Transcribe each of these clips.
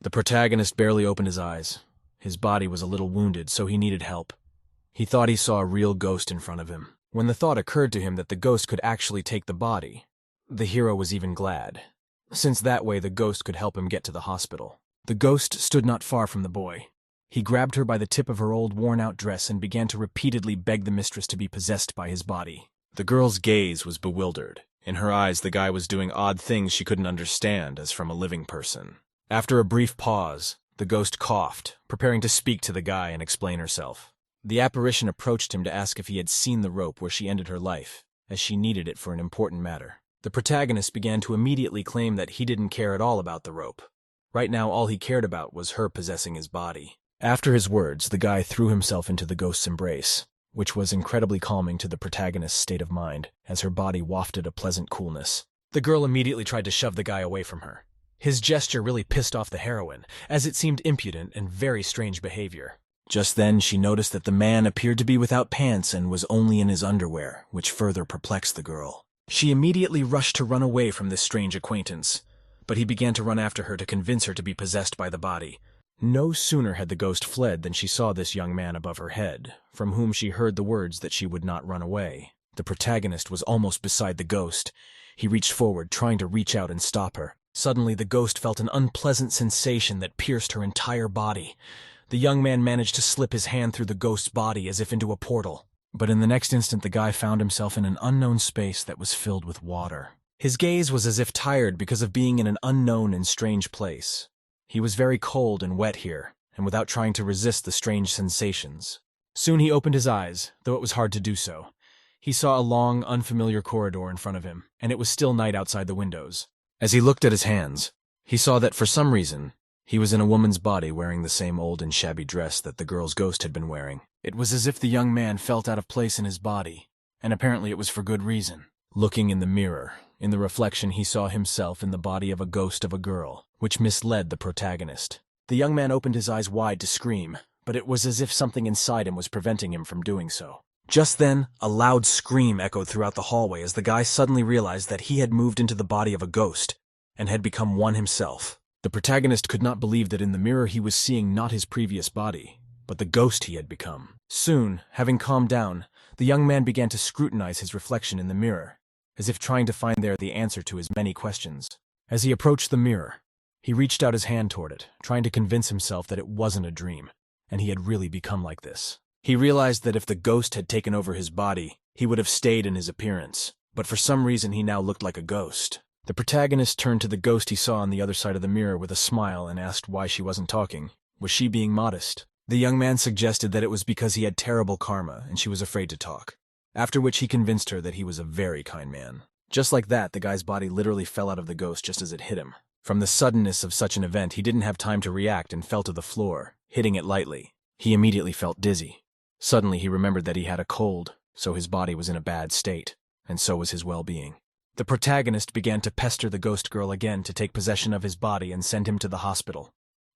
The protagonist barely opened his eyes. His body was a little wounded, so he needed help. He thought he saw a real ghost in front of him. When the thought occurred to him that the ghost could actually take the body, the hero was even glad, since that way the ghost could help him get to the hospital. The ghost stood not far from the boy. He grabbed her by the tip of her old worn-out dress and began to repeatedly beg the mistress to be possessed by his body. The girl's gaze was bewildered. In her eyes, the guy was doing odd things she couldn't understand as from a living person. After a brief pause, the ghost coughed, preparing to speak to the guy and explain herself. The apparition approached him to ask if he had seen the rope where she ended her life, as she needed it for an important matter. The protagonist began to immediately claim that he didn't care at all about the rope. Right now, all he cared about was her possessing his body. After his words, the guy threw himself into the ghost's embrace, which was incredibly calming to the protagonist's state of mind, as her body wafted a pleasant coolness. The girl immediately tried to shove the guy away from her. His gesture really pissed off the heroine, as it seemed impudent and very strange behavior. Just then, she noticed that the man appeared to be without pants and was only in his underwear, which further perplexed the girl. She immediately rushed to run away from this strange acquaintance, but he began to run after her to convince her to be possessed by the body. No sooner had the ghost fled than she saw this young man above her head, from whom she heard the words that she would not run away. The protagonist was almost beside the ghost. He reached forward, trying to reach out and stop her. Suddenly, the ghost felt an unpleasant sensation that pierced her entire body. The young man managed to slip his hand through the ghost's body as if into a portal. But in the next instant, the guy found himself in an unknown space that was filled with water. His gaze was as if tired because of being in an unknown and strange place. He was very cold and wet here, and without trying to resist the strange sensations. Soon he opened his eyes, though it was hard to do so. He saw a long, unfamiliar corridor in front of him, and it was still night outside the windows. As he looked at his hands, he saw that for some reason, he was in a woman's body wearing the same old and shabby dress that the girl's ghost had been wearing. It was as if the young man felt out of place in his body, and apparently it was for good reason. Looking in the mirror, in the reflection he saw himself in the body of a ghost of a girl, which misled the protagonist. The young man opened his eyes wide to scream, but it was as if something inside him was preventing him from doing so. Just then, a loud scream echoed throughout the hallway as the guy suddenly realized that he had moved into the body of a ghost and had become one himself. The protagonist could not believe that in the mirror he was seeing not his previous body, but the ghost he had become. Soon, having calmed down, the young man began to scrutinize his reflection in the mirror, as if trying to find there the answer to his many questions. As he approached the mirror, he reached out his hand toward it, trying to convince himself that it wasn't a dream, and he had really become like this. He realized that if the ghost had taken over his body, he would have stayed in his appearance, but for some reason he now looked like a ghost. The protagonist turned to the ghost he saw on the other side of the mirror with a smile and asked why she wasn't talking. Was she being modest? The young man suggested that it was because he had terrible karma and she was afraid to talk, after which he convinced her that he was a very kind man. Just like that, the guy's body literally fell out of the ghost just as it hit him. From the suddenness of such an event, he didn't have time to react and fell to the floor, hitting it lightly. He immediately felt dizzy. Suddenly he remembered that he had a cold, so his body was in a bad state, and so was his well-being. The protagonist began to pester the ghost girl again to take possession of his body and send him to the hospital.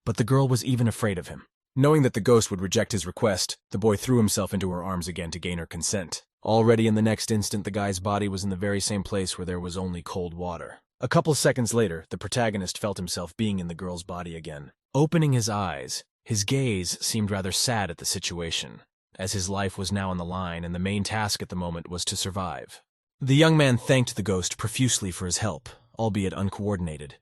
But the girl was even afraid of him. Knowing that the ghost would reject his request, the boy threw himself into her arms again to gain her consent. Already in the next instant, the guy's body was in the very same place where there was only cold water. A couple seconds later, the protagonist felt himself being in the girl's body again. Opening his eyes, his gaze seemed rather sad at the situation, as his life was now on the line and the main task at the moment was to survive. The young man thanked the ghost profusely for his help, albeit uncoordinated.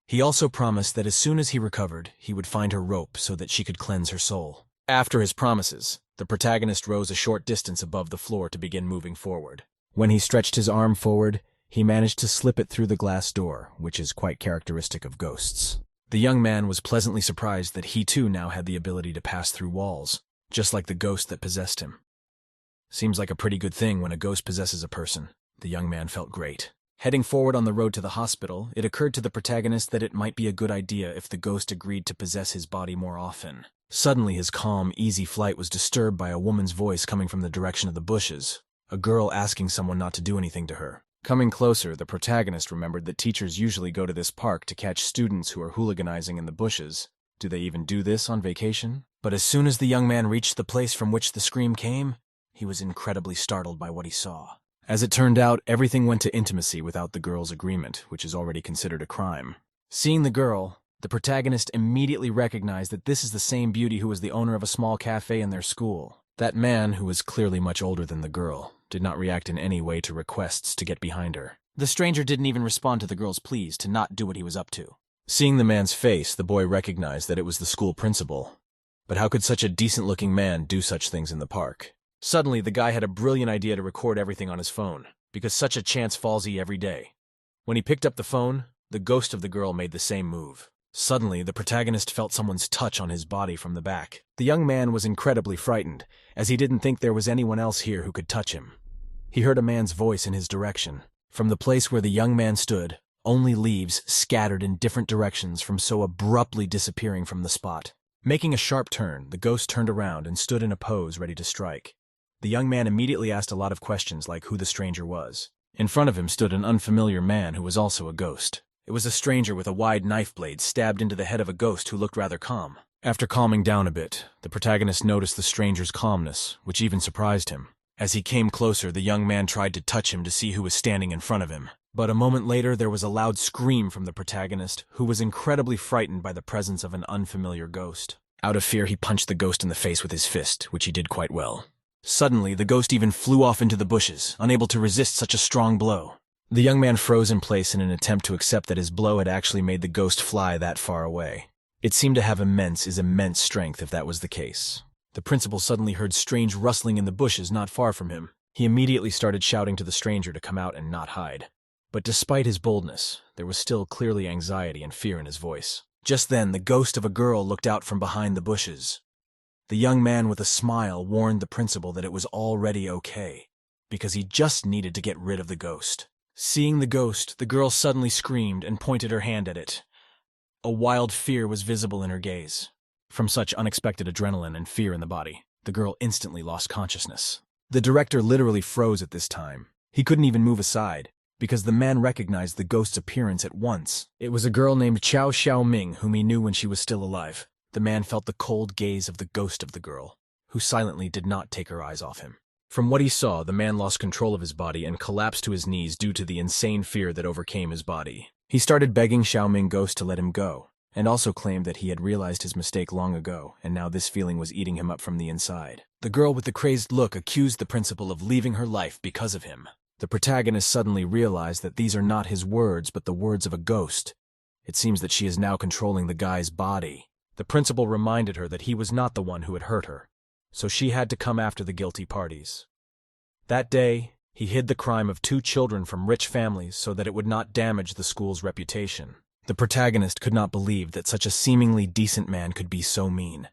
He also promised that as soon as he recovered, he would find her rope so that she could cleanse her soul. After his promises, the protagonist rose a short distance above the floor to begin moving forward. When he stretched his arm forward, he managed to slip it through the glass door, which is quite characteristic of ghosts. The young man was pleasantly surprised that he too now had the ability to pass through walls, just like the ghost that possessed him. Seems like a pretty good thing when a ghost possesses a person. The young man felt great. Heading forward on the road to the hospital, it occurred to the protagonist that it might be a good idea if the ghost agreed to possess his body more often. Suddenly, his calm, easy flight was disturbed by a woman's voice coming from the direction of the bushes, a girl asking someone not to do anything to her. Coming closer, the protagonist remembered that teachers usually go to this park to catch students who are hooliganizing in the bushes. Do they even do this on vacation? But as soon as the young man reached the place from which the scream came, he was incredibly startled by what he saw. As it turned out, everything went to intimacy without the girl's agreement, which is already considered a crime. Seeing the girl, The protagonist immediately recognized that this is the same beauty who was the owner of a small cafe in their school. That man, who was clearly much older than the girl, did not react in any way to requests to get behind her. The stranger didn't even respond to the girl's pleas to not do what he was up to. Seeing the man's face, the boy recognized that it was the school principal. But how could such a decent-looking man do such things in the park? Suddenly, the guy had a brilliant idea to record everything on his phone, because such a chance falls every day. When he picked up the phone, the ghost of the girl made the same move. Suddenly, the protagonist felt someone's touch on his body from the back. The young man was incredibly frightened, as he didn't think there was anyone else here who could touch him. He heard a man's voice in his direction. From the place where the young man stood, only leaves scattered in different directions from so abruptly disappearing from the spot. Making a sharp turn, the ghost turned around and stood in a pose ready to strike. The young man immediately asked a lot of questions like who the stranger was. In front of him stood an unfamiliar man who was also a ghost. It was a stranger with a wide knife blade stabbed into the head of a ghost who looked rather calm. After calming down a bit, the protagonist noticed the stranger's calmness, which even surprised him. As he came closer, the young man tried to touch him to see who was standing in front of him. But a moment later, there was a loud scream from the protagonist, who was incredibly frightened by the presence of an unfamiliar ghost. Out of fear, he punched the ghost in the face with his fist, which he did quite well. Suddenly, the ghost even flew off into the bushes, unable to resist such a strong blow. The young man froze in place in an attempt to accept that his blow had actually made the ghost fly that far away. It seemed to have immense strength if that was the case. The principal suddenly heard strange rustling in the bushes not far from him. He immediately started shouting to the stranger to come out and not hide. But despite his boldness, there was still clearly anxiety and fear in his voice. Just then, the ghost of a girl looked out from behind the bushes. The young man with a smile warned the principal that it was already okay, because he just needed to get rid of the ghost. Seeing the ghost, the girl suddenly screamed and pointed her hand at it. A wild fear was visible in her gaze. From such unexpected adrenaline and fear in the body, the girl instantly lost consciousness. The director literally froze at this time. He couldn't even move aside, because the man recognized the ghost's appearance at once. It was a girl named Chao Xiaoming whom he knew when she was still alive. The man felt the cold gaze of the ghost of the girl, who silently did not take her eyes off him. From what he saw, the man lost control of his body and collapsed to his knees due to the insane fear that overcame his body. He started begging Xiaoming Ghost to let him go, and also claimed that he had realized his mistake long ago, and now this feeling was eating him up from the inside. The girl with the crazed look accused the principal of leaving her life because of him. The protagonist suddenly realized that these are not his words, but the words of a ghost. It seems that she is now controlling the guy's body. The principal reminded her that he was not the one who had hurt her, so she had to come after the guilty parties. That day, he hid the crime of 2 children from rich families so that it would not damage the school's reputation. The protagonist could not believe that such a seemingly decent man could be so mean.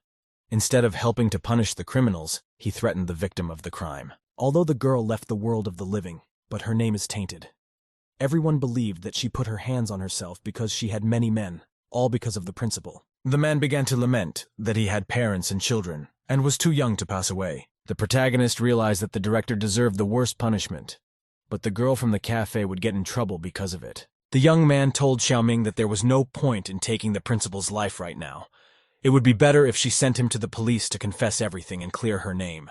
Instead of helping to punish the criminals, he threatened the victim of the crime. Although the girl left the world of the living, but her name is tainted. Everyone believed that she put her hands on herself because she had many men, all because of the principal. The man began to lament that he had parents and children, and was too young to pass away. The protagonist realized that the director deserved the worst punishment, but the girl from the cafe would get in trouble because of it. The young man told Xiaoming that there was no point in taking the principal's life right now. It would be better if she sent him to the police to confess everything and clear her name.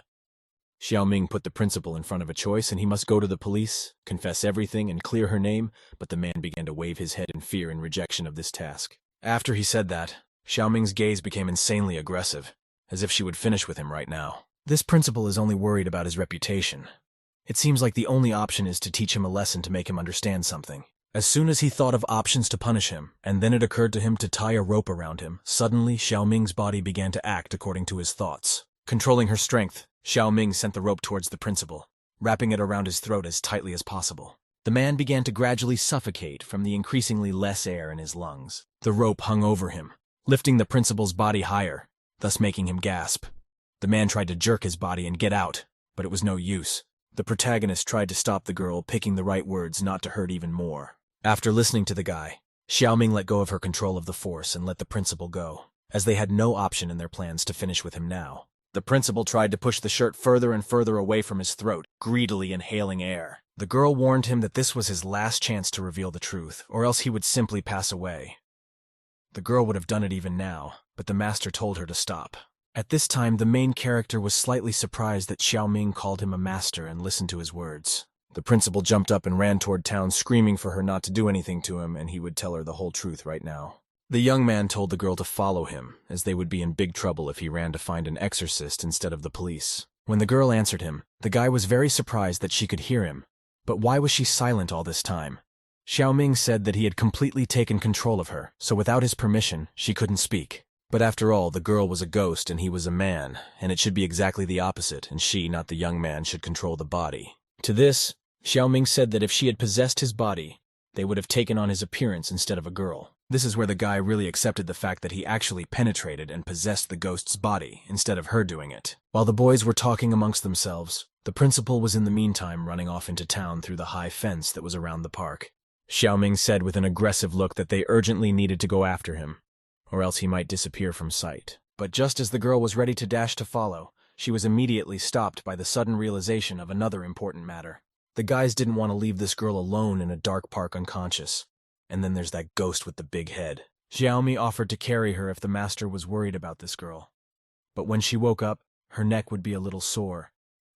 Xiaoming put the principal in front of a choice, and he must go to the police, confess everything, and clear her name, but the man began to wave his head in fear in rejection of this task. After he said that, Xiaoming's gaze became insanely aggressive, as if she would finish with him right now. This principal is only worried about his reputation. It seems like the only option is to teach him a lesson to make him understand something. As soon as he thought of options to punish him, and then it occurred to him to tie a rope around him, suddenly Xiaoming's body began to act according to his thoughts. Controlling her strength, Xiaoming sent the rope towards the principal, wrapping it around his throat as tightly as possible. The man began to gradually suffocate from the increasingly less air in his lungs. The rope hung over him, lifting the principal's body higher, thus making him gasp. The man tried to jerk his body and get out, but it was no use. The protagonist tried to stop the girl, picking the right words not to hurt even more. After listening to the guy, Xiaoming let go of her control of the force and let the principal go, as they had no option in their plans to finish with him now. The principal tried to push the shirt further and further away from his throat, greedily inhaling air. The girl warned him that this was his last chance to reveal the truth, or else he would simply pass away. The girl would have done it even now, but the master told her to stop. At this time, the main character was slightly surprised that Xiaoming called him a master and listened to his words. The principal jumped up and ran toward town, screaming for her not to do anything to him, and he would tell her the whole truth right now. The young man told the girl to follow him, as they would be in big trouble if he ran to find an exorcist instead of the police. When the girl answered him, the guy was very surprised that she could hear him. But why was she silent all this time? Xiaoming said that he had completely taken control of her, so without his permission, she couldn't speak. But after all, the girl was a ghost and he was a man, and it should be exactly the opposite, and she, not the young man, should control the body. To this, Xiaoming said that if she had possessed his body, they would have taken on his appearance instead of a girl. This is where the guy really accepted the fact that he actually penetrated and possessed the ghost's body, instead of her doing it. While the boys were talking amongst themselves, the principal was in the meantime running off into town through the high fence that was around the park. Xiaoming said with an aggressive look that they urgently needed to go after him, or else he might disappear from sight. But just as the girl was ready to dash to follow, she was immediately stopped by the sudden realization of another important matter. The guys didn't want to leave this girl alone in a dark park unconscious. And then there's that ghost with the big head. Xiaomi offered to carry her if the master was worried about this girl. But when she woke up, her neck would be a little sore.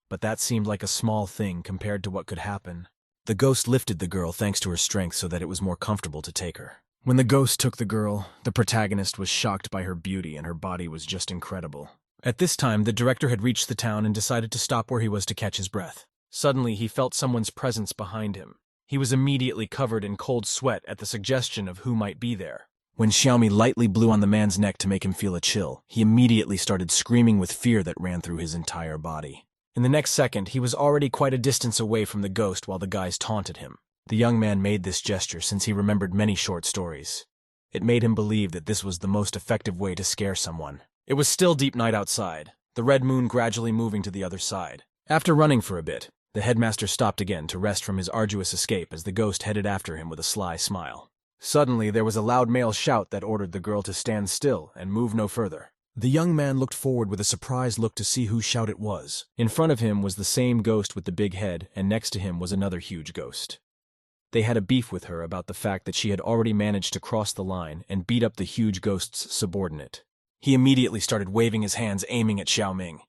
But that seemed like a small thing compared to what could happen. The ghost lifted the girl thanks to her strength so that it was more comfortable to take her. When the ghost took the girl, the protagonist was shocked by her beauty and her body was just incredible. At this time, the director had reached the town and decided to stop where he was to catch his breath. Suddenly, he felt someone's presence behind him. He was immediately covered in cold sweat at the suggestion of who might be there. When Xiaomi lightly blew on the man's neck to make him feel a chill, he immediately started screaming with fear that ran through his entire body. In the next second, he was already quite a distance away from the ghost while the guys taunted him. The young man made this gesture since he remembered many short stories. It made him believe that this was the most effective way to scare someone. It was still deep night outside, the red moon gradually moving to the other side. After running for a bit, the headmaster stopped again to rest from his arduous escape as the ghost headed after him with a sly smile. Suddenly, there was a loud male shout that ordered the girl to stand still and move no further. The young man looked forward with a surprised look to see whose shout it was. In front of him was the same ghost with the big head, and next to him was another huge ghost. They had a beef with her about the fact that she had already managed to cross the line and beat up the huge ghost's subordinate. He immediately started waving his hands, aiming at Xiaoming.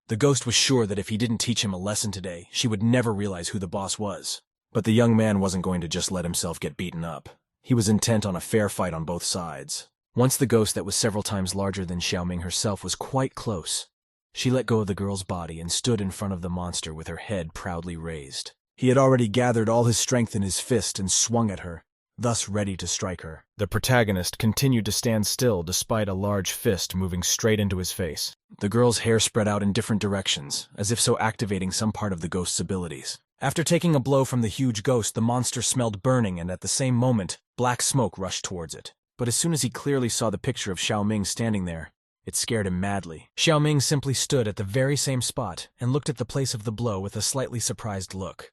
The ghost was sure that if he didn't teach him a lesson today, she would never realize who the boss was. But the young man wasn't going to just let himself get beaten up. He was intent on a fair fight on both sides. Once the ghost that was several times larger than Xiaoming herself was quite close, she let go of the girl's body and stood in front of the monster with her head proudly raised. He had already gathered all his strength in his fist and swung at her, thus ready to strike her. The protagonist continued to stand still despite a large fist moving straight into his face. The girl's hair spread out in different directions, as if so activating some part of the ghost's abilities. After taking a blow from the huge ghost, the monster smelled burning, and at the same moment, black smoke rushed towards it. But as soon as he clearly saw the picture of Xiaoming standing there, it scared him madly. Xiaoming simply stood at the very same spot and looked at the place of the blow with a slightly surprised look.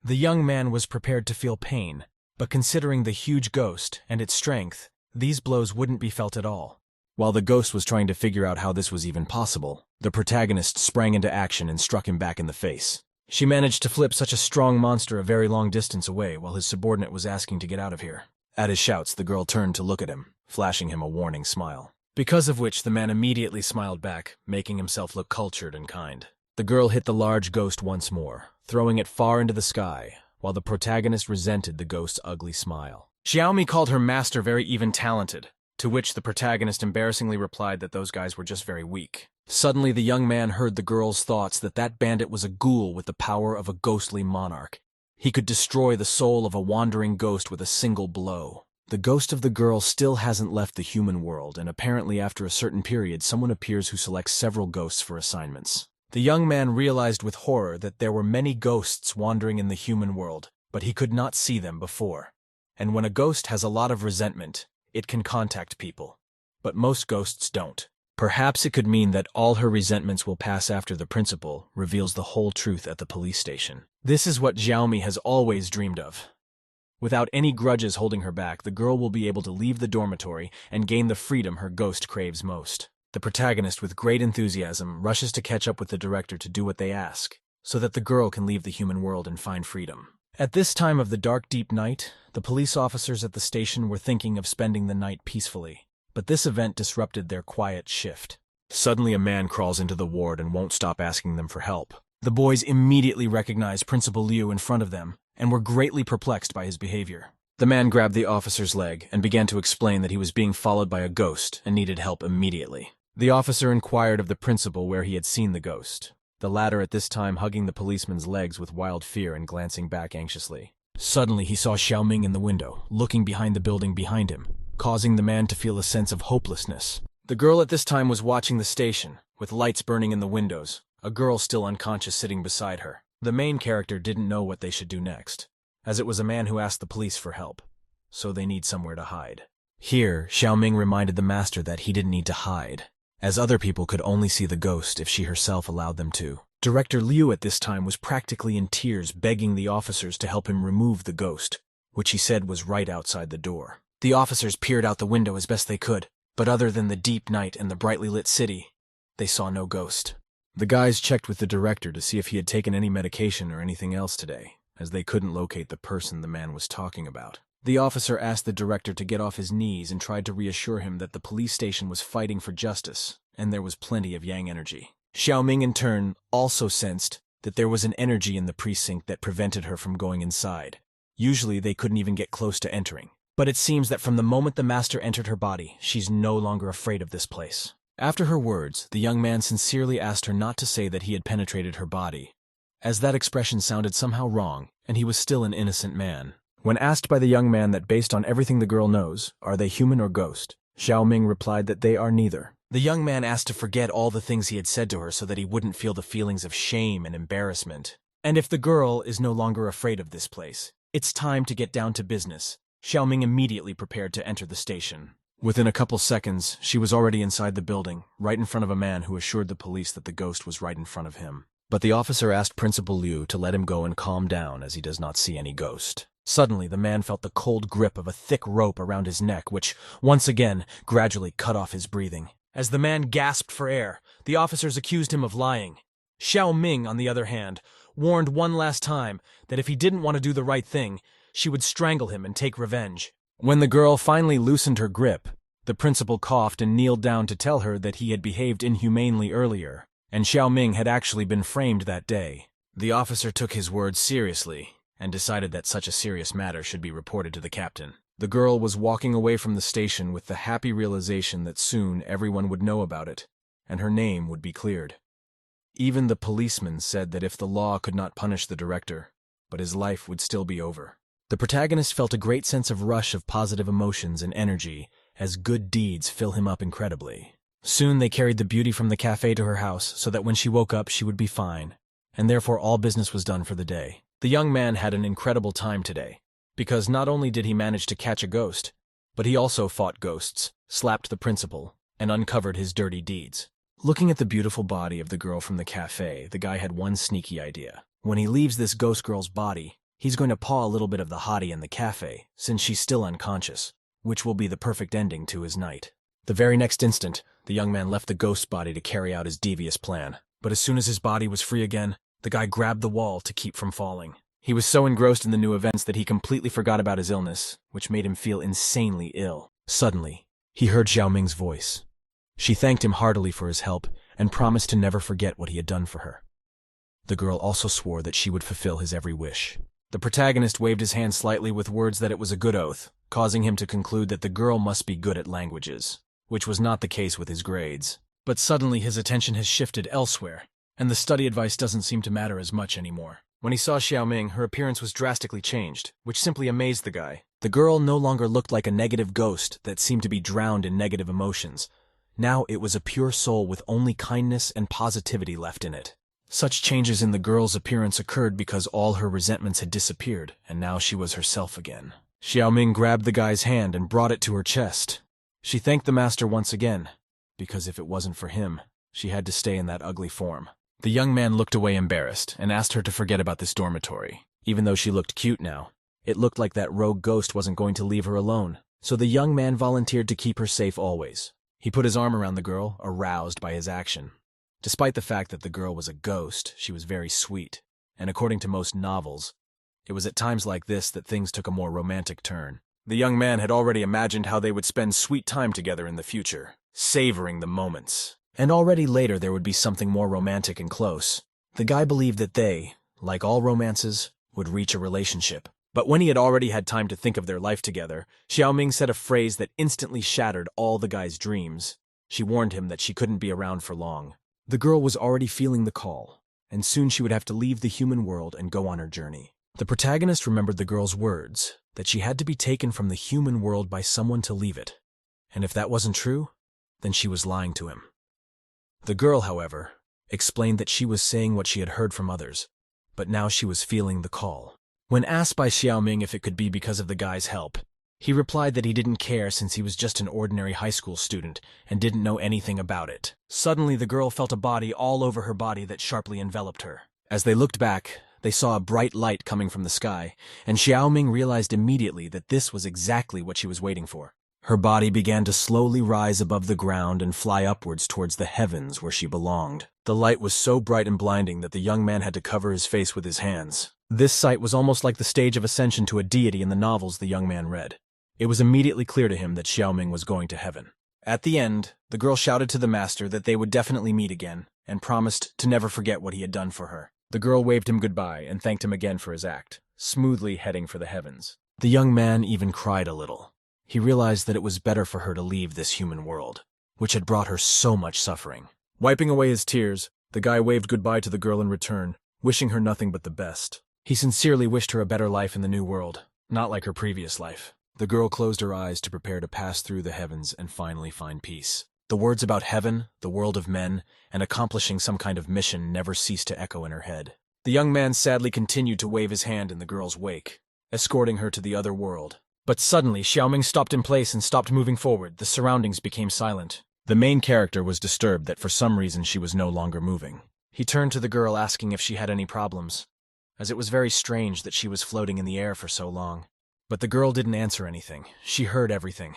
The young man was prepared to feel pain, but considering the huge ghost and its strength, these blows wouldn't be felt at all. While the ghost was trying to figure out how this was even possible, the protagonist sprang into action and struck him back in the face. She managed to flip such a strong monster a very long distance away while his subordinate was asking to get out of here. At his shouts, the girl turned to look at him, flashing him a warning smile. Because of which the man immediately smiled back, making himself look cultured and kind. The girl hit the large ghost once more, throwing it far into the sky, while the protagonist resented the ghost's ugly smile. Xiaomi called her master very even talented, to which the protagonist embarrassingly replied that those guys were just very weak. Suddenly the young man heard the girl's thoughts that that bandit was a ghoul with the power of a ghostly monarch. He could destroy the soul of a wandering ghost with a single blow. The ghost of the girl still hasn't left the human world, and apparently after a certain period someone appears who selects several ghosts for assignments. The young man realized with horror that there were many ghosts wandering in the human world, but he could not see them before. And when a ghost has a lot of resentment, it can contact people. But most ghosts don't. Perhaps it could mean that all her resentments will pass after the principal reveals the whole truth at the police station. This is what Xiaomi has always dreamed of. Without any grudges holding her back, the girl will be able to leave the dormitory and gain the freedom her ghost craves most. The protagonist, with great enthusiasm, rushes to catch up with the director to do what they ask, so that the girl can leave the human world and find freedom. At this time of the dark, deep night, the police officers at the station were thinking of spending the night peacefully, but this event disrupted their quiet shift. Suddenly a man crawls into the ward and won't stop asking them for help. The boys immediately recognized Principal Liu in front of them, and were greatly perplexed by his behavior. The man grabbed the officer's leg and began to explain that he was being followed by a ghost and needed help immediately. The officer inquired of the principal where he had seen the ghost, the latter at this time hugging the policeman's legs with wild fear and glancing back anxiously. Suddenly he saw Xiaoming in the window, looking behind the building behind him, causing the man to feel a sense of hopelessness. The girl at this time was watching the station, with lights burning in the windows, a girl still unconscious sitting beside her. The main character didn't know what they should do next, as it was a man who asked the police for help, so they need somewhere to hide. Here, Xiaoming reminded the master that he didn't need to hide, as other people could only see the ghost if she herself allowed them to. Director Liu at this time was practically in tears begging the officers to help him remove the ghost, which he said was right outside the door. The officers peered out the window as best they could, but other than the deep night and the brightly lit city, they saw no ghost. The guys checked with the director to see if he had taken any medication or anything else today, as they couldn't locate the person the man was talking about. The officer asked the director to get off his knees and tried to reassure him that the police station was fighting for justice, and there was plenty of yang energy. Xiaoming, in turn, also sensed that there was an energy in the precinct that prevented her from going inside. Usually they couldn't even get close to entering. But it seems that from the moment the master entered her body, she's no longer afraid of this place. After her words, the young man sincerely asked her not to say that he had penetrated her body, as that expression sounded somehow wrong, and he was still an innocent man. When asked by the young man that based on everything the girl knows, are they human or ghost, Xiaoming replied that they are neither. The young man asked to forget all the things he had said to her so that he wouldn't feel the feelings of shame and embarrassment. And if the girl is no longer afraid of this place, it's time to get down to business. Xiaoming immediately prepared to enter the station. Within a couple seconds, she was already inside the building, right in front of a man who assured the police that the ghost was right in front of him. But the officer asked Principal Liu to let him go and calm down as he does not see any ghost. Suddenly, the man felt the cold grip of a thick rope around his neck, which, once again, gradually cut off his breathing. As the man gasped for air, the officers accused him of lying. Xiaoming, on the other hand, warned one last time that if he didn't want to do the right thing, she would strangle him and take revenge. When the girl finally loosened her grip, the principal coughed and kneeled down to tell her that he had behaved inhumanely earlier, and Xiaoming had actually been framed that day. The officer took his words seriously and decided that such a serious matter should be reported to the captain. The girl was walking away from the station with the happy realization that soon everyone would know about it, and her name would be cleared. Even the policeman said that if the law could not punish the director, but his life would still be over. The protagonist felt a great sense of rush of positive emotions and energy as good deeds fill him up incredibly. Soon they carried the beauty from the cafe to her house so that when she woke up she would be fine, and therefore all business was done for the day. The young man had an incredible time today, because not only did he manage to catch a ghost, but he also fought ghosts, slapped the principal, and uncovered his dirty deeds. Looking at the beautiful body of the girl from the cafe, the guy had one sneaky idea. When he leaves this ghost girl's body, he's going to paw a little bit of the hottie in the cafe, since she's still unconscious, which will be the perfect ending to his night. The very next instant, the young man left the ghost's body to carry out his devious plan. But as soon as his body was free again, the guy grabbed the wall to keep from falling. He was so engrossed in the new events that he completely forgot about his illness, which made him feel insanely ill. Suddenly, he heard Xiaoming's voice. She thanked him heartily for his help and promised to never forget what he had done for her. The girl also swore that she would fulfill his every wish. The protagonist waved his hand slightly with words that it was a good oath, causing him to conclude that the girl must be good at languages, which was not the case with his grades. But suddenly his attention has shifted elsewhere, and the study advice doesn't seem to matter as much anymore. When he saw Xiaoming, her appearance was drastically changed, which simply amazed the guy. The girl no longer looked like a negative ghost that seemed to be drowned in negative emotions. Now it was a pure soul with only kindness and positivity left in it. Such changes in the girl's appearance occurred because all her resentments had disappeared, and now she was herself again. Xiaoming grabbed the guy's hand and brought it to her chest. She thanked the master once again, because if it wasn't for him, she had to stay in that ugly form. The young man looked away embarrassed and asked her to forget about this dormitory. Even though she looked cute now, it looked like that rogue ghost wasn't going to leave her alone. So the young man volunteered to keep her safe always. He put his arm around the girl, aroused by his action. Despite the fact that the girl was a ghost, she was very sweet, and according to most novels, it was at times like this that things took a more romantic turn. The young man had already imagined how they would spend sweet time together in the future, savoring the moments. And already later there would be something more romantic and close. The guy believed that they, like all romances, would reach a relationship. But when he had already had time to think of their life together, Xiaoming said a phrase that instantly shattered all the guy's dreams. She warned him that she couldn't be around for long. The girl was already feeling the call, and soon she would have to leave the human world and go on her journey. The protagonist remembered the girl's words, that she had to be taken from the human world by someone to leave it. And if that wasn't true, then she was lying to him. The girl, however, explained that she was saying what she had heard from others, but now she was feeling the call. When asked by Xiaoming if it could be because of the guy's help, he replied that he didn't care since he was just an ordinary high school student and didn't know anything about it. Suddenly, the girl felt a body all over her body that sharply enveloped her. As they looked back, they saw a bright light coming from the sky, and Xiaoming realized immediately that this was exactly what she was waiting for. Her body began to slowly rise above the ground and fly upwards towards the heavens where she belonged. The light was so bright and blinding that the young man had to cover his face with his hands. This sight was almost like the stage of ascension to a deity in the novels the young man read. It was immediately clear to him that Xiaoming was going to heaven. At the end, the girl shouted to the master that they would definitely meet again, and promised to never forget what he had done for her. The girl waved him goodbye and thanked him again for his act, smoothly heading for the heavens. The young man even cried a little. He realized that it was better for her to leave this human world, which had brought her so much suffering. Wiping away his tears, the guy waved goodbye to the girl in return, wishing her nothing but the best. He sincerely wished her a better life in the new world, not like her previous life. The girl closed her eyes to prepare to pass through the heavens and finally find peace. The words about heaven, the world of men, and accomplishing some kind of mission never ceased to echo in her head. The young man sadly continued to wave his hand in the girl's wake, escorting her to the other world. But suddenly, Xiaoming stopped in place and stopped moving forward. The surroundings became silent. The main character was disturbed that for some reason she was no longer moving. He turned to the girl asking if she had any problems, as it was very strange that she was floating in the air for so long. But the girl didn't answer anything. She heard everything,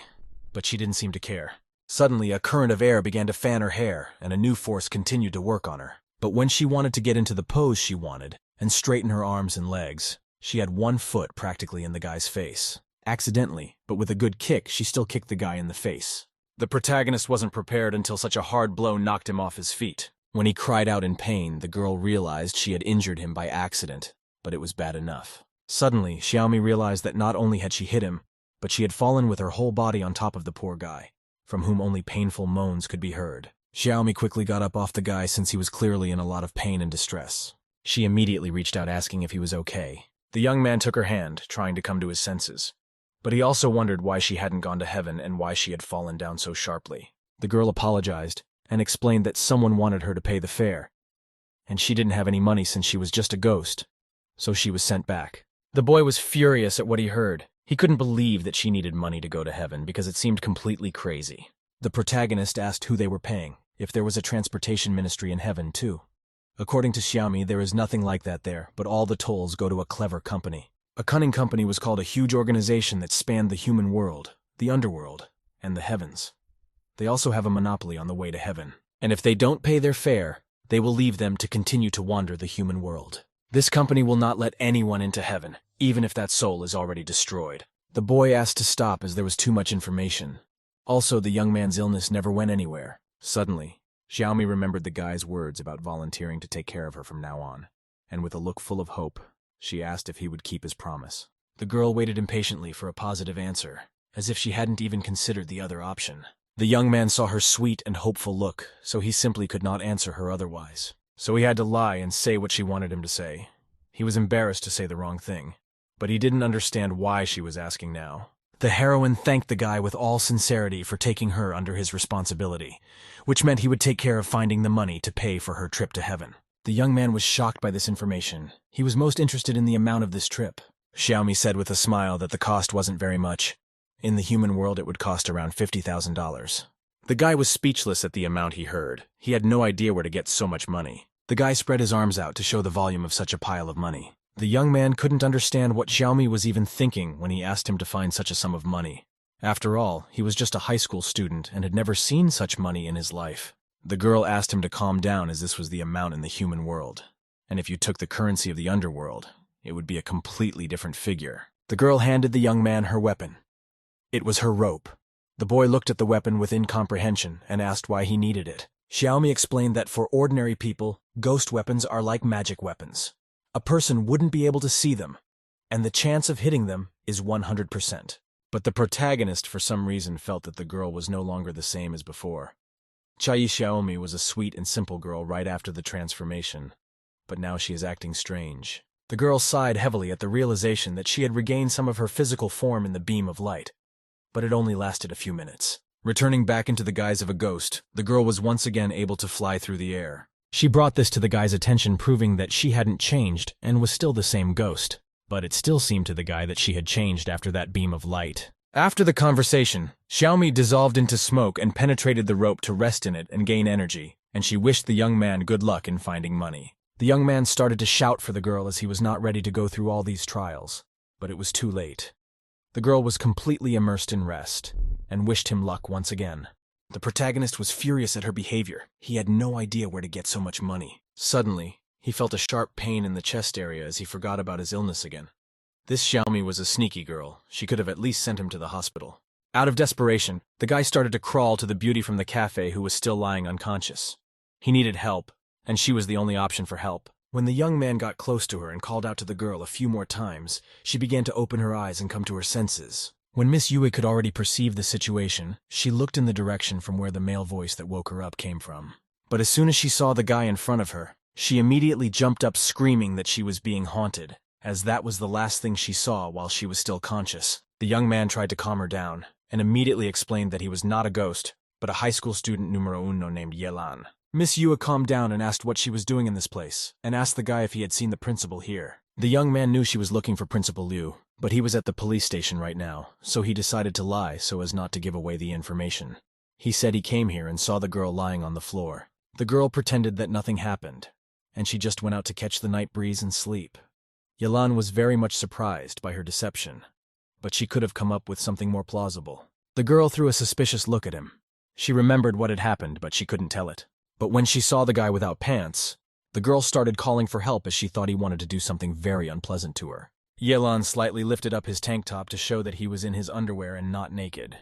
but she didn't seem to care. Suddenly, a current of air began to fan her hair, and a new force continued to work on her. But when she wanted to get into the pose she wanted, and straighten her arms and legs, she had one foot practically in the guy's face. Accidentally, but with a good kick, she still kicked the guy in the face. The protagonist wasn't prepared until such a hard blow knocked him off his feet. When he cried out in pain, the girl realized she had injured him by accident, but it was bad enough. Suddenly, Xiaomi realized that not only had she hit him, but she had fallen with her whole body on top of the poor guy, from whom only painful moans could be heard. Xiaomi quickly got up off the guy since he was clearly in a lot of pain and distress. She immediately reached out asking if he was okay. The young man took her hand, trying to come to his senses. But he also wondered why she hadn't gone to heaven and why she had fallen down so sharply. The girl apologized and explained that someone wanted her to pay the fare, and she didn't have any money since she was just a ghost, so she was sent back. The boy was furious at what he heard. He couldn't believe that she needed money to go to heaven because it seemed completely crazy. The protagonist asked who they were paying, if there was a transportation ministry in heaven too. According to Xiaomi, there is nothing like that there, but all the tolls go to a clever company. A cunning company was called a huge organization that spanned the human world, the underworld, and the heavens. They also have a monopoly on the way to heaven, and if they don't pay their fare, they will leave them to continue to wander the human world. This company will not let anyone into heaven, even if that soul is already destroyed. The boy asked to stop as there was too much information. Also, the young man's illness never went anywhere. Suddenly, Xiaomi remembered the guy's words about volunteering to take care of her from now on, and with a look full of hope, she asked if he would keep his promise. The girl waited impatiently for a positive answer, as if she hadn't even considered the other option. The young man saw her sweet and hopeful look, so he simply could not answer her otherwise. So he had to lie and say what she wanted him to say. He was embarrassed to say the wrong thing, but he didn't understand why she was asking now. The heroine thanked the guy with all sincerity for taking her under his responsibility, which meant he would take care of finding the money to pay for her trip to heaven. The young man was shocked by this information. He was most interested in the amount of this trip. Xiaomi said with a smile that the cost wasn't very much. In the human world, it would cost around $50,000. The guy was speechless at the amount he heard. He had no idea where to get so much money. The guy spread his arms out to show the volume of such a pile of money. The young man couldn't understand what Xiaomi was even thinking when he asked him to find such a sum of money. After all, he was just a high school student and had never seen such money in his life. The girl asked him to calm down as this was the amount in the human world, and if you took the currency of the underworld, it would be a completely different figure. The girl handed the young man her weapon. It was her rope. The boy looked at the weapon with incomprehension and asked why he needed it. Xiaomi explained that for ordinary people, ghost weapons are like magic weapons. A person wouldn't be able to see them, and the chance of hitting them is 100%. But the protagonist for some reason felt that the girl was no longer the same as before. Chai Xiaomi was a sweet and simple girl right after the transformation, but now she is acting strange. The girl sighed heavily at the realization that she had regained some of her physical form in the beam of light, but it only lasted a few minutes. Returning back into the guise of a ghost, the girl was once again able to fly through the air. She brought this to the guy's attention, proving that she hadn't changed and was still the same ghost, but it still seemed to the guy that she had changed after that beam of light. After the conversation, Xiaomi dissolved into smoke and penetrated the rope to rest in it and gain energy, and she wished the young man good luck in finding money. The young man started to shout for the girl as he was not ready to go through all these trials, but it was too late. The girl was completely immersed in rest, and wished him luck once again. The protagonist was furious at her behavior. He had no idea where to get so much money. Suddenly, he felt a sharp pain in the chest area as he forgot about his illness again. This Xiaomi was a sneaky girl. She could have at least sent him to the hospital. Out of desperation, the guy started to crawl to the beauty from the cafe who was still lying unconscious. He needed help, and she was the only option for help. When the young man got close to her and called out to the girl a few more times, she began to open her eyes and come to her senses. When Miss Yue could already perceive the situation, she looked in the direction from where the male voice that woke her up came from. But as soon as she saw the guy in front of her, she immediately jumped up screaming that she was being haunted, as that was the last thing she saw while she was still conscious. The young man tried to calm her down, and immediately explained that he was not a ghost, but a high school student numero uno named Yelan. Miss Yue calmed down and asked what she was doing in this place, and asked the guy if he had seen the principal here. The young man knew she was looking for Principal Liu, but he was at the police station right now, so he decided to lie so as not to give away the information. He said he came here and saw the girl lying on the floor. The girl pretended that nothing happened, and she just went out to catch the night breeze and sleep. Yelan was very much surprised by her deception, but she could have come up with something more plausible. The girl threw a suspicious look at him. She remembered what had happened, but she couldn't tell it. But when she saw the guy without pants, the girl started calling for help as she thought he wanted to do something very unpleasant to her. Yelan slightly lifted up his tank top to show that he was in his underwear and not naked.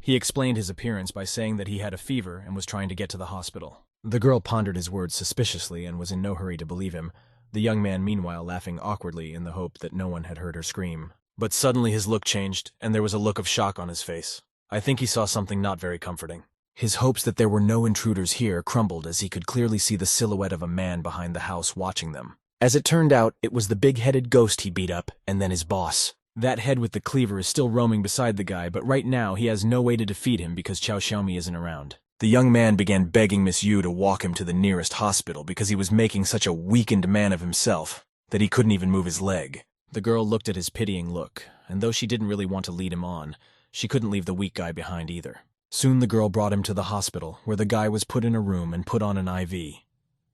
He explained his appearance by saying that he had a fever and was trying to get to the hospital. The girl pondered his words suspiciously and was in no hurry to believe him, the young man meanwhile laughing awkwardly in the hope that no one had heard her scream. But suddenly his look changed, and there was a look of shock on his face. I think he saw something not very comforting. His hopes that there were no intruders here crumbled as he could clearly see the silhouette of a man behind the house watching them. As it turned out, it was the big-headed ghost he beat up, and then his boss. That head with the cleaver is still roaming beside the guy, but right now he has no way to defeat him because Chao Xiaomi isn't around. The young man began begging Miss Yu to walk him to the nearest hospital because he was making such a weakened man of himself that he couldn't even move his leg. The girl looked at his pitying look, and though she didn't really want to lead him on, she couldn't leave the weak guy behind either. Soon the girl brought him to the hospital, where the guy was put in a room and put on an IV.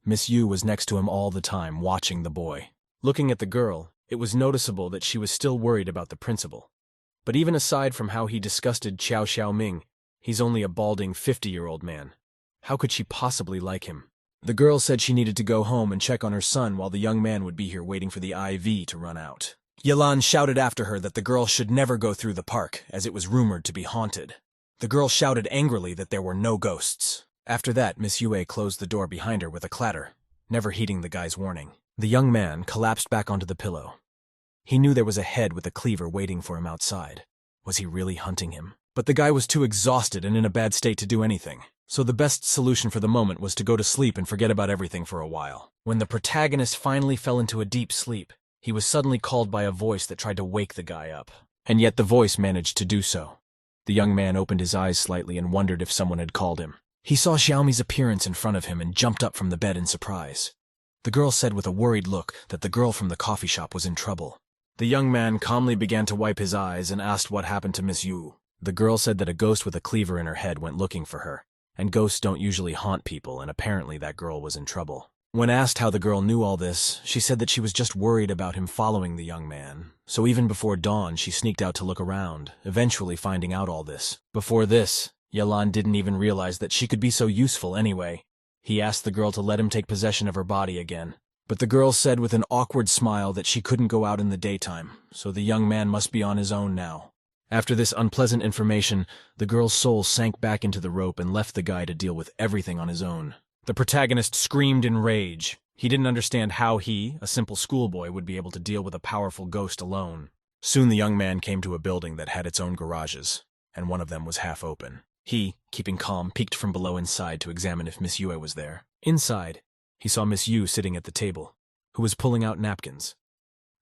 Miss Yu was next to him all the time, watching the boy. Looking at the girl, it was noticeable that she was still worried about the principal. But even aside from how he disgusted Qiao Xiaoming, he's only a balding 50-year-old man. How could she possibly like him? The girl said she needed to go home and check on her son while the young man would be here waiting for the IV to run out. Yelan shouted after her that the girl should never go through the park, as it was rumored to be haunted. The girl shouted angrily that there were no ghosts. After that, Miss Yue closed the door behind her with a clatter, never heeding the guy's warning. The young man collapsed back onto the pillow. He knew there was a head with a cleaver waiting for him outside. Was he really hunting him? But the guy was too exhausted and in a bad state to do anything, so the best solution for the moment was to go to sleep and forget about everything for a while. When the protagonist finally fell into a deep sleep, he was suddenly called by a voice that tried to wake the guy up. And yet the voice managed to do so. The young man opened his eyes slightly and wondered if someone had called him. He saw Xiaomi's appearance in front of him and jumped up from the bed in surprise. The girl said with a worried look that the girl from the coffee shop was in trouble. The young man calmly began to wipe his eyes and asked what happened to Miss Yu. The girl said that a ghost with a cleaver in her head went looking for her, and ghosts don't usually haunt people, and apparently that girl was in trouble. When asked how the girl knew all this, she said that she was just worried about him following the young man. So even before dawn, she sneaked out to look around, eventually finding out all this. Before this, Yelan didn't even realize that she could be so useful anyway. He asked the girl to let him take possession of her body again. But the girl said with an awkward smile that she couldn't go out in the daytime, so the young man must be on his own now. After this unpleasant information, the girl's soul sank back into the rope and left the guy to deal with everything on his own. The protagonist screamed in rage. He didn't understand how he, a simple schoolboy, would be able to deal with a powerful ghost alone. Soon the young man came to a building that had its own garages, and one of them was half open. He, keeping calm, peeked from below inside to examine if Miss Yue was there. Inside, he saw Miss Yue sitting at the table, who was pulling out napkins.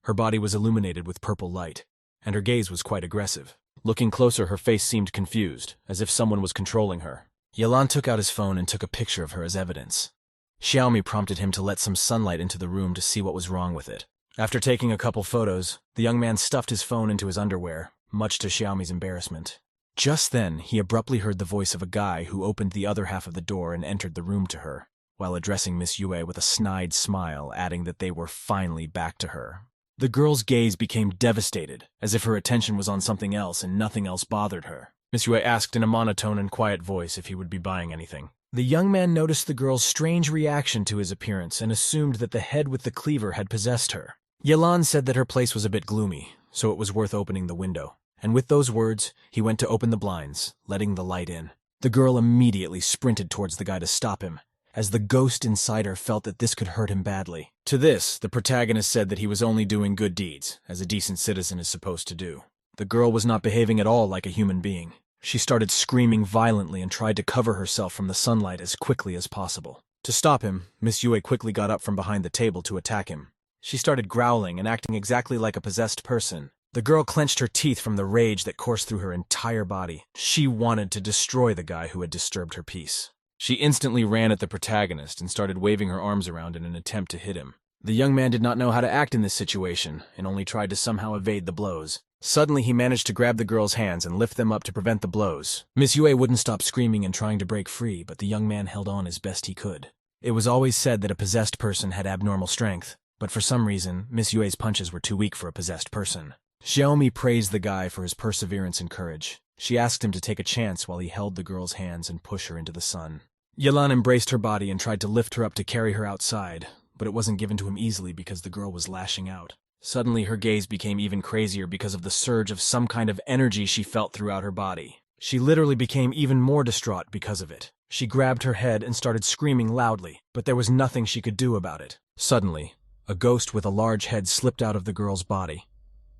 Her body was illuminated with purple light, and her gaze was quite aggressive. Looking closer, her face seemed confused, as if someone was controlling her. Yelan took out his phone and took a picture of her as evidence. Xiaomi prompted him to let some sunlight into the room to see what was wrong with it. After taking a couple photos, the young man stuffed his phone into his underwear, much to Xiaomi's embarrassment. Just then, he abruptly heard the voice of a guy who opened the other half of the door and entered the room to her, while addressing Miss Yue with a snide smile, adding that they were finally back to her. The girl's gaze became devastated, as if her attention was on something else and nothing else bothered her. Miss Yue asked in a monotone and quiet voice if he would be buying anything. The young man noticed the girl's strange reaction to his appearance and assumed that the head with the cleaver had possessed her. Yelan said that her place was a bit gloomy, so it was worth opening the window. And with those words, he went to open the blinds, letting the light in. The girl immediately sprinted towards the guy to stop him, as the ghost inside her felt that this could hurt him badly. To this, the protagonist said that he was only doing good deeds, as a decent citizen is supposed to do. The girl was not behaving at all like a human being. She started screaming violently and tried to cover herself from the sunlight as quickly as possible. To stop him, Miss Yue quickly got up from behind the table to attack him. She started growling and acting exactly like a possessed person. The girl clenched her teeth from the rage that coursed through her entire body. She wanted to destroy the guy who had disturbed her peace. She instantly ran at the protagonist and started waving her arms around in an attempt to hit him. The young man did not know how to act in this situation and only tried to somehow evade the blows. Suddenly, he managed to grab the girl's hands and lift them up to prevent the blows. Miss Yue wouldn't stop screaming and trying to break free, but the young man held on as best he could. It was always said that a possessed person had abnormal strength, but for some reason, Miss Yue's punches were too weak for a possessed person. Xiaomi praised the guy for his perseverance and courage. She asked him to take a chance while he held the girl's hands and push her into the sun. Yelan embraced her body and tried to lift her up to carry her outside, but it wasn't given to him easily because the girl was lashing out. Suddenly, her gaze became even crazier because of the surge of some kind of energy she felt throughout her body. She literally became even more distraught because of it. She grabbed her head and started screaming loudly, but there was nothing she could do about it. Suddenly, a ghost with a large head slipped out of the girl's body.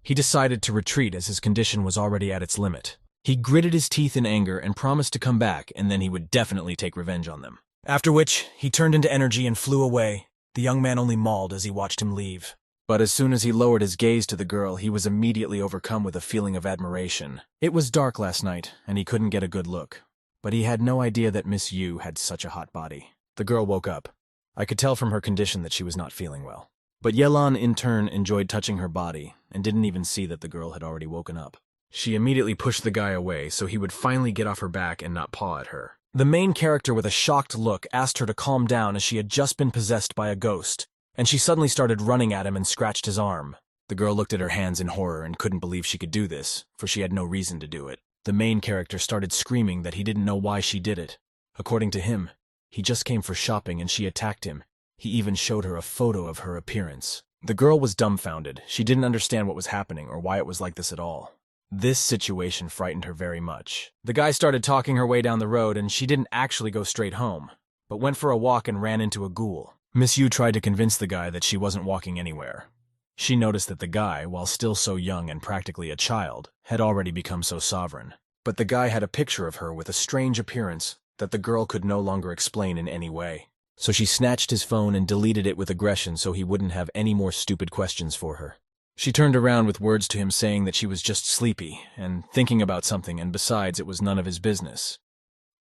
He decided to retreat as his condition was already at its limit. He gritted his teeth in anger and promised to come back, and then he would definitely take revenge on them. After which, he turned into energy and flew away. The young man only mauled as he watched him leave. But as soon as he lowered his gaze to the girl, he was immediately overcome with a feeling of admiration. It was dark last night, and he couldn't get a good look. But he had no idea that Miss Yue had such a hot body. The girl woke up. I could tell from her condition that she was not feeling well. But Yelan, in turn, enjoyed touching her body, and didn't even see that the girl had already woken up. She immediately pushed the guy away so he would finally get off her back and not paw at her. The main character, with a shocked look, asked her to calm down as she had just been possessed by a ghost, and she suddenly started running at him and scratched his arm. The girl looked at her hands in horror and couldn't believe she could do this, for she had no reason to do it. The main character started screaming that he didn't know why she did it. According to him, he just came for shopping and she attacked him. He even showed her a photo of her appearance. The girl was dumbfounded. She didn't understand what was happening or why it was like this at all. This situation frightened her very much. The guy started talking her way down the road, and she didn't actually go straight home, but went for a walk and ran into a ghoul. Miss Yue tried to convince the guy that she wasn't walking anywhere. She noticed that the guy, while still so young and practically a child, had already become so sovereign. But the guy had a picture of her with a strange appearance that the girl could no longer explain in any way. So she snatched his phone and deleted it with aggression so he wouldn't have any more stupid questions for her. She turned around with words to him saying that she was just sleepy and thinking about something, and besides, it was none of his business.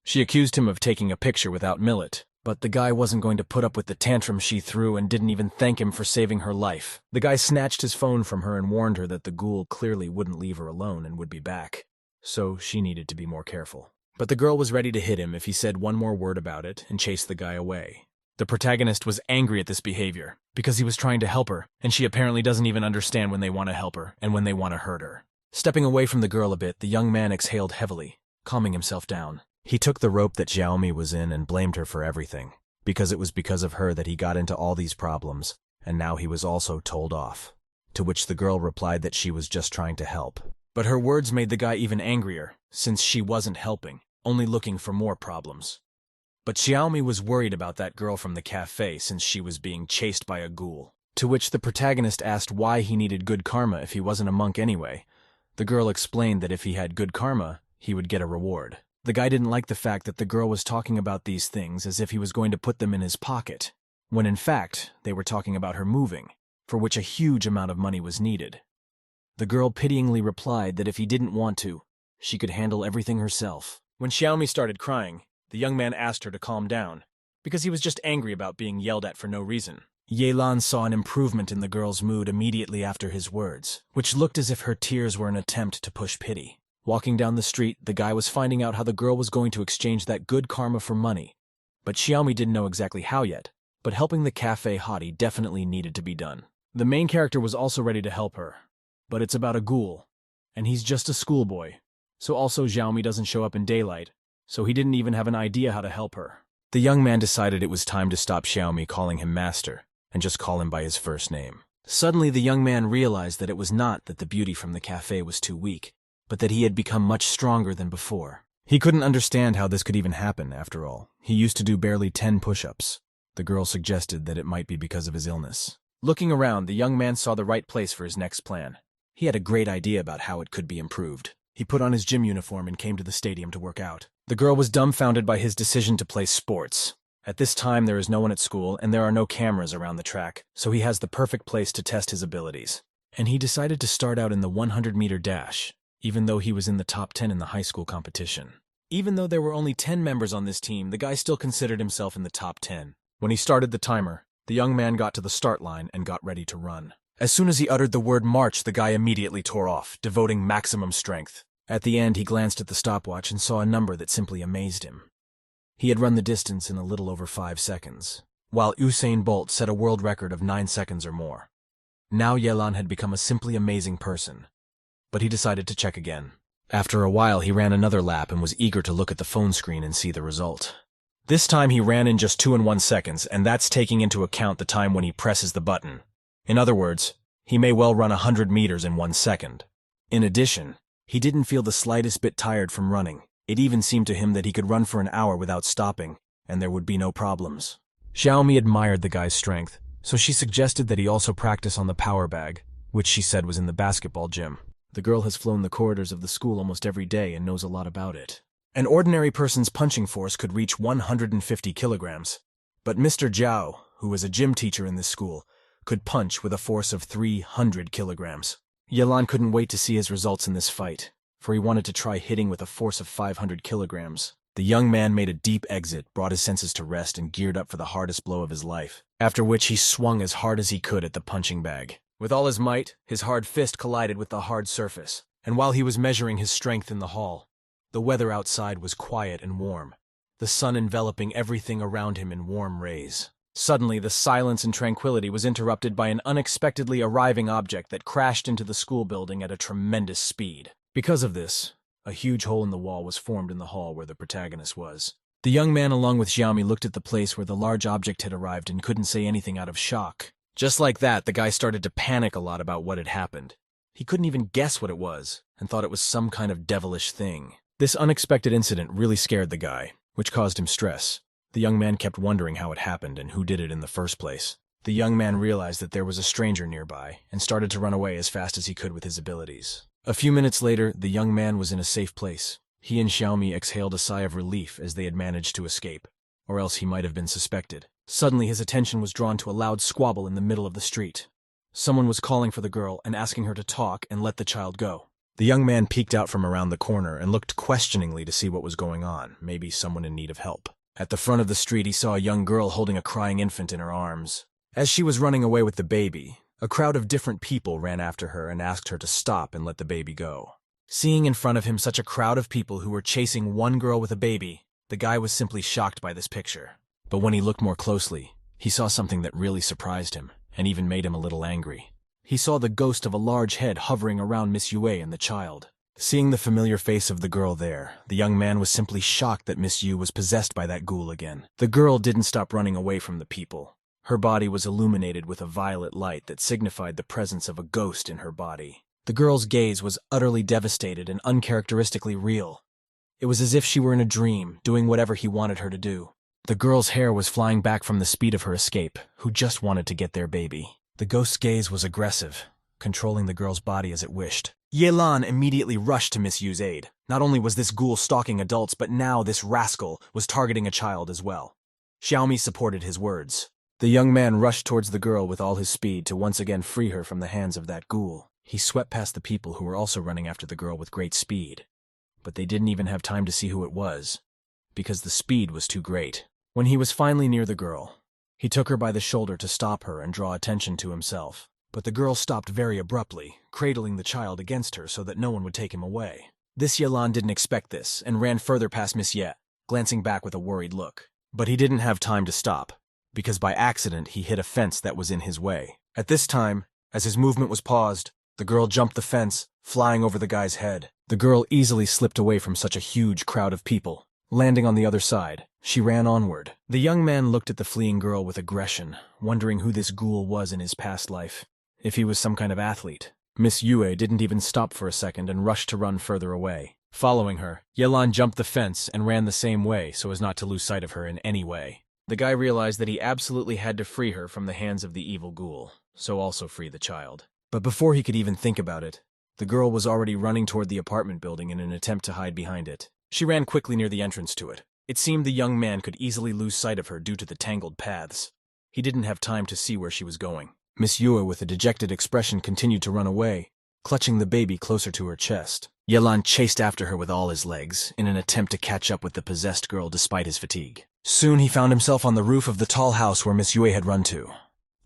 She accused him of taking a picture without Millet, but the guy wasn't going to put up with the tantrum she threw and didn't even thank him for saving her life. The guy snatched his phone from her and warned her that the ghoul clearly wouldn't leave her alone and would be back, so she needed to be more careful. But the girl was ready to hit him if he said one more word about it and chased the guy away. The protagonist was angry at this behavior, because he was trying to help her, and she apparently doesn't even understand when they want to help her and when they want to hurt her. Stepping away from the girl a bit, the young man exhaled heavily, calming himself down. He took the rope that Xiaomi was in and blamed her for everything, because it was because of her that he got into all these problems, and now he was also told off. To which the girl replied that she was just trying to help. But her words made the guy even angrier, since she wasn't helping, only looking for more problems. But Xiaomi was worried about that girl from the cafe since she was being chased by a ghoul. To which the protagonist asked why he needed good karma if he wasn't a monk anyway. The girl explained that if he had good karma, he would get a reward. The guy didn't like the fact that the girl was talking about these things as if he was going to put them in his pocket, when in fact they were talking about her moving, for which a huge amount of money was needed. The girl pityingly replied that if he didn't want to, she could handle everything herself. When Xiaomi started crying, the young man asked her to calm down, because he was just angry about being yelled at for no reason. Yelan saw an improvement in the girl's mood immediately after his words, which looked as if her tears were an attempt to push pity. Walking down the street, the guy was finding out how the girl was going to exchange that good karma for money. But Xiaomi didn't know exactly how yet, but helping the cafe hottie definitely needed to be done. The main character was also ready to help her, but it's about a ghoul, and he's just a schoolboy, so also Xiaomi doesn't show up in daylight, so he didn't even have an idea how to help her. The young man decided it was time to stop Xiaomi calling him master, and just call him by his first name. Suddenly the young man realized that it was not that the beauty from the cafe was too weak, but that he had become much stronger than before. He couldn't understand how this could even happen, after all. He used to do barely 10 push-ups. The girl suggested that it might be because of his illness. Looking around, the young man saw the right place for his next plan. He had a great idea about how it could be improved. He put on his gym uniform and came to the stadium to work out. The girl was dumbfounded by his decision to play sports. At this time, there is no one at school, and there are no cameras around the track, so he has the perfect place to test his abilities. And he decided to start out in the 100-meter dash, even though he was in the top 10 in the high school competition. Even though there were only 10 members on this team, the guy still considered himself in the top 10. When he started the timer, the young man got to the start line and got ready to run. As soon as he uttered the word march, the guy immediately tore off, devoting maximum strength. At the end, he glanced at the stopwatch and saw a number that simply amazed him. He had run the distance in a little over 5 seconds, while Usain Bolt set a world record of 9 seconds or more. Now Yelan had become a simply amazing person, but he decided to check again. After a while, he ran another lap and was eager to look at the phone screen and see the result. This time he ran in just 2 and 1 seconds, and that's taking into account the time when he presses the button. In other words, he may well run 100 meters in 1 second. In addition, he didn't feel the slightest bit tired from running. It even seemed to him that he could run for an hour without stopping, and there would be no problems. Xiaomi admired the guy's strength, so she suggested that he also practice on the power bag, which she said was in the basketball gym. The girl has flown the corridors of the school almost every day and knows a lot about it. An ordinary person's punching force could reach 150 kilograms, but Mr. Zhao, who was a gym teacher in this school, could punch with a force of 300 kilograms. Yelan couldn't wait to see his results in this fight, for he wanted to try hitting with a force of 500 kilograms. The young man made a deep exit, brought his senses to rest, and geared up for the hardest blow of his life, after which he swung as hard as he could at the punching bag. With all his might, his hard fist collided with the hard surface, and while he was measuring his strength in the hall, the weather outside was quiet and warm, the sun enveloping everything around him in warm rays. Suddenly, the silence and tranquility was interrupted by an unexpectedly arriving object that crashed into the school building at a tremendous speed. Because of this, a huge hole in the wall was formed in the hall where the protagonist was. The young man along with Xiaomi looked at the place where the large object had arrived and couldn't say anything out of shock. Just like that, the guy started to panic a lot about what had happened. He couldn't even guess what it was, and thought it was some kind of devilish thing. This unexpected incident really scared the guy, which caused him stress. The young man kept wondering how it happened and who did it in the first place. The young man realized that there was a stranger nearby, and started to run away as fast as he could with his abilities. A few minutes later, the young man was in a safe place. He and Xiaomi exhaled a sigh of relief as they had managed to escape, or else he might have been suspected. Suddenly, his attention was drawn to a loud squabble in the middle of the street. Someone was calling for the girl and asking her to talk and let the child go. The young man peeked out from around the corner and looked questioningly to see what was going on, maybe someone in need of help. At the front of the street, he saw a young girl holding a crying infant in her arms. As she was running away with the baby, a crowd of different people ran after her and asked her to stop and let the baby go. Seeing in front of him such a crowd of people who were chasing one girl with a baby, the guy was simply shocked by this picture. But when he looked more closely, he saw something that really surprised him, and even made him a little angry. He saw the ghost of a large head hovering around Miss Yue and the child. Seeing the familiar face of the girl there, the young man was simply shocked that Miss Yue was possessed by that ghoul again. The girl didn't stop running away from the people. Her body was illuminated with a violet light that signified the presence of a ghost in her body. The girl's gaze was utterly devastated and uncharacteristically real. It was as if she were in a dream, doing whatever he wanted her to do. The girl's hair was flying back from the speed of her escape, who just wanted to get their baby. The ghost's gaze was aggressive, controlling the girl's body as it wished. Yelan immediately rushed to Miss Yu's aid. Not only was this ghoul stalking adults, but now this rascal was targeting a child as well. Xiaomi supported his words. The young man rushed towards the girl with all his speed to once again free her from the hands of that ghoul. He swept past the people who were also running after the girl with great speed. But they didn't even have time to see who it was, because the speed was too great. When he was finally near the girl, he took her by the shoulder to stop her and draw attention to himself. But the girl stopped very abruptly, cradling the child against her so that no one would take him away. This Yelan didn't expect this and ran further past Miss Ye, glancing back with a worried look. But he didn't have time to stop, because by accident he hit a fence that was in his way. At this time, as his movement was paused, the girl jumped the fence, flying over the guy's head. The girl easily slipped away from such a huge crowd of people. Landing on the other side, she ran onward. The young man looked at the fleeing girl with aggression, wondering who this ghoul was in his past life. If he was some kind of athlete. Miss Yue didn't even stop for a second and rushed to run further away. Following her, Yelan jumped the fence and ran the same way so as not to lose sight of her in any way. The guy realized that he absolutely had to free her from the hands of the evil ghoul, so also free the child. But before he could even think about it, the girl was already running toward the apartment building in an attempt to hide behind it. She ran quickly near the entrance to it. It seemed the young man could easily lose sight of her due to the tangled paths. He didn't have time to see where she was going. Miss Yue, with a dejected expression, continued to run away, clutching the baby closer to her chest. Yelan chased after her with all his legs, in an attempt to catch up with the possessed girl despite his fatigue. Soon he found himself on the roof of the tall house where Miss Yue had run to.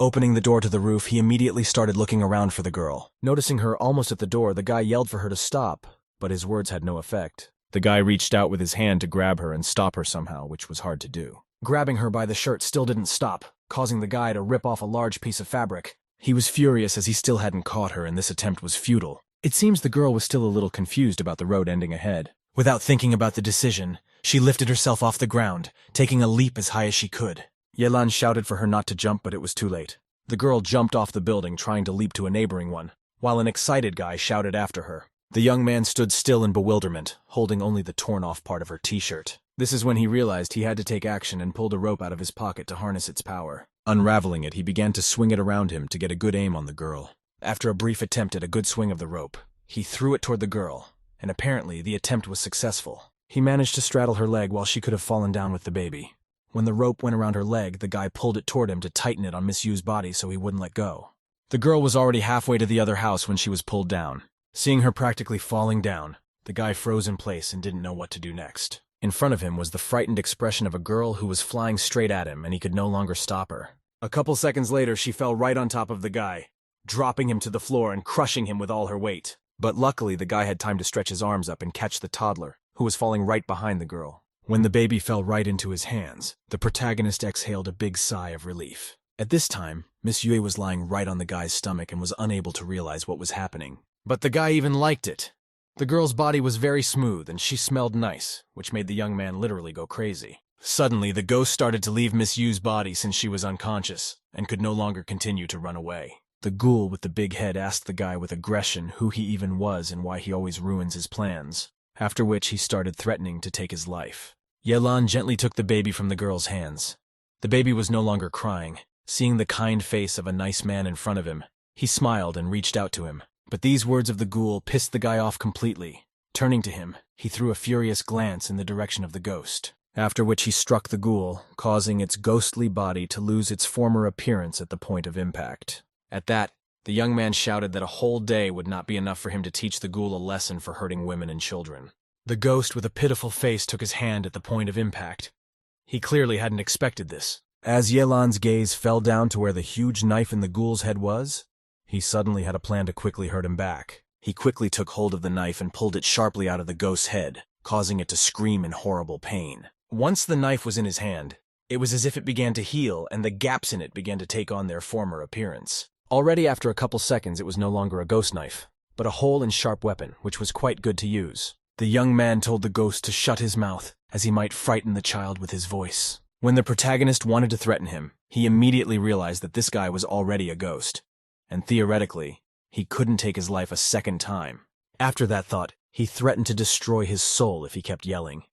Opening the door to the roof, he immediately started looking around for the girl. Noticing her almost at the door, the guy yelled for her to stop, but his words had no effect. The guy reached out with his hand to grab her and stop her somehow, which was hard to do. Grabbing her by the shirt still didn't stop, causing the guy to rip off a large piece of fabric. He was furious as he still hadn't caught her and this attempt was futile. It seems the girl was still a little confused about the road ending ahead. Without thinking about the decision, she lifted herself off the ground, taking a leap as high as she could. Yelan shouted for her not to jump, but it was too late. The girl jumped off the building, trying to leap to a neighboring one, while an excited guy shouted after her. The young man stood still in bewilderment, holding only the torn-off part of her t-shirt. This is when he realized he had to take action and pulled a rope out of his pocket to harness its power. Unraveling it, he began to swing it around him to get a good aim on the girl. After a brief attempt at a good swing of the rope, he threw it toward the girl, and apparently the attempt was successful. He managed to straddle her leg while she could have fallen down with the baby. When the rope went around her leg, the guy pulled it toward him to tighten it on Miss Yu's body so he wouldn't let go. The girl was already halfway to the other house when she was pulled down. Seeing her practically falling down, the guy froze in place and didn't know what to do next. In front of him was the frightened expression of a girl who was flying straight at him and he could no longer stop her. A couple seconds later, she fell right on top of the guy, dropping him to the floor and crushing him with all her weight. But luckily, the guy had time to stretch his arms up and catch the toddler, who was falling right behind the girl. When the baby fell right into his hands, the protagonist exhaled a big sigh of relief. At this time, Miss Yue was lying right on the guy's stomach and was unable to realize what was happening. But the guy even liked it. The girl's body was very smooth and she smelled nice, which made the young man literally go crazy. Suddenly, the ghost started to leave Miss Yu's body since she was unconscious and could no longer continue to run away. The ghoul with the big head asked the guy with aggression who he even was and why he always ruins his plans, after which he started threatening to take his life. Yelan gently took the baby from the girl's hands. The baby was no longer crying. Seeing the kind face of a nice man in front of him, he smiled and reached out to him. But these words of the ghoul pissed the guy off completely. Turning to him, he threw a furious glance in the direction of the ghost, after which he struck the ghoul, causing its ghostly body to lose its former appearance at the point of impact. At that, the young man shouted that a whole day would not be enough for him to teach the ghoul a lesson for hurting women and children. The ghost with a pitiful face took his hand at the point of impact. He clearly hadn't expected this. As Yelan's gaze fell down to where the huge knife in the ghoul's head was, he suddenly had a plan to quickly hurt him back. He quickly took hold of the knife and pulled it sharply out of the ghost's head, causing it to scream in horrible pain. Once the knife was in his hand, it was as if it began to heal and the gaps in it began to take on their former appearance. Already after a couple seconds, it was no longer a ghost knife, but a whole and sharp weapon, which was quite good to use. The young man told the ghost to shut his mouth, as he might frighten the child with his voice. When the protagonist wanted to threaten him, he immediately realized that this guy was already a ghost, and theoretically, he couldn't take his life a second time. After that thought, he threatened to destroy his soul if he kept yelling.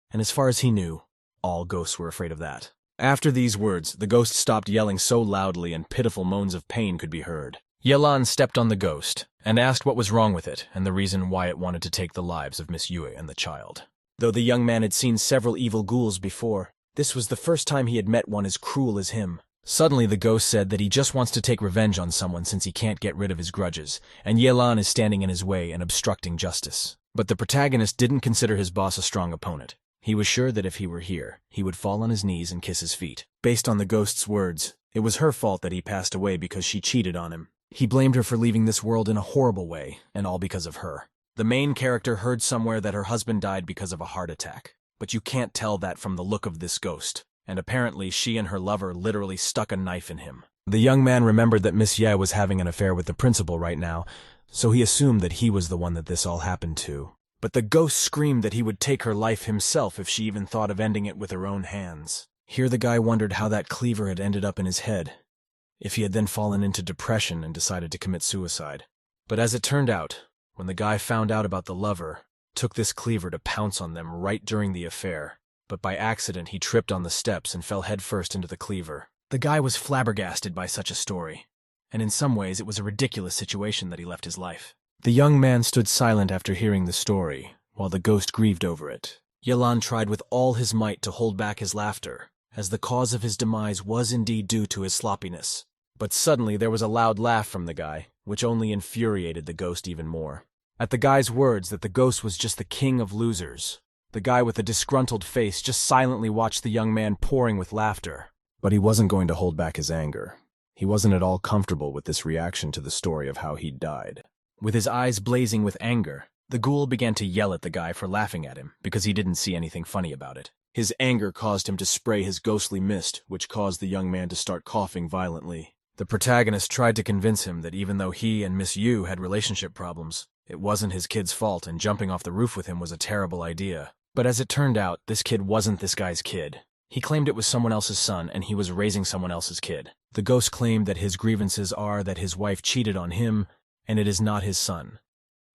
And as far as he knew, all ghosts were afraid of that. After these words, the ghost stopped yelling so loudly and pitiful moans of pain could be heard. Yelan stepped on the ghost and asked what was wrong with it and the reason why it wanted to take the lives of Miss Yue and the child. Though the young man had seen several evil ghouls before, this was the first time he had met one as cruel as him. Suddenly the ghost said that he just wants to take revenge on someone since he can't get rid of his grudges, and Yelan is standing in his way and obstructing justice. But the protagonist didn't consider his boss a strong opponent. He was sure that if he were here, he would fall on his knees and kiss his feet. Based on the ghost's words, it was her fault that he passed away because she cheated on him. He blamed her for leaving this world in a horrible way, and all because of her. The main character heard somewhere that her husband died because of a heart attack, but you can't tell that from the look of this ghost, and apparently she and her lover literally stuck a knife in him. The young man remembered that Miss Ye was having an affair with the principal right now, so he assumed that he was the one that this all happened to. But the ghost screamed that he would take her life himself if she even thought of ending it with her own hands. Here the guy wondered how that cleaver had ended up in his head, if he had then fallen into depression and decided to commit suicide. But as it turned out, when the guy found out about the lover, took this cleaver to pounce on them right during the affair, but by accident he tripped on the steps and fell headfirst into the cleaver. The guy was flabbergasted by such a story, and in some ways it was a ridiculous situation that he left his life. The young man stood silent after hearing the story, while the ghost grieved over it. Yelan tried with all his might to hold back his laughter, as the cause of his demise was indeed due to his sloppiness. But suddenly there was a loud laugh from the guy, which only infuriated the ghost even more. At the guy's words that the ghost was just the king of losers, the guy with the disgruntled face just silently watched the young man pouring with laughter. But he wasn't going to hold back his anger. He wasn't at all comfortable with this reaction to the story of how he'd died. With his eyes blazing with anger, the ghoul began to yell at the guy for laughing at him because he didn't see anything funny about it. His anger caused him to spray his ghostly mist, which caused the young man to start coughing violently. The protagonist tried to convince him that even though he and Miss Yu had relationship problems, it wasn't his kid's fault and jumping off the roof with him was a terrible idea. But as it turned out, this kid wasn't this guy's kid. He claimed it was someone else's son and he was raising someone else's kid. The ghost claimed that his grievances are that his wife cheated on him and it is not his son.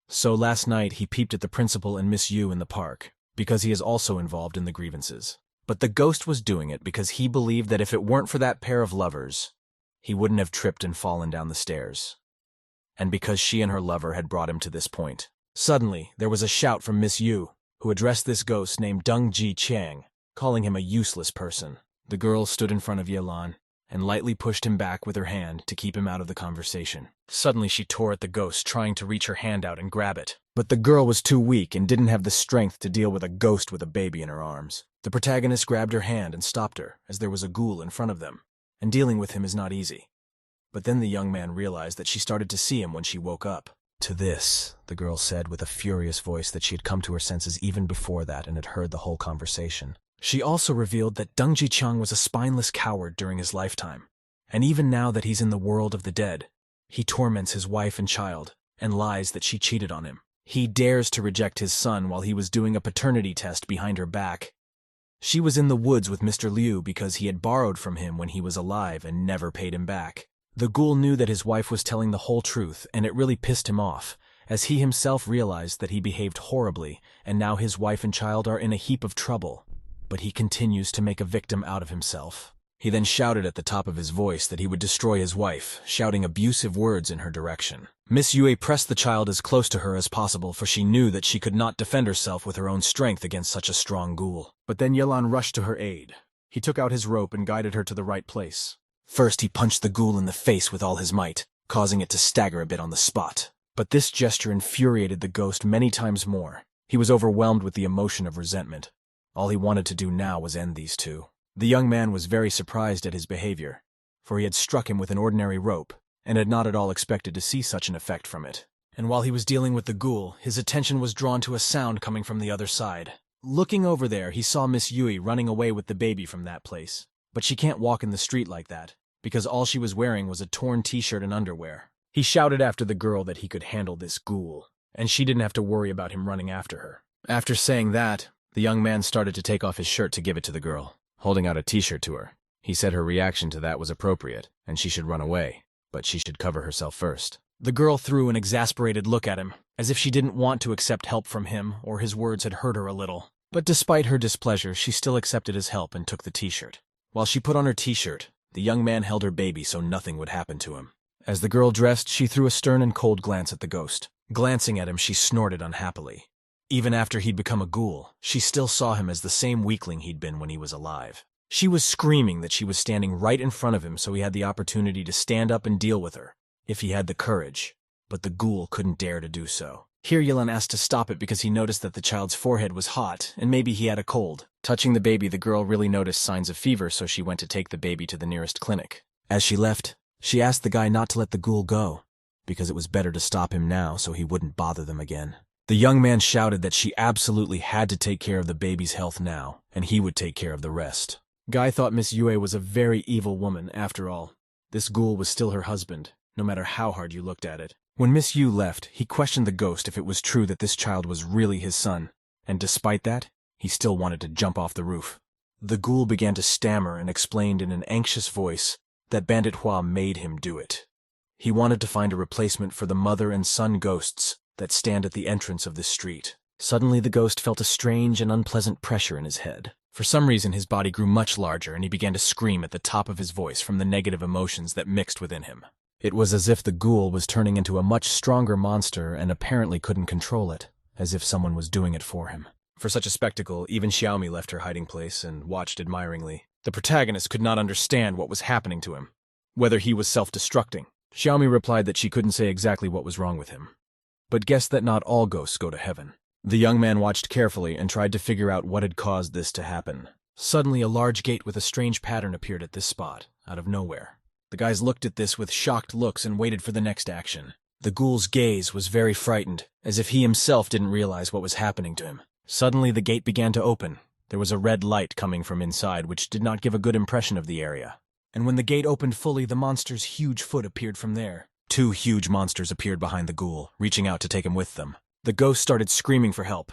So last night he peeped at the principal and Miss Yu in the park, because he is also involved in the grievances. But the ghost was doing it because he believed that if it weren't for that pair of lovers, he wouldn't have tripped and fallen down the stairs. And because she and her lover had brought him to this point. Suddenly, there was a shout from Miss Yu, who addressed this ghost named Deng Ji Chang, calling him a useless person. The girl stood in front of Yelan and lightly pushed him back with her hand to keep him out of the conversation. Suddenly she tore at the ghost, trying to reach her hand out and grab it. But the girl was too weak and didn't have the strength to deal with a ghost with a baby in her arms. The protagonist grabbed her hand and stopped her, as there was a ghoul in front of them, and dealing with him is not easy. But then the young man realized that she started to see him when she woke up. To this, the girl said with a furious voice that she had come to her senses even before that and had heard the whole conversation. She also revealed that Deng Ji Chang was a spineless coward during his lifetime, and even now that he's in the world of the dead, he torments his wife and child, and lies that she cheated on him. He dares to reject his son while he was doing a paternity test behind her back. She was in the woods with Mr. Liu because he had borrowed from him when he was alive and never paid him back. The ghoul knew that his wife was telling the whole truth, and it really pissed him off, as he himself realized that he behaved horribly, and now his wife and child are in a heap of trouble. But he continues to make a victim out of himself. He then shouted at the top of his voice that he would destroy his wife, shouting abusive words in her direction. Miss Yue pressed the child as close to her as possible, for she knew that she could not defend herself with her own strength against such a strong ghoul. But then Yelan rushed to her aid. He took out his rope and guided her to the right place. First he punched the ghoul in the face with all his might, causing it to stagger a bit on the spot. But this gesture infuriated the ghost many times more. He was overwhelmed with the emotion of resentment. All he wanted to do now was end these two. The young man was very surprised at his behavior, for he had struck him with an ordinary rope, and had not at all expected to see such an effect from it. And while he was dealing with the ghoul, his attention was drawn to a sound coming from the other side. Looking over there, he saw Miss Yue running away with the baby from that place. But she can't walk in the street like that, because all she was wearing was a torn t-shirt and underwear. He shouted after the girl that he could handle this ghoul, and she didn't have to worry about him running after her. After saying that, the young man started to take off his shirt to give it to the girl, holding out a t-shirt to her. He said her reaction to that was appropriate, and she should run away, but she should cover herself first. The girl threw an exasperated look at him, as if she didn't want to accept help from him or his words had hurt her a little. But despite her displeasure, she still accepted his help and took the t-shirt. While she put on her t-shirt, the young man held her baby so nothing would happen to him. As the girl dressed, she threw a stern and cold glance at the ghost. Glancing at him, she snorted unhappily. Even after he'd become a ghoul, she still saw him as the same weakling he'd been when he was alive. She was screaming that she was standing right in front of him so he had the opportunity to stand up and deal with her, if he had the courage. But the ghoul couldn't dare to do so. Here Yelan asked to stop it because he noticed that the child's forehead was hot, and maybe he had a cold. Touching the baby, the girl really noticed signs of fever, so she went to take the baby to the nearest clinic. As she left, she asked the guy not to let the ghoul go, because it was better to stop him now so he wouldn't bother them again. The young man shouted that she absolutely had to take care of the baby's health now, and he would take care of the rest. Guy thought Miss Yue was a very evil woman, after all. This ghoul was still her husband, no matter how hard you looked at it. When Miss Yu left, he questioned the ghost if it was true that this child was really his son, and despite that, he still wanted to jump off the roof. The ghoul began to stammer and explained in an anxious voice that Bandit Hua made him do it. He wanted to find a replacement for the mother and son ghosts that stand at the entrance of this street. Suddenly the ghost felt a strange and unpleasant pressure in his head. For some reason his body grew much larger and he began to scream at the top of his voice from the negative emotions that mixed within him. It was as if the ghoul was turning into a much stronger monster and apparently couldn't control it, as if someone was doing it for him. For such a spectacle, even Xiaomi left her hiding place and watched admiringly. The protagonist could not understand what was happening to him, whether he was self-destructing. Xiaomi replied that she couldn't say exactly what was wrong with him, but guessed that not all ghosts go to heaven. The young man watched carefully and tried to figure out what had caused this to happen. Suddenly, a large gate with a strange pattern appeared at this spot, out of nowhere. The guys looked at this with shocked looks and waited for the next action. The ghoul's gaze was very frightened, as if he himself didn't realize what was happening to him. Suddenly, the gate began to open. There was a red light coming from inside, which did not give a good impression of the area. And when the gate opened fully, the monster's huge foot appeared from there. 2 huge monsters appeared behind the ghoul, reaching out to take him with them. The ghost started screaming for help.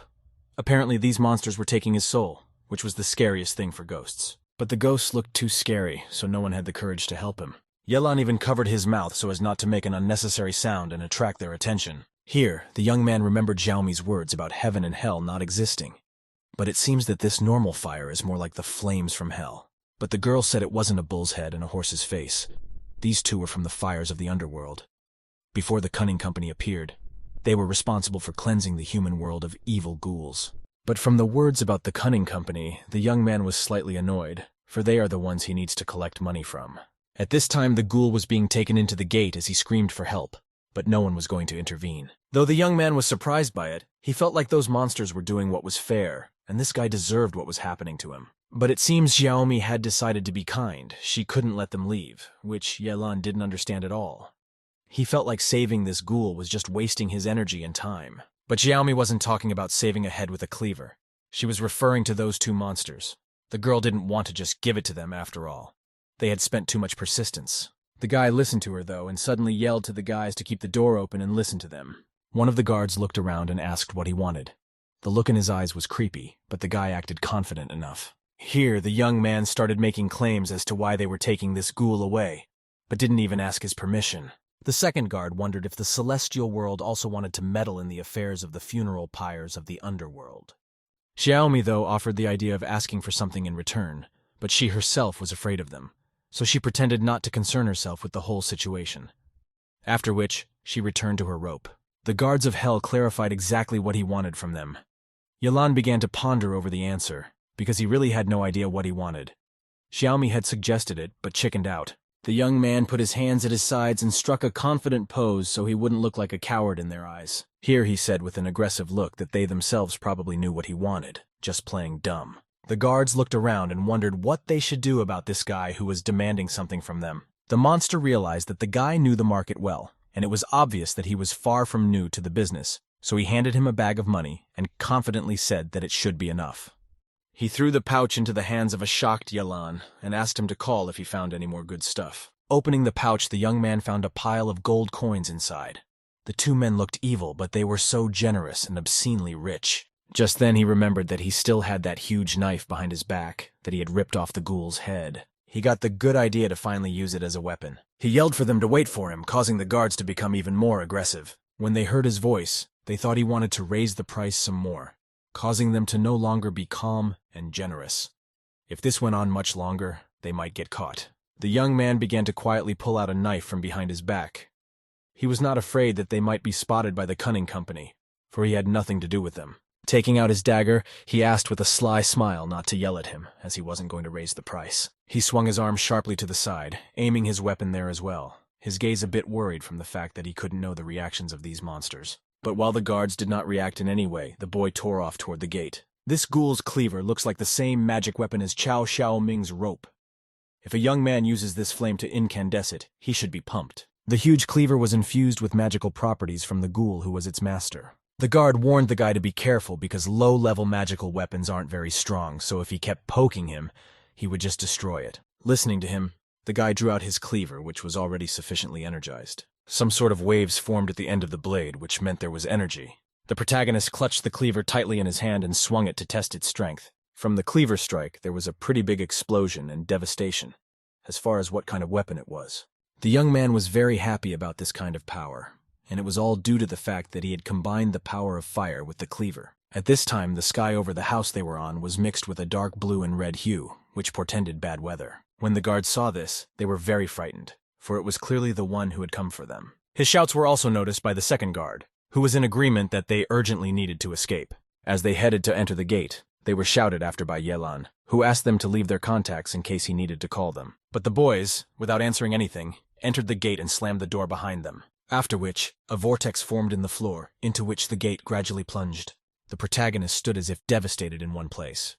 Apparently, these monsters were taking his soul, which was the scariest thing for ghosts. But the ghosts looked too scary, so no one had the courage to help him. Yelan even covered his mouth so as not to make an unnecessary sound and attract their attention. Here, the young man remembered Xiaomi's words about heaven and hell not existing. But it seems that this normal fire is more like the flames from hell. But the girl said it wasn't a bull's head and a horse's face. These 2 were from the fires of the underworld. Before the Cunning Company appeared, they were responsible for cleansing the human world of evil ghouls. But from the words about the Cunning Company, the young man was slightly annoyed, for they are the ones he needs to collect money from. At this time, the ghoul was being taken into the gate as he screamed for help, but no one was going to intervene. Though the young man was surprised by it, he felt like those monsters were doing what was fair, and this guy deserved what was happening to him. But it seems Xiaomi had decided to be kind. She couldn't let them leave, which Yelan didn't understand at all. He felt like saving this ghoul was just wasting his energy and time. But Xiaomi wasn't talking about saving a head with a cleaver. She was referring to those 2 monsters. The girl didn't want to just give it to them after all. They had spent too much persistence. The guy listened to her, though, and suddenly yelled to the guys to keep the door open and listen to them. One of the guards looked around and asked what he wanted. The look in his eyes was creepy, but the guy acted confident enough. Here, the young man started making claims as to why they were taking this ghoul away, but didn't even ask his permission. The second guard wondered if the celestial world also wanted to meddle in the affairs of the funeral pyres of the underworld. Xiaomi, though, offered the idea of asking for something in return, but she herself was afraid of them, so she pretended not to concern herself with the whole situation. After which, she returned to her rope. The guards of hell clarified exactly what he wanted from them. Yelan began to ponder over the answer, because he really had no idea what he wanted. Xiaomi had suggested it, but chickened out. The young man put his hands at his sides and struck a confident pose so he wouldn't look like a coward in their eyes. Here, he said with an aggressive look that they themselves probably knew what he wanted, just playing dumb. The guards looked around and wondered what they should do about this guy who was demanding something from them. The monster realized that the guy knew the market well, and it was obvious that he was far from new to the business, so he handed him a bag of money and confidently said that it should be enough. He threw the pouch into the hands of a shocked Yelan and asked him to call if he found any more good stuff. Opening the pouch, the young man found a pile of gold coins inside. The 2 men looked evil, but they were so generous and obscenely rich. Just then he remembered that he still had that huge knife behind his back that he had ripped off the ghoul's head. He got the good idea to finally use it as a weapon. He yelled for them to wait for him, causing the guards to become even more aggressive. When they heard his voice, they thought he wanted to raise the price some more. causing them to no longer be calm and generous. If this went on much longer, they might get caught. The young man began to quietly pull out a knife from behind his back. He was not afraid that they might be spotted by the cunning company, for he had nothing to do with them. Taking out his dagger, he asked with a sly smile not to yell at him, as he wasn't going to raise the price. He swung his arm sharply to the side, aiming his weapon there as well, his gaze a bit worried from the fact that he couldn't know the reactions of these monsters. But while the guards did not react in any way, the boy tore off toward the gate. This ghoul's cleaver looks like the same magic weapon as Chao Xiaoming's rope. If a young man uses this flame to incandesce it, he should be pumped. The huge cleaver was infused with magical properties from the ghoul who was its master. The guard warned the guy to be careful because low-level magical weapons aren't very strong, so if he kept poking him, he would just destroy it. Listening to him, the guy drew out his cleaver, which was already sufficiently energized. Some sort of waves formed at the end of the blade, which meant there was energy. The protagonist clutched the cleaver tightly in his hand and swung it to test its strength. From the cleaver strike, there was a pretty big explosion and devastation, as far as what kind of weapon it was. The young man was very happy about this kind of power, and it was all due to the fact that he had combined the power of fire with the cleaver. At this time, the sky over the house they were on was mixed with a dark blue and red hue, which portended bad weather. When the guards saw this, they were very frightened, for it was clearly the one who had come for them. His shouts were also noticed by the second guard, who was in agreement that they urgently needed to escape. As they headed to enter the gate, they were shouted after by Yelan, who asked them to leave their contacts in case he needed to call them. But the boys, without answering anything, entered the gate and slammed the door behind them. After which, a vortex formed in the floor, into which the gate gradually plunged. The protagonist stood as if devastated in one place.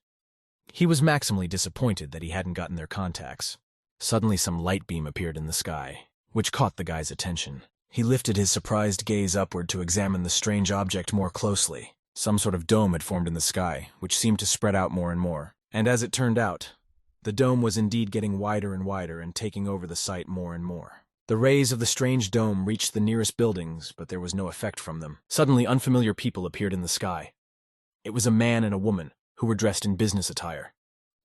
He was maximally disappointed that he hadn't gotten their contacts. Suddenly some light beam appeared in the sky, which caught the guy's attention. He lifted his surprised gaze upward to examine the strange object more closely. Some sort of dome had formed in the sky, which seemed to spread out more and more. And as it turned out, the dome was indeed getting wider and wider and taking over the site more and more. The rays of the strange dome reached the nearest buildings, but there was no effect from them. Suddenly, unfamiliar people appeared in the sky. It was a man and a woman, who were dressed in business attire.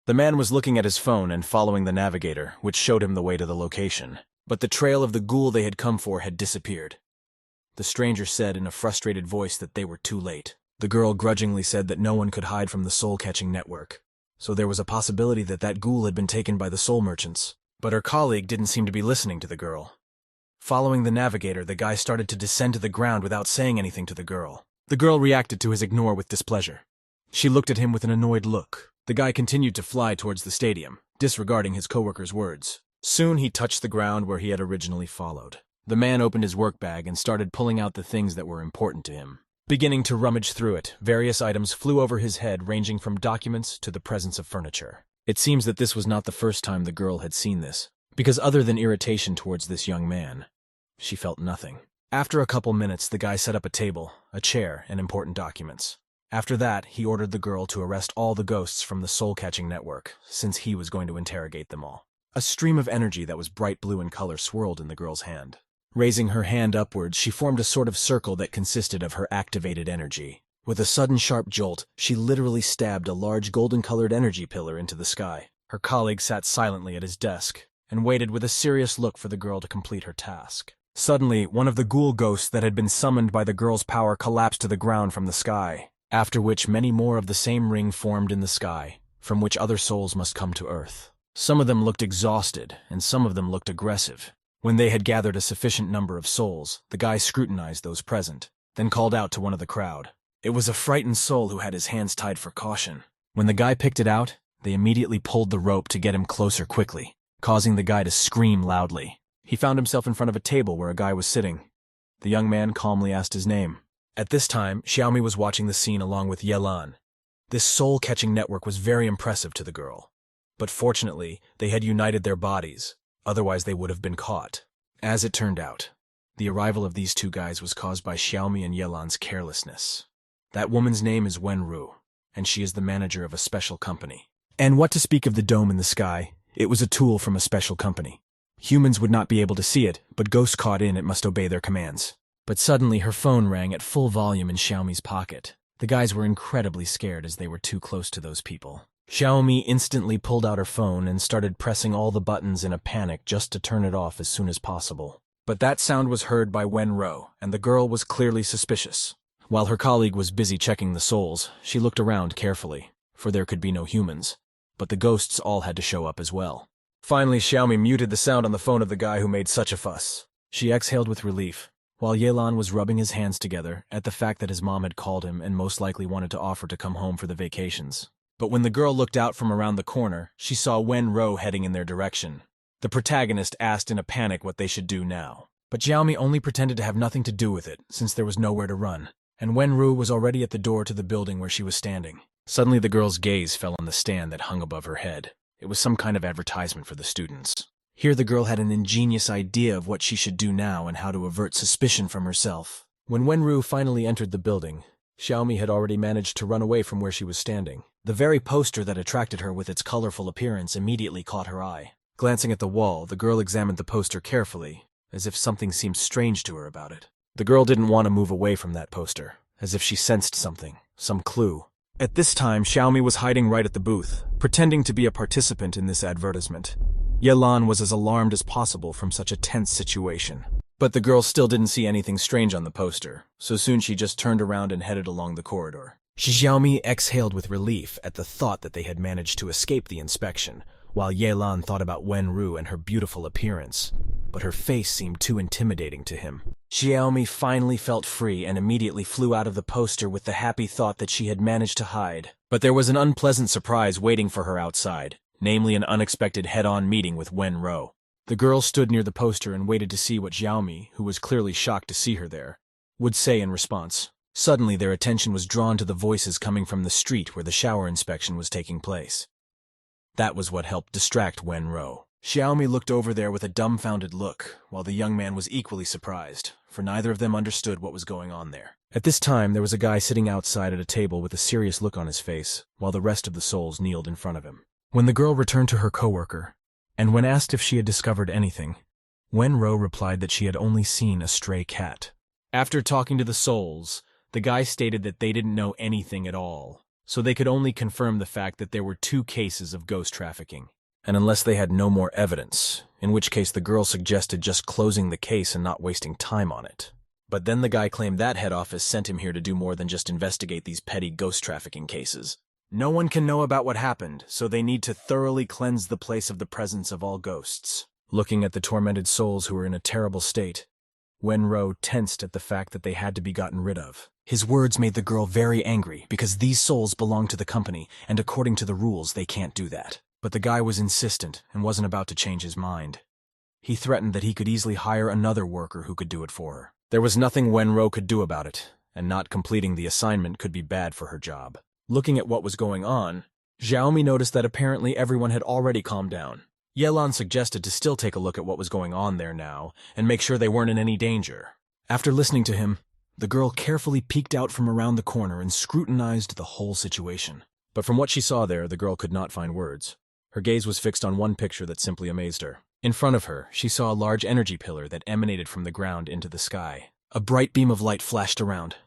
The man was looking at his phone and following the navigator, which showed him the way to the location. But the trail of the ghoul they had come for had disappeared. The stranger said in a frustrated voice that they were too late. The girl grudgingly said that no one could hide from the soul-catching network, so there was a possibility that that ghoul had been taken by the soul merchants. But her colleague didn't seem to be listening to the girl. Following the navigator, the guy started to descend to the ground without saying anything to the girl. The girl reacted to his ignore with displeasure. She looked at him with an annoyed look. The guy continued to fly towards the stadium, disregarding his coworker's words. Soon he touched the ground where he had originally followed. The man opened his work bag and started pulling out the things that were important to him. Beginning to rummage through it, various items flew over his head, ranging from documents to the presence of furniture. It seems that this was not the first time the girl had seen this, because other than irritation towards this young man, she felt nothing. After a couple minutes, the guy set up a table, a chair, and important documents. After that, he ordered the girl to arrest all the ghosts from the soul-catching network, since he was going to interrogate them all. A stream of energy that was bright blue in color swirled in the girl's hand. Raising her hand upwards, she formed a sort of circle that consisted of her activated energy. With a sudden sharp jolt, she literally stabbed a large golden-colored energy pillar into the sky. Her colleague sat silently at his desk and waited with a serious look for the girl to complete her task. Suddenly, one of the ghoul ghosts that had been summoned by the girl's power collapsed to the ground from the sky, after which many more of the same ring formed in the sky, from which other souls must come to Earth. Some of them looked exhausted, and some of them looked aggressive. When they had gathered a sufficient number of souls, the guy scrutinized those present, then called out to one of the crowd. It was a frightened soul who had his hands tied for caution. When the guy picked it out, they immediately pulled the rope to get him closer quickly, causing the guy to scream loudly. He found himself in front of a table where a guy was sitting. The young man calmly asked his name. At this time, Xiaomi was watching the scene along with Yelan. This soul-catching network was very impressive to the girl. But fortunately, they had united their bodies, otherwise they would have been caught. As it turned out, the arrival of these two guys was caused by Xiaomi and Yelan's carelessness. That woman's name is Wenru, and she is the manager of a special company. And what to speak of the dome in the sky, it was a tool from a special company. Humans would not be able to see it, but ghosts caught in it must obey their commands. But suddenly her phone rang at full volume in Xiaomi's pocket. The guys were incredibly scared as they were too close to those people. Xiaomi instantly pulled out her phone and started pressing all the buttons in a panic just to turn it off as soon as possible. But that sound was heard by Wenru, and the girl was clearly suspicious. While her colleague was busy checking the souls, she looked around carefully, for there could be no humans. But the ghosts all had to show up as well. Finally, Xiaomi muted the sound on the phone of the guy who made such a fuss. She exhaled with relief, while Yelan was rubbing his hands together at the fact that his mom had called him and most likely wanted to offer to come home for the vacations. But when the girl looked out from around the corner, she saw Wen-ro heading in their direction. The protagonist asked in a panic what they should do now. But Xiaomi only pretended to have nothing to do with it, since there was nowhere to run, and Wen-ru was already at the door to the building where she was standing. Suddenly the girl's gaze fell on the stand that hung above her head. It was some kind of advertisement for the students. Here the girl had an ingenious idea of what she should do now and how to avert suspicion from herself. When Wen-ru finally entered the building, Xiaomi had already managed to run away from where she was standing. The very poster that attracted her with its colorful appearance immediately caught her eye. Glancing at the wall, the girl examined the poster carefully, as if something seemed strange to her about it. The girl didn't want to move away from that poster, as if she sensed something, some clue. At this time, Xiaomi was hiding right at the booth, pretending to be a participant in this advertisement. Yelan was as alarmed as possible from such a tense situation. But the girl still didn't see anything strange on the poster, so soon she just turned around and headed along the corridor. Xiaomi exhaled with relief at the thought that they had managed to escape the inspection, while Yelan thought about Wen-ru and her beautiful appearance. But her face seemed too intimidating to him. Xiaomi finally felt free and immediately flew out of the poster with the happy thought that she had managed to hide. But there was an unpleasant surprise waiting for her outside, namely an unexpected head-on meeting with Wen-ro. The girl stood near the poster and waited to see what Xiaomi, who was clearly shocked to see her there, would say in response. Suddenly their attention was drawn to the voices coming from the street where the shower inspection was taking place. That was what helped distract Wen-ro. Xiaomi looked over there with a dumbfounded look, while the young man was equally surprised, for neither of them understood what was going on there. At this time, there was a guy sitting outside at a table with a serious look on his face, while the rest of the souls kneeled in front of him. When the girl returned to her coworker, and when asked if she had discovered anything, Wen-ro replied that she had only seen a stray cat. After talking to the souls, the guy stated that they didn't know anything at all, so they could only confirm the fact that there were 2 cases of ghost trafficking. And unless they had no more evidence, in which case the girl suggested just closing the case and not wasting time on it. But then the guy claimed that head office sent him here to do more than just investigate these petty ghost trafficking cases. No one can know about what happened, so they need to thoroughly cleanse the place of the presence of all ghosts. Looking at the tormented souls who were in a terrible state, Wen-ro tensed at the fact that they had to be gotten rid of. His words made the girl very angry because these souls belong to the company, and according to the rules they can't do that. But the guy was insistent and wasn't about to change his mind. He threatened that he could easily hire another worker who could do it for her. There was nothing Wen-ro could do about it, and not completing the assignment could be bad for her job. Looking at what was going on, Xiaomi noticed that apparently everyone had already calmed down. Yelan suggested to still take a look at what was going on there now and make sure they weren't in any danger. After listening to him, the girl carefully peeked out from around the corner and scrutinized the whole situation. But from what she saw there, the girl could not find words. Her gaze was fixed on one picture that simply amazed her. In front of her, she saw a large energy pillar that emanated from the ground into the sky. A bright beam of light flashed around.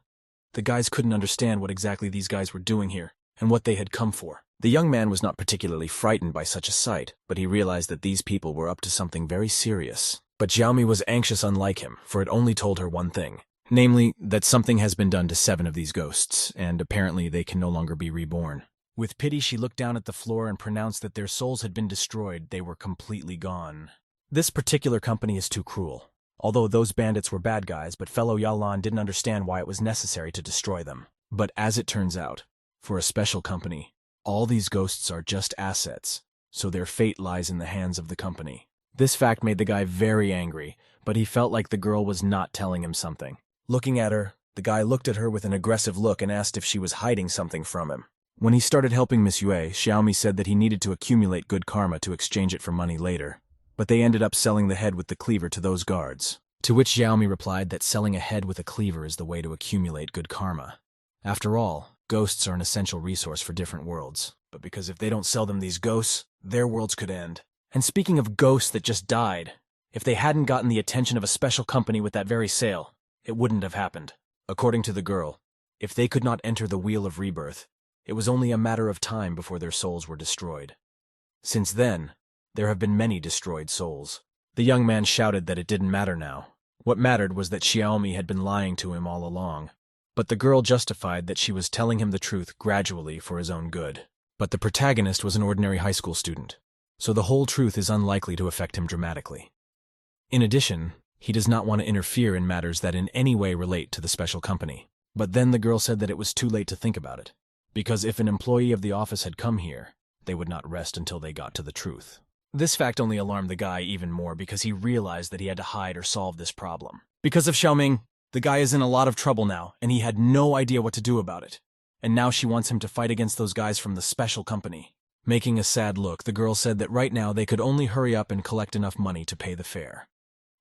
The guys couldn't understand what exactly these guys were doing here, and what they had come for. The young man was not particularly frightened by such a sight, but he realized that these people were up to something very serious. But Xiaomi was anxious unlike him, for it only told her one thing. Namely, that something has been done to 7 of these ghosts, and apparently they can no longer be reborn. With pity, she looked down at the floor and pronounced that their souls had been destroyed. They were completely gone. This particular company is too cruel. Although those bandits were bad guys, but fellow Yelan didn't understand why it was necessary to destroy them. But as it turns out, for a special company, all these ghosts are just assets, so their fate lies in the hands of the company. This fact made the guy very angry, but he felt like the girl was not telling him something. Looking at her, the guy looked at her with an aggressive look and asked if she was hiding something from him. When he started helping Miss Yue, Xiaomi said that he needed to accumulate good karma to exchange it for money later. But they ended up selling the head with the cleaver to those guards. To which Xiaomi replied that selling a head with a cleaver is the way to accumulate good karma. After all, ghosts are an essential resource for different worlds. But because if they don't sell them these ghosts, their worlds could end. And speaking of ghosts that just died, if they hadn't gotten the attention of a special company with that very sale, it wouldn't have happened. According to the girl, if they could not enter the Wheel of Rebirth, it was only a matter of time before their souls were destroyed. Since then, there have been many destroyed souls. The young man shouted that it didn't matter now. What mattered was that Xiaomi had been lying to him all along. But the girl justified that she was telling him the truth gradually for his own good. But the protagonist was an ordinary high school student, so the whole truth is unlikely to affect him dramatically. In addition, he does not want to interfere in matters that in any way relate to the special company. But then the girl said that it was too late to think about it, because if an employee of the office had come here, they would not rest until they got to the truth. This fact only alarmed the guy even more because he realized that he had to hide or solve this problem. Because of Xiaoming, the guy is in a lot of trouble now, and he had no idea what to do about it. And now she wants him to fight against those guys from the special company. Making a sad look, the girl said that right now they could only hurry up and collect enough money to pay the fare.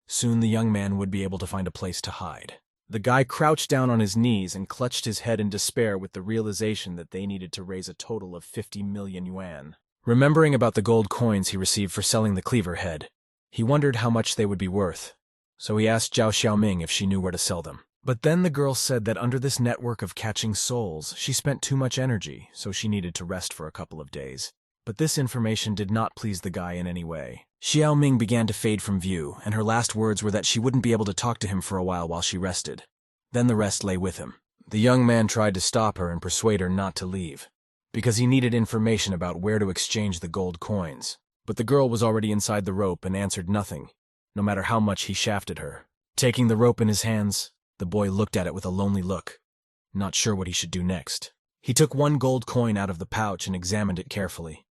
Soon the young man would be able to find a place to hide. The guy crouched down on his knees and clutched his head in despair with the realization that they needed to raise a total of 50 million yuan. Remembering about the gold coins he received for selling the cleaver head, he wondered how much they would be worth, so he asked Zhao Xiaoming if she knew where to sell them. But then the girl said that under this network of catching souls, she spent too much energy, so she needed to rest for a couple of days. But this information did not please the guy in any way. Xiaoming began to fade from view, and her last words were that she wouldn't be able to talk to him for a while she rested. Then the rest lay with him. The young man tried to stop her and persuade her not to leave, because he needed information about where to exchange the gold coins. But the girl was already inside the rope and answered nothing, no matter how much he shafted her. Taking the rope in his hands, the boy looked at it with a lonely look, not sure what he should do next. He took one gold coin out of the pouch and examined it carefully.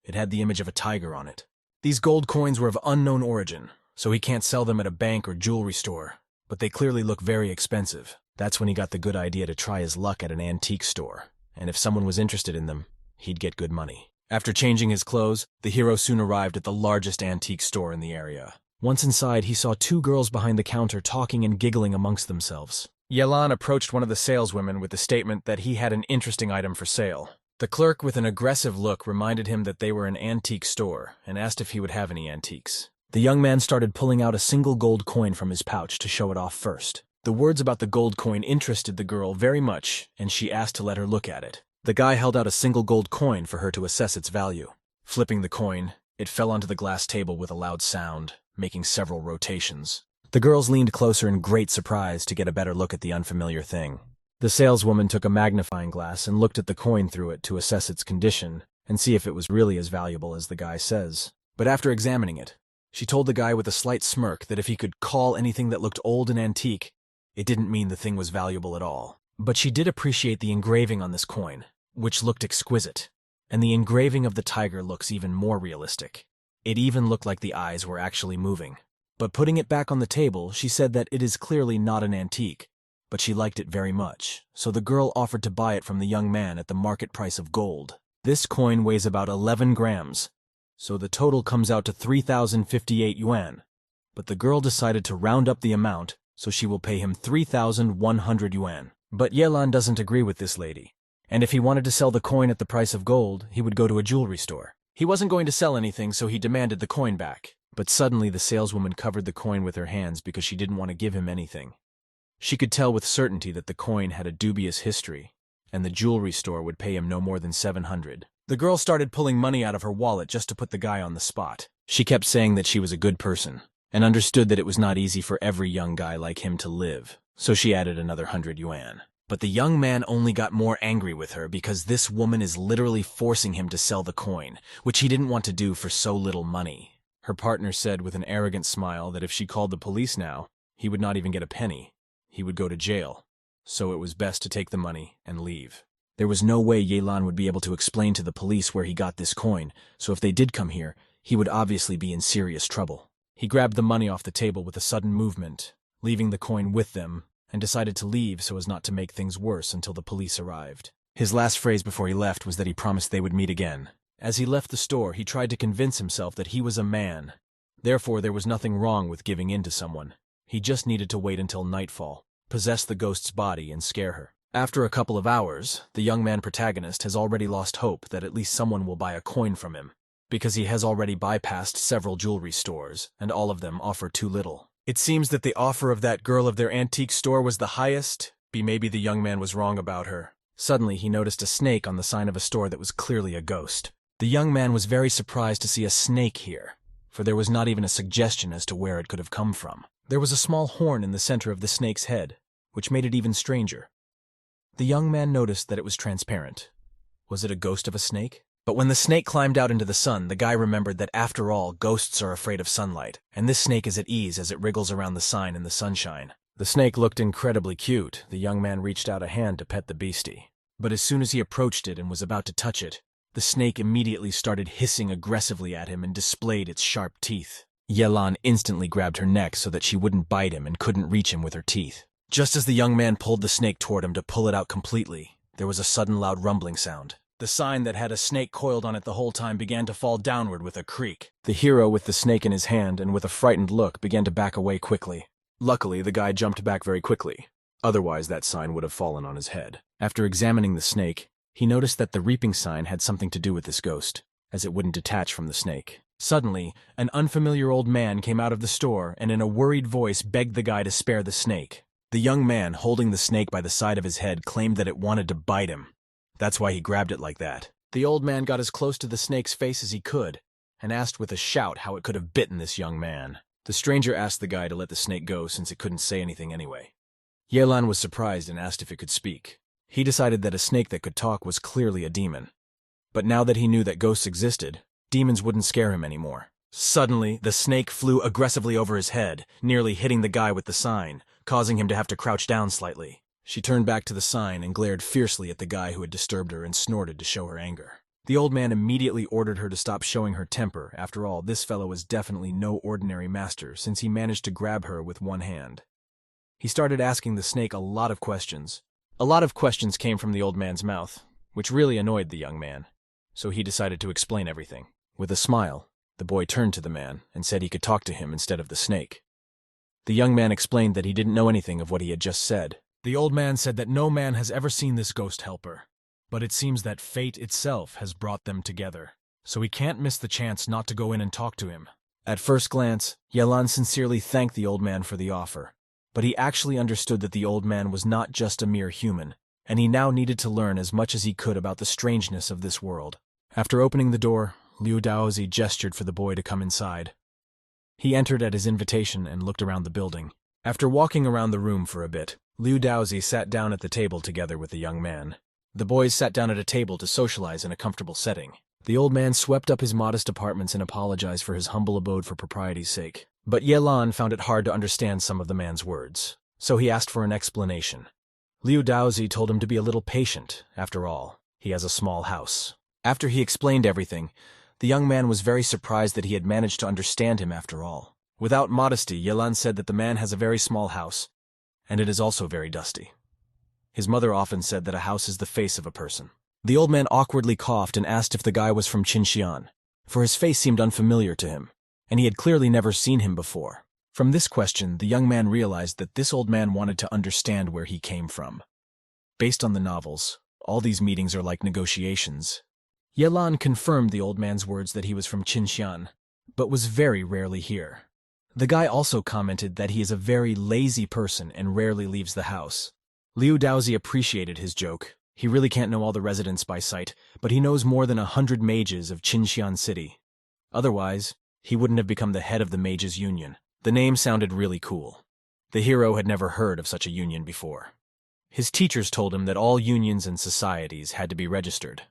It had the image of a tiger on it. These gold coins were of unknown origin, so he can't sell them at a bank or jewelry store, but they clearly look very expensive. That's when he got the good idea to try his luck at an antique store, and if someone was interested in them, he'd get good money. After changing his clothes, the hero soon arrived at the largest antique store in the area. Once inside, he saw two girls behind the counter talking and giggling amongst themselves. Yelan approached one of the saleswomen with the statement that he had an interesting item for sale. The clerk, with an aggressive look, reminded him that they were an antique store and asked if he would have any antiques. The young man started pulling out a single gold coin from his pouch to show it off first. The words about the gold coin interested the girl very much, and she asked to let her look at it. The guy held out a single gold coin for her to assess its value. Flipping the coin, it fell onto the glass table with a loud sound, making several rotations. The girls leaned closer in great surprise to get a better look at the unfamiliar thing. The saleswoman took a magnifying glass and looked at the coin through it to assess its condition and see if it was really as valuable as the guy says. But after examining it, she told the guy with a slight smirk that if he could call anything that looked old and antique, it didn't mean the thing was valuable at all. But she did appreciate the engraving on this coin, which looked exquisite, and the engraving of the tiger looks even more realistic. It even looked like the eyes were actually moving. But putting it back on the table, she said that it is clearly not an antique, but she liked it very much, so the girl offered to buy it from the young man at the market price of gold. This coin weighs about 11 grams, so the total comes out to 3,058 yuan. But the girl decided to round up the amount, so she will pay him 3,100 yuan. But Yelan doesn't agree with this lady, and if he wanted to sell the coin at the price of gold, he would go to a jewelry store. He wasn't going to sell anything, so he demanded the coin back. But suddenly the saleswoman covered the coin with her hands because she didn't want to give him anything. She could tell with certainty that the coin had a dubious history, and the jewelry store would pay him no more than 700. The girl started pulling money out of her wallet just to put the guy on the spot. She kept saying that she was a good person, and understood that it was not easy for every young guy like him to live, so she added another 100 yuan. But the young man only got more angry with her because this woman is literally forcing him to sell the coin, which he didn't want to do for so little money. Her partner said with an arrogant smile that if she called the police now, he would not even get a penny. He would go to jail, so it was best to take the money and leave. There was no way Yelan would be able to explain to the police where he got this coin, so if they did come here, he would obviously be in serious trouble. He grabbed the money off the table with a sudden movement, leaving the coin with them, and decided to leave so as not to make things worse until the police arrived. His last phrase before he left was that he promised they would meet again. As he left the store, he tried to convince himself that he was a man. Therefore, there was nothing wrong with giving in to someone. He just needed to wait until nightfall, possess the ghost's body, and scare her. After a couple of hours, the young man protagonist has already lost hope that at least someone will buy a coin from him, because he has already bypassed several jewelry stores, and all of them offer too little. It seems that the offer of that girl of their antique store was the highest, maybe the young man was wrong about her. Suddenly, he noticed a snake on the sign of a store that was clearly a ghost. The young man was very surprised to see a snake here, for there was not even a suggestion as to where it could have come from. There was a small horn in the center of the snake's head, which made it even stranger. The young man noticed that it was transparent. Was it a ghost of a snake? But when the snake climbed out into the sun, the guy remembered that after all, ghosts are afraid of sunlight, and this snake is at ease as it wriggles around the sign in the sunshine. The snake looked incredibly cute. The young man reached out a hand to pet the beastie. But as soon as he approached it and was about to touch it, the snake immediately started hissing aggressively at him and displayed its sharp teeth. Yelan instantly grabbed her neck so that she wouldn't bite him and couldn't reach him with her teeth. Just as the young man pulled the snake toward him to pull it out completely, there was a sudden loud rumbling sound. The sign that had a snake coiled on it the whole time began to fall downward with a creak. The hero, with the snake in his hand and with a frightened look, began to back away quickly. Luckily, the guy jumped back very quickly. Otherwise, that sign would have fallen on his head. After examining the snake, he noticed that the reaping sign had something to do with this ghost, as it wouldn't detach from the snake. Suddenly, an unfamiliar old man came out of the store and in a worried voice begged the guy to spare the snake. The young man, holding the snake by the side of his head, claimed that it wanted to bite him. That's why he grabbed it like that. The old man got as close to the snake's face as he could and asked with a shout how it could have bitten this young man. The stranger asked the guy to let the snake go since it couldn't say anything anyway. Yelan was surprised and asked if it could speak. He decided that a snake that could talk was clearly a demon. But now that he knew that ghosts existed, demons wouldn't scare him anymore. Suddenly, the snake flew aggressively over his head, nearly hitting the guy with the sign, causing him to have to crouch down slightly. She turned back to the sign and glared fiercely at the guy who had disturbed her and snorted to show her anger. The old man immediately ordered her to stop showing her temper. After all, this fellow was definitely no ordinary master, since he managed to grab her with one hand. He started asking the snake a lot of questions. A lot of questions came from the old man's mouth, which really annoyed the young man, so he decided to explain everything. With a smile, the boy turned to the man and said he could talk to him instead of the snake. The young man explained that he didn't know anything of what he had just said. The old man said that no man has ever seen this ghost helper, but it seems that fate itself has brought them together, so he can't miss the chance not to go in and talk to him. At first glance, Yelan sincerely thanked the old man for the offer, but he actually understood that the old man was not just a mere human, and he now needed to learn as much as he could about the strangeness of this world. After opening the door, Liu Daozi gestured for the boy to come inside. He entered at his invitation and looked around the building. After walking around the room for a bit, Liu Daozi sat down at the table together with the young man. The boys sat down at a table to socialize in a comfortable setting. The old man swept up his modest apartments and apologized for his humble abode for propriety's sake. But Yelan found it hard to understand some of the man's words, so he asked for an explanation. Liu Daozi told him to be a little patient. After all, he has a small house. After he explained everything, the young man was very surprised that he had managed to understand him after all. Without modesty, Yelan said that the man has a very small house, and it is also very dusty. His mother often said that a house is the face of a person. The old man awkwardly coughed and asked if the guy was from Qinxian, for his face seemed unfamiliar to him, and he had clearly never seen him before. From this question, the young man realized that this old man wanted to understand where he came from. Based on the novels, all these meetings are like negotiations. Yelan confirmed the old man's words that he was from Qinxian, but was very rarely here. The guy also commented that he is a very lazy person and rarely leaves the house. Liu Daozi appreciated his joke. He really can't know all the residents by sight, but he knows more than 100 mages of Qinxian City. Otherwise, he wouldn't have become the head of the Mages Union. The name sounded really cool. The hero had never heard of such a union before. His teachers told him that all unions and societies had to be registered.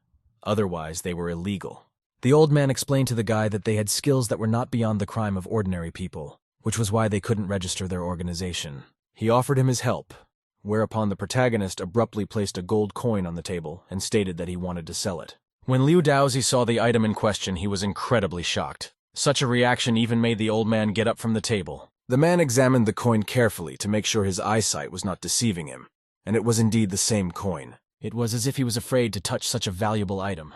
Otherwise, they were illegal. The old man explained to the guy that they had skills that were not beyond the crime of ordinary people, which was why they couldn't register their organization. He offered him his help, whereupon the protagonist abruptly placed a gold coin on the table and stated that he wanted to sell it. When Liu Daozi saw the item in question, he was incredibly shocked. Such a reaction even made the old man get up from the table. The man examined the coin carefully to make sure his eyesight was not deceiving him, and it was indeed the same coin. It was as if he was afraid to touch such a valuable item.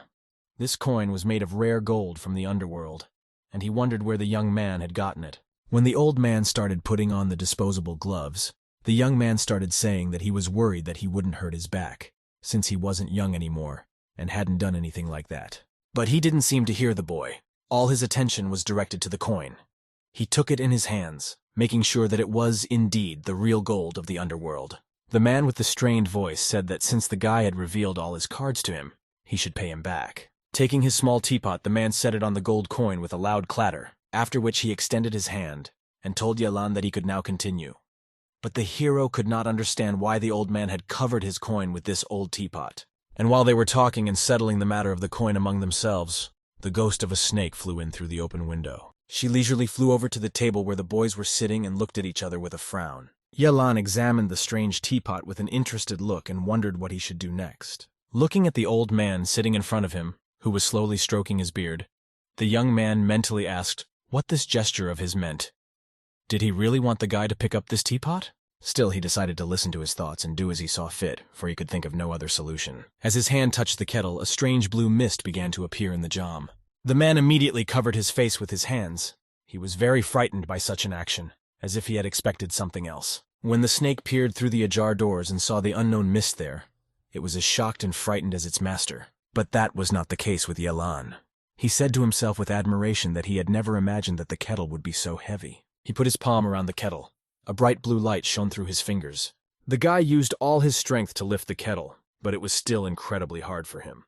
This coin was made of rare gold from the underworld, and he wondered where the young man had gotten it. When the old man started putting on the disposable gloves, the young man started saying that he was worried that he wouldn't hurt his back, since he wasn't young anymore and hadn't done anything like that. But he didn't seem to hear the boy. All his attention was directed to the coin. He took it in his hands, making sure that it was indeed the real gold of the underworld. The man with the strained voice said that since the guy had revealed all his cards to him, he should pay him back. Taking his small teapot, the man set it on the gold coin with a loud clatter, after which he extended his hand and told Yelan that he could now continue. But the hero could not understand why the old man had covered his coin with this old teapot. And while they were talking and settling the matter of the coin among themselves, the ghost of a snake flew in through the open window. She leisurely flew over to the table where the boys were sitting and looked at each other with a frown. Yelan examined the strange teapot with an interested look and wondered what he should do next. Looking at the old man sitting in front of him, who was slowly stroking his beard, the young man mentally asked what this gesture of his meant. Did he really want the guy to pick up this teapot? Still, he decided to listen to his thoughts and do as he saw fit, for he could think of no other solution. As his hand touched the kettle, a strange blue mist began to appear in the jam. The man immediately covered his face with his hands. He was very frightened by such an action, as if he had expected something else. When the snake peered through the ajar doors and saw the unknown mist there, it was as shocked and frightened as its master. But that was not the case with Yelan. He said to himself with admiration that he had never imagined that the kettle would be so heavy. He put his palm around the kettle. A bright blue light shone through his fingers. The guy used all his strength to lift the kettle, but it was still incredibly hard for him.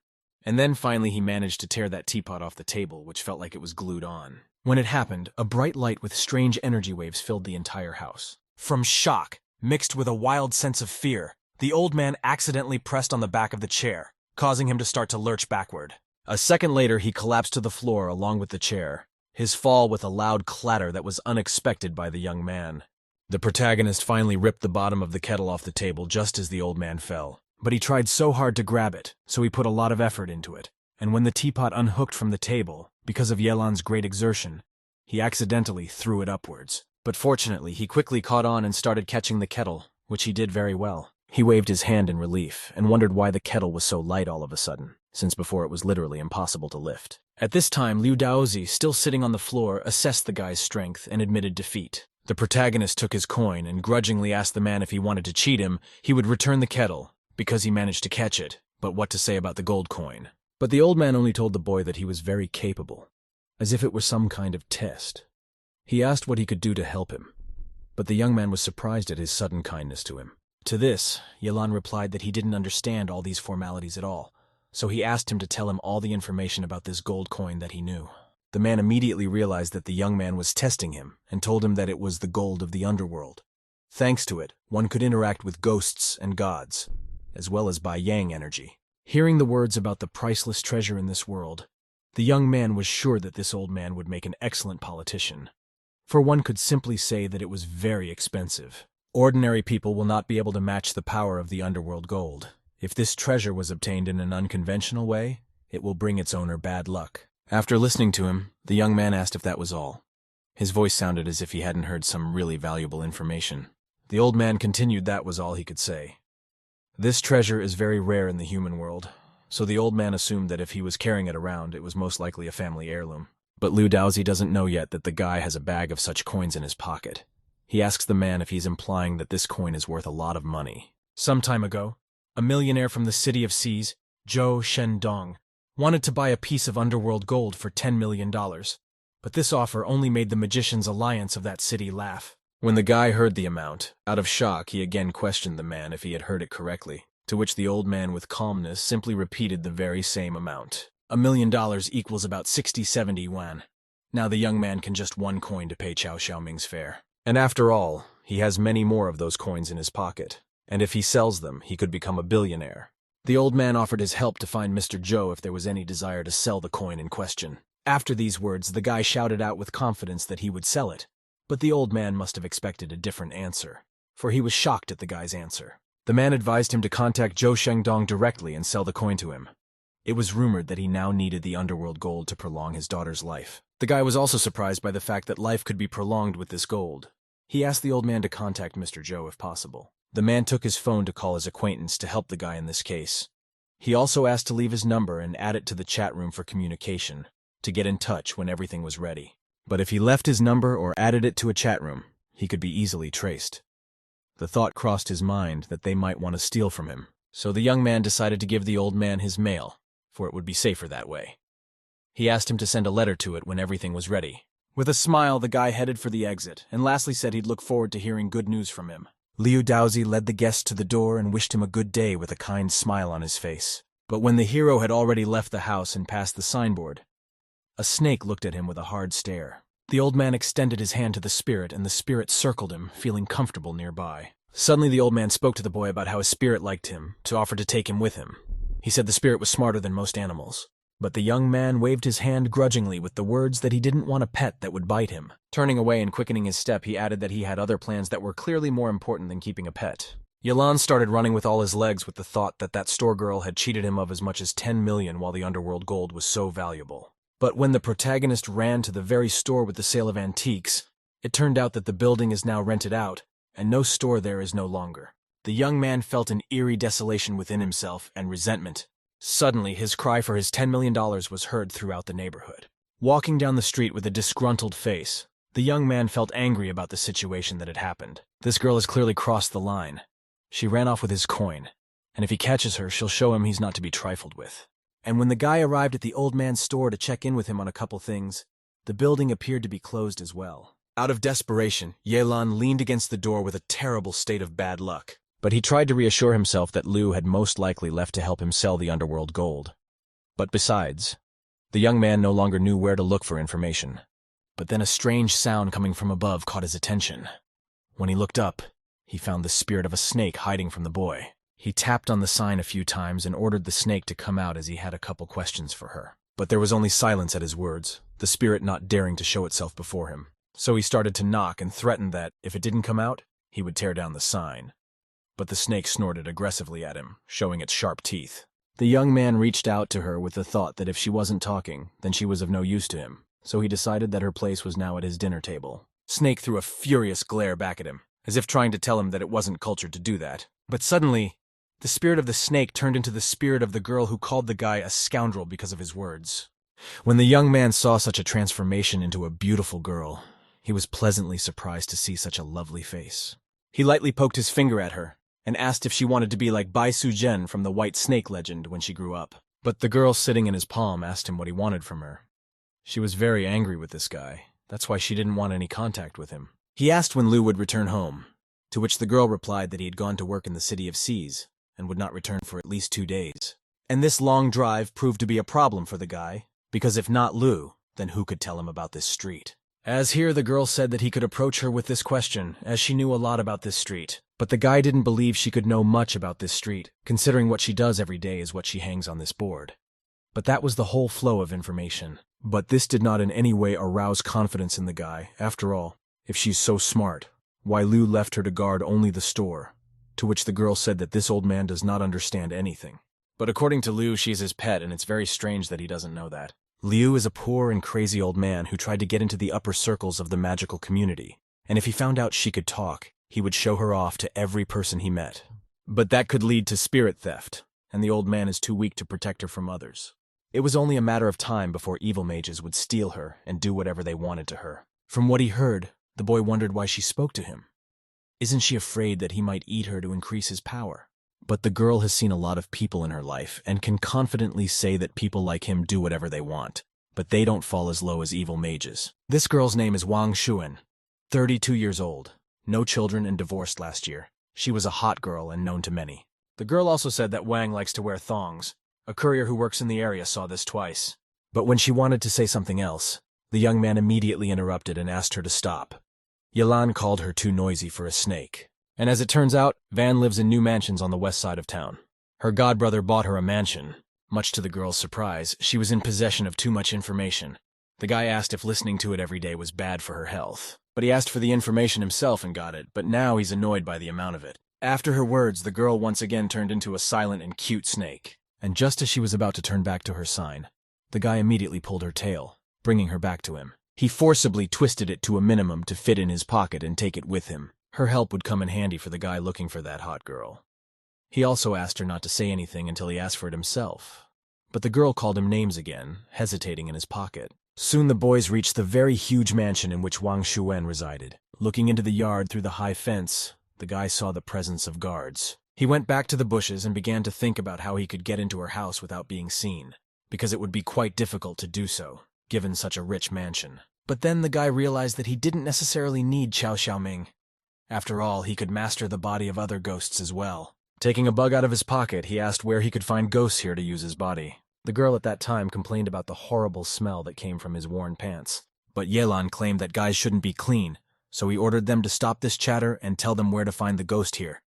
And then finally he managed to tear that teapot off the table, which felt like it was glued on. When it happened, a bright light with strange energy waves filled the entire house. From shock, mixed with a wild sense of fear, the old man accidentally pressed on the back of the chair, causing him to start to lurch backward. A second later, he collapsed to the floor along with the chair, his fall with a loud clatter that was unexpected by the young man. The protagonist finally ripped the bottom of the kettle off the table just as the old man fell. But he tried so hard to grab it, so he put a lot of effort into it. And when the teapot unhooked from the table, because of Yelan's great exertion, he accidentally threw it upwards. But fortunately, he quickly caught on and started catching the kettle, which he did very well. He waved his hand in relief and wondered why the kettle was so light all of a sudden, since before it was literally impossible to lift. At this time, Liu Daozi, still sitting on the floor, assessed the guy's strength and admitted defeat. The protagonist took his coin and grudgingly asked the man if he wanted to cheat him, he would return the kettle, because he managed to catch it, but what to say about the gold coin. But the old man only told the boy that he was very capable, as if it were some kind of test. He asked what he could do to help him, but the young man was surprised at his sudden kindness to him. To this, Yelan replied that he didn't understand all these formalities at all, so he asked him to tell him all the information about this gold coin that he knew. The man immediately realized that the young man was testing him and told him that it was the gold of the underworld. Thanks to it, one could interact with ghosts and gods, as well as by yang energy. Hearing the words about the priceless treasure in this world, the young man was sure that this old man would make an excellent politician. For one could simply say that it was very expensive. Ordinary people will not be able to match the power of the underworld gold. If this treasure was obtained in an unconventional way, it will bring its owner bad luck. After listening to him, the young man asked if that was all. His voice sounded as if he hadn't heard some really valuable information. The old man continued that was all he could say. This treasure is very rare in the human world, so the old man assumed that if he was carrying it around, it was most likely a family heirloom. But Liu Daozi doesn't know yet that the guy has a bag of such coins in his pocket. He asks the man if he's implying that this coin is worth a lot of money. Some time ago, a millionaire from the city of seas, Zhou Shendong, wanted to buy a piece of underworld gold for $10 million. But this offer only made the Magicians' Alliance of that city laugh. When the guy heard the amount, out of shock, he again questioned the man if he had heard it correctly, to which the old man with calmness simply repeated the very same amount. $1 million equals about 60-70 yuan. Now the young man can just one coin to pay Cao Xiaoming's fare. And after all, he has many more of those coins in his pocket, and if he sells them, he could become a billionaire. The old man offered his help to find Mr. Zhou if there was any desire to sell the coin in question. After these words, the guy shouted out with confidence that he would sell it, but the old man must have expected a different answer, for he was shocked at the guy's answer. The man advised him to contact Zhou Shengdong directly and sell the coin to him. It was rumored that he now needed the underworld gold to prolong his daughter's life. The guy was also surprised by the fact that life could be prolonged with this gold. He asked the old man to contact Mr. Zhou if possible. The man took his phone to call his acquaintance to help the guy in this case. He also asked to leave his number and add it to the chat room for communication, to get in touch when everything was ready. But if he left his number or added it to a chat room, he could be easily traced. The thought crossed his mind that they might want to steal from him, so the young man decided to give the old man his mail, for it would be safer that way. He asked him to send a letter to it when everything was ready. With a smile, the guy headed for the exit, and lastly said he'd look forward to hearing good news from him. Liu Daozi led the guest to the door and wished him a good day with a kind smile on his face. But when the hero had already left the house and passed the signboard, a snake looked at him with a hard stare. The old man extended his hand to the spirit, and the spirit circled him, feeling comfortable nearby. Suddenly the old man spoke to the boy about how his spirit liked him, to offer to take him with him. He said the spirit was smarter than most animals. But the young man waved his hand grudgingly with the words that he didn't want a pet that would bite him. Turning away and quickening his step, he added that he had other plans that were clearly more important than keeping a pet. Yalan started running with all his legs with the thought that that store girl had cheated him of as much as 10 million while the underworld gold was so valuable. But when the protagonist ran to the very store with the sale of antiques, it turned out that the building is now rented out, and no store there is no longer. The young man felt an eerie desolation within himself and resentment. Suddenly, his cry for his $10 million was heard throughout the neighborhood. Walking down the street with a disgruntled face, the young man felt angry about the situation that had happened. This girl has clearly crossed the line. She ran off with his coin, and if he catches her, she'll show him he's not to be trifled with. And when the guy arrived at the old man's store to check in with him on a couple things, the building appeared to be closed as well. Out of desperation, Yelan leaned against the door with a terrible state of bad luck. But he tried to reassure himself that Liu had most likely left to help him sell the underworld gold. But besides, the young man no longer knew where to look for information. But then a strange sound coming from above caught his attention. When he looked up, he found the spirit of a snake hiding from the boy. He tapped on the sign a few times and ordered the snake to come out as he had a couple questions for her. But there was only silence at his words, the spirit not daring to show itself before him. So he started to knock and threatened that, if it didn't come out, he would tear down the sign. But the snake snorted aggressively at him, showing its sharp teeth. The young man reached out to her with the thought that if she wasn't talking, then she was of no use to him, so he decided that her place was now at his dinner table. Snake threw a furious glare back at him, as if trying to tell him that it wasn't cultured to do that. But suddenly, the spirit of the snake turned into the spirit of the girl who called the guy a scoundrel because of his words. When the young man saw such a transformation into a beautiful girl, he was pleasantly surprised to see such a lovely face. He lightly poked his finger at her, and asked if she wanted to be like Bai Su-jen from the White Snake legend when she grew up. But the girl sitting in his palm asked him what he wanted from her. She was very angry with this guy. That's why she didn't want any contact with him. He asked when Liu would return home, to which the girl replied that he had gone to work in the city of Seas and would not return for at least 2 days. And this long drive proved to be a problem for the guy, because if not Liu, then who could tell him about this street? As here, the girl said that he could approach her with this question, as she knew a lot about this street. But the guy didn't believe she could know much about this street, considering what she does every day is what she hangs on this board. But that was the whole flow of information. But this did not in any way arouse confidence in the guy. After all, if she's so smart, why Liu left her to guard only the store? To which the girl said that this old man does not understand anything. But according to Liu, she's his pet, and it's very strange that he doesn't know that. Liu is a poor and crazy old man who tried to get into the upper circles of the magical community, and if he found out she could talk, he would show her off to every person he met. But that could lead to spirit theft, and the old man is too weak to protect her from others. It was only a matter of time before evil mages would steal her and do whatever they wanted to her. From what he heard, the boy wondered why she spoke to him. Isn't she afraid that he might eat her to increase his power? But the girl has seen a lot of people in her life and can confidently say that people like him do whatever they want, but they don't fall as low as evil mages. This girl's name is Wang Xuan, 32 years old, no children and divorced last year. She was a hot girl and known to many. The girl also said that Wang likes to wear thongs. A courier who works in the area saw this twice. But when she wanted to say something else, the young man immediately interrupted and asked her to stop. Yelan called her too noisy for a snake. And as it turns out, Van lives in new mansions on the west side of town. Her godbrother bought her a mansion. Much to the girl's surprise, she was in possession of too much information. The guy asked if listening to it every day was bad for her health. But he asked for the information himself and got it, but now he's annoyed by the amount of it. After her words, the girl once again turned into a silent and cute snake. And just as she was about to turn back to her sign, the guy immediately pulled her tail, bringing her back to him. He forcibly twisted it to a minimum to fit in his pocket and take it with him. Her help would come in handy for the guy looking for that hot girl. He also asked her not to say anything until he asked for it himself. But the girl called him names again, hesitating in his pocket. Soon the boys reached the very huge mansion in which Wang Xuan resided. Looking into the yard through the high fence, the guy saw the presence of guards. He went back to the bushes and began to think about how he could get into her house without being seen, because it would be quite difficult to do so, given such a rich mansion. But then the guy realized that he didn't necessarily need Qiao Xiaoming. After all, he could master the body of other ghosts as well. Taking a bug out of his pocket, he asked where he could find ghosts here to use his body. The girl at that time complained about the horrible smell that came from his worn pants. But Yelan claimed that guys shouldn't be clean, so he ordered them to stop this chatter and tell them where to find the ghost here.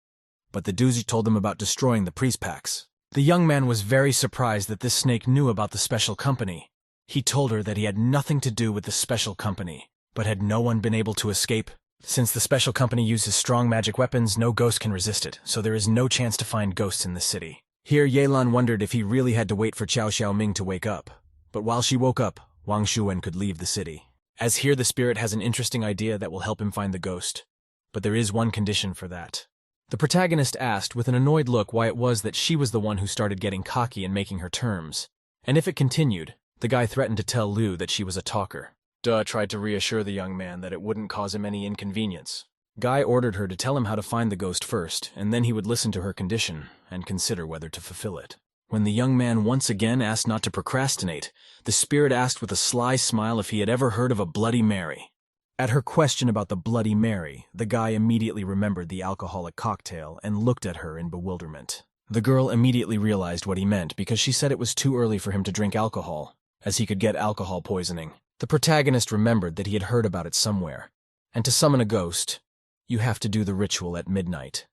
But the doozy told them about destroying the priest packs. The young man was very surprised that this snake knew about the special company. He told her that he had nothing to do with the special company, but had no one been able to escape? Since the special company uses strong magic weapons, no ghost can resist it, so there is no chance to find ghosts in the city. Here, Yelan wondered if he really had to wait for Qiao Xiaoming to wake up. But while she woke up, Wang Shuwen could leave the city. As here the spirit has an interesting idea that will help him find the ghost. But there is one condition for that. The protagonist asked with an annoyed look why it was that she was the one who started getting cocky and making her terms. And if it continued, the guy threatened to tell Liu that she was a talker. Duh tried to reassure the young man that it wouldn't cause him any inconvenience. Guy ordered her to tell him how to find the ghost first, and then he would listen to her condition and consider whether to fulfill it. When the young man once again asked not to procrastinate, the spirit asked with a sly smile if he had ever heard of a Bloody Mary. At her question about the Bloody Mary, the guy immediately remembered the alcoholic cocktail and looked at her in bewilderment. The girl immediately realized what he meant because she said it was too early for him to drink alcohol, as he could get alcohol poisoning. The protagonist remembered that he had heard about it somewhere, and to summon a ghost, you have to do the ritual at midnight.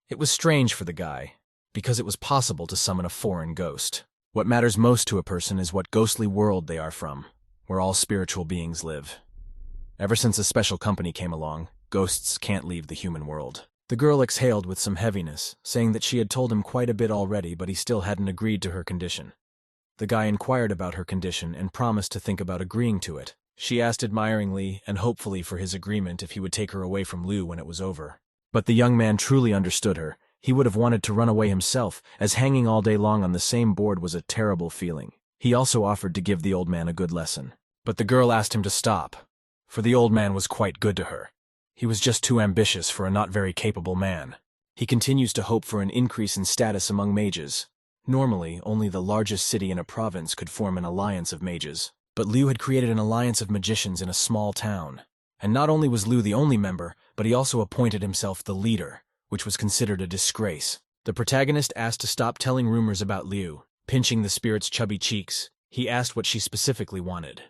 It was strange for the guy, because it was possible to summon a foreign ghost. What matters most to a person is what ghostly world they are from, where all spiritual beings live. Ever since a special company came along, ghosts can't leave the human world. The girl exhaled with some heaviness, saying that she had told him quite a bit already, but he still hadn't agreed to her condition. The guy inquired about her condition and promised to think about agreeing to it. She asked admiringly and hopefully for his agreement if he would take her away from Liu when it was over. But the young man truly understood her. He would have wanted to run away himself, as hanging all day long on the same board was a terrible feeling. He also offered to give the old man a good lesson. But the girl asked him to stop, for the old man was quite good to her. He was just too ambitious for a not very capable man. He continues to hope for an increase in status among mages. Normally, only the largest city in a province could form an alliance of mages. But Liu had created an alliance of magicians in a small town. And not only was Liu the only member, but he also appointed himself the leader, which was considered a disgrace. The protagonist asked to stop telling rumors about Liu. Pinching the spirit's chubby cheeks, he asked what she specifically wanted.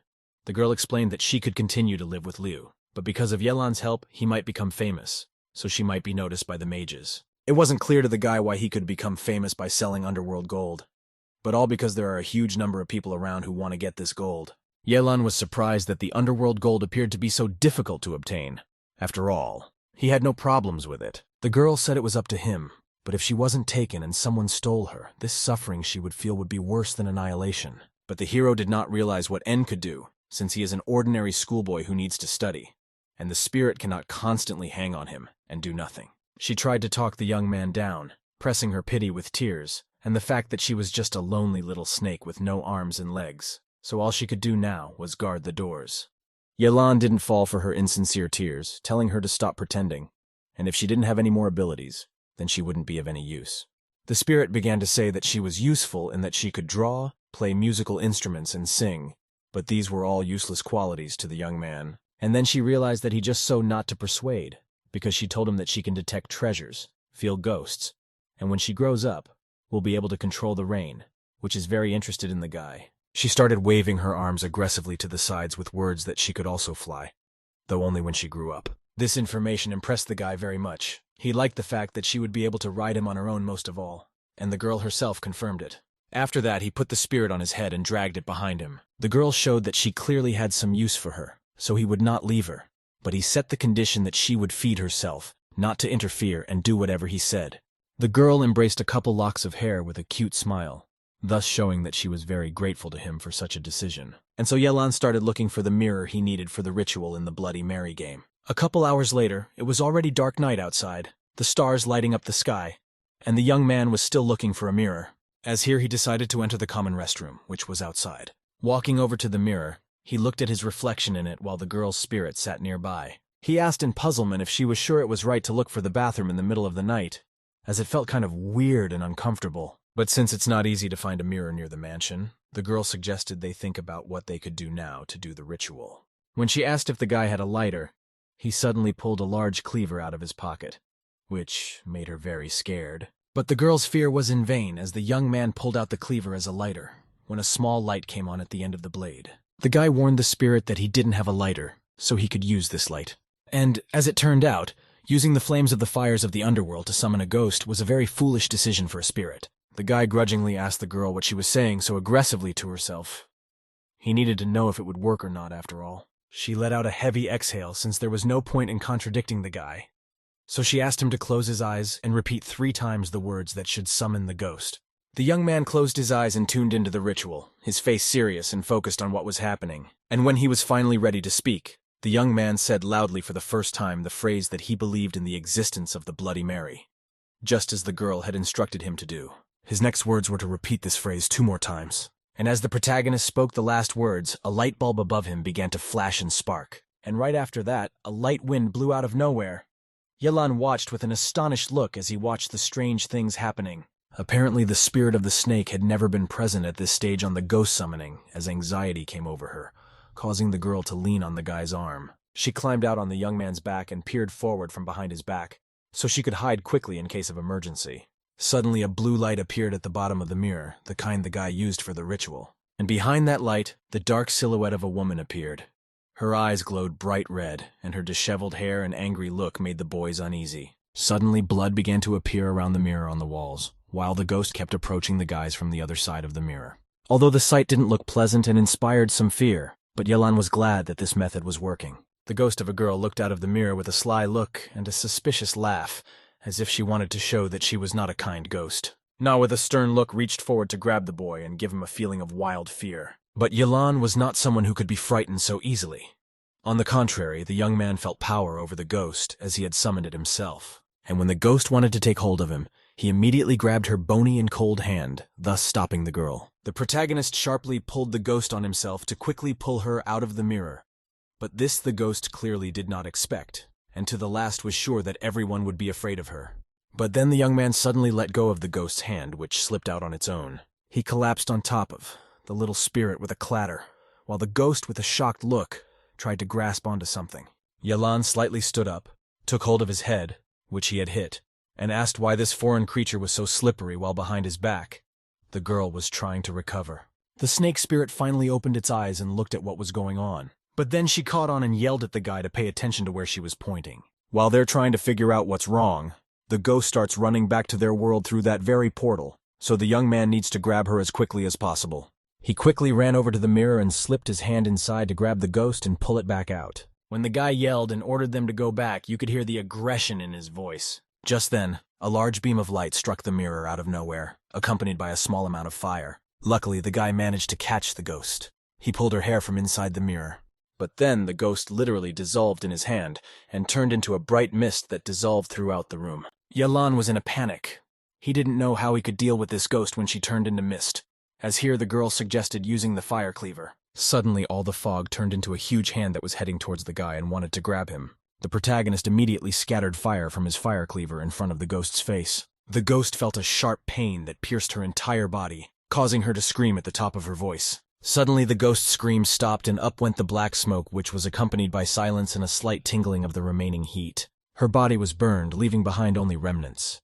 The girl explained that she could continue to live with Liu, but because of Yelan's help, he might become famous, so she might be noticed by the mages. It wasn't clear to the guy why he could become famous by selling underworld gold, but all because there are a huge number of people around who want to get this gold. Yelan was surprised that the underworld gold appeared to be so difficult to obtain. After all, he had no problems with it. The girl said it was up to him, but if she wasn't taken and someone stole her, this suffering she would feel would be worse than annihilation. But the hero did not realize what N could do, since he is an ordinary schoolboy who needs to study, and the spirit cannot constantly hang on him and do nothing. She tried to talk the young man down, pressing her pity with tears, and the fact that she was just a lonely little snake with no arms and legs, so all she could do now was guard the doors. Yelan didn't fall for her insincere tears, telling her to stop pretending, and if she didn't have any more abilities, then she wouldn't be of any use. The spirit began to say that she was useful in that she could draw, play musical instruments, and sing, but these were all useless qualities to the young man. And then she realized that he just so not to persuade, because she told him that she can detect treasures, feel ghosts, and when she grows up, will be able to control the rain, which is very interested in the guy. She started waving her arms aggressively to the sides with words that she could also fly, though only when she grew up. This information impressed the guy very much. He liked the fact that she would be able to ride him on her own most of all, and the girl herself confirmed it. After that, he put the spirit on his head and dragged it behind him. The girl showed that she clearly had some use for her, so he would not leave her, but he set the condition that she would feed herself, not to interfere and do whatever he said. The girl embraced a couple locks of hair with a cute smile, thus showing that she was very grateful to him for such a decision. And so Yelan started looking for the mirror he needed for the ritual in the Bloody Mary game. A couple hours later, it was already dark night outside, the stars lighting up the sky, and the young man was still looking for a mirror. As here he decided to enter the common restroom, which was outside. Walking over to the mirror, he looked at his reflection in it while the girl's spirit sat nearby. He asked in puzzlement if she was sure it was right to look for the bathroom in the middle of the night, as it felt kind of weird and uncomfortable. But since it's not easy to find a mirror near the mansion, the girl suggested they think about what they could do now to do the ritual. When she asked if the guy had a lighter, he suddenly pulled a large cleaver out of his pocket, which made her very scared. But the girl's fear was in vain as the young man pulled out the cleaver as a lighter, when a small light came on at the end of the blade. The guy warned the spirit that he didn't have a lighter, so he could use this light. And, as it turned out, using the flames of the fires of the underworld to summon a ghost was a very foolish decision for a spirit. The guy grudgingly asked the girl what she was saying so aggressively to herself. He needed to know if it would work or not, after all. She let out a heavy exhale since there was no point in contradicting the guy. So she asked him to close his eyes and repeat 3 times the words that should summon the ghost. The young man closed his eyes and tuned into the ritual, his face serious and focused on what was happening. And when he was finally ready to speak, the young man said loudly for the first time the phrase that he believed in the existence of the Bloody Mary, just as the girl had instructed him to do. His next words were to repeat this phrase 2 more times. And as the protagonist spoke the last words, a light bulb above him began to flash and spark. And right after that, a light wind blew out of nowhere. Yelan watched with an astonished look as he watched the strange things happening. Apparently the spirit of the snake had never been present at this stage on the ghost summoning, as anxiety came over her, causing the girl to lean on the guy's arm. She climbed out on the young man's back and peered forward from behind his back, so she could hide quickly in case of emergency. Suddenly a blue light appeared at the bottom of the mirror, the kind the guy used for the ritual. And behind that light, the dark silhouette of a woman appeared. Her eyes glowed bright red, and her disheveled hair and angry look made the boys uneasy. Suddenly blood began to appear around the mirror on the walls, while the ghost kept approaching the guys from the other side of the mirror. Although the sight didn't look pleasant and inspired some fear, but Yelan was glad that this method was working. The ghost of a girl looked out of the mirror with a sly look and a suspicious laugh, as if she wanted to show that she was not a kind ghost. Na, with a stern look, reached forward to grab the boy and give him a feeling of wild fear. But Yelan was not someone who could be frightened so easily. On the contrary, the young man felt power over the ghost as he had summoned it himself. And when the ghost wanted to take hold of him, he immediately grabbed her bony and cold hand, thus stopping the girl. The protagonist sharply pulled the ghost on himself to quickly pull her out of the mirror. But this the ghost clearly did not expect, and to the last was sure that everyone would be afraid of her. But then the young man suddenly let go of the ghost's hand, which slipped out on its own. He collapsed on top of the little spirit with a clatter, while the ghost, with a shocked look, tried to grasp onto something. Yelan slightly stood up, took hold of his head, which he had hit, and asked why this foreign creature was so slippery while behind his back. The girl was trying to recover. The snake spirit finally opened its eyes and looked at what was going on. But then she caught on and yelled at the guy to pay attention to where she was pointing. While they're trying to figure out what's wrong, the ghost starts running back to their world through that very portal, so the young man needs to grab her as quickly as possible. He quickly ran over to the mirror and slipped his hand inside to grab the ghost and pull it back out. When the guy yelled and ordered them to go back, you could hear the aggression in his voice. Just then, a large beam of light struck the mirror out of nowhere, accompanied by a small amount of fire. Luckily, the guy managed to catch the ghost. He pulled her hair from inside the mirror. But then the ghost literally dissolved in his hand and turned into a bright mist that dissolved throughout the room. Yelan was in a panic. He didn't know how he could deal with this ghost when she turned into mist, as here the girl suggested using the fire cleaver. Suddenly all the fog turned into a huge hand that was heading towards the guy and wanted to grab him. The protagonist immediately scattered fire from his fire cleaver in front of the ghost's face. The ghost felt a sharp pain that pierced her entire body, causing her to scream at the top of her voice. Suddenly the ghost's scream stopped and up went the black smoke, which was accompanied by silence and a slight tingling of the remaining heat. Her body was burned, leaving behind only remnants.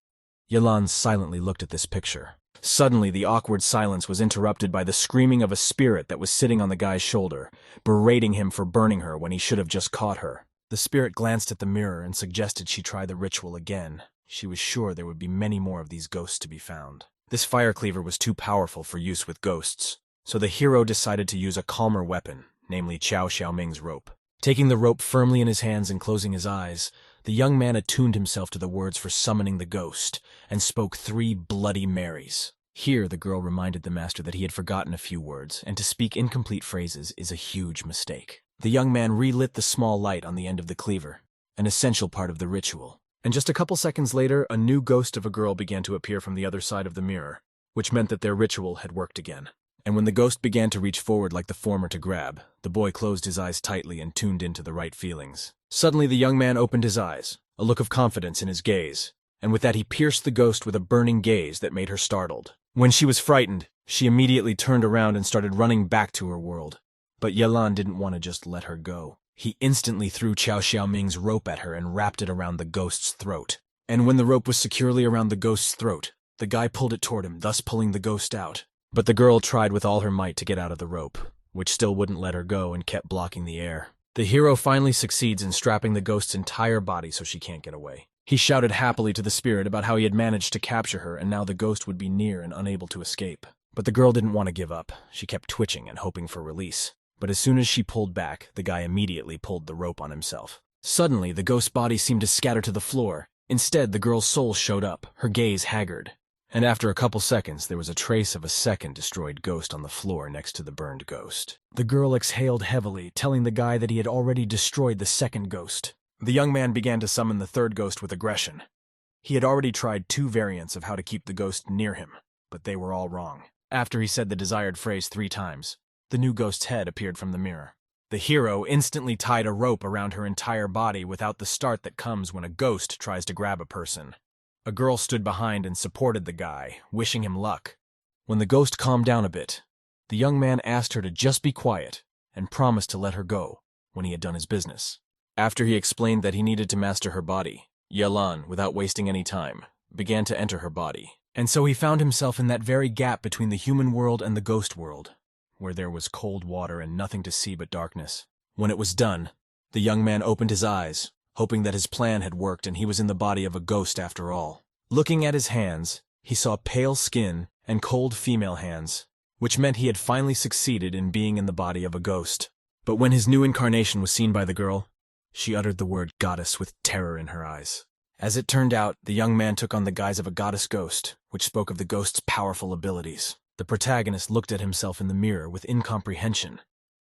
Yelan silently looked at this picture. Suddenly the awkward silence was interrupted by the screaming of a spirit that was sitting on the guy's shoulder, berating him for burning her when he should have just caught her. The spirit glanced at the mirror and suggested she try the ritual again. She was sure there would be many more of these ghosts to be found. This fire cleaver was too powerful for use with ghosts, so the hero decided to use a calmer weapon, namely Qiao Xiaoming's rope. Taking the rope firmly in his hands and closing his eyes, the young man attuned himself to the words for summoning the ghost, and spoke 3 Bloody Marys. Here the girl reminded the master that he had forgotten a few words, and to speak incomplete phrases is a huge mistake. The young man relit the small light on the end of the cleaver, an essential part of the ritual. And just a couple seconds later, a new ghost of a girl began to appear from the other side of the mirror, which meant that their ritual had worked again. And when the ghost began to reach forward like the former to grab, the boy closed his eyes tightly and tuned into the right feelings. Suddenly the young man opened his eyes, a look of confidence in his gaze, and with that he pierced the ghost with a burning gaze that made her startled. When she was frightened, she immediately turned around and started running back to her world. But Yelan didn't want to just let her go. He instantly threw Qiao Xiaoming's rope at her and wrapped it around the ghost's throat. And when the rope was securely around the ghost's throat, the guy pulled it toward him, thus pulling the ghost out. But the girl tried with all her might to get out of the rope. which still wouldn't let her go and kept blocking the air. The hero finally succeeds in strapping the ghost's entire body so she can't get away. He shouted happily to the spirit about how he had managed to capture her and now the ghost would be near and unable to escape. But the girl didn't want to give up. She kept twitching and hoping for release. But as soon as she pulled back, the guy immediately pulled the rope on himself. Suddenly, the ghost's body seemed to scatter to the floor. Instead, the girl's soul showed up, her gaze haggard. And after a couple seconds, there was a trace of a second destroyed ghost on the floor next to the burned ghost. The girl exhaled heavily, telling the guy that he had already destroyed the second ghost. The young man began to summon the third ghost with aggression. He had already tried 2 variants of how to keep the ghost near him, but they were all wrong. After he said the desired phrase 3 times, the new ghost's head appeared from the mirror. The hero instantly tied a rope around her entire body without the start that comes when a ghost tries to grab a person. A girl stood behind and supported the guy, wishing him luck. When the ghost calmed down a bit, the young man asked her to just be quiet and promised to let her go when he had done his business. After he explained that he needed to master her body, Yelan, without wasting any time, began to enter her body. And so he found himself in that very gap between the human world and the ghost world, where there was cold water and nothing to see but darkness. When it was done, the young man opened his eyes, hoping that his plan had worked and he was in the body of a ghost after all. Looking at his hands, he saw pale skin and cold female hands, which meant he had finally succeeded in being in the body of a ghost. But when his new incarnation was seen by the girl, she uttered the word goddess with terror in her eyes. As it turned out, the young man took on the guise of a goddess ghost, which spoke of the ghost's powerful abilities. The protagonist looked at himself in the mirror with incomprehension,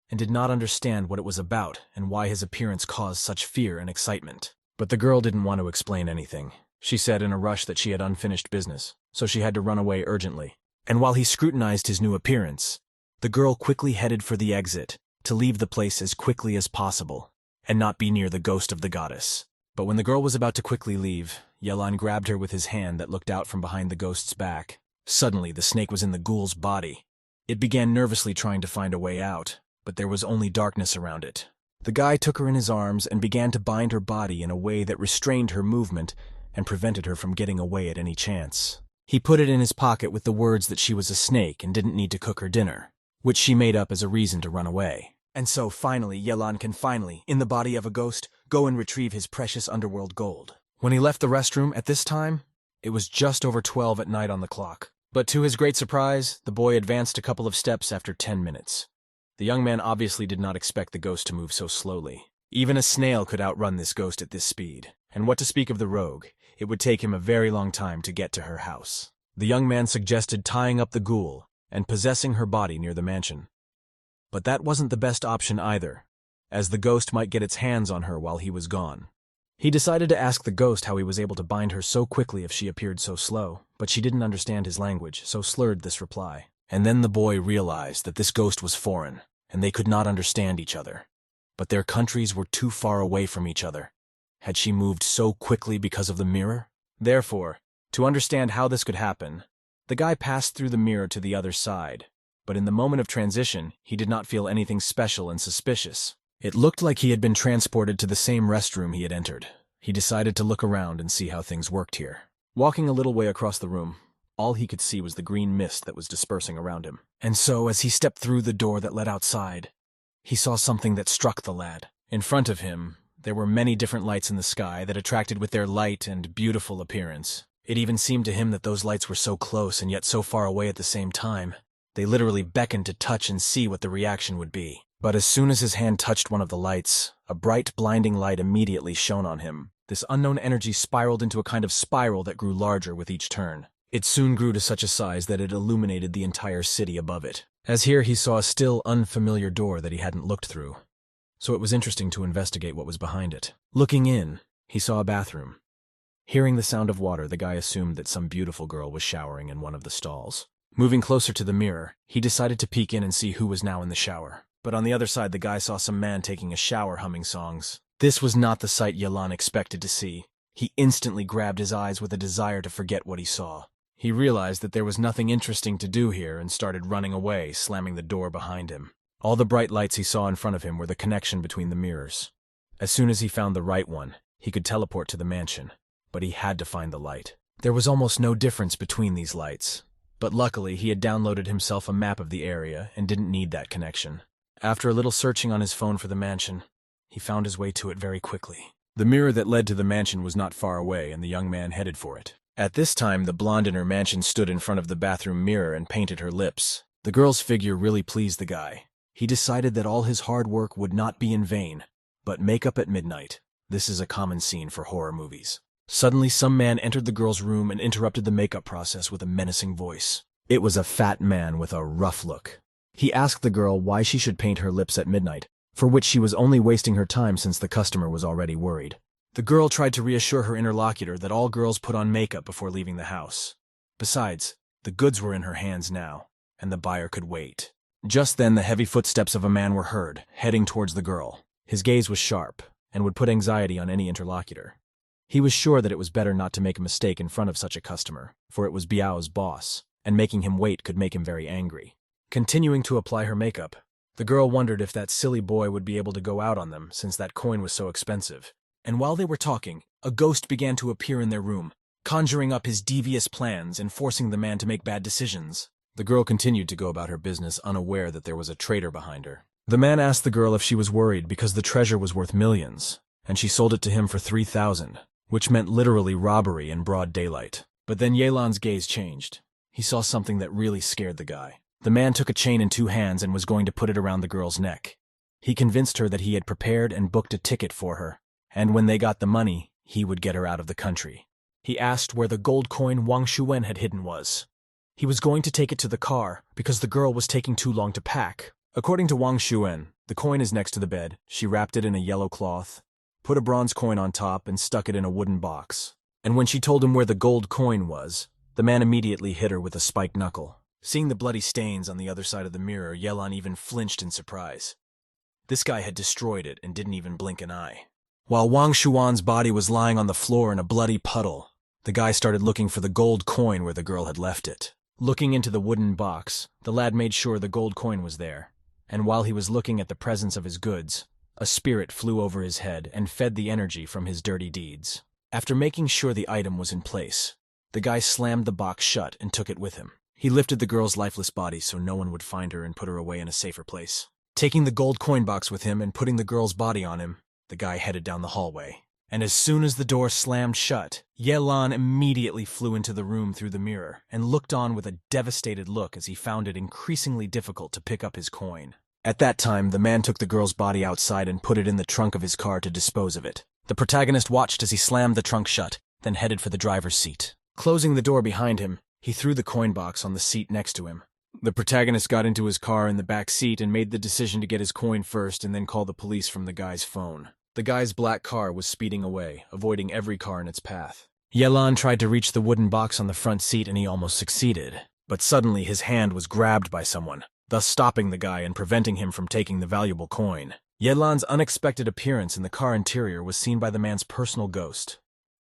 and did not understand what it was about and why his appearance caused such fear and excitement. But the girl didn't want to explain anything. She said in a rush that she had unfinished business, so she had to run away urgently. And while he scrutinized his new appearance, the girl quickly headed for the exit, to leave the place as quickly as possible, and not be near the ghost of the goddess. But when the girl was about to quickly leave, Yelan grabbed her with his hand that looked out from behind the ghost's back. Suddenly, the snake was in the ghoul's body. It began nervously trying to find a way out, but there was only darkness around it. The guy took her in his arms and began to bind her body in a way that restrained her movement and prevented her from getting away at any chance. He put it in his pocket with the words that she was a snake and didn't need to cook her dinner, which she made up as a reason to run away. And so finally, Yelan can finally, in the body of a ghost, go and retrieve his precious underworld gold. When he left the restroom at this time, it was just over 12 at night on the clock. But to his great surprise, the boy advanced a couple of steps after 10 minutes. The young man obviously did not expect the ghost to move so slowly. Even a snail could outrun this ghost at this speed. And what to speak of the rogue, it would take him a very long time to get to her house. The young man suggested tying up the ghoul and possessing her body near the mansion. But that wasn't the best option either, as the ghost might get its hands on her while he was gone. He decided to ask the ghost how he was able to bind her so quickly if she appeared so slow, but she didn't understand his language, so slurred this reply. And then the boy realized that this ghost was foreign, and they could not understand each other. But their countries were too far away from each other. Had she moved so quickly because of the mirror? Therefore, to understand how this could happen, the guy passed through the mirror to the other side, but in the moment of transition, he did not feel anything special and suspicious. It looked like he had been transported to the same restroom he had entered. He decided to look around and see how things worked here. Walking a little way across the room, all he could see was the green mist that was dispersing around him. And so, as he stepped through the door that led outside, he saw something that struck the lad. In front of him, there were many different lights in the sky that attracted with their light and beautiful appearance. It even seemed to him that those lights were so close and yet so far away at the same time. They literally beckoned to touch and see what the reaction would be. But as soon as his hand touched one of the lights, a bright, blinding light immediately shone on him. This unknown energy spiraled into a kind of spiral that grew larger with each turn. It soon grew to such a size that it illuminated the entire city above it. As here he saw a still unfamiliar door that he hadn't looked through, so it was interesting to investigate what was behind it. Looking in, he saw a bathroom. Hearing the sound of water, the guy assumed that some beautiful girl was showering in one of the stalls. Moving closer to the mirror, he decided to peek in and see who was now in the shower. But on the other side, the guy saw some man taking a shower humming songs. This was not the sight Yelan expected to see. He instantly grabbed his eyes with a desire to forget what he saw. He realized that there was nothing interesting to do here and started running away, slamming the door behind him. All the bright lights he saw in front of him were the connection between the mirrors. As soon as he found the right one, he could teleport to the mansion, but he had to find the light. There was almost no difference between these lights, but luckily he had downloaded himself a map of the area and didn't need that connection. After a little searching on his phone for the mansion, he found his way to it very quickly. The mirror that led to the mansion was not far away, and the young man headed for it. At this time, the blonde in her mansion stood in front of the bathroom mirror and painted her lips. The girl's figure really pleased the guy. He decided that all his hard work would not be in vain. But makeup at midnight. This is a common scene for horror movies. Suddenly, some man entered the girl's room and interrupted the makeup process with a menacing voice. It was a fat man with a rough look. He asked the girl why she should paint her lips at midnight, for which she was only wasting her time since the customer was already worried. The girl tried to reassure her interlocutor that all girls put on makeup before leaving the house. Besides, the goods were in her hands now, and the buyer could wait. Just then, the heavy footsteps of a man were heard, heading towards the girl. His gaze was sharp, and would put anxiety on any interlocutor. He was sure that it was better not to make a mistake in front of such a customer, for it was Biao's boss, and making him wait could make him very angry. Continuing to apply her makeup, the girl wondered if that silly boy would be able to go out on them since that coin was so expensive. And while they were talking, a ghost began to appear in their room, conjuring up his devious plans and forcing the man to make bad decisions. The girl continued to go about her business, unaware that there was a traitor behind her. The man asked the girl if she was worried because the treasure was worth millions, and she sold it to him for 3,000, which meant literally robbery in broad daylight. But then Yelan's gaze changed. He saw something that really scared the guy. The man took a chain in 2 hands and was going to put it around the girl's neck. He convinced her that he had prepared and booked a ticket for her, and when they got the money, he would get her out of the country. He asked where the gold coin Wang Shuwen had hidden was. He was going to take it to the car because the girl was taking too long to pack. According to Wang Shuwen, the coin is next to the bed. She wrapped it in a yellow cloth, put a bronze coin on top, and stuck it in a wooden box. And when she told him where the gold coin was, the man immediately hit her with a spiked knuckle. Seeing the bloody stains on the other side of the mirror, Yelan even flinched in surprise. This guy had destroyed it and didn't even blink an eye. While Wang Shuan's body was lying on the floor in a bloody puddle, the guy started looking for the gold coin where the girl had left it. Looking into the wooden box, the lad made sure the gold coin was there, and while he was looking at the presence of his goods, a spirit flew over his head and fed the energy from his dirty deeds. After making sure the item was in place, the guy slammed the box shut and took it with him. He lifted the girl's lifeless body so no one would find her and put her away in a safer place. Taking the gold coin box with him and putting the girl's body on him, the guy headed down the hallway. And as soon as the door slammed shut, Yelan immediately flew into the room through the mirror and looked on with a devastated look as he found it increasingly difficult to pick up his coin. At that time, the man took the girl's body outside and put it in the trunk of his car to dispose of it. The protagonist watched as he slammed the trunk shut, then headed for the driver's seat. Closing the door behind him, he threw the coin box on the seat next to him. The protagonist got into his car in the back seat and made the decision to get his coin first and then call the police from the guy's phone. The guy's black car was speeding away, avoiding every car in its path. Yelan tried to reach the wooden box on the front seat and he almost succeeded. But suddenly his hand was grabbed by someone, thus stopping the guy and preventing him from taking the valuable coin. Yelan's unexpected appearance in the car interior was seen by the man's personal ghost.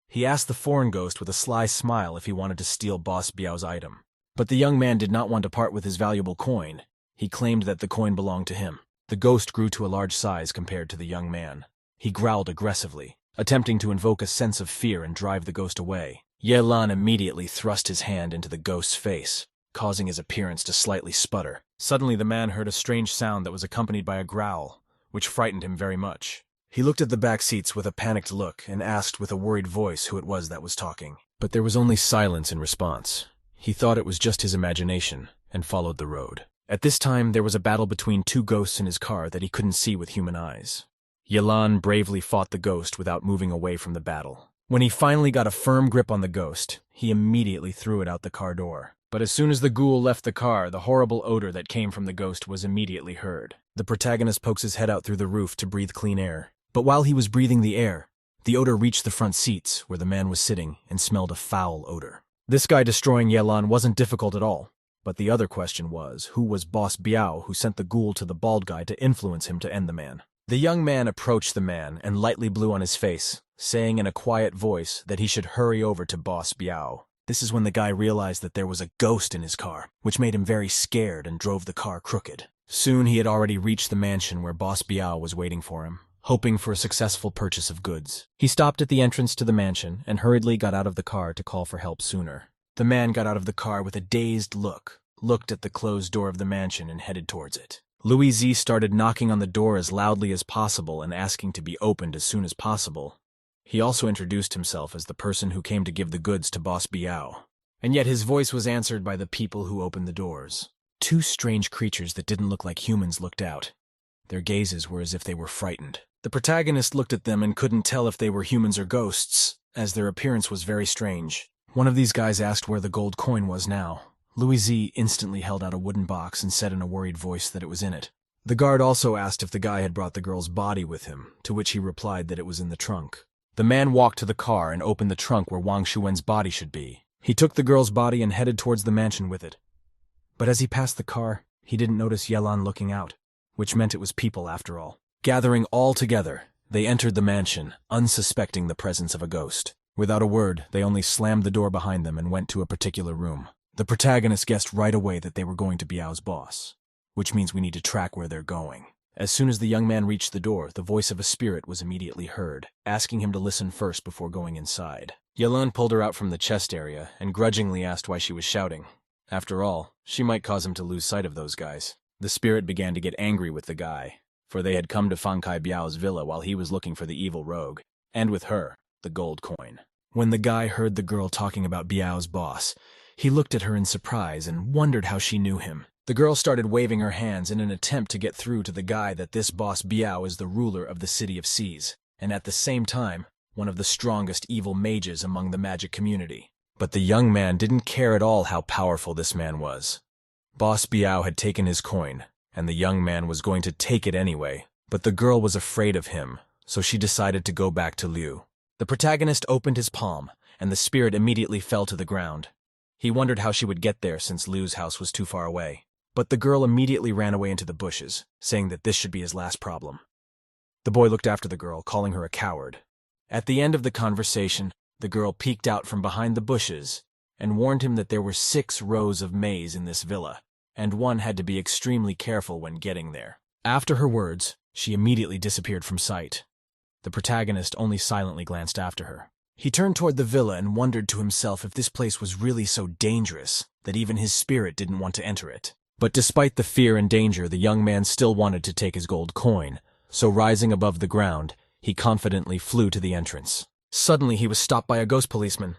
He asked the foreign ghost with a sly smile if he wanted to steal Boss Biao's item. But the young man did not want to part with his valuable coin. He claimed that the coin belonged to him. The ghost grew to a large size compared to the young man. He growled aggressively, attempting to invoke a sense of fear and drive the ghost away. Yelan immediately thrust his hand into the ghost's face, causing his appearance to slightly sputter. Suddenly the man heard a strange sound that was accompanied by a growl, which frightened him very much. He looked at the back seats with a panicked look and asked with a worried voice who it was that was talking. But there was only silence in response. He thought it was just his imagination and followed the road. At this time, there was a battle between 2 ghosts in his car that he couldn't see with human eyes. Yelan bravely fought the ghost without moving away from the battle. When he finally got a firm grip on the ghost, he immediately threw it out the car door. But as soon as the ghoul left the car, the horrible odor that came from the ghost was immediately heard. The protagonist pokes his head out through the roof to breathe clean air. But while he was breathing the air, the odor reached the front seats where the man was sitting and smelled a foul odor. This guy destroying Yelan wasn't difficult at all. But the other question was, who was Boss Biao who sent the ghoul to the bald guy to influence him to end the man? The young man approached the man and lightly blew on his face, saying in a quiet voice that he should hurry over to Boss Biao. This is when the guy realized that there was a ghost in his car, which made him very scared and drove the car crooked. Soon he had already reached the mansion where Boss Biao was waiting for him, hoping for a successful purchase of goods. He stopped at the entrance to the mansion and hurriedly got out of the car to call for help sooner. The man got out of the car with a dazed look, looked at the closed door of the mansion and headed towards it. Louis Z started knocking on the door as loudly as possible and asking to be opened as soon as possible. He also introduced himself as the person who came to give the goods to Boss Biao. And yet his voice was answered by the people who opened the doors. Two strange creatures that didn't look like humans looked out. Their gazes were as if they were frightened. The protagonist looked at them and couldn't tell if they were humans or ghosts, as their appearance was very strange. One of these guys asked where the gold coin was now. Louis Z instantly held out a wooden box and said in a worried voice that it was in it. The guard also asked if the guy had brought the girl's body with him, to which he replied that it was in the trunk. The man walked to the car and opened the trunk where Wang Shuwen's body should be. He took the girl's body and headed towards the mansion with it. But as he passed the car, he didn't notice Yelan looking out, which meant it was people after all. Gathering all together, they entered the mansion, unsuspecting the presence of a ghost. Without a word, they only slammed the door behind them and went to a particular room. The protagonist guessed right away that they were going to Biao's boss, which means we need to track where they're going. As soon as the young man reached the door, the voice of a spirit was immediately heard, asking him to listen first before going inside. Yelan pulled her out from the chest area and grudgingly asked why she was shouting. After all, she might cause him to lose sight of those guys. The spirit began to get angry with the guy, for they had come to Fang Kai Biao's villa while he was looking for the evil rogue, and with her, the gold coin. When the guy heard the girl talking about Biao's boss, he looked at her in surprise and wondered how she knew him. The girl started waving her hands in an attempt to get through to the guy that this boss Biao is the ruler of the City of Seas, and at the same time, one of the strongest evil mages among the magic community. But the young man didn't care at all how powerful this man was. Boss Biao had taken his coin, and the young man was going to take it anyway, but the girl was afraid of him, so she decided to go back to Liu. The protagonist opened his palm, and the spirit immediately fell to the ground. He wondered how she would get there since Liu's house was too far away. But the girl immediately ran away into the bushes, saying that this should be his last problem. The boy looked after the girl, calling her a coward. At the end of the conversation, the girl peeked out from behind the bushes and warned him that there were 6 rows of maize in this villa, and one had to be extremely careful when getting there. After her words, she immediately disappeared from sight. The protagonist only silently glanced after her. He turned toward the villa and wondered to himself if this place was really so dangerous that even his spirit didn't want to enter it. But despite the fear and danger, the young man still wanted to take his gold coin, so rising above the ground, he confidently flew to the entrance. Suddenly, he was stopped by a ghost policeman.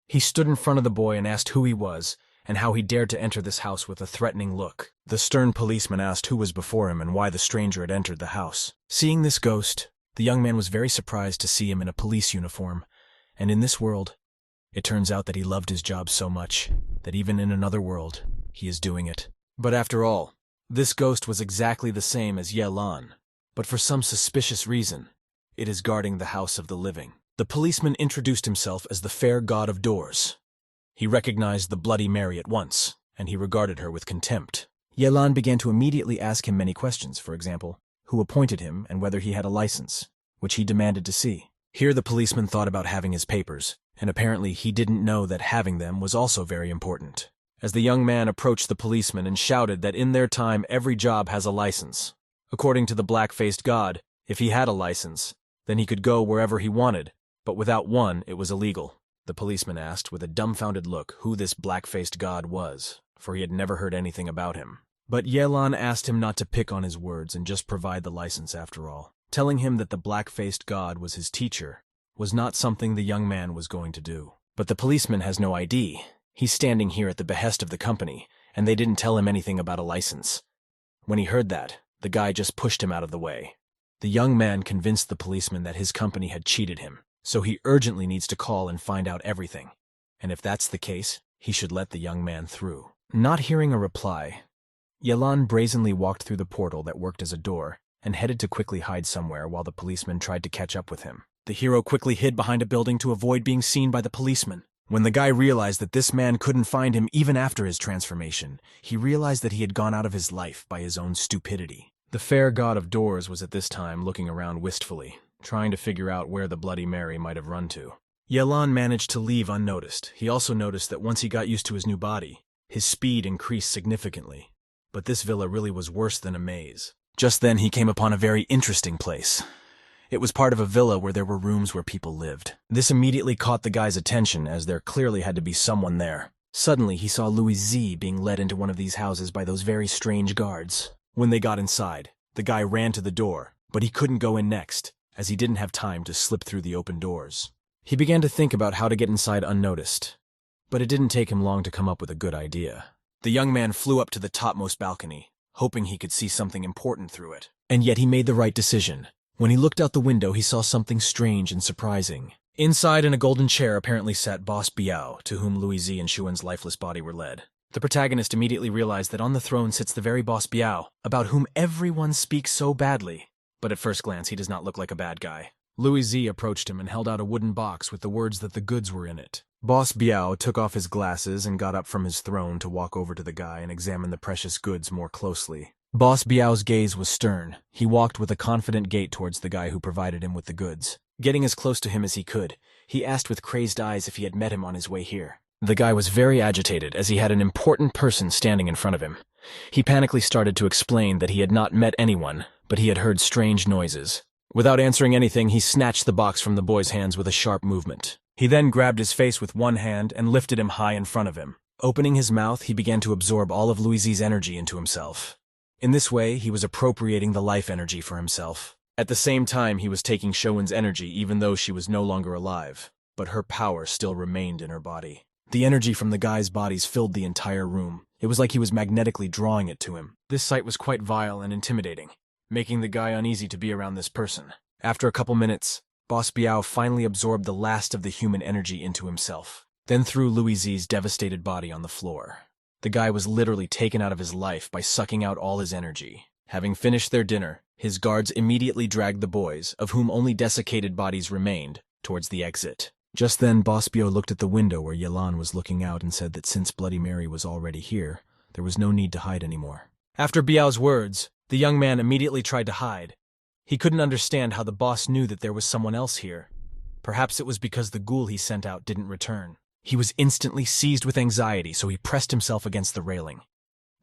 He stood in front of the boy and asked who he was, and how he dared to enter this house with a threatening look. The stern policeman asked who was before him and why the stranger had entered the house. Seeing this ghost, the young man was very surprised to see him in a police uniform, and in this world, it turns out that he loved his job so much that even in another world, he is doing it. But after all, this ghost was exactly the same as Yelan, but for some suspicious reason, it is guarding the house of the living. The policeman introduced himself as the fair god of doors. He recognized the Bloody Mary at once, and he regarded her with contempt. Yelan began to immediately ask him many questions, for example, who appointed him and whether he had a license, which he demanded to see. Here the policeman thought about having his papers, and apparently he didn't know that having them was also very important. As the young man approached the policeman and shouted that in their time every job has a license. According to the black-faced god, if he had a license, then he could go wherever he wanted, but without one it was illegal. The policeman asked with a dumbfounded look who this black-faced god was, for he had never heard anything about him. But Yelan asked him not to pick on his words and just provide the license after all. Telling him that the black-faced god was his teacher was not something the young man was going to do. But the policeman has no ID. He's standing here at the behest of the company, and they didn't tell him anything about a license. When he heard that, the guy just pushed him out of the way. The young man convinced the policeman that his company had cheated him, so he urgently needs to call and find out everything. And if that's the case, he should let the young man through. Not hearing a reply, Yelan brazenly walked through the portal that worked as a door and headed to quickly hide somewhere while the policeman tried to catch up with him. The hero quickly hid behind a building to avoid being seen by the policeman. When the guy realized that this man couldn't find him even after his transformation, he realized that he had gone out of his life by his own stupidity. The fair god of doors was at this time looking around wistfully, trying to figure out where the Bloody Mary might have run to. Yelan managed to leave unnoticed. He also noticed that once he got used to his new body, his speed increased significantly. But this villa really was worse than a maze. Just then he came upon a very interesting place. It was part of a villa where there were rooms where people lived. This immediately caught the guy's attention, as there clearly had to be someone there. Suddenly, he saw Louis Z being led into one of these houses by those very strange guards. When they got inside, the guy ran to the door, but he couldn't go in next, as he didn't have time to slip through the open doors. He began to think about how to get inside unnoticed, but it didn't take him long to come up with a good idea. The young man flew up to the topmost balcony, hoping he could see something important through it. And yet he made the right decision. When he looked out the window, he saw something strange and surprising. Inside in a golden chair apparently sat Boss Biao, to whom Louis Z and Xuan's lifeless body were led. The protagonist immediately realized that on the throne sits the very Boss Biao, about whom everyone speaks so badly. But at first glance, he does not look like a bad guy. Louis Z approached him and held out a wooden box with the words that the goods were in it. Boss Biao took off his glasses and got up from his throne to walk over to the guy and examine the precious goods more closely. Boss Biao's gaze was stern. He walked with a confident gait towards the guy who provided him with the goods. Getting as close to him as he could, he asked with crazed eyes if he had met him on his way here. The guy was very agitated as he had an important person standing in front of him. He panically started to explain that he had not met anyone, but he had heard strange noises. Without answering anything, he snatched the box from the boy's hands with a sharp movement. He then grabbed his face with one hand and lifted him high in front of him. Opening his mouth, he began to absorb all of Louis's energy into himself. In this way, he was appropriating the life energy for himself. At the same time, he was taking Showen's energy even though she was no longer alive, but her power still remained in her body. The energy from the guy's bodies filled the entire room. It was like he was magnetically drawing it to him. This sight was quite vile and intimidating, making the guy uneasy to be around this person. After a couple minutes, Boss Biao finally absorbed the last of the human energy into himself, then threw Louis Z's devastated body on the floor. The guy was literally taken out of his life by sucking out all his energy. Having finished their dinner, his guards immediately dragged the boys, of whom only desiccated bodies remained, towards the exit. Just then, Boss Biao looked at the window where Yelan was looking out and said that since Bloody Mary was already here, there was no need to hide anymore. After Biao's words, the young man immediately tried to hide. He couldn't understand how the boss knew that there was someone else here. Perhaps it was because the ghoul he sent out didn't return. He was instantly seized with anxiety, so he pressed himself against the railing.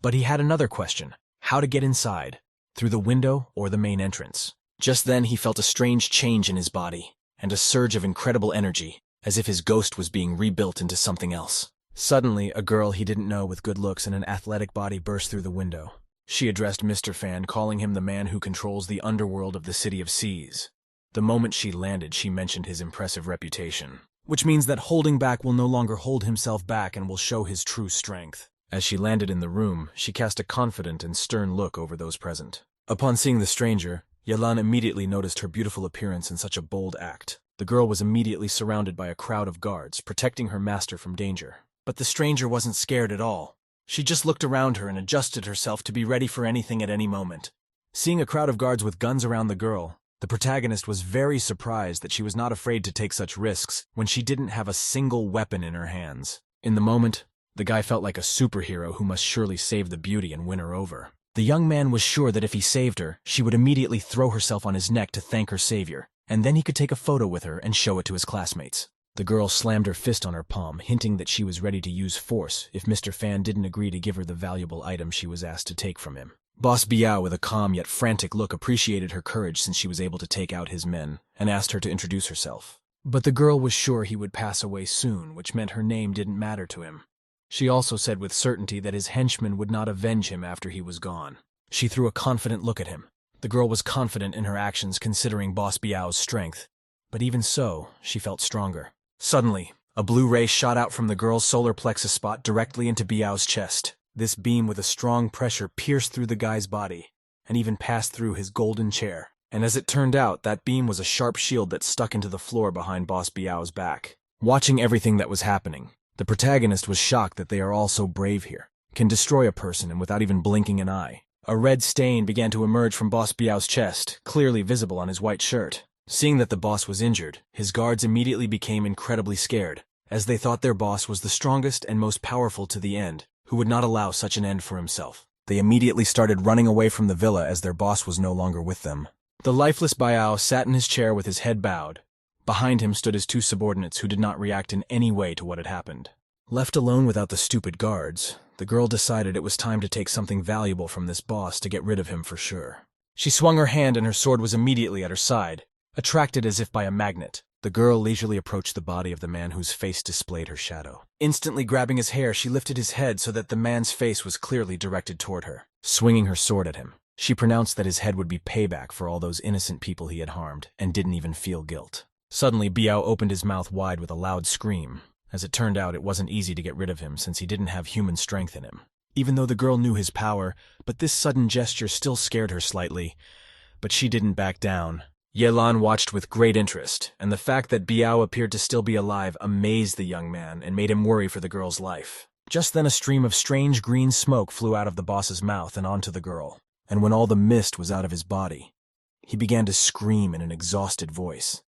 But he had another question: how to get inside, through the window or the main entrance. Just then he felt a strange change in his body, and a surge of incredible energy, as if his ghost was being rebuilt into something else. Suddenly, a girl he didn't know with good looks and an athletic body burst through the window. She addressed Mr. Fan, calling him the man who controls the underworld of the City of Seas. The moment she landed, she mentioned his impressive reputation, which means that holding back will no longer hold himself back and will show his true strength. As she landed in the room, she cast a confident and stern look over those present. Upon seeing the stranger, Yelan immediately noticed her beautiful appearance in such a bold act. The girl was immediately surrounded by a crowd of guards, protecting her master from danger. But the stranger wasn't scared at all. She just looked around her and adjusted herself to be ready for anything at any moment. Seeing a crowd of guards with guns around the girl, the protagonist was very surprised that she was not afraid to take such risks when she didn't have a single weapon in her hands. In the moment, the guy felt like a superhero who must surely save the beauty and win her over. The young man was sure that if he saved her, she would immediately throw herself on his neck to thank her savior, and then he could take a photo with her and show it to his classmates. The girl slammed her fist on her palm, hinting that she was ready to use force if Mr. Fan didn't agree to give her the valuable item she was asked to take from him. Boss Biao, with a calm yet frantic look, appreciated her courage since she was able to take out his men, and asked her to introduce herself. But the girl was sure he would pass away soon, which meant her name didn't matter to him. She also said with certainty that his henchmen would not avenge him after he was gone. She threw a confident look at him. The girl was confident in her actions considering Boss Biao's strength, but even so, she felt stronger. Suddenly, a blue ray shot out from the girl's solar plexus spot directly into Biao's chest. This beam with a strong pressure pierced through the guy's body, and even passed through his golden chair. And as it turned out, that beam was a sharp shield that stuck into the floor behind Boss Biao's back. Watching everything that was happening, the protagonist was shocked that they are all so brave here, can destroy a person and without even blinking an eye. A red stain began to emerge from Boss Biao's chest, clearly visible on his white shirt. Seeing that the boss was injured, his guards immediately became incredibly scared, as they thought their boss was the strongest and most powerful to the end, who would not allow such an end for himself. They immediately started running away from the villa as their boss was no longer with them. The lifeless Biao sat in his chair with his head bowed. Behind him stood his two subordinates who did not react in any way to what had happened. Left alone without the stupid guards, the girl decided it was time to take something valuable from this boss to get rid of him for sure. She swung her hand and her sword was immediately at her side. Attracted as if by a magnet, the girl leisurely approached the body of the man whose face displayed her shadow. Instantly grabbing his hair, she lifted his head so that the man's face was clearly directed toward her. swinging her sword at him. She pronounced that his head would be payback for all those innocent people he had harmed, and didn't even feel guilt. Suddenly, Biao opened his mouth wide with a loud scream. As it turned out, it wasn't easy to get rid of him since he didn't have human strength in him. Even though the girl knew his power, but this sudden gesture still scared her slightly. But she didn't back down. Yelan watched with great interest, and the fact that Biao appeared to still be alive amazed the young man and made him worry for the girl's life. Just then a stream of strange green smoke flew out of the boss's mouth and onto the girl, and when all the mist was out of his body, he began to scream in an exhausted voice,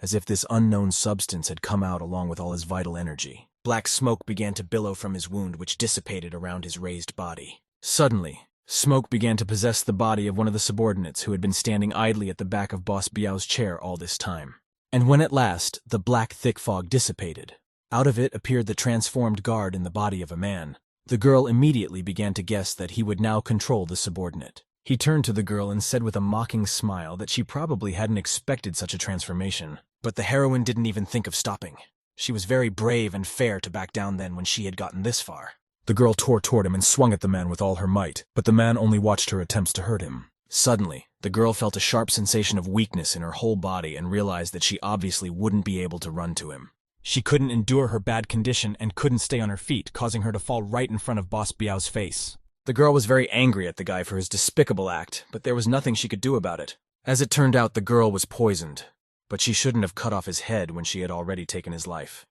as if this unknown substance had come out along with all his vital energy. Black smoke began to billow from his wound, which dissipated around his raised body. Suddenly, smoke began to possess the body of one of the subordinates who had been standing idly at the back of Boss Biao's chair all this time. And when at last the black thick fog dissipated, out of it appeared the transformed guard in the body of a man. The girl immediately began to guess that he would now control the subordinate. He turned to the girl and said with a mocking smile that she probably hadn't expected such a transformation. But the heroine didn't even think of stopping. She was very brave and fair to back down then when she had gotten this far. The girl tore toward him and swung at the man with all her might, but the man only watched her attempts to hurt him. Suddenly, the girl felt a sharp sensation of weakness in her whole body and realized that she obviously wouldn't be able to run to him. She couldn't endure her bad condition and couldn't stay on her feet, causing her to fall right in front of Boss Biao's face. The girl was very angry at the guy for his despicable act, but there was nothing she could do about it. As it turned out, the girl was poisoned, but she shouldn't have cut off his head when she had already taken his life.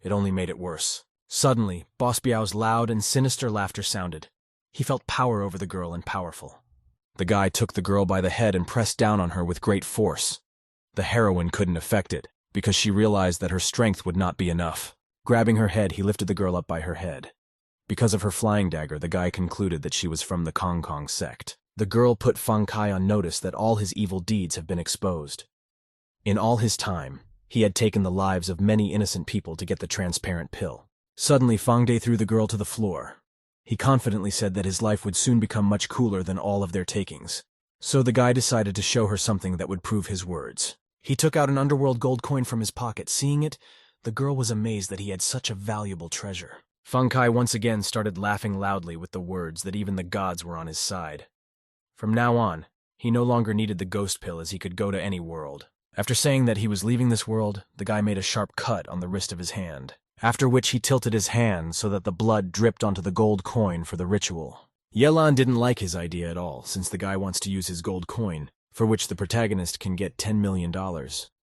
It only made it worse. Suddenly, Boss Biao's loud and sinister laughter sounded. He felt power over the girl and powerful. The guy took the girl by the head and pressed down on her with great force. The heroine couldn't affect it, because she realized that her strength would not be enough. Grabbing her head, he lifted the girl up by her head. Because of her flying dagger, the guy concluded that she was from the Kong Kong sect. The girl put Fang Kai on notice that all his evil deeds have been exposed. In all his time, he had taken the lives of many innocent people to get the transparent pill. Suddenly, Fang Day threw the girl to the floor. He confidently said that his life would soon become much cooler than all of their takings. So the guy decided to show her something that would prove his words. He took out an underworld gold coin from his pocket. Seeing it, the girl was amazed that he had such a valuable treasure. Fang Kai once again started laughing loudly with the words that even the gods were on his side. From now on, he no longer needed the ghost pill as he could go to any world. After saying that he was leaving this world, the guy made a sharp cut on the wrist of his hand, after which he tilted his hand so that the blood dripped onto the gold coin for the ritual. Yelan didn't like his idea at all, since the guy wants to use his gold coin, for which the protagonist can get $10 million.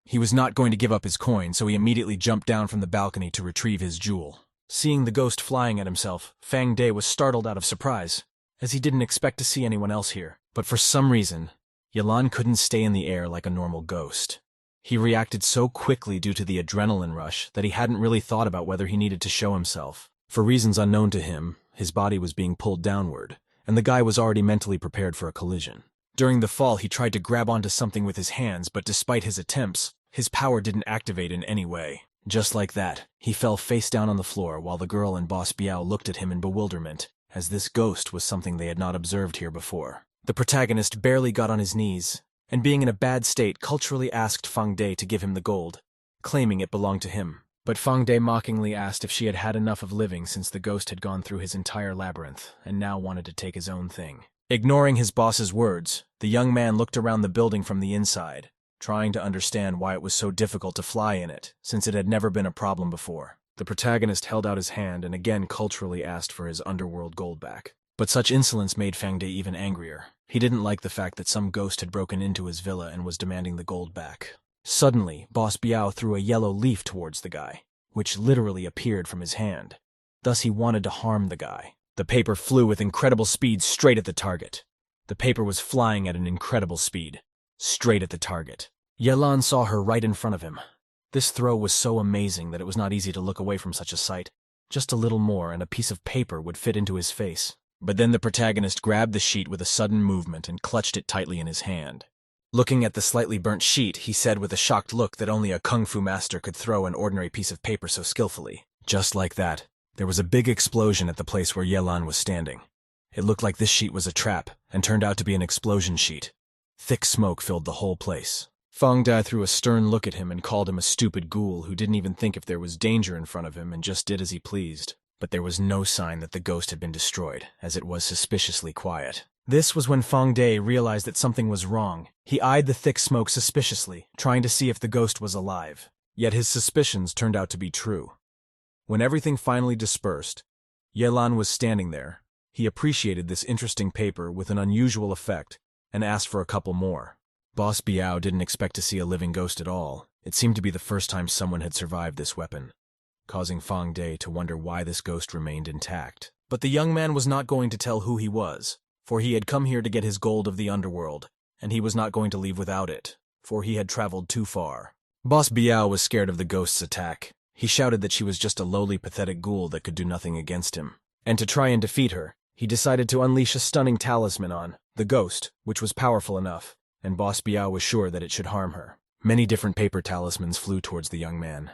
He was not going to give up his coin, so he immediately jumped down from the balcony to retrieve his jewel. Seeing the ghost flying at himself, Fang Day was startled out of surprise, as he didn't expect to see anyone else here. But for some reason, Yelan couldn't stay in the air like a normal ghost. He reacted so quickly due to the adrenaline rush that he hadn't really thought about whether he needed to show himself. For reasons unknown to him, his body was being pulled downward, and the guy was already mentally prepared for a collision. During the fall, he tried to grab onto something with his hands, but despite his attempts, his power didn't activate in any way. Just like that, he fell face down on the floor while the girl and Boss Biao looked at him in bewilderment, as this ghost was something they had not observed here before. The protagonist barely got on his knees, and being in a bad state, culturally asked Fang Day to give him the gold, claiming it belonged to him. But Fang Day mockingly asked if she had had enough of living since the ghost had gone through his entire labyrinth and now wanted to take his own thing. Ignoring his boss's words, the young man looked around the building from the inside, trying to understand why it was so difficult to fly in it, since it had never been a problem before. The protagonist held out his hand and again culturally asked for his underworld gold back. But such insolence made Fang Day even angrier. He didn't like the fact that some ghost had broken into his villa and was demanding the gold back. Suddenly, Boss Biao threw a yellow leaf towards the guy, which literally appeared from his hand. Thus he wanted to harm the guy. The paper flew with incredible speed straight at the target. The paper was flying at an incredible speed, straight at the target. Yelan saw her right in front of him. This throw was so amazing that it was not easy to look away from such a sight. Just a little more and a piece of paper would fit into his face. But then the protagonist grabbed the sheet with a sudden movement and clutched it tightly in his hand. Looking at the slightly burnt sheet, he said with a shocked look that only a kung fu master could throw an ordinary piece of paper so skillfully. Just like that, there was a big explosion at the place where Yelan was standing. It looked like this sheet was a trap, and turned out to be an explosion sheet. Thick smoke filled the whole place. Fang Dai threw a stern look at him and called him a stupid ghoul who didn't even think if there was danger in front of him and just did as he pleased. but there was no sign that the ghost had been destroyed, as it was suspiciously quiet. This was when Fang De realized that something was wrong. He eyed the thick smoke suspiciously, trying to see if the ghost was alive. Yet his suspicions turned out to be true. When everything finally dispersed, Yelan was standing there. He appreciated this interesting paper with an unusual effect and asked for a couple more. Boss Biao didn't expect to see a living ghost at all. It seemed to be the first time someone had survived this weapon, causing Fang De to wonder why this ghost remained intact. But the young man was not going to tell who he was, for he had come here to get his gold of the underworld, and he was not going to leave without it, for he had traveled too far. Boss Biao was scared of the ghost's attack. He shouted that she was just a lowly, pathetic ghoul that could do nothing against him. And to try and defeat her, he decided to unleash a stunning talisman on the ghost, which was powerful enough, and Boss Biao was sure that it should harm her. Many different paper talismans flew towards the young man.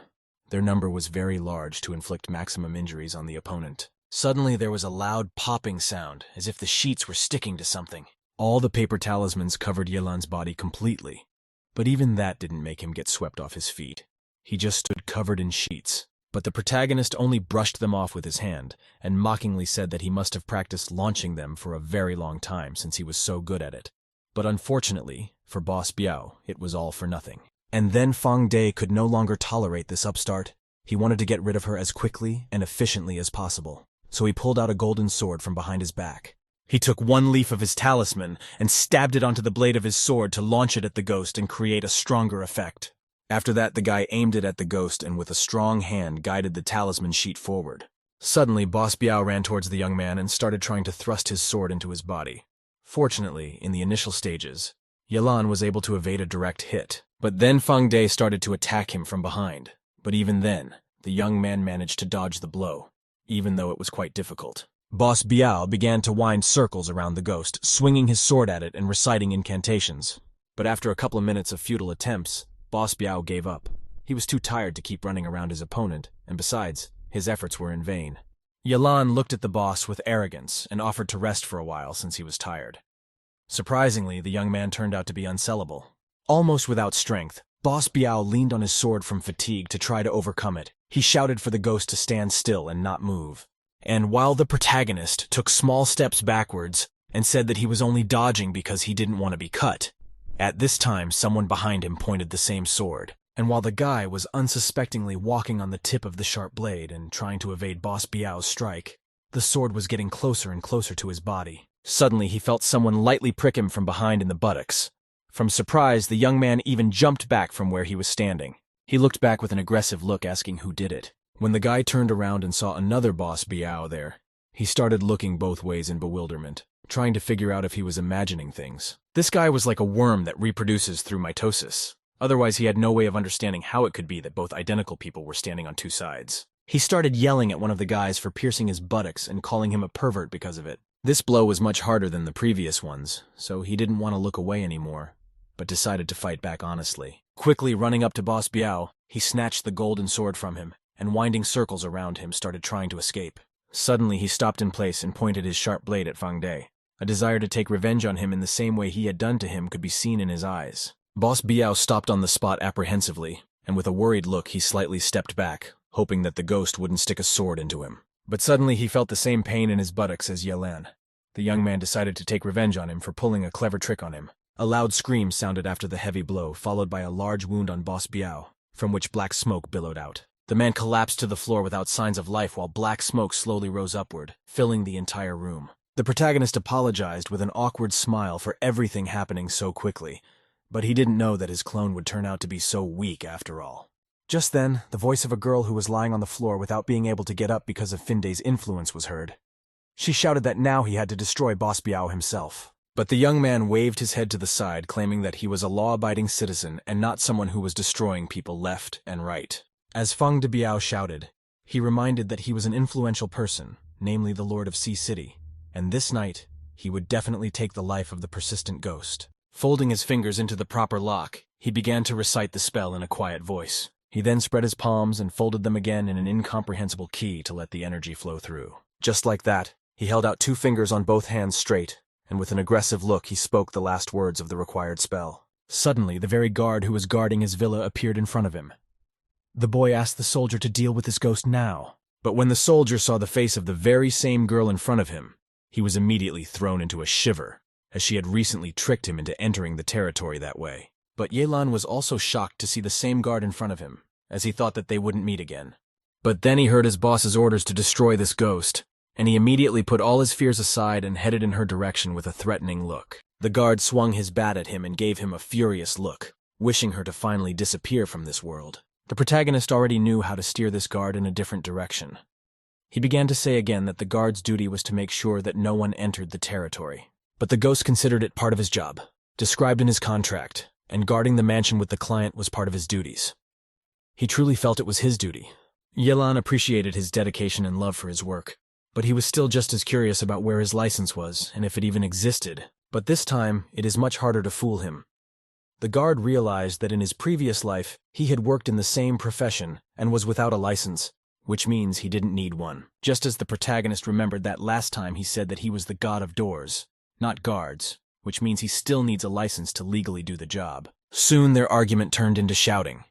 Their number was very large to inflict maximum injuries on the opponent. Suddenly there was a loud popping sound, as if the sheets were sticking to something. All the paper talismans covered Yelan's body completely, but even that didn't make him get swept off his feet. He just stood covered in sheets. But the protagonist only brushed them off with his hand, and mockingly said that he must have practiced launching them for a very long time since he was so good at it. But unfortunately, for Boss Biao, it was all for nothing. And then Fang De could no longer tolerate this upstart. He wanted to get rid of her as quickly and efficiently as possible. So he pulled out a golden sword from behind his back. He took one leaf of his talisman and stabbed it onto the blade of his sword to launch it at the ghost and create a stronger effect. After that, the guy aimed it at the ghost and with a strong hand guided the talisman sheet forward. Suddenly, Boss Biao ran towards the young man and started trying to thrust his sword into his body. Fortunately, in the initial stages, Yelan was able to evade a direct hit. But then Fang De started to attack him from behind. But even then, the young man managed to dodge the blow, even though it was quite difficult. Boss Biao began to wind circles around the ghost, swinging his sword at it and reciting incantations. But after a couple of minutes of futile attempts, Boss Biao gave up. He was too tired to keep running around his opponent, and besides, his efforts were in vain. Yelan looked at the boss with arrogance and offered to rest for a while since he was tired. Surprisingly, the young man turned out to be unsellable. Almost without strength, Boss Biao leaned on his sword from fatigue to try to overcome it. He shouted for the ghost to stand still and not move. And while the protagonist took small steps backwards and said that he was only dodging because he didn't want to be cut, at this time someone behind him pointed the same sword. And while the guy was unsuspectingly walking on the tip of the sharp blade and trying to evade Boss Biao's strike, the sword was getting closer and closer to his body. Suddenly he felt someone lightly prick him from behind in the buttocks. From surprise, the young man even jumped back from where he was standing. He looked back with an aggressive look, asking who did it. When the guy turned around and saw another Boss Biao there, he started looking both ways in bewilderment, trying to figure out if he was imagining things. This guy was like a worm that reproduces through mitosis. Otherwise, he had no way of understanding how it could be that both identical people were standing on two sides. He started yelling at one of the guys for piercing his buttocks and calling him a pervert because of it. This blow was much harder than the previous ones, so he didn't want to look away anymore, but decided to fight back honestly. Quickly running up to Boss Biao, he snatched the golden sword from him, and winding circles around him started trying to escape. Suddenly he stopped in place and pointed his sharp blade at Fang De. A desire to take revenge on him in the same way he had done to him could be seen in his eyes. Boss Biao stopped on the spot apprehensively, and with a worried look he slightly stepped back, hoping that the ghost wouldn't stick a sword into him. But suddenly he felt the same pain in his buttocks as Yelan. The young man decided to take revenge on him for pulling a clever trick on him. A loud scream sounded after the heavy blow, followed by a large wound on Boss Biao, from which black smoke billowed out. The man collapsed to the floor without signs of life while black smoke slowly rose upward, filling the entire room. The protagonist apologized with an awkward smile for everything happening so quickly, but he didn't know that his clone would turn out to be so weak after all. Just then, the voice of a girl who was lying on the floor without being able to get up because of Finde's influence was heard. She shouted that now he had to destroy Boss Biao himself. But the young man waved his head to the side, claiming that he was a law-abiding citizen and not someone who was destroying people left and right. As Fang De Biao shouted, he reminded that he was an influential person, namely the Lord of Sea City, and this night, he would definitely take the life of the persistent ghost. Folding his fingers into the proper lock, he began to recite the spell in a quiet voice. He then spread his palms and folded them again in an incomprehensible key to let the energy flow through. Just like that, he held out 2 fingers on both hands straight, and with an aggressive look he spoke the last words of the required spell. Suddenly, the very guard who was guarding his villa appeared in front of him. The boy asked the soldier to deal with this ghost now. But when the soldier saw the face of the very same girl in front of him, he was immediately thrown into a shiver, as she had recently tricked him into entering the territory that way. But Yelan was also shocked to see the same guard in front of him, as he thought that they wouldn't meet again. But then he heard his boss's orders to destroy this ghost, and he immediately put all his fears aside and headed in her direction with a threatening look. The guard swung his bat at him and gave him a furious look, wishing her to finally disappear from this world. The protagonist already knew how to steer this guard in a different direction. He began to say again that the guard's duty was to make sure that no one entered the territory. But the ghost considered it part of his job, described in his contract, and guarding the mansion with the client was part of his duties. He truly felt it was his duty. Yelan appreciated his dedication and love for his work, but he was still just as curious about where his license was and if it even existed. But this time, it is much harder to fool him. The guard realized that in his previous life, he had worked in the same profession and was without a license, which means he didn't need one. Just as the protagonist remembered that last time he said that he was the god of doors, not guards, which means he still needs a license to legally do the job. Soon their argument turned into shouting.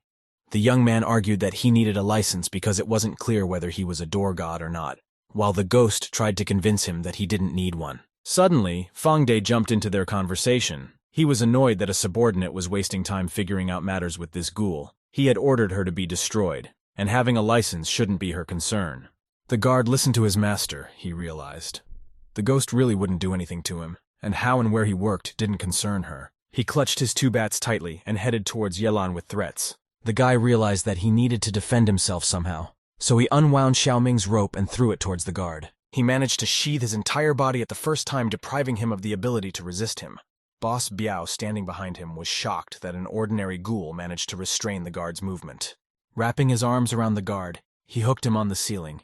The young man argued that he needed a license because it wasn't clear whether he was a door god or not, while the ghost tried to convince him that he didn't need one. Suddenly, Fangde jumped into their conversation. He was annoyed that a subordinate was wasting time figuring out matters with this ghoul. He had ordered her to be destroyed, and having a license shouldn't be her concern. The guard listened to his master, he realized. The ghost really wouldn't do anything to him, and how and where he worked didn't concern her. He clutched his two bats tightly and headed towards Yelan with threats. The guy realized that he needed to defend himself somehow, so he unwound Xiaoming's rope and threw it towards the guard. He managed to sheathe his entire body at the first time, depriving him of the ability to resist him. Boss Biao, standing behind him, was shocked that an ordinary ghoul managed to restrain the guard's movement. Wrapping his arms around the guard, he hooked him on the ceiling,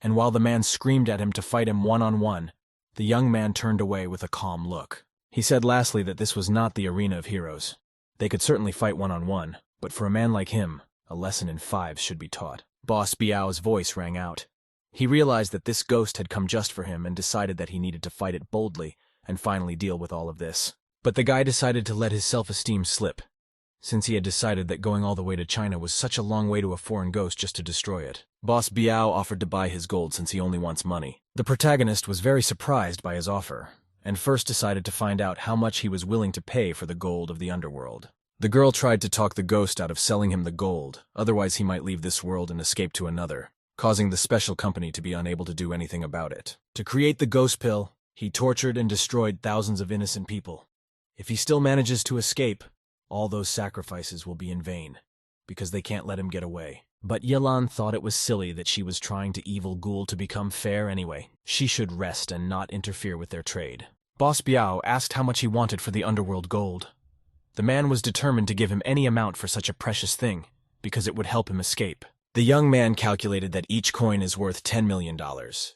and while the man screamed at him to fight him one-on-one, the young man turned away with a calm look. He said lastly that this was not the arena of heroes. They could certainly fight one-on-one, but for a man like him, a lesson in fives should be taught. Boss Biao's voice rang out. He realized that this ghost had come just for him and decided that he needed to fight it boldly and finally deal with all of this. But the guy decided to let his self-esteem slip, since he had decided that going all the way to China was such a long way to a foreign ghost just to destroy it. Boss Biao offered to buy his gold since he only wants money. The protagonist was very surprised by his offer, and first decided to find out how much he was willing to pay for the gold of the underworld. The girl tried to talk the ghost out of selling him the gold, otherwise he might leave this world and escape to another, causing the special company to be unable to do anything about it. To create the ghost pill, he tortured and destroyed thousands of innocent people. If he still manages to escape, all those sacrifices will be in vain, because they can't let him get away. But Yelan thought it was silly that she was trying to evil ghoul to become fair anyway. She should rest and not interfere with their trade. Boss Biao asked how much he wanted for the underworld gold. The man was determined to give him any amount for such a precious thing, because it would help him escape. The young man calculated that each coin is worth $10 million.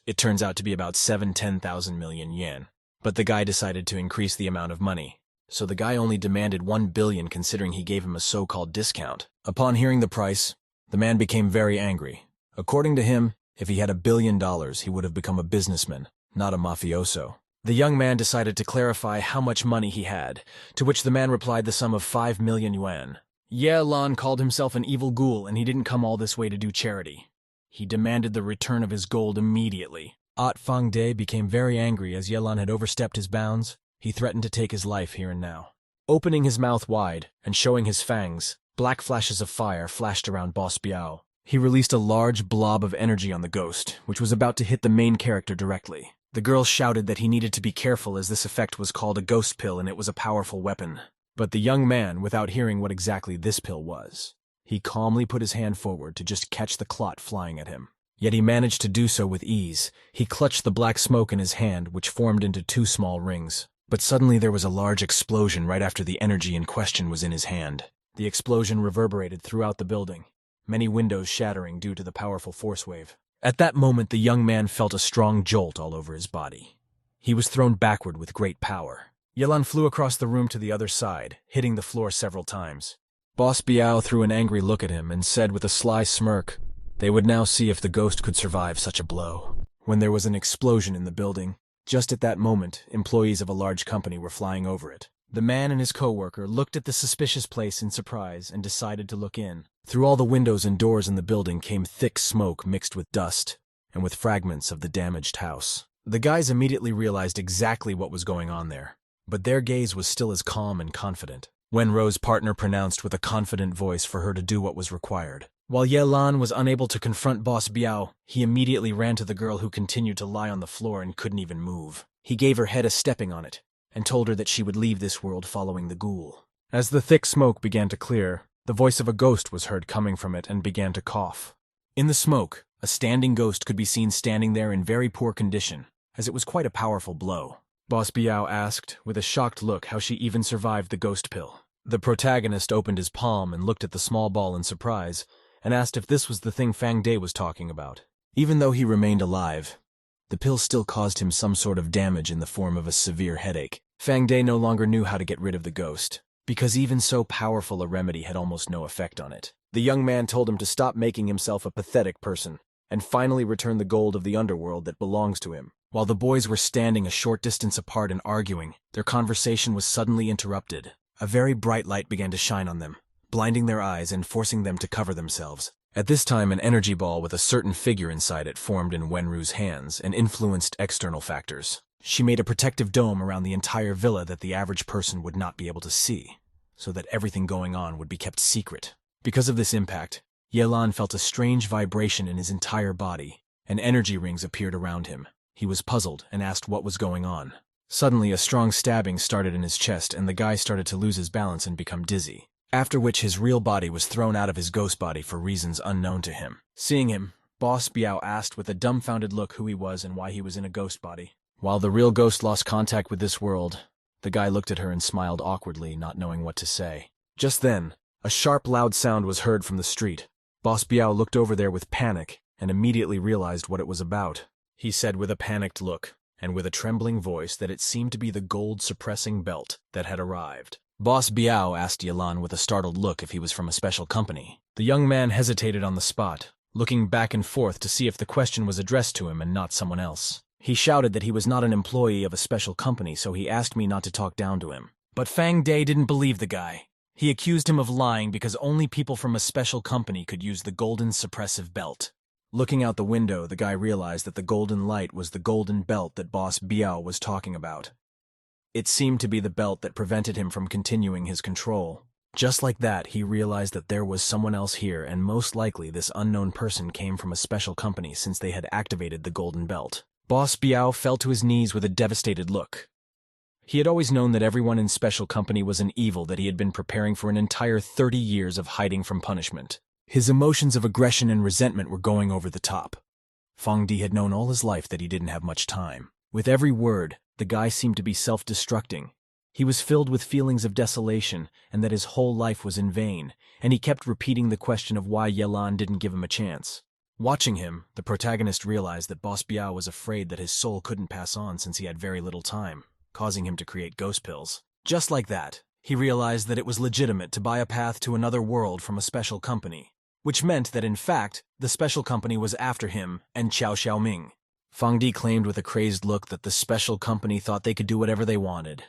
It turns out to be about 10,000 million yen. But the guy decided to increase the amount of money, so the guy only demanded 1 billion considering he gave him a so-called discount. Upon hearing the price, the man became very angry. According to him, if he had $1 billion, he would have become a businessman, not a mafioso. The young man decided to clarify how much money he had, to which the man replied the sum of 5 million yuan. Yelan called himself an evil ghoul and he didn't come all this way to do charity. He demanded the return of his gold immediately. Fangde became very angry as Yelan had overstepped his bounds. He threatened to take his life here and now. Opening his mouth wide and showing his fangs, black flashes of fire flashed around Boss Biao. He released a large blob of energy on the ghost, which was about to hit the main character directly. The girl shouted that he needed to be careful as this effect was called a ghost pill and it was a powerful weapon. But the young man, without hearing what exactly this pill was, he calmly put his hand forward to just catch the clot flying at him. Yet he managed to do so with ease. He clutched the black smoke in his hand, which formed into 2 small rings. But suddenly there was a large explosion right after the energy in question was in his hand. The explosion reverberated throughout the building, many windows shattering due to the powerful force wave. At that moment, the young man felt a strong jolt all over his body. He was thrown backward with great power. Yelan flew across the room to the other side, hitting the floor several times. Boss Biao threw an angry look at him and said with a sly smirk, they would now see if the ghost could survive such a blow. When there was an explosion in the building, just at that moment, employees of a large company were flying over it. The man and his co-worker looked at the suspicious place in surprise and decided to look in. Through all the windows and doors in the building came thick smoke mixed with dust. and with fragments of the damaged house. The guys immediately realized exactly what was going on there, but their gaze was still as calm and confident. Wenro's partner pronounced with a confident voice for her to do what was required. While Yelan was unable to confront Boss Biao, he immediately ran to the girl who continued to lie on the floor and couldn't even move. He gave her head a stepping on it, and told her that she would leave this world following the ghoul. As the thick smoke began to clear, the voice of a ghost was heard coming from it and began to cough. In the smoke, a standing ghost could be seen standing there in very poor condition, as it was quite a powerful blow. Boss Biao asked, with a shocked look, how she even survived the ghost pill. The protagonist opened his palm and looked at the small ball in surprise, and asked if this was the thing Fang Day was talking about. Even though he remained alive, the pill still caused him some sort of damage in the form of a severe headache. Fang Day no longer knew how to get rid of the ghost, because even so powerful a remedy had almost no effect on it. The young man told him to stop making himself a pathetic person, and finally return the gold of the underworld that belongs to him. While the boys were standing a short distance apart and arguing, their conversation was suddenly interrupted. A very bright light began to shine on them, blinding their eyes and forcing them to cover themselves. At this time, an energy ball with a certain figure inside it formed in Wenru's hands and influenced external factors. She made a protective dome around the entire villa that the average person would not be able to see, so that everything going on would be kept secret. Because of this impact, Yelan felt a strange vibration in his entire body, and energy rings appeared around him. He was puzzled and asked what was going on. Suddenly, a strong stabbing started in his chest, and the guy started to lose his balance and become dizzy, after which his real body was thrown out of his ghost body for reasons unknown to him. Seeing him, Boss Biao asked with a dumbfounded look who he was and why he was in a ghost body. While the real ghost lost contact with this world, the guy looked at her and smiled awkwardly, not knowing what to say. Just then, a sharp, loud sound was heard from the street. Boss Biao looked over there with panic and immediately realized what it was about. He said with a panicked look and with a trembling voice that it seemed to be the gold-suppressing belt that had arrived. Boss Biao asked Yelan with a startled look if he was from a special company. The young man hesitated on the spot, looking back and forth to see if the question was addressed to him and not someone else. He shouted that he was not an employee of a special company, so he asked me not to talk down to him. But Fang Day didn't believe the guy. He accused him of lying because only people from a special company could use the golden suppressive belt. Looking out the window, the guy realized that the golden light was the golden belt that Boss Biao was talking about. It seemed to be the belt that prevented him from continuing his control. Just like that, he realized that there was someone else here, and most likely this unknown person came from a special company since they had activated the golden belt. Boss Biao fell to his knees with a devastated look. He had always known that everyone in special company was an evil that he had been preparing for an entire 30 years of hiding from punishment. His emotions of aggression and resentment were going over the top. Fang Di had known all his life that he didn't have much time. With every word, the guy seemed to be self-destructing. He was filled with feelings of desolation and that his whole life was in vain, and he kept repeating the question of why Yelan didn't give him a chance. Watching him, the protagonist realized that Boss Biao was afraid that his soul couldn't pass on since he had very little time, causing him to create ghost pills. Just like that, he realized that it was legitimate to buy a path to another world from a special company, which meant that in fact, the special company was after him and Qiao Xiaoming. Fang Di claimed with a crazed look that the special company thought they could do whatever they wanted,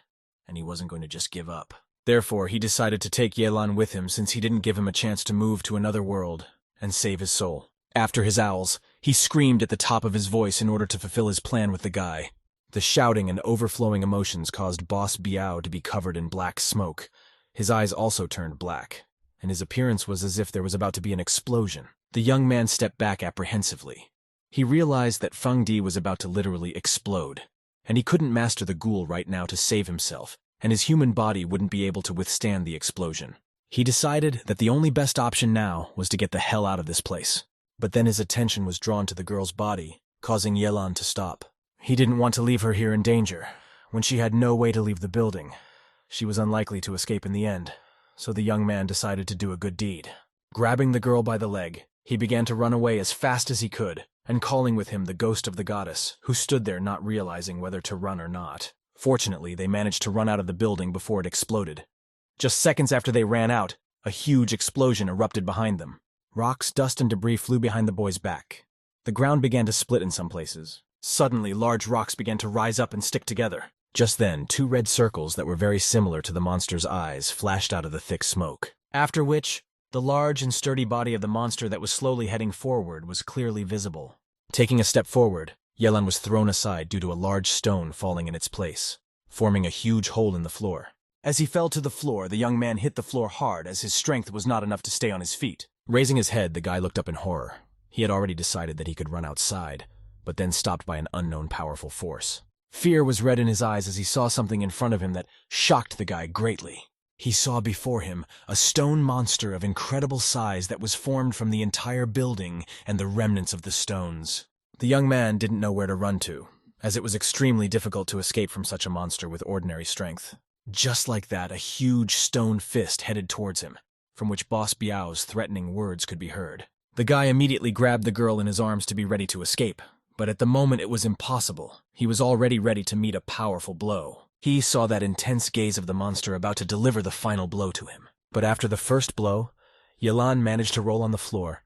and he wasn't going to just give up. Therefore, he decided to take Yelan with him since he didn't give him a chance to move to another world and save his soul. After his owls, he screamed at the top of his voice in order to fulfill his plan with the guy. The shouting and overflowing emotions caused Boss Biao to be covered in black smoke. His eyes also turned black, and his appearance was as if there was about to be an explosion. The young man stepped back apprehensively. He realized that Fang Di was about to literally explode, and he couldn't master the ghoul right now to save himself, and his human body wouldn't be able to withstand the explosion. He decided that the only best option now was to get the hell out of this place. But then his attention was drawn to the girl's body, causing Yelan to stop. He didn't want to leave her here in danger, when she had no way to leave the building. She was unlikely to escape in the end, so the young man decided to do a good deed. Grabbing the girl by the leg, he began to run away as fast as he could, and calling with him the ghost of the goddess, who stood there not realizing whether to run or not. Fortunately, they managed to run out of the building before it exploded. Just seconds after they ran out, a huge explosion erupted behind them. Rocks, dust, and debris flew behind the boy's back. The ground began to split in some places. Suddenly, large rocks began to rise up and stick together. Just then, two red circles that were very similar to the monster's eyes flashed out of the thick smoke. After which, the large and sturdy body of the monster that was slowly heading forward was clearly visible. Taking a step forward, Yelan was thrown aside due to a large stone falling in its place, forming a huge hole in the floor. As he fell to the floor, the young man hit the floor hard as his strength was not enough to stay on his feet. Raising his head, the guy looked up in horror. He had already decided that he could run outside, but then stopped by an unknown powerful force. Fear was red in his eyes as he saw something in front of him that shocked the guy greatly. He saw before him a stone monster of incredible size that was formed from the entire building and the remnants of the stones. The young man didn't know where to run to, as it was extremely difficult to escape from such a monster with ordinary strength. Just like that, a huge stone fist headed towards him, from which Boss Biao's threatening words could be heard. The guy immediately grabbed the girl in his arms to be ready to escape, but at the moment it was impossible. He was already ready to meet a powerful blow. He saw that intense gaze of the monster about to deliver the final blow to him. But after the first blow, Yelan managed to roll on the floor.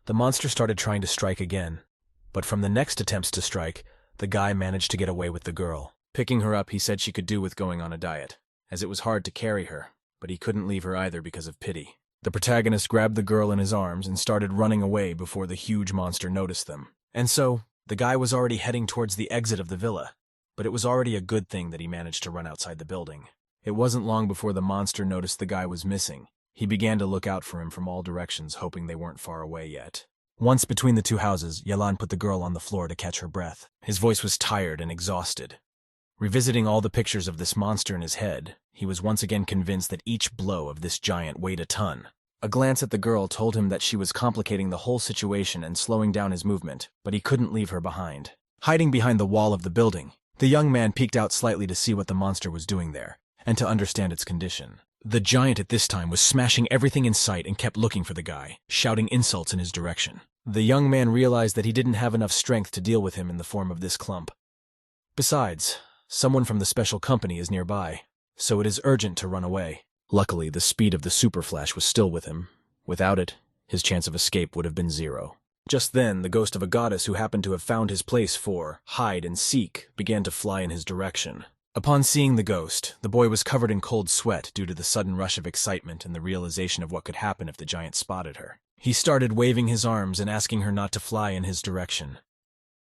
The monster started trying to strike again, but from the next attempts to strike, the guy managed to get away with the girl. Picking her up, he said she could do with going on a diet, as it was hard to carry her, but he couldn't leave her either because of pity. The protagonist grabbed the girl in his arms and started running away before the huge monster noticed them. And so, the guy was already heading towards the exit of the villa, but it was already a good thing that he managed to run outside the building. It wasn't long before the monster noticed the guy was missing. He began to look out for him from all directions, hoping they weren't far away yet. Once between the two houses, Yelan put the girl on the floor to catch her breath. His voice was tired and exhausted. Revisiting all the pictures of this monster in his head, he was once again convinced that each blow of this giant weighed a ton. A glance at the girl told him that she was complicating the whole situation and slowing down his movement, but he couldn't leave her behind. Hiding behind the wall of the building, the young man peeked out slightly to see what the monster was doing there, and to understand its condition. The giant at this time was smashing everything in sight and kept looking for the guy, shouting insults in his direction. The young man realized that he didn't have enough strength to deal with him in the form of this clump. Besides, someone from the special company is nearby, so it is urgent to run away. Luckily, the speed of the super flash was still with him. Without it, his chance of escape would have been 0. Just then, the ghost of a goddess who happened to have found his place for hide and seek began to fly in his direction. Upon seeing the ghost, the boy was covered in cold sweat due to the sudden rush of excitement and the realization of what could happen if the giant spotted her. He started waving his arms and asking her not to fly in his direction.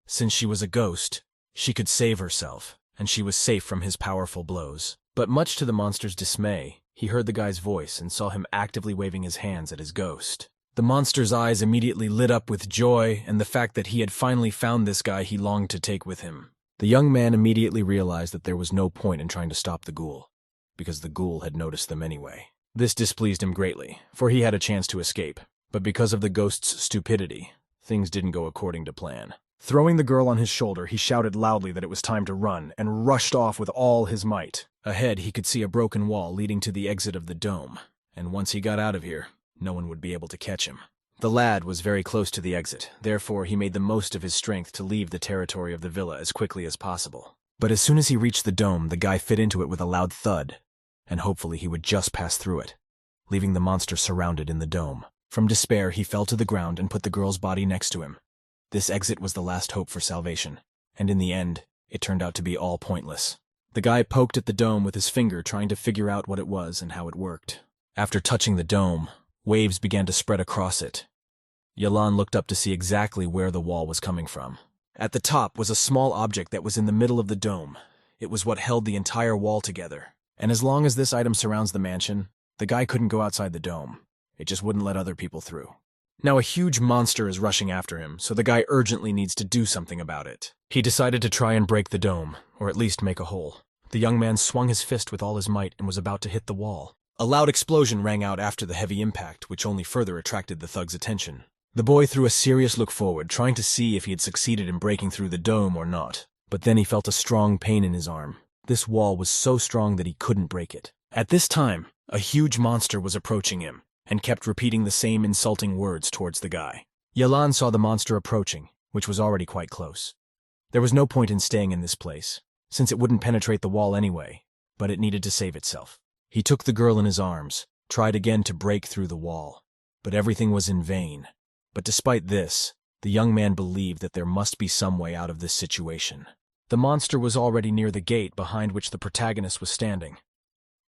Since she was a ghost, she could save herself, and she was safe from his powerful blows. But much to the monster's dismay, he heard the guy's voice and saw him actively waving his hands at his ghost. The monster's eyes immediately lit up with joy and the fact that he had finally found this guy he longed to take with him. The young man immediately realized that there was no point in trying to stop the ghoul, because the ghoul had noticed them anyway. This displeased him greatly, for he had a chance to escape, but because of the ghost's stupidity, things didn't go according to plan. Throwing the girl on his shoulder, he shouted loudly that it was time to run, and rushed off with all his might. Ahead, he could see a broken wall leading to the exit of the dome, and once he got out of here, no one would be able to catch him. The lad was very close to the exit, therefore he made the most of his strength to leave the territory of the villa as quickly as possible. But as soon as he reached the dome, the guy fit into it with a loud thud, and hopefully he would just pass through it, leaving the monster surrounded in the dome. From despair, he fell to the ground and put the girl's body next to him. This exit was the last hope for salvation, and in the end, it turned out to be all pointless. The guy poked at the dome with his finger, trying to figure out what it was and how it worked. After touching the dome, waves began to spread across it. Yelan looked up to see exactly where the wall was coming from. At the top was a small object that was in the middle of the dome. It was what held the entire wall together. And as long as this item surrounds the mansion, the guy couldn't go outside the dome. It just wouldn't let other people through. Now a huge monster is rushing after him, so the guy urgently needs to do something about it. He decided to try and break the dome, or at least make a hole. The young man swung his fist with all his might and was about to hit the wall. A loud explosion rang out after the heavy impact, which only further attracted the thug's attention. The boy threw a serious look forward, trying to see if he had succeeded in breaking through the dome or not. But then he felt a strong pain in his arm. This wall was so strong that he couldn't break it. At this time, a huge monster was approaching him, and kept repeating the same insulting words towards the guy. Yelan saw the monster approaching, which was already quite close. There was no point in staying in this place, since it wouldn't penetrate the wall anyway, but it needed to save itself. He took the girl in his arms, tried again to break through the wall, but everything was in vain. But despite this, the young man believed that there must be some way out of this situation. The monster was already near the gate behind which the protagonist was standing.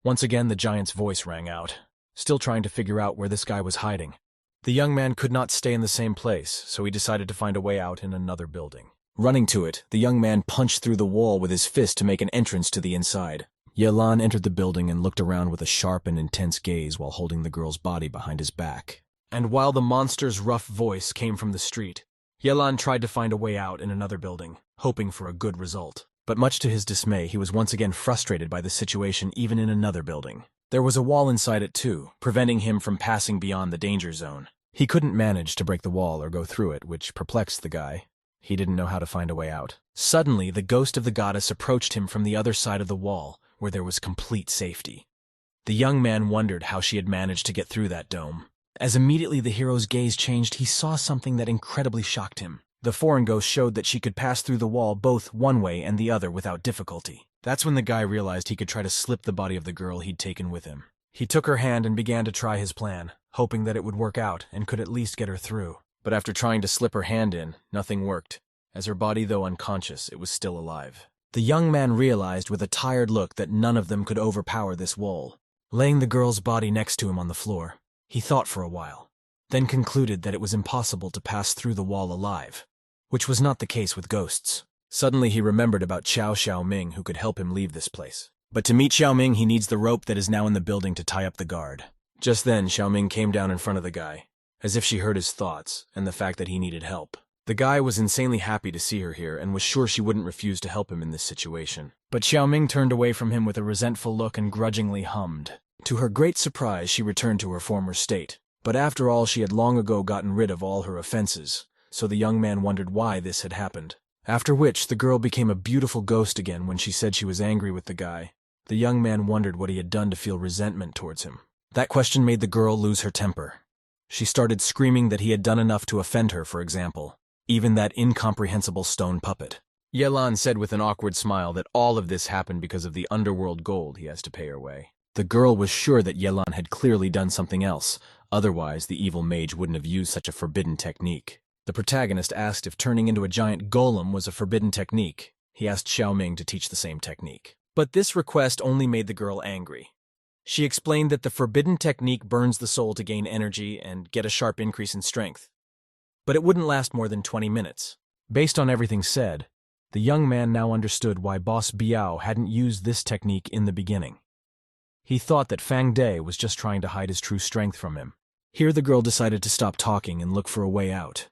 Once again, the giant's voice rang out, still trying to figure out where this guy was hiding. The young man could not stay in the same place, so he decided to find a way out in another building. Running to it, the young man punched through the wall with his fist to make an entrance to the inside. Yelan entered the building and looked around with a sharp and intense gaze while holding the girl's body behind his back. And while the monster's rough voice came from the street, Yelan tried to find a way out in another building, hoping for a good result. But much to his dismay, he was once again frustrated by the situation even in another building. There was a wall inside it too, preventing him from passing beyond the danger zone. He couldn't manage to break the wall or go through it, which perplexed the guy. He didn't know how to find a way out. Suddenly, the ghost of the goddess approached him from the other side of the wall, where there was complete safety. The young man wondered how she had managed to get through that dome. As immediately the hero's gaze changed, he saw something that incredibly shocked him. The foreign ghost showed that she could pass through the wall both one way and the other without difficulty. That's when the guy realized he could try to slip the body of the girl he'd taken with him. He took her hand and began to try his plan, hoping that it would work out and could at least get her through. But after trying to slip her hand in, nothing worked. As her body, though unconscious, it was still alive. The young man realized with a tired look that none of them could overpower this wall. Laying the girl's body next to him on the floor, he thought for a while, then concluded that it was impossible to pass through the wall alive, which was not the case with ghosts. Suddenly he remembered about Xiaoming, who could help him leave this place. But to meet Xiaoming, he needs the rope that is now in the building to tie up the guard. Just then, Xiaoming came down in front of the guy, as if she heard his thoughts and the fact that he needed help. The guy was insanely happy to see her here and was sure she wouldn't refuse to help him in this situation. But Xiaoming turned away from him with a resentful look and grudgingly hummed. To her great surprise, she returned to her former state. But after all, she had long ago gotten rid of all her offenses, so the young man wondered why this had happened. After which, the girl became a beautiful ghost again when she said she was angry with the guy. The young man wondered what he had done to feel resentment towards him. That question made the girl lose her temper. She started screaming that he had done enough to offend her, for example. Even that incomprehensible stone puppet. Yelan said with an awkward smile that all of this happened because of the underworld gold he has to pay her way. The girl was sure that Yelan had clearly done something else, otherwise the evil mage wouldn't have used such a forbidden technique. The protagonist asked if turning into a giant golem was a forbidden technique. He asked Xiaoming to teach the same technique. But this request only made the girl angry. She explained that the forbidden technique burns the soul to gain energy and get a sharp increase in strength. But it wouldn't last more than 20 minutes. Based on everything said, the young man now understood why Boss Biao hadn't used this technique in the beginning. He thought that Fang Day was just trying to hide his true strength from him. Here the girl decided to stop talking and look for a way out.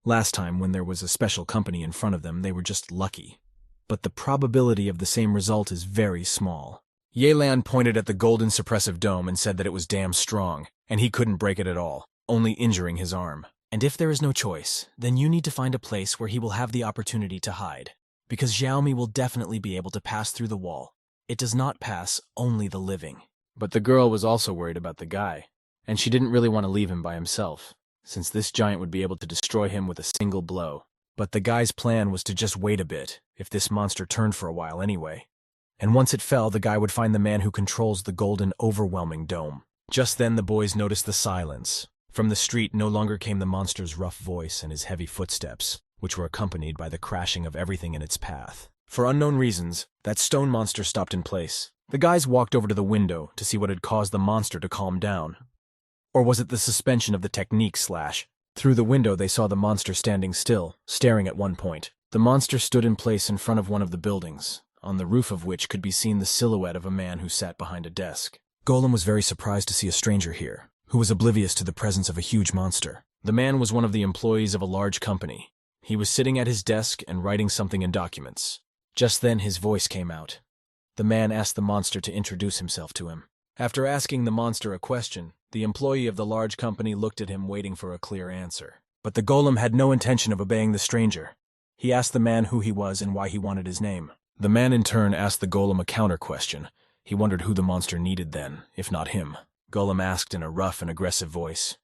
Last time, when there was a special company in front of them, they were just lucky. But the probability of the same result is very small. Yelan pointed at the golden suppressive dome and said that it was damn strong, and he couldn't break it at all, only injuring his arm. And if there is no choice, then you need to find a place where he will have the opportunity to hide. Because Xiaomi will definitely be able to pass through the wall. It does not pass only the living. But the girl was also worried about the guy, and she didn't really want to leave him by himself, since this giant would be able to destroy him with a single blow. But the guy's plan was to just wait a bit, if this monster turned for a while anyway. And once it fell, the guy would find the man who controls the golden overwhelming dome. Just then the boys noticed the silence. From the street no longer came the monster's rough voice and his heavy footsteps, which were accompanied by the crashing of everything in its path. For unknown reasons, that stone monster stopped in place. The guys walked over to the window to see what had caused the monster to calm down. Or was it the suspension of the technique slash? Through the window they saw the monster standing still, staring at one point. The monster stood in place in front of one of the buildings, on the roof of which could be seen the silhouette of a man who sat behind a desk. Golem was very surprised to see a stranger here, who was oblivious to the presence of a huge monster. The man was one of the employees of a large company. He was sitting at his desk and writing something in documents. Just then his voice came out. The man asked the monster to introduce himself to him. After asking the monster a question, the employee of the large company looked at him waiting for a clear answer. But the golem had no intention of obeying the stranger. He asked the man who he was and why he wanted his name. The man in turn asked the golem a counter question. He wondered who the monster needed then, if not him. Golem asked in a rough and aggressive voice,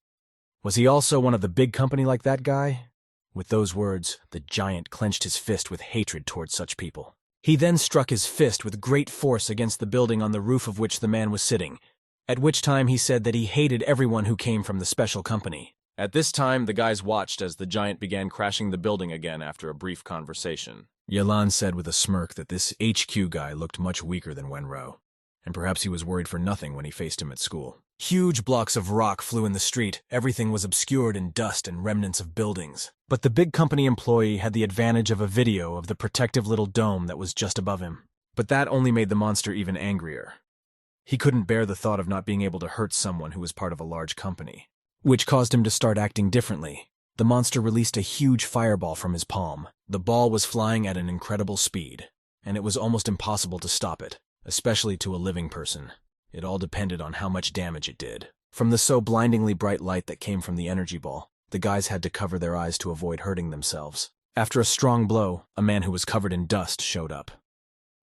"Was he also one of the big company like that guy?" With those words, the giant clenched his fist with hatred towards such people. He then struck his fist with great force against the building on the roof of which the man was sitting, at which time he said that he hated everyone who came from the special company. At this time, the guys watched as the giant began crashing the building again after a brief conversation. Yelan said with a smirk that this HQ guy looked much weaker than Wenro, and perhaps he was worried for nothing when he faced him at school. Huge blocks of rock flew in the street, everything was obscured in dust and remnants of buildings. But the big company employee had the advantage of a video of the protective little dome that was just above him. But that only made the monster even angrier. He couldn't bear the thought of not being able to hurt someone who was part of a large company, which caused him to start acting differently. The monster released a huge fireball from his palm. The ball was flying at an incredible speed, and it was almost impossible to stop it, especially to a living person. It all depended on how much damage it did. From the so blindingly bright light that came from the energy ball, the guys had to cover their eyes to avoid hurting themselves. After a strong blow, a man who was covered in dust showed up.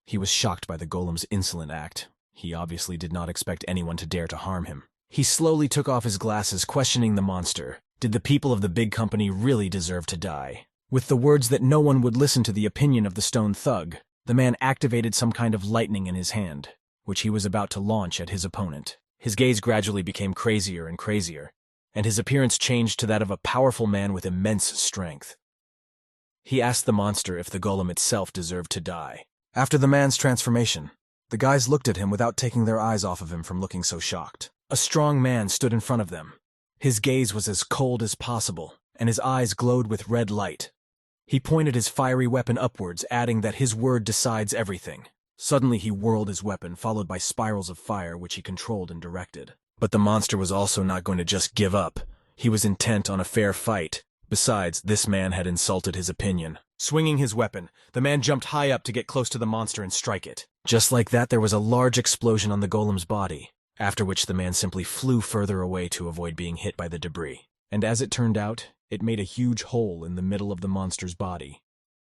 He was shocked by the golem's insolent act. He obviously did not expect anyone to dare to harm him. He slowly took off his glasses, questioning the monster. Did the people of the big company really deserve to die? With the words that no one would listen to the opinion of the stone thug, the man activated some kind of lightning in his hand, which he was about to launch at his opponent. His gaze gradually became crazier and crazier, and his appearance changed to that of a powerful man with immense strength. He asked the monster if the golem itself deserved to die. After the man's transformation, the guys looked at him without taking their eyes off of him from looking so shocked. A strong man stood in front of them. His gaze was as cold as possible, and his eyes glowed with red light. He pointed his fiery weapon upwards, adding that his word decides everything. Suddenly he whirled his weapon, followed by spirals of fire which he controlled and directed. But the monster was also not going to just give up. He was intent on a fair fight. Besides, this man had insulted his opinion. Swinging his weapon, the man jumped high up to get close to the monster and strike it. Just like that, there was a large explosion on the golem's body, after which the man simply flew further away to avoid being hit by the debris. And as it turned out, it made a huge hole in the middle of the monster's body.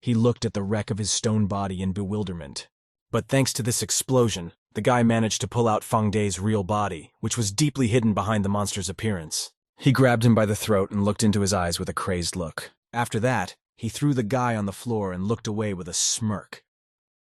He looked at the wreck of his stone body in bewilderment. But thanks to this explosion, the guy managed to pull out Fang Day's real body, which was deeply hidden behind the monster's appearance. He grabbed him by the throat and looked into his eyes with a crazed look. After that, he threw the guy on the floor and looked away with a smirk.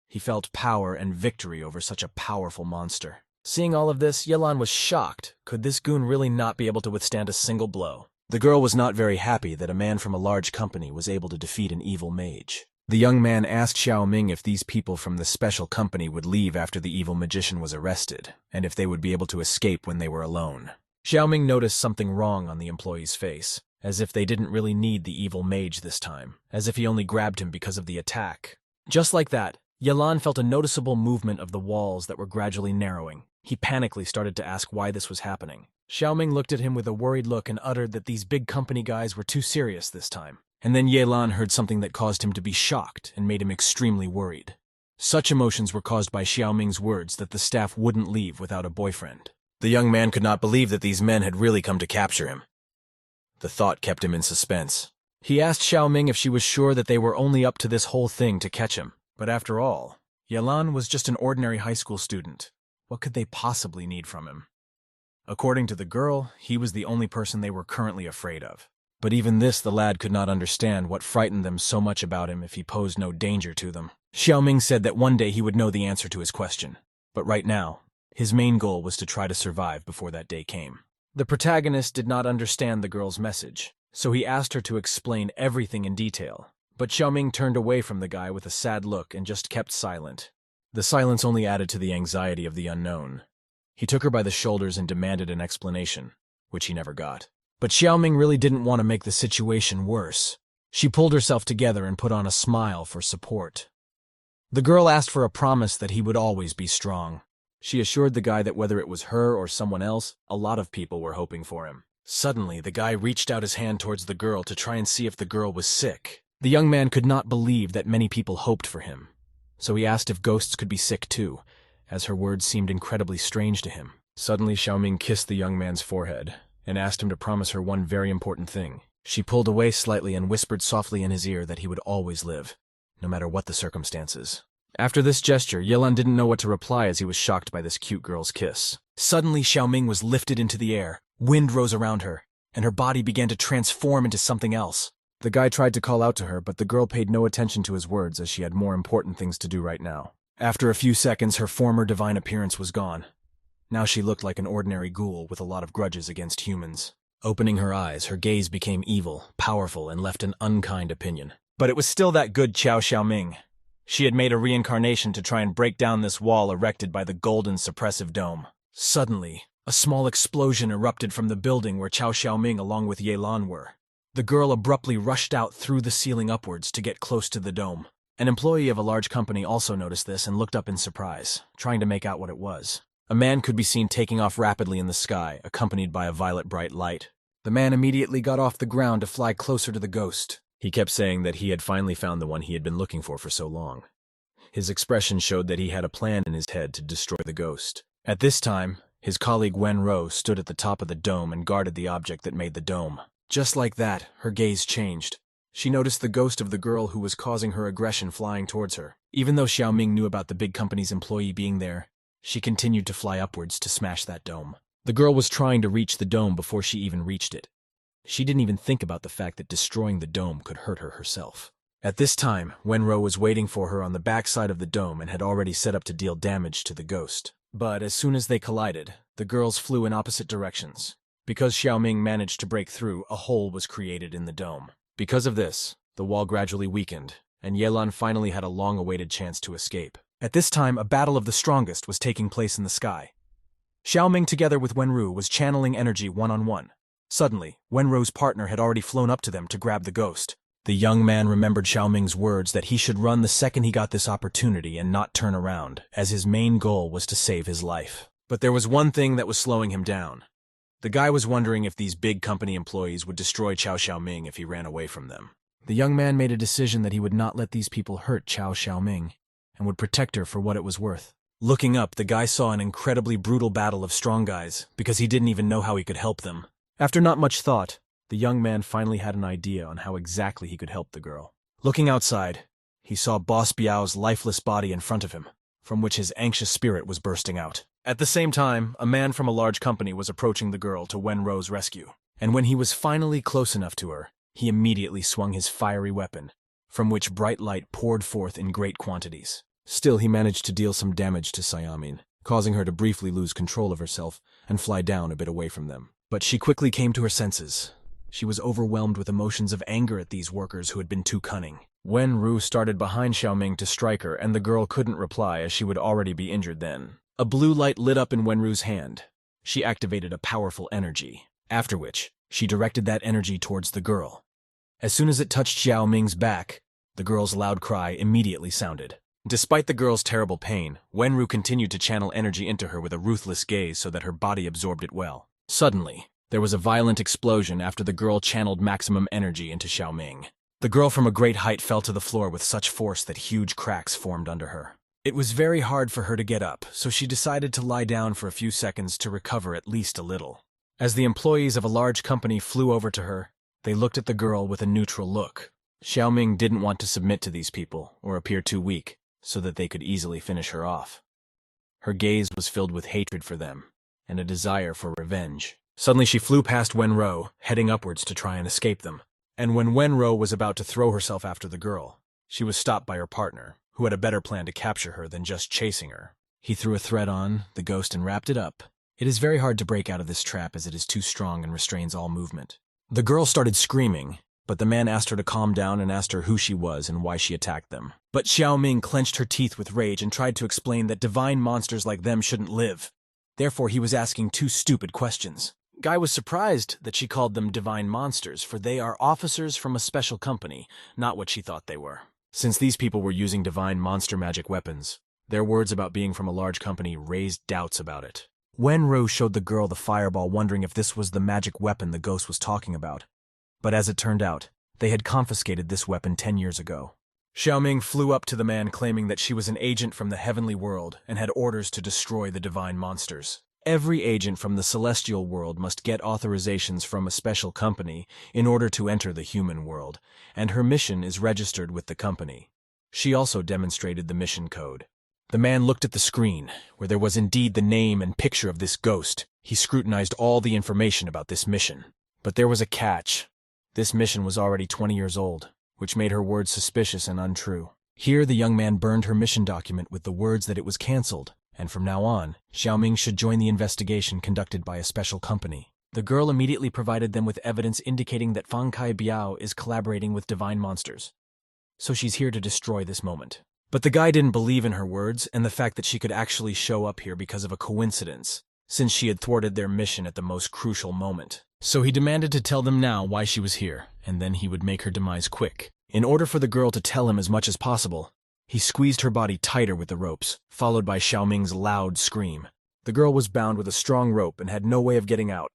He felt power and victory over such a powerful monster. Seeing all of this, Yelan was shocked. Could this goon really not be able to withstand a single blow? The girl was not very happy that a man from a large company was able to defeat an evil mage. The young man asked Xiaoming if these people from the special company would leave after the evil magician was arrested, and if they would be able to escape when they were alone. Xiaoming noticed something wrong on the employee's face, as if they didn't really need the evil mage this time, as if he only grabbed him because of the attack. Just like that, Yelan felt a noticeable movement of the walls that were gradually narrowing. He panically started to ask why this was happening. Xiaoming looked at him with a worried look and uttered that these big company guys were too serious this time. And then Yelan heard something that caused him to be shocked and made him extremely worried. Such emotions were caused by Xiaoming's words that the staff wouldn't leave without a boyfriend. The young man could not believe that these men had really come to capture him. The thought kept him in suspense. He asked Xiaoming if she was sure that they were only up to this whole thing to catch him. But after all, Yelan was just an ordinary high school student. What could they possibly need from him? According to the girl, he was the only person they were currently afraid of. But even this the lad could not understand what frightened them so much about him if he posed no danger to them. Xiaoming said that one day he would know the answer to his question. But right now, his main goal was to try to survive before that day came. The protagonist did not understand the girl's message, so he asked her to explain everything in detail. But Xiaoming turned away from the guy with a sad look and just kept silent. The silence only added to the anxiety of the unknown. He took her by the shoulders and demanded an explanation, which he never got. But Xiaoming really didn't want to make the situation worse. She pulled herself together and put on a smile for support. The girl asked for a promise that he would always be strong. She assured the guy that whether it was her or someone else, a lot of people were hoping for him. Suddenly, the guy reached out his hand towards the girl to try and see if the girl was sick. The young man could not believe that many people hoped for him, so he asked if ghosts could be sick too, as her words seemed incredibly strange to him. Suddenly, Xiaoming kissed the young man's forehead and asked him to promise her one very important thing. She pulled away slightly and whispered softly in his ear that he would always live, no matter what the circumstances. After this gesture, Yelan didn't know what to reply as he was shocked by this cute girl's kiss. Suddenly, Xiaoming was lifted into the air, wind rose around her, and her body began to transform into something else. The guy tried to call out to her, but the girl paid no attention to his words as she had more important things to do right now. After a few seconds, her former divine appearance was gone. Now she looked like an ordinary ghoul with a lot of grudges against humans. Opening her eyes, her gaze became evil, powerful, and left an unkind opinion. But it was still that good Xiaoming. She had made a reincarnation to try and break down this wall erected by the golden suppressive dome. Suddenly, A small explosion erupted from the building where Chao Xiaoming along with Ye Lan were. The girl abruptly rushed out through the ceiling upwards to get close to the dome. An employee of a large company also noticed this and looked up in surprise, trying to make out what it was. A man could be seen taking off rapidly in the sky, accompanied by a violet bright light. The man immediately got off the ground to fly closer to the ghost. He kept saying that he had finally found the one he had been looking for so long. His expression showed that he had a plan in his head to destroy the ghost. At this time, his colleague Wenro stood at the top of the dome and guarded the object that made the dome. Just like that, her gaze changed. She noticed the ghost of the girl who was causing her aggression flying towards her. Even though Xiaoming knew about the big company's employee being there, she continued to fly upwards to smash that dome. The girl was trying to reach the dome before she even reached it. She didn't even think about the fact that destroying the dome could hurt her herself. At this time, Wenro was waiting for her on the backside of the dome and had already set up to deal damage to the ghost. But as soon as they collided, the girls flew in opposite directions. Because Xiaoming managed to break through, a hole was created in the dome. Because of this, the wall gradually weakened, and Yelan finally had a long-awaited chance to escape. At this time, a battle of the strongest was taking place in the sky. Xiaoming, together with Wenru, was channeling energy one-on-one. Suddenly, Wenru's partner had already flown up to them to grab the ghost. The young man remembered Xiaoming's words that he should run the second he got this opportunity and not turn around, as his main goal was to save his life. But there was one thing that was slowing him down. The guy was wondering if these big company employees would destroy Chao Xiaoming if he ran away from them. The young man made a decision that he would not let these people hurt Chao Xiaoming, and would protect her for what it was worth. Looking up, the guy saw an incredibly brutal battle of strong guys, because he didn't even know how he could help them. After not much thought, the young man finally had an idea on how exactly he could help the girl. Looking outside, he saw Boss Biao's lifeless body in front of him, from which his anxious spirit was bursting out. At the same time, a man from a large company was approaching the girl to Wenro's rescue, and when he was finally close enough to her, he immediately swung his fiery weapon, from which bright light poured forth in great quantities. Still, he managed to deal some damage to Xiaoming, causing her to briefly lose control of herself and fly down a bit away from them. But she quickly came to her senses. She was overwhelmed with emotions of anger at these workers who had been too cunning. Wenru started behind Xiaoming to strike her, and the girl couldn't reply as she would already be injured then. A blue light lit up in Wenru's hand. She activated a powerful energy, after which she directed that energy towards the girl. As soon as it touched Xiaoming's back, the girl's loud cry immediately sounded. Despite the girl's terrible pain, Wenru continued to channel energy into her with a ruthless gaze so that her body absorbed it well. Suddenly, there was a violent explosion after the girl channeled maximum energy into Xiaoming. The girl from a great height fell to the floor with such force that huge cracks formed under her. It was very hard for her to get up, so she decided to lie down for a few seconds to recover at least a little. As the employees of a large company flew over to her, they looked at the girl with a neutral look. Xiaoming didn't want to submit to these people or appear too weak, so that they could easily finish her off. Her gaze was filled with hatred for them and a desire for revenge. Suddenly she flew past Wenro, heading upwards to try and escape them. And when Wenro was about to throw herself after the girl, she was stopped by her partner, who had a better plan to capture her than just chasing her. He threw a thread on the ghost and wrapped it up. It is very hard to break out of this trap as it is too strong and restrains all movement. The girl started screaming, but the man asked her to calm down and asked her who she was and why she attacked them. But Xiaoming clenched her teeth with rage and tried to explain that divine monsters like them shouldn't live. Therefore, he was asking two stupid questions. Guy was surprised that she called them divine monsters, for they are officers from a special company, not what she thought they were. Since these people were using divine monster magic weapons, their words about being from a large company raised doubts about it. Wenro showed the girl the fireball, wondering if this was the magic weapon the ghost was talking about. But as it turned out, they had confiscated this weapon 10 years ago. Xiaoming flew up to the man claiming that she was an agent from the heavenly world and had orders to destroy the divine monsters. Every agent from the celestial world must get authorizations from a special company in order to enter the human world, and her mission is registered with the company. She also demonstrated the mission code. The man looked at the screen, where there was indeed the name and picture of this ghost. He scrutinized all the information about this mission. But there was a catch. This mission was already 20 years old, which made her words suspicious and untrue. Here the young man burned her mission document with the words that it was cancelled, and from now on, Xiaoming should join the investigation conducted by a special company. The girl immediately provided them with evidence indicating that Fang Kai Biao is collaborating with divine monsters. So she's here to destroy this moment. But the guy didn't believe in her words and the fact that she could actually show up here because of a coincidence, since she had thwarted their mission at the most crucial moment. So he demanded to tell them now why she was here, and then he would make her demise quick. In order for the girl to tell him as much as possible, he squeezed her body tighter with the ropes, followed by Xiaoming's loud scream. The girl was bound with a strong rope and had no way of getting out,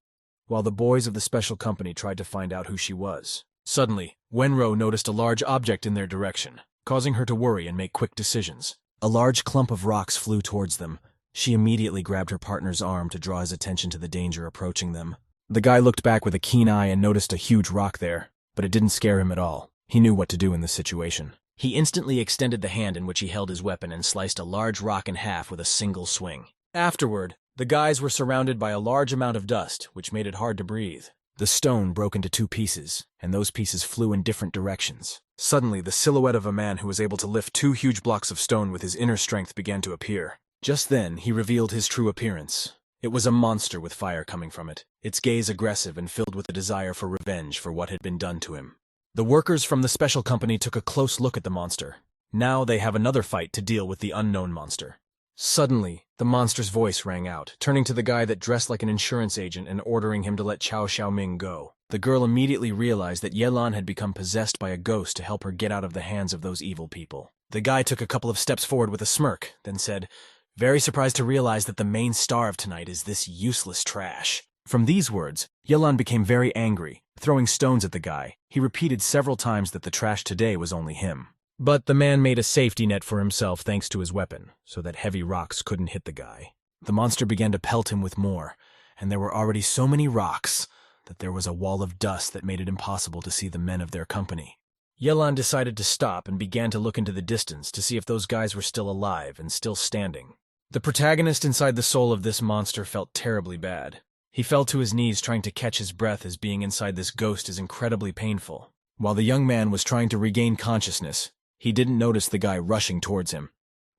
while the boys of the special company tried to find out who she was. Suddenly, Wenro noticed a large object in their direction, causing her to worry and make quick decisions. A large clump of rocks flew towards them. She immediately grabbed her partner's arm to draw his attention to the danger approaching them. The guy looked back with a keen eye and noticed a huge rock there, but it didn't scare him at all. He knew what to do in this situation. He instantly extended the hand in which he held his weapon and sliced a large rock in half with a single swing. Afterward, the guys were surrounded by a large amount of dust, which made it hard to breathe. The stone broke into 2 pieces, and those pieces flew in different directions. Suddenly, the silhouette of a man who was able to lift 2 huge blocks of stone with his inner strength began to appear. Just then, he revealed his true appearance. It was a monster with fire coming from it, its gaze aggressive and filled with a desire for revenge for what had been done to him. The workers from the special company took a close look at the monster. Now they have another fight to deal with the unknown monster. Suddenly, the monster's voice rang out, turning to the guy that dressed like an insurance agent and ordering him to let Xiaoming go. The girl immediately realized that Yelan had become possessed by a ghost to help her get out of the hands of those evil people. The guy took a couple of steps forward with a smirk, then said, "Very surprised to realize that the main star of tonight is this useless trash." From these words, Yelan became very angry, throwing stones at the guy. He repeated several times that the trash today was only him. But the man made a safety net for himself thanks to his weapon, so that heavy rocks couldn't hit the guy. The monster began to pelt him with more, and there were already so many rocks that there was a wall of dust that made it impossible to see the men of their company. Yelan decided to stop and began to look into the distance to see if those guys were still alive and still standing. The protagonist inside the soul of this monster felt terribly bad. He fell to his knees trying to catch his breath as being inside this ghost is incredibly painful. While the young man was trying to regain consciousness, he didn't notice the guy rushing towards him,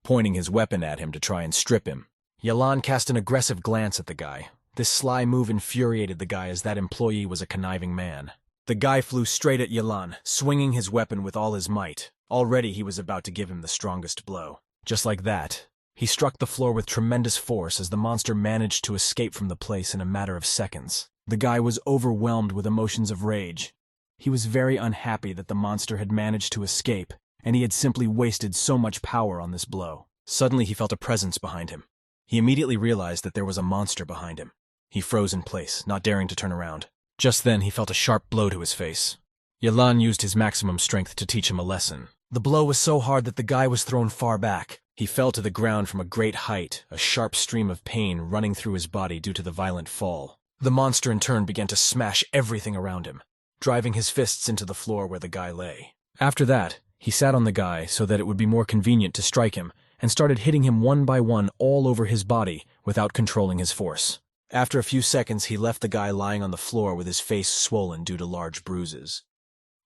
pointing his weapon at him to try and strip him. Yelan cast an aggressive glance at the guy. This sly move infuriated the guy as that employee was a conniving man. The guy flew straight at Yelan, swinging his weapon with all his might. Already he was about to give him the strongest blow. Just like that, he struck the floor with tremendous force as the monster managed to escape from the place in a matter of seconds. The guy was overwhelmed with emotions of rage. He was very unhappy that the monster had managed to escape, and he had simply wasted so much power on this blow. Suddenly he felt a presence behind him. He immediately realized that there was a monster behind him. He froze in place, not daring to turn around. Just then he felt a sharp blow to his face. Yelan used his maximum strength to teach him a lesson. The blow was so hard that the guy was thrown far back. He fell to the ground from a great height, a sharp stream of pain running through his body due to the violent fall. The monster in turn began to smash everything around him, driving his fists into the floor where the guy lay. After that, he sat on the guy so that it would be more convenient to strike him, and started hitting him one by one all over his body without controlling his force. After a few seconds, he left the guy lying on the floor with his face swollen due to large bruises.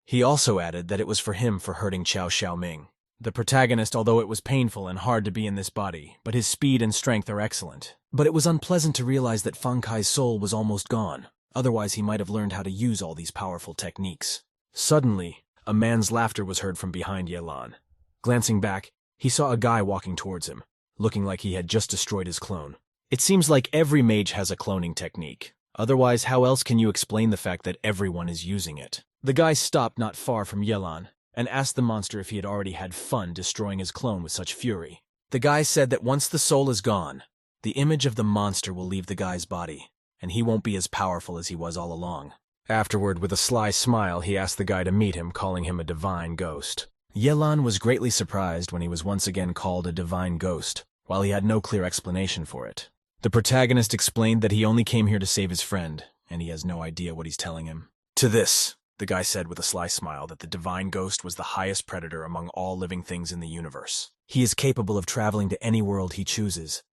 He also added that it was for him for hurting Xiaoming. The protagonist, although it was painful and hard to be in this body, but his speed and strength are excellent. But it was unpleasant to realize that Fang Kai's soul was almost gone. Otherwise, he might have learned how to use all these powerful techniques. Suddenly, a man's laughter was heard from behind Yelan. Glancing back, he saw a guy walking towards him, looking like he had just destroyed his clone. It seems like every mage has a cloning technique. Otherwise, how else can you explain the fact that everyone is using it? The guy stopped not far from Yelan and asked the monster if he had already had fun destroying his clone with such fury. The guy said that once the soul is gone, the image of the monster will leave the guy's body, and he won't be as powerful as he was all along. Afterward, with a sly smile, he asked the guy to meet him, calling him a divine ghost. Yelan was greatly surprised when he was once again called a divine ghost, while he had no clear explanation for it. The protagonist explained that he only came here to save his friend, and he has no idea what he's telling him. To this, the guy said with a sly smile that the divine ghost was the highest predator among all living things in the universe. He is capable of traveling to any world he chooses.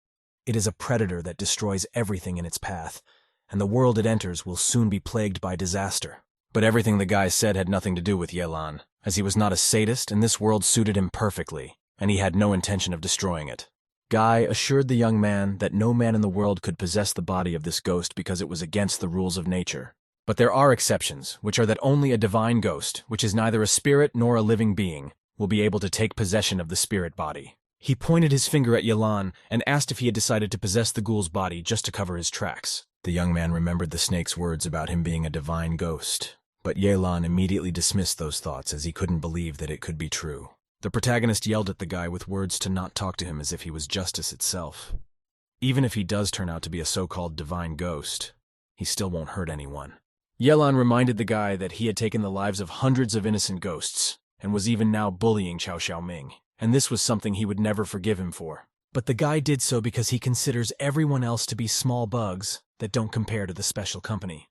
It is a predator that destroys everything in its path, and the world it enters will soon be plagued by disaster. But everything the guy said had nothing to do with Yelan, as he was not a sadist and this world suited him perfectly, and he had no intention of destroying it. Guy assured the young man that no man in the world could possess the body of this ghost because it was against the rules of nature. But there are exceptions, which are that only a divine ghost, which is neither a spirit nor a living being, will be able to take possession of the spirit body. He pointed his finger at Yelan and asked if he had decided to possess the ghoul's body just to cover his tracks. The young man remembered the snake's words about him being a divine ghost, but Yelan immediately dismissed those thoughts as he couldn't believe that it could be true. The protagonist yelled at the guy with words to not talk to him as if he was justice itself. Even if he does turn out to be a so-called divine ghost, he still won't hurt anyone. Yelan reminded the guy that he had taken the lives of hundreds of innocent ghosts, and was even now bullying Qiao Xiaoming, and this was something he would never forgive him for. But the guy did so because he considers everyone else to be small bugs that don't compare to the special company.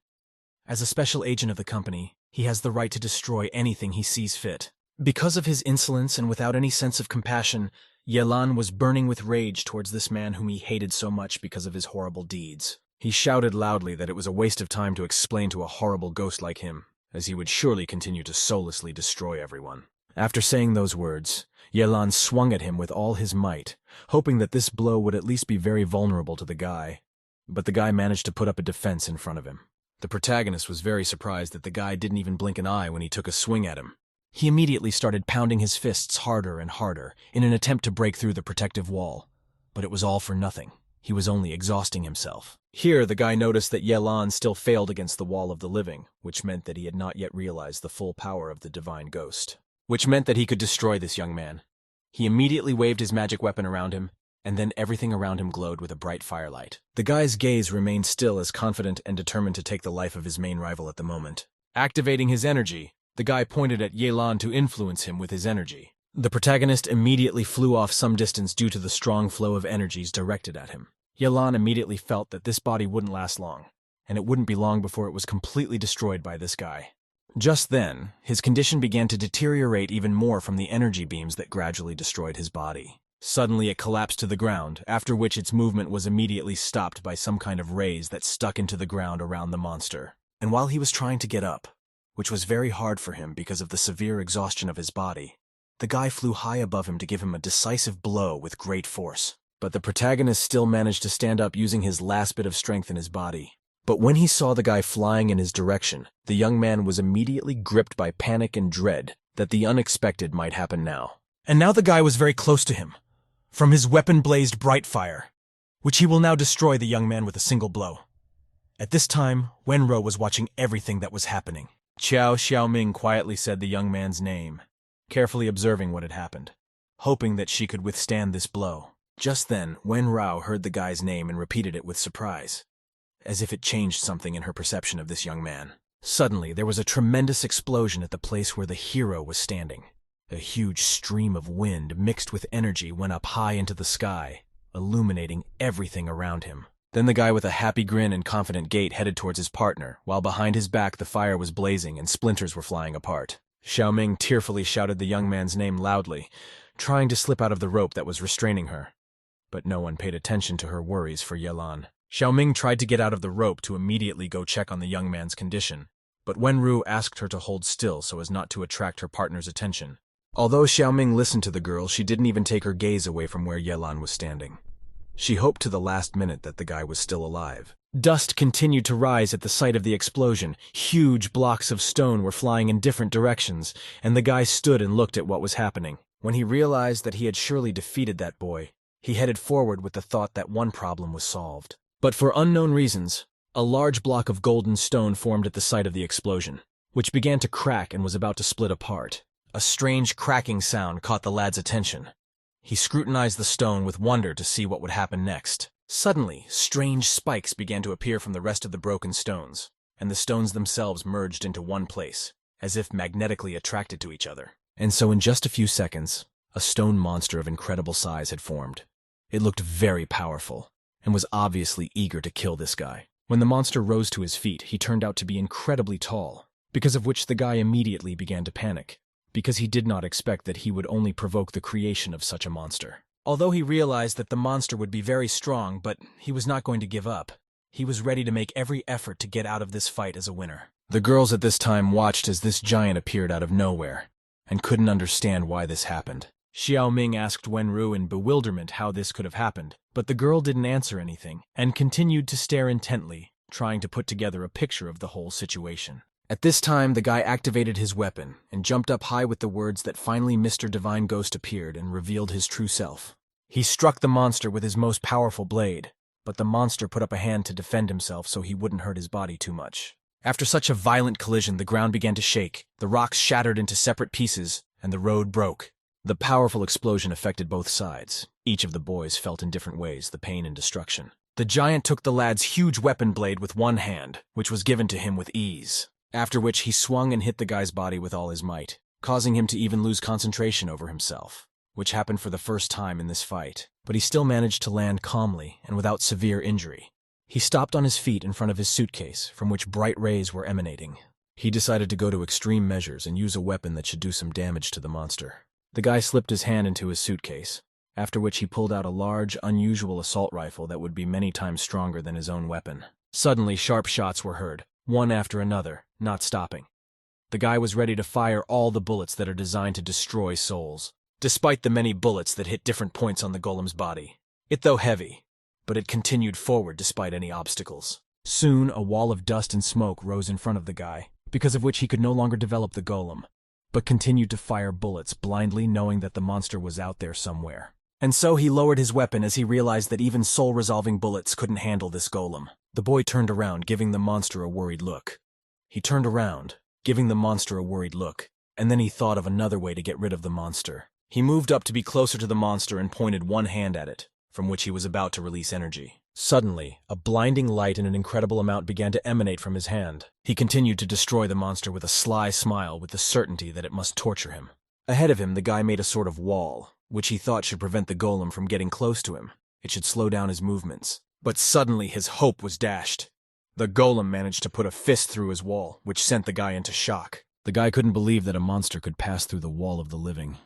As a special agent of the company, he has the right to destroy anything he sees fit. Because of his insolence and without any sense of compassion, Yelan was burning with rage towards this man whom he hated so much because of his horrible deeds. He shouted loudly that it was a waste of time to explain to a horrible ghost like him, as he would surely continue to soullessly destroy everyone. After saying those words, Yelan swung at him with all his might, hoping that this blow would at least be very vulnerable to the guy. But the guy managed to put up a defense in front of him. The protagonist was very surprised that the guy didn't even blink an eye when he took a swing at him. He immediately started pounding his fists harder and harder in an attempt to break through the protective wall. But it was all for nothing. He was only exhausting himself. Here, the guy noticed that Yelan still failed against the wall of the living, which meant that he had not yet realized the full power of the divine ghost. Which meant that he could destroy this young man. He immediately waved his magic weapon around him, and then everything around him glowed with a bright firelight. The guy's gaze remained still as confident and determined to take the life of his main rival at the moment. Activating his energy, the guy pointed at Yelan to influence him with his energy. The protagonist immediately flew off some distance due to the strong flow of energies directed at him. Yelan immediately felt that this body wouldn't last long, and it wouldn't be long before it was completely destroyed by this guy. Just then, his condition began to deteriorate even more from the energy beams that gradually destroyed his body. Suddenly it collapsed to the ground, after which its movement was immediately stopped by some kind of rays that stuck into the ground around the monster. And while he was trying to get up, which was very hard for him because of the severe exhaustion of his body, the guy flew high above him to give him a decisive blow with great force. But the protagonist still managed to stand up using his last bit of strength in his body. But when he saw the guy flying in his direction, the young man was immediately gripped by panic and dread that the unexpected might happen now. And now the guy was very close to him. From his weapon blazed bright fire, which he will now destroy the young man with a single blow. At this time, Wenro was watching everything that was happening. Qiao Xiaoming quietly said the young man's name, carefully observing what had happened, hoping that she could withstand this blow. Just then, Wen Rao heard the guy's name and repeated it with surprise, as if it changed something in her perception of this young man. Suddenly, there was a tremendous explosion at the place where the hero was standing. A huge stream of wind mixed with energy went up high into the sky, illuminating everything around him. Then the guy with a happy grin and confident gait headed towards his partner, while behind his back the fire was blazing and splinters were flying apart. Xiaoming tearfully shouted the young man's name loudly, trying to slip out of the rope that was restraining her. But no one paid attention to her worries for Yelan. Xiaoming tried to get out of the rope to immediately go check on the young man's condition, but Wenru asked her to hold still so as not to attract her partner's attention. Although Xiaoming listened to the girl, she didn't even take her gaze away from where Yelan was standing. She hoped to the last minute that the guy was still alive. Dust continued to rise at the site of the explosion. Huge blocks of stone were flying in different directions, and the guy stood and looked at what was happening. When he realized that he had surely defeated that boy, he headed forward with the thought that one problem was solved. But for unknown reasons, a large block of golden stone formed at the site of the explosion, which began to crack and was about to split apart. A strange cracking sound caught the lad's attention. He scrutinized the stone with wonder to see what would happen next. Suddenly, strange spikes began to appear from the rest of the broken stones, and the stones themselves merged into one place, as if magnetically attracted to each other. And so in just a few seconds, a stone monster of incredible size had formed. It looked very powerful, and was obviously eager to kill this guy. When the monster rose to his feet, he turned out to be incredibly tall, because of which the guy immediately began to panic, because he did not expect that he would only provoke the creation of such a monster. Although he realized that the monster would be very strong, but he was not going to give up. He was ready to make every effort to get out of this fight as a winner. The girls at this time watched as this giant appeared out of nowhere, and couldn't understand why this happened. Xiao Ming asked Wenru in bewilderment how this could have happened, but the girl didn't answer anything, and continued to stare intently, trying to put together a picture of the whole situation. At this time, the guy activated his weapon, and jumped up high with the words that finally Mr. Divine Ghost appeared and revealed his true self. He struck the monster with his most powerful blade, but the monster put up a hand to defend himself so he wouldn't hurt his body too much. After such a violent collision, the ground began to shake, the rocks shattered into separate pieces, and the road broke. The powerful explosion affected both sides. Each of the boys felt in different ways the pain and destruction. The giant took the lad's huge weapon blade with one hand, which was given to him with ease, after which he swung and hit the guy's body with all his might, causing him to even lose concentration over himself, which happened for the first time in this fight, but he still managed to land calmly and without severe injury. He stopped on his feet in front of his suitcase, from which bright rays were emanating. He decided to go to extreme measures and use a weapon that should do some damage to the monster. The guy slipped his hand into his suitcase, after which he pulled out a large, unusual assault rifle that would be many times stronger than his own weapon. Suddenly, sharp shots were heard, one after another, not stopping. The guy was ready to fire all the bullets that are designed to destroy souls, despite the many bullets that hit different points on the golem's body. It though heavy, but it continued forward despite any obstacles. Soon, a wall of dust and smoke rose in front of the guy, because of which he could no longer develop the golem, but continued to fire bullets blindly, knowing that the monster was out there somewhere. And so he lowered his weapon as he realized that even soul-resolving bullets couldn't handle this golem. The boy turned around, giving the monster a worried look. He turned around, giving the monster a worried look, and then he thought of another way to get rid of the monster. He moved up to be closer to the monster and pointed one hand at it, from which he was about to release energy. Suddenly, a blinding light and an incredible amount began to emanate from his hand. He continued to destroy the monster with a sly smile, with the certainty that it must torture him. Ahead of him, the guy made a sort of wall, which he thought should prevent the golem from getting close to him. It should slow down his movements. But suddenly his hope was dashed. The golem managed to put a fist through his wall, which sent the guy into shock. The guy couldn't believe that a monster could pass through the wall of the living.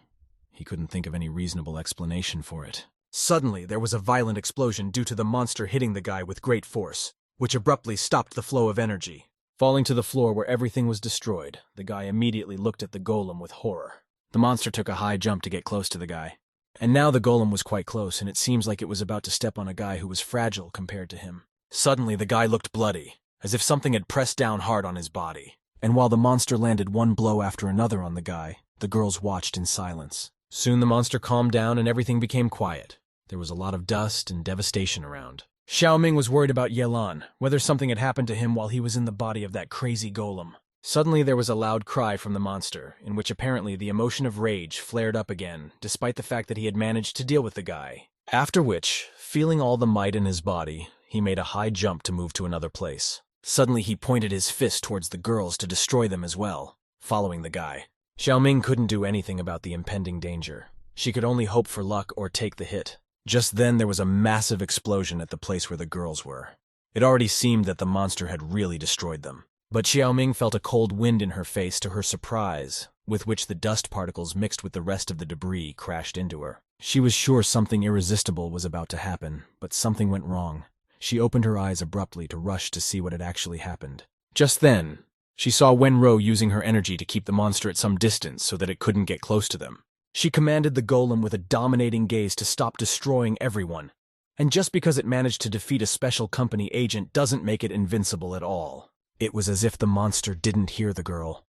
He couldn't think of any reasonable explanation for it. Suddenly, there was a violent explosion due to the monster hitting the guy with great force, which abruptly stopped the flow of energy. Falling to the floor where everything was destroyed, the guy immediately looked at the golem with horror. The monster took a high jump to get close to the guy. And now the golem was quite close, and it seems like it was about to step on a guy who was fragile compared to him. Suddenly, the guy looked bloody, as if something had pressed down hard on his body. And while the monster landed one blow after another on the guy, the girls watched in silence. Soon the monster calmed down and everything became quiet. There was a lot of dust and devastation around. Xiaoming was worried about Yelan, whether something had happened to him while he was in the body of that crazy golem. Suddenly there was a loud cry from the monster, in which apparently the emotion of rage flared up again, despite the fact that he had managed to deal with the guy. After which, feeling all the might in his body, he made a high jump to move to another place. Suddenly he pointed his fist towards the girls to destroy them as well, following the guy. Xiaoming couldn't do anything about the impending danger. She could only hope for luck or take the hit. Just then there was a massive explosion at the place where the girls were. It already seemed that the monster had really destroyed them. But Xiaoming felt a cold wind in her face to her surprise, with which the dust particles mixed with the rest of the debris crashed into her. She was sure something irresistible was about to happen, but something went wrong. She opened her eyes abruptly to rush to see what had actually happened. Just then, she saw Wenro using her energy to keep the monster at some distance so that it couldn't get close to them. She commanded the golem with a dominating gaze to stop destroying everyone. And just because it managed to defeat a special company agent doesn't make it invincible at all. It was as if the monster didn't hear the girl.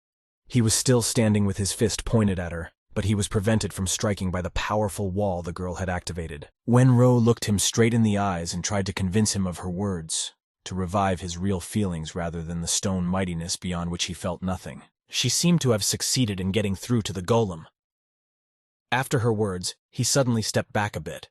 He was still standing with his fist pointed at her, but he was prevented from striking by the powerful wall the girl had activated. Wenro looked him straight in the eyes and tried to convince him of her words, to revive his real feelings rather than the stone mightiness beyond which he felt nothing. She seemed to have succeeded in getting through to the golem. After her words, he suddenly stepped back a bit.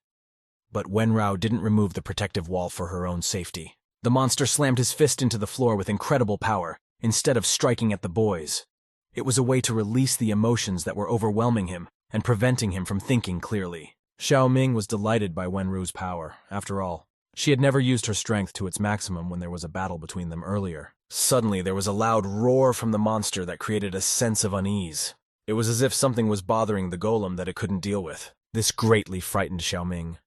But Wenrao didn't remove the protective wall for her own safety. The monster slammed his fist into the floor with incredible power, instead of striking at the boys. It was a way to release the emotions that were overwhelming him and preventing him from thinking clearly. Xiaoming was delighted by Wenru's power. After all, she had never used her strength to its maximum when there was a battle between them earlier. Suddenly, there was a loud roar from the monster that created a sense of unease. It was as if something was bothering the golem that it couldn't deal with. This greatly frightened Xiaoming.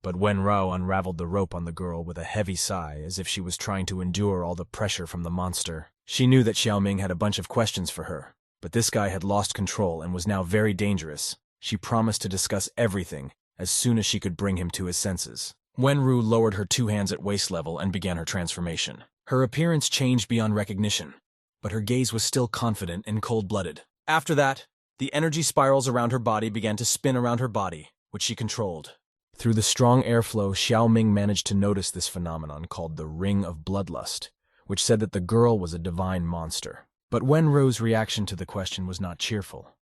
But Wenrao unraveled the rope on the girl with a heavy sigh, as if she was trying to endure all the pressure from the monster. She knew that Xiaoming had a bunch of questions for her, but this guy had lost control and was now very dangerous. She promised to discuss everything as soon as she could bring him to his senses. Wenru lowered her two hands at waist level and began her transformation. Her appearance changed beyond recognition, but her gaze was still confident and cold-blooded. After that, the energy spirals around her body began to spin around her body, which she controlled. Through the strong airflow, Xiao Ming managed to notice this phenomenon called the Ring of Bloodlust, which said that the girl was a divine monster. But Wenru's reaction to the question was not cheerful.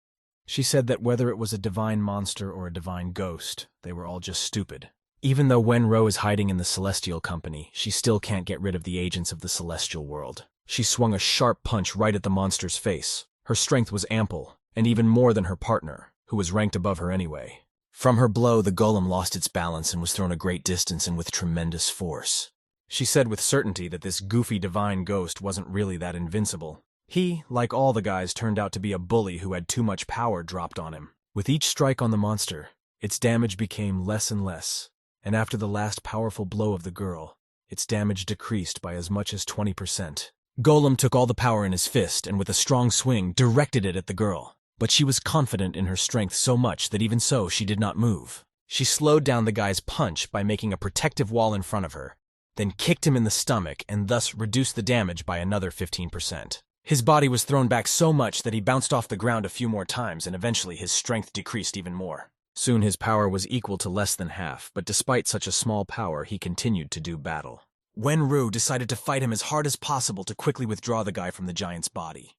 She said that whether it was a divine monster or a divine ghost, they were all just stupid. Even though Wenru is hiding in the Celestial Company, she still can't get rid of the agents of the Celestial World. She swung a sharp punch right at the monster's face. Her strength was ample, and even more than her partner, who was ranked above her anyway. From her blow, the golem lost its balance and was thrown a great distance and with tremendous force. She said with certainty that this goofy divine ghost wasn't really that invincible. He, like all the guys, turned out to be a bully who had too much power dropped on him. With each strike on the monster, its damage became less and less, and after the last powerful blow of the girl, its damage decreased by as much as 20%. Golem took all the power in his fist and with a strong swing directed it at the girl. But she was confident in her strength so much that even so she did not move. She slowed down the guy's punch by making a protective wall in front of her, then kicked him in the stomach and thus reduced the damage by another 15%. His body was thrown back so much that he bounced off the ground a few more times and eventually his strength decreased even more. Soon his power was equal to less than half, but despite such a small power, he continued to do battle. Wenru decided to fight him as hard as possible to quickly withdraw the guy from the giant's body.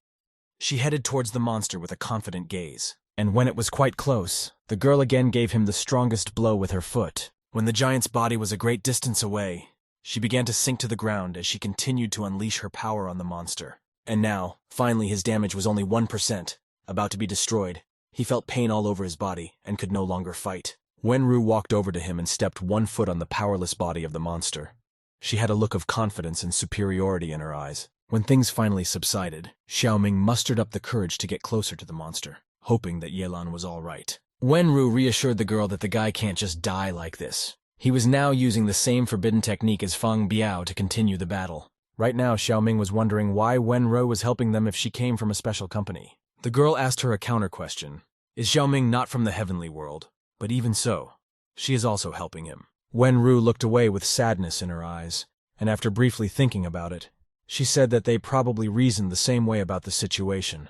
She headed towards the monster with a confident gaze, and when it was quite close, the girl again gave him the strongest blow with her foot. When the giant's body was a great distance away, she began to sink to the ground as she continued to unleash her power on the monster. And now, finally his damage was only 1%, about to be destroyed. He felt pain all over his body and could no longer fight. Wenru walked over to him and stepped one foot on the powerless body of the monster. She had a look of confidence and superiority in her eyes. When things finally subsided, Xiao Ming mustered up the courage to get closer to the monster, hoping that Yelan was all right. Wenru reassured the girl that the guy can't just die like this. He was now using the same forbidden technique as Feng Biao to continue the battle. Right now, Xiao Ming was wondering why Wenru was helping them if she came from a special company. The girl asked her a counter-question. Is Xiao Ming not from the heavenly world? But even so, she is also helping him. Wenru looked away with sadness in her eyes, and after briefly thinking about it, she said that they probably reasoned the same way about the situation,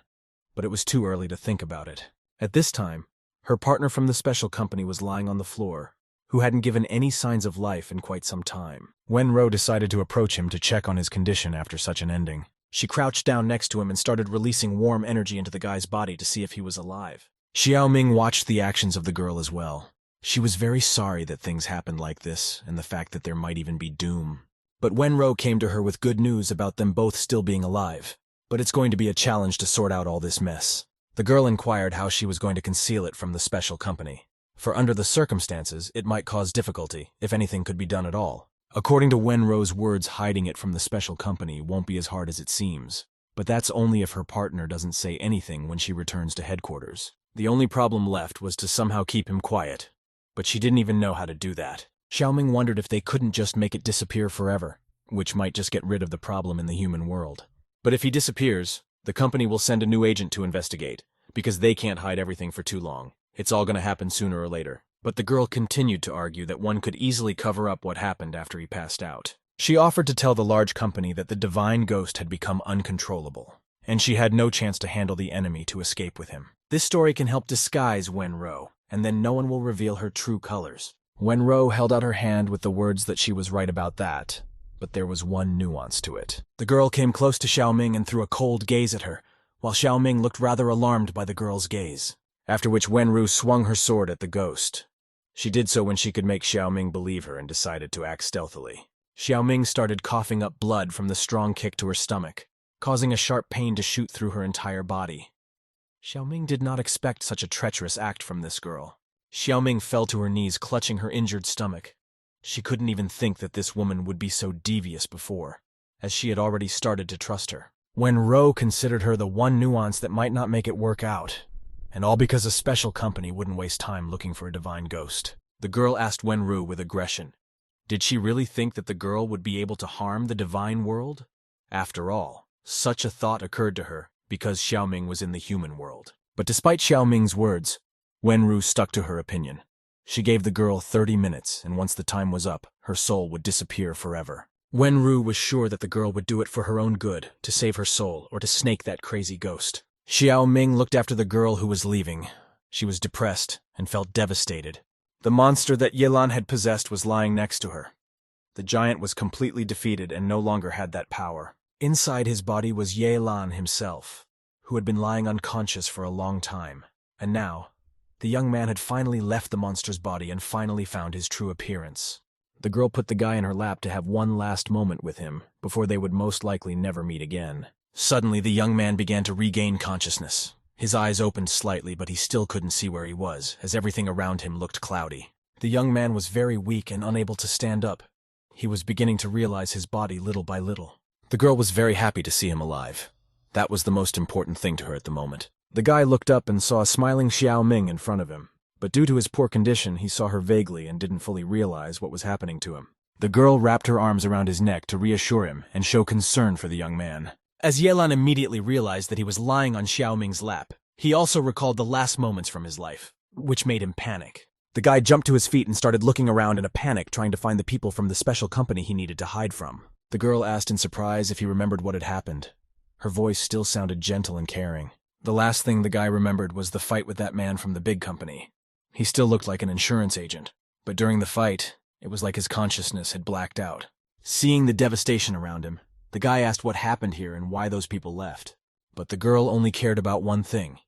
but it was too early to think about it. At this time, her partner from the special company was lying on the floor, who hadn't given any signs of life in quite some time. Wenru decided to approach him to check on his condition after such an ending. She crouched down next to him and started releasing warm energy into the guy's body to see if he was alive. Xiao Ming watched the actions of the girl as well. She was very sorry that things happened like this, and the fact that there might even be doom. But Wenru came to her with good news about them both still being alive. But it's going to be a challenge to sort out all this mess. The girl inquired how she was going to conceal it from the special company. For under the circumstances, it might cause difficulty, if anything could be done at all. According to Wenru's words, hiding it from the special company won't be as hard as it seems. But that's only if her partner doesn't say anything when she returns to headquarters. The only problem left was to somehow keep him quiet. But she didn't even know how to do that. Xiao Ming wondered if they couldn't just make it disappear forever, which might just get rid of the problem in the human world. But if he disappears, the company will send a new agent to investigate, because they can't hide everything for too long. It's all going to happen sooner or later. But the girl continued to argue that one could easily cover up what happened after he passed out. She offered to tell the large company that the divine ghost had become uncontrollable, and she had no chance to handle the enemy to escape with him. This story can help disguise Wenru, and then no one will reveal her true colors. Wenru held out her hand with the words that she was right about that, but there was one nuance to it. The girl came close to Xiao Ming and threw a cold gaze at her, while Xiao Ming looked rather alarmed by the girl's gaze. After which Wenru swung her sword at the ghost. She did so when she could make Xiao Ming believe her and decided to act stealthily. Xiao Ming started coughing up blood from the strong kick to her stomach, causing a sharp pain to shoot through her entire body. Xiao Ming did not expect such a treacherous act from this girl. Xiao Ming fell to her knees, clutching her injured stomach. She couldn't even think that this woman would be so devious before, as she had already started to trust her. Wenru considered her the one nuance that might not make it work out, and all because a special company wouldn't waste time looking for a divine ghost. The girl asked Wenru with aggression. Did she really think that the girl would be able to harm the divine world? After all, such a thought occurred to her because Xiao Ming was in the human world. But despite Xiao Ming's words, Wenru stuck to her opinion. She gave the girl 30 minutes, and once the time was up, her soul would disappear forever. Wenru was sure that the girl would do it for her own good, to save her soul, or to snake that crazy ghost. Xiao Ming looked after the girl who was leaving. She was depressed and felt devastated. The monster that Yelan had possessed was lying next to her. The giant was completely defeated and no longer had that power. Inside his body was Yelan himself, who had been lying unconscious for a long time. And now, the young man had finally left the monster's body and finally found his true appearance. The girl put the guy in her lap to have one last moment with him before they would most likely never meet again. Suddenly, the young man began to regain consciousness. His eyes opened slightly, but he still couldn't see where he was, as everything around him looked cloudy. The young man was very weak and unable to stand up. He was beginning to realize his body little by little. The girl was very happy to see him alive. That was the most important thing to her at the moment. The guy looked up and saw a smiling Xiao Ming in front of him, but due to his poor condition, he saw her vaguely and didn't fully realize what was happening to him. The girl wrapped her arms around his neck to reassure him and show concern for the young man. As Yelan immediately realized that he was lying on Xiao Ming's lap, he also recalled the last moments from his life, which made him panic. The guy jumped to his feet and started looking around in a panic, trying to find the people from the special company he needed to hide from. The girl asked in surprise if he remembered what had happened. Her voice still sounded gentle and caring. The last thing the guy remembered was the fight with that man from the big company. He still looked like an insurance agent, but during the fight, it was like his consciousness had blacked out. Seeing the devastation around him, the guy asked what happened here and why those people left. But the girl only cared about one thing.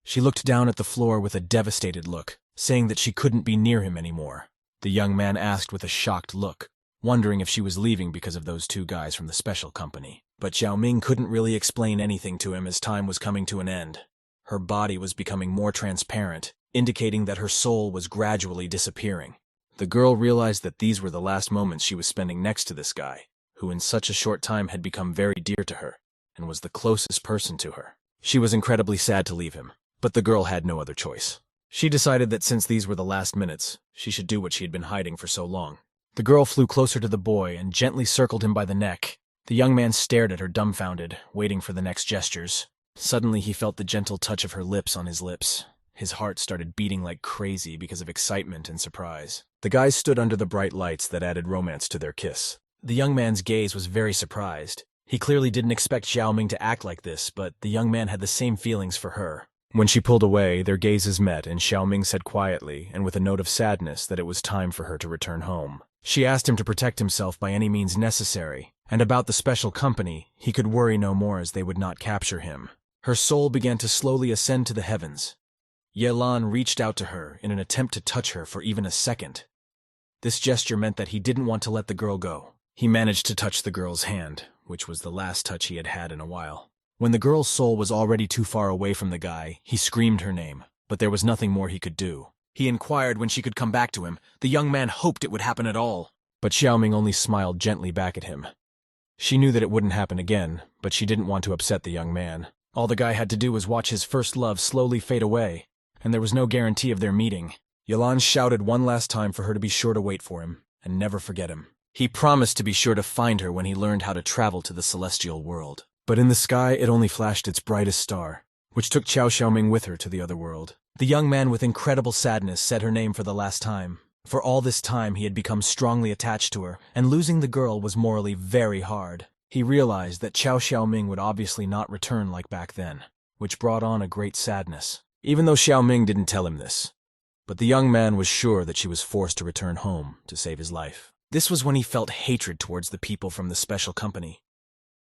She looked down at the floor with a devastated look, saying that she couldn't be near him anymore. The young man asked with a shocked look, wondering if she was leaving because of those two guys from the special company. But Xiao Ming couldn't really explain anything to him as time was coming to an end. Her body was becoming more transparent, indicating that her soul was gradually disappearing. The girl realized that these were the last moments she was spending next to this guy, who in such a short time had become very dear to her, and was the closest person to her. She was incredibly sad to leave him, but the girl had no other choice. She decided that since these were the last minutes, she should do what she had been hiding for so long. The girl flew closer to the boy and gently circled him by the neck. The young man stared at her dumbfounded, waiting for the next gestures. Suddenly he felt the gentle touch of her lips on his lips. His heart started beating like crazy because of excitement and surprise. The guys stood under the bright lights that added romance to their kiss. The young man's gaze was very surprised. He clearly didn't expect Xiao Ming to act like this, but the young man had the same feelings for her. When she pulled away, their gazes met, and Xiao Ming said quietly, and with a note of sadness, that it was time for her to return home. She asked him to protect himself by any means necessary, and about the special company, he could worry no more as they would not capture him. Her soul began to slowly ascend to the heavens. Yelan reached out to her in an attempt to touch her for even a second. This gesture meant that he didn't want to let the girl go. He managed to touch the girl's hand, which was the last touch he had had in a while. When the girl's soul was already too far away from the guy, he screamed her name, but there was nothing more he could do. He inquired when she could come back to him. The young man hoped it would happen at all, but Xiao Ming only smiled gently back at him. She knew that it wouldn't happen again, but she didn't want to upset the young man. All the guy had to do was watch his first love slowly fade away, and there was no guarantee of their meeting. Yelan shouted one last time for her to be sure to wait for him, and never forget him. He promised to be sure to find her when he learned how to travel to the celestial world. But in the sky, it only flashed its brightest star, which took Xiao Ming with her to the other world. The young man with incredible sadness said her name for the last time. For all this time, he had become strongly attached to her, and losing the girl was morally very hard. He realized that Xiao Ming would obviously not return like back then, which brought on a great sadness. Even though Xiao Ming didn't tell him this, but the young man was sure that she was forced to return home to save his life. This was when he felt hatred towards the people from the special company.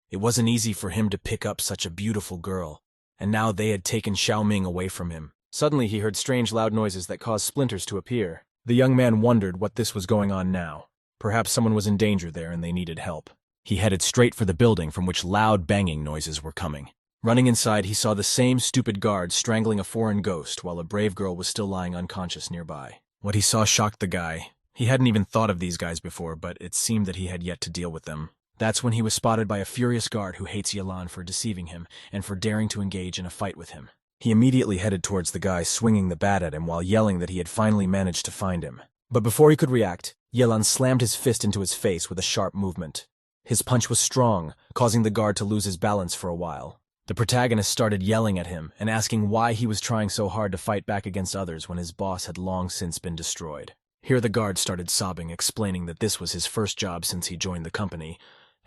It wasn't easy for him to pick up such a beautiful girl, and now they had taken Xiao Ming away from him. Suddenly he heard strange loud noises that caused splinters to appear. The young man wondered what this was going on now. Perhaps someone was in danger there and they needed help. He headed straight for the building from which loud banging noises were coming. Running inside, he saw the same stupid guard strangling a foreign ghost while a brave girl was still lying unconscious nearby. What he saw shocked the guy. He hadn't even thought of these guys before, but it seemed that he had yet to deal with them. That's when he was spotted by a furious guard who hates Yelan for deceiving him and for daring to engage in a fight with him. He immediately headed towards the guy, swinging the bat at him while yelling that he had finally managed to find him. But before he could react, Yelan slammed his fist into his face with a sharp movement. His punch was strong, causing the guard to lose his balance for a while. The protagonist started yelling at him and asking why he was trying so hard to fight back against others when his boss had long since been destroyed. Here the guard started sobbing, explaining that this was his first job since he joined the company,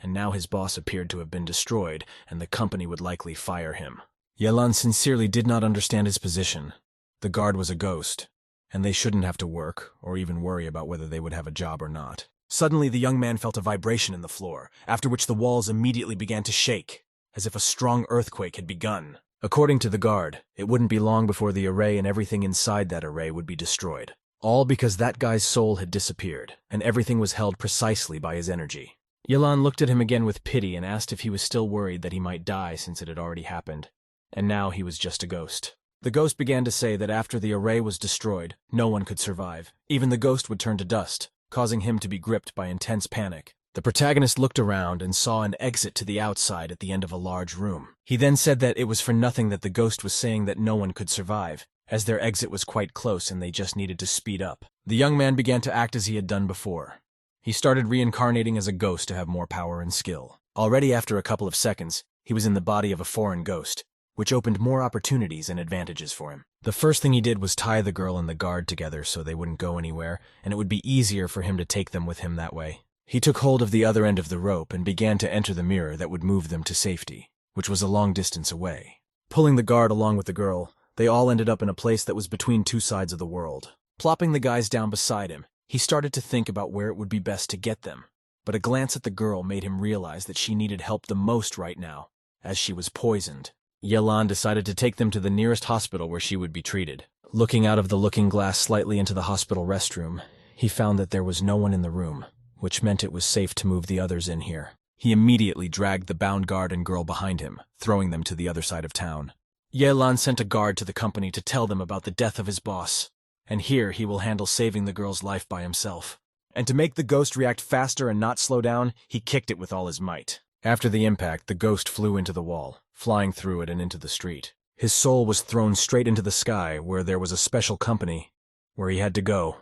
and now his boss appeared to have been destroyed, and the company would likely fire him. Yelan sincerely did not understand his position. The guard was a ghost, and they shouldn't have to work or even worry about whether they would have a job or not. Suddenly, the young man felt a vibration in the floor, after which the walls immediately began to shake, as if a strong earthquake had begun. According to the guard, it wouldn't be long before the array and everything inside that array would be destroyed. All because that guy's soul had disappeared, and everything was held precisely by his energy. Yelan looked at him again with pity and asked if he was still worried that he might die since it had already happened, and now he was just a ghost. The ghost began to say that after the array was destroyed, no one could survive. Even the ghost would turn to dust, causing him to be gripped by intense panic. The protagonist looked around and saw an exit to the outside at the end of a large room. He then said that it was for nothing that the ghost was saying that no one could survive, as their exit was quite close and they just needed to speed up. The young man began to act as he had done before. He started reincarnating as a ghost to have more power and skill. Already after a couple of seconds, he was in the body of a foreign ghost, which opened more opportunities and advantages for him. The first thing he did was tie the girl and the guard together so they wouldn't go anywhere, and it would be easier for him to take them with him that way. He took hold of the other end of the rope and began to enter the mirror that would move them to safety, which was a long distance away. Pulling the guard along with the girl, they all ended up in a place that was between two sides of the world. Plopping the guys down beside him, he started to think about where it would be best to get them, but a glance at the girl made him realize that she needed help the most right now, as she was poisoned. Yelan decided to take them to the nearest hospital where she would be treated. Looking out of the looking glass slightly into the hospital restroom, he found that there was no one in the room, which meant it was safe to move the others in here. He immediately dragged the bound guard and girl behind him, throwing them to the other side of town. Yelan sent a guard to the company to tell them about the death of his boss, and here he will handle saving the girl's life by himself. And to make the ghost react faster and not slow down, he kicked it with all his might. After the impact, the ghost flew into the wall, flying through it and into the street. His soul was thrown straight into the sky, where there was a special company, where he had to go.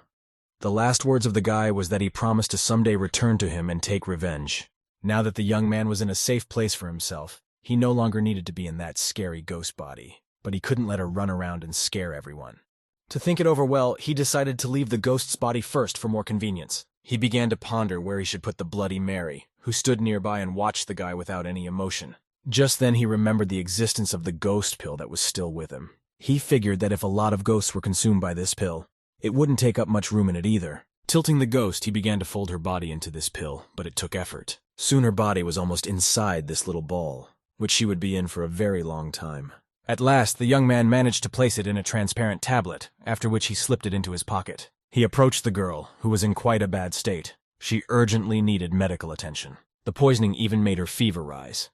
The last words of the guy was that he promised to someday return to him and take revenge. Now that the young man was in a safe place for himself, he no longer needed to be in that scary ghost body, but he couldn't let her run around and scare everyone. To think it over well, he decided to leave the ghost's body first for more convenience. He began to ponder where he should put the Bloody Mary, who stood nearby and watched the guy without any emotion. Just then he remembered the existence of the ghost pill that was still with him. He figured that if a lot of ghosts were consumed by this pill, it wouldn't take up much room in it either. Tilting the ghost, he began to fold her body into this pill, but it took effort. Soon her body was almost inside this little ball, which she would be in for a very long time. At last, the young man managed to place it in a transparent tablet, after which he slipped it into his pocket. He approached the girl, who was in quite a bad state. She urgently needed medical attention. The poisoning even made her fever rise.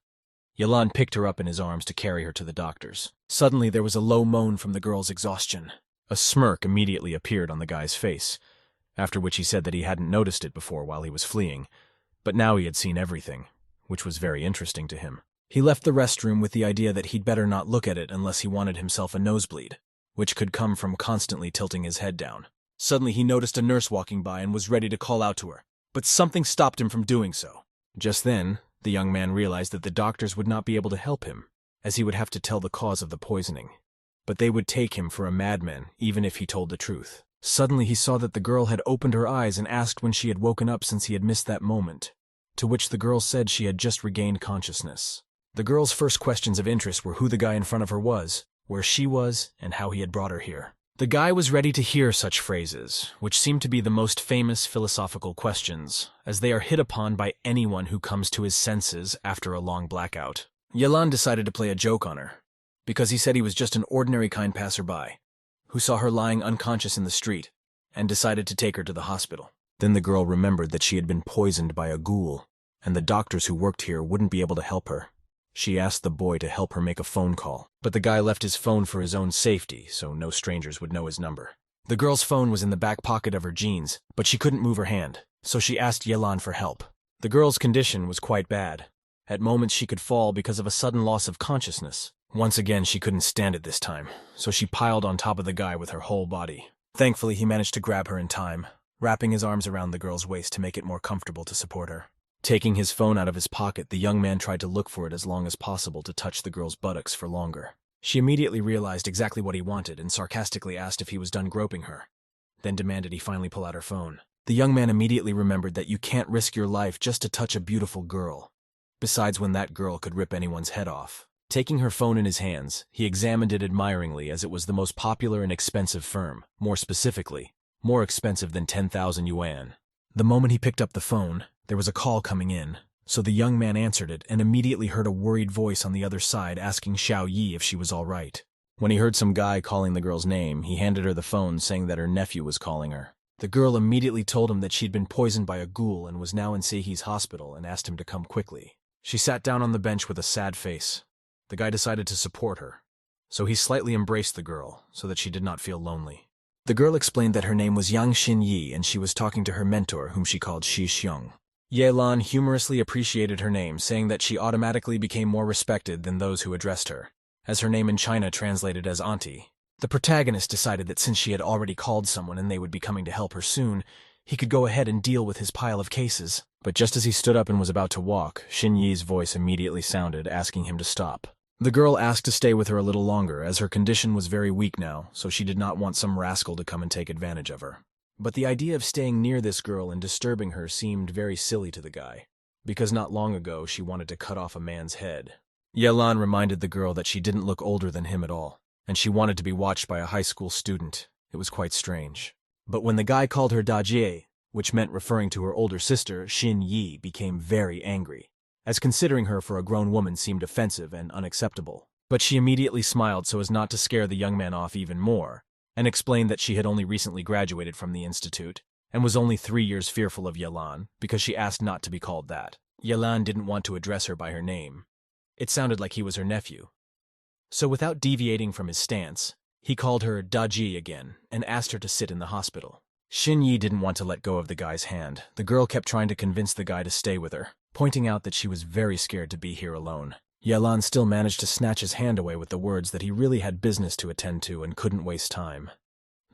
Yelan picked her up in his arms to carry her to the doctors. Suddenly, there was a low moan from the girl's exhaustion. A smirk immediately appeared on the guy's face, after which he said that he hadn't noticed it before while he was fleeing, but now he had seen everything, which was very interesting to him. He left the restroom with the idea that he'd better not look at it unless he wanted himself a nosebleed, which could come from constantly tilting his head down. Suddenly he noticed a nurse walking by and was ready to call out to her, but something stopped him from doing so. Just then, the young man realized that the doctors would not be able to help him, as he would have to tell the cause of the poisoning. But they would take him for a madman, even if he told the truth. Suddenly he saw that the girl had opened her eyes and asked when she had woken up since he had missed that moment, to which the girl said she had just regained consciousness. The girl's first questions of interest were who the guy in front of her was, where she was, and how he had brought her here. The guy was ready to hear such phrases, which seemed to be the most famous philosophical questions, as they are hit upon by anyone who comes to his senses after a long blackout. Yelan decided to play a joke on her, because he said he was just an ordinary kind passerby, who saw her lying unconscious in the street, and decided to take her to the hospital. Then the girl remembered that she had been poisoned by a ghoul, and the doctors who worked here wouldn't be able to help her. She asked the boy to help her make a phone call, but the guy left his phone for his own safety, so no strangers would know his number. The girl's phone was in the back pocket of her jeans, but she couldn't move her hand, so she asked Yelan for help. The girl's condition was quite bad. At moments she could fall because of a sudden loss of consciousness. Once again, she couldn't stand it this time, so she piled on top of the guy with her whole body. Thankfully, he managed to grab her in time, wrapping his arms around the girl's waist to make it more comfortable to support her. Taking his phone out of his pocket, the young man tried to look for it as long as possible to touch the girl's buttocks for longer. She immediately realized exactly what he wanted and sarcastically asked if he was done groping her, then demanded he finally pull out her phone. The young man immediately remembered that you can't risk your life just to touch a beautiful girl. Besides, when that girl could rip anyone's head off. Taking her phone in his hands, he examined it admiringly as it was the most popular and expensive firm, more specifically, more expensive than 10,000 yuan. The moment he picked up the phone, there was a call coming in, so the young man answered it and immediately heard a worried voice on the other side asking Xiao Yi if she was all right. When he heard some guy calling the girl's name, he handed her the phone saying that her nephew was calling her. The girl immediately told him that she'd been poisoned by a ghoul and was now in Seihi's hospital and asked him to come quickly. She sat down on the bench with a sad face. The guy decided to support her, so he slightly embraced the girl so that she did not feel lonely. The girl explained that her name was Yang Xinyi and she was talking to her mentor, whom she called Shi Xiong. Ye Lan humorously appreciated her name, saying that she automatically became more respected than those who addressed her, as her name in China translated as auntie. The protagonist decided that since she had already called someone and they would be coming to help her soon, he could go ahead and deal with his pile of cases. But just as he stood up and was about to walk, Xinyi's voice immediately sounded, asking him to stop. The girl asked to stay with her a little longer, as her condition was very weak now, so she did not want some rascal to come and take advantage of her. But the idea of staying near this girl and disturbing her seemed very silly to the guy, because not long ago she wanted to cut off a man's head. Yelan reminded the girl that she didn't look older than him at all, and she wanted to be watched by a high school student. It was quite strange. But when the guy called her Dajie, which meant referring to her older sister, Xin Yi became very angry, as considering her for a grown woman seemed offensive and unacceptable. But she immediately smiled so as not to scare the young man off even more, and explained that she had only recently graduated from the institute, and was only 3 years fearful of Yelan, because she asked not to be called that. Yelan didn't want to address her by her name. It sounded like he was her nephew. So without deviating from his stance, he called her Daji again, and asked her to sit in the hospital. Xin Yi didn't want to let go of the guy's hand. The girl kept trying to convince the guy to stay with her, pointing out that she was very scared to be here alone. Yelan still managed to snatch his hand away with the words that he really had business to attend to and couldn't waste time.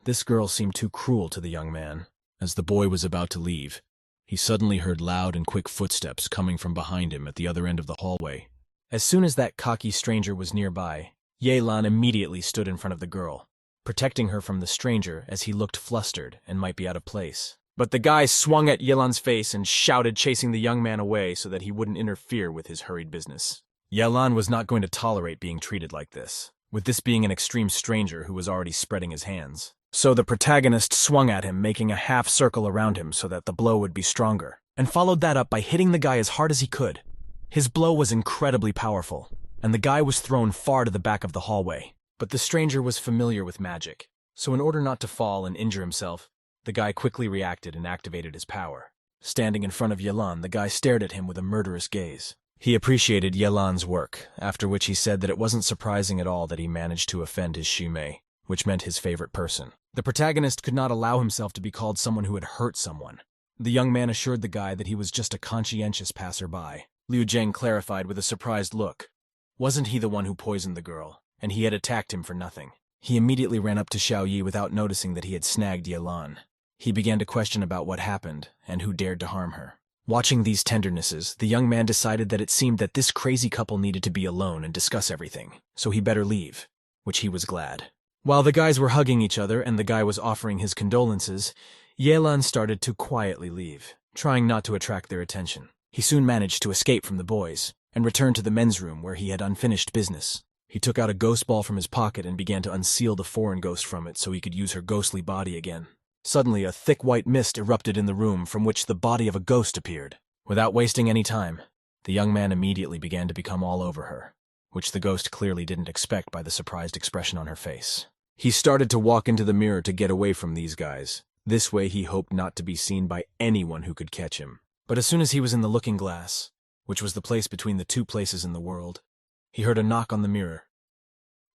This girl seemed too cruel to the young man. As the boy was about to leave, he suddenly heard loud and quick footsteps coming from behind him at the other end of the hallway. As soon as that cocky stranger was nearby, Yelan immediately stood in front of the girl, protecting her from the stranger as he looked flustered and might be out of place. But the guy swung at Yelan's face and shouted, chasing the young man away so that he wouldn't interfere with his hurried business. Yelan was not going to tolerate being treated like this, with this being an extreme stranger who was already spreading his hands. So the protagonist swung at him, making a half circle around him so that the blow would be stronger, and followed that up by hitting the guy as hard as he could. His blow was incredibly powerful, and the guy was thrown far to the back of the hallway. But the stranger was familiar with magic, so in order not to fall and injure himself, the guy quickly reacted and activated his power. Standing in front of Yelan, the guy stared at him with a murderous gaze. He appreciated Yelan's work, after which he said that it wasn't surprising at all that he managed to offend his Shumei, which meant his favorite person. The protagonist could not allow himself to be called someone who had hurt someone. The young man assured the guy that he was just a conscientious passerby. Liu Zheng clarified with a surprised look. Wasn't he the one who poisoned the girl, and he had attacked him for nothing? He immediately ran up to Xiao Yi without noticing that he had snagged Yelan. He began to question about what happened and who dared to harm her. Watching these tendernesses, the young man decided that it seemed that this crazy couple needed to be alone and discuss everything, so he better leave, which he was glad. While the guys were hugging each other and the guy was offering his condolences, Yelan started to quietly leave, trying not to attract their attention. He soon managed to escape from the boys and returned to the men's room where he had unfinished business. He took out a ghost ball from his pocket and began to unseal the foreign ghost from it so he could use her ghostly body again. Suddenly, a thick white mist erupted in the room from which the body of a ghost appeared. Without wasting any time, the young man immediately began to become all over her, which the ghost clearly didn't expect by the surprised expression on her face. He started to walk into the mirror to get away from these guys. This way he hoped not to be seen by anyone who could catch him. But as soon as he was in the looking glass, which was the place between the two places in the world, he heard a knock on the mirror.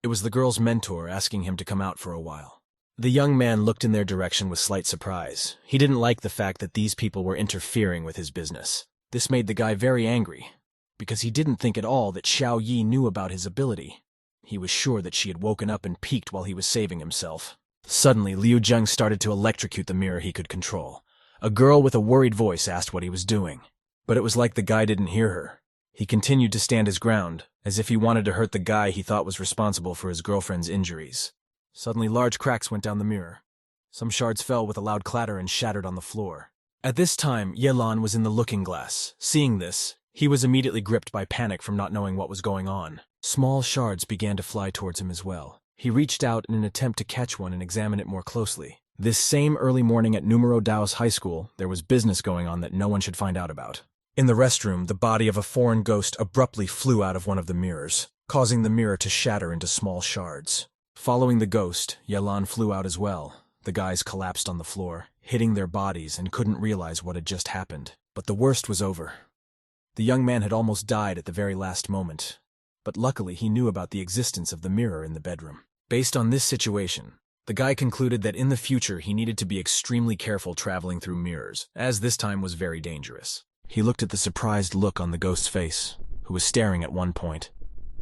It was the girl's mentor asking him to come out for a while. The young man looked in their direction with slight surprise. He didn't like the fact that these people were interfering with his business. This made the guy very angry, because he didn't think at all that Xiao Yi knew about his ability. He was sure that she had woken up and peeked while he was saving himself. Suddenly, Liu Zheng started to electrocute the mirror he could control. A girl with a worried voice asked what he was doing, but it was like the guy didn't hear her. He continued to stand his ground, as if he wanted to hurt the guy he thought was responsible for his girlfriend's injuries. Suddenly, large cracks went down the mirror. Some shards fell with a loud clatter and shattered on the floor. At this time, Yelan was in the looking glass. Seeing this, He was immediately gripped by panic from not knowing what was going on. Small shards began to fly towards him as well. He reached out in an attempt to catch one and examine it more closely. This same early morning at Numero Daos High School, there was business going on that no one should find out about. In the restroom, the body of a foreign ghost abruptly flew out of one of the mirrors, causing the mirror to shatter into small shards. Following the ghost, Yelan flew out as well. The guys collapsed on the floor, hitting their bodies and couldn't realize what had just happened. But the worst was over. The young man had almost died at the very last moment, but luckily he knew about the existence of the mirror in the bedroom. Based on this situation, the guy concluded that in the future he needed to be extremely careful traveling through mirrors, as this time was very dangerous. He looked at the surprised look on the ghost's face, who was staring at one point,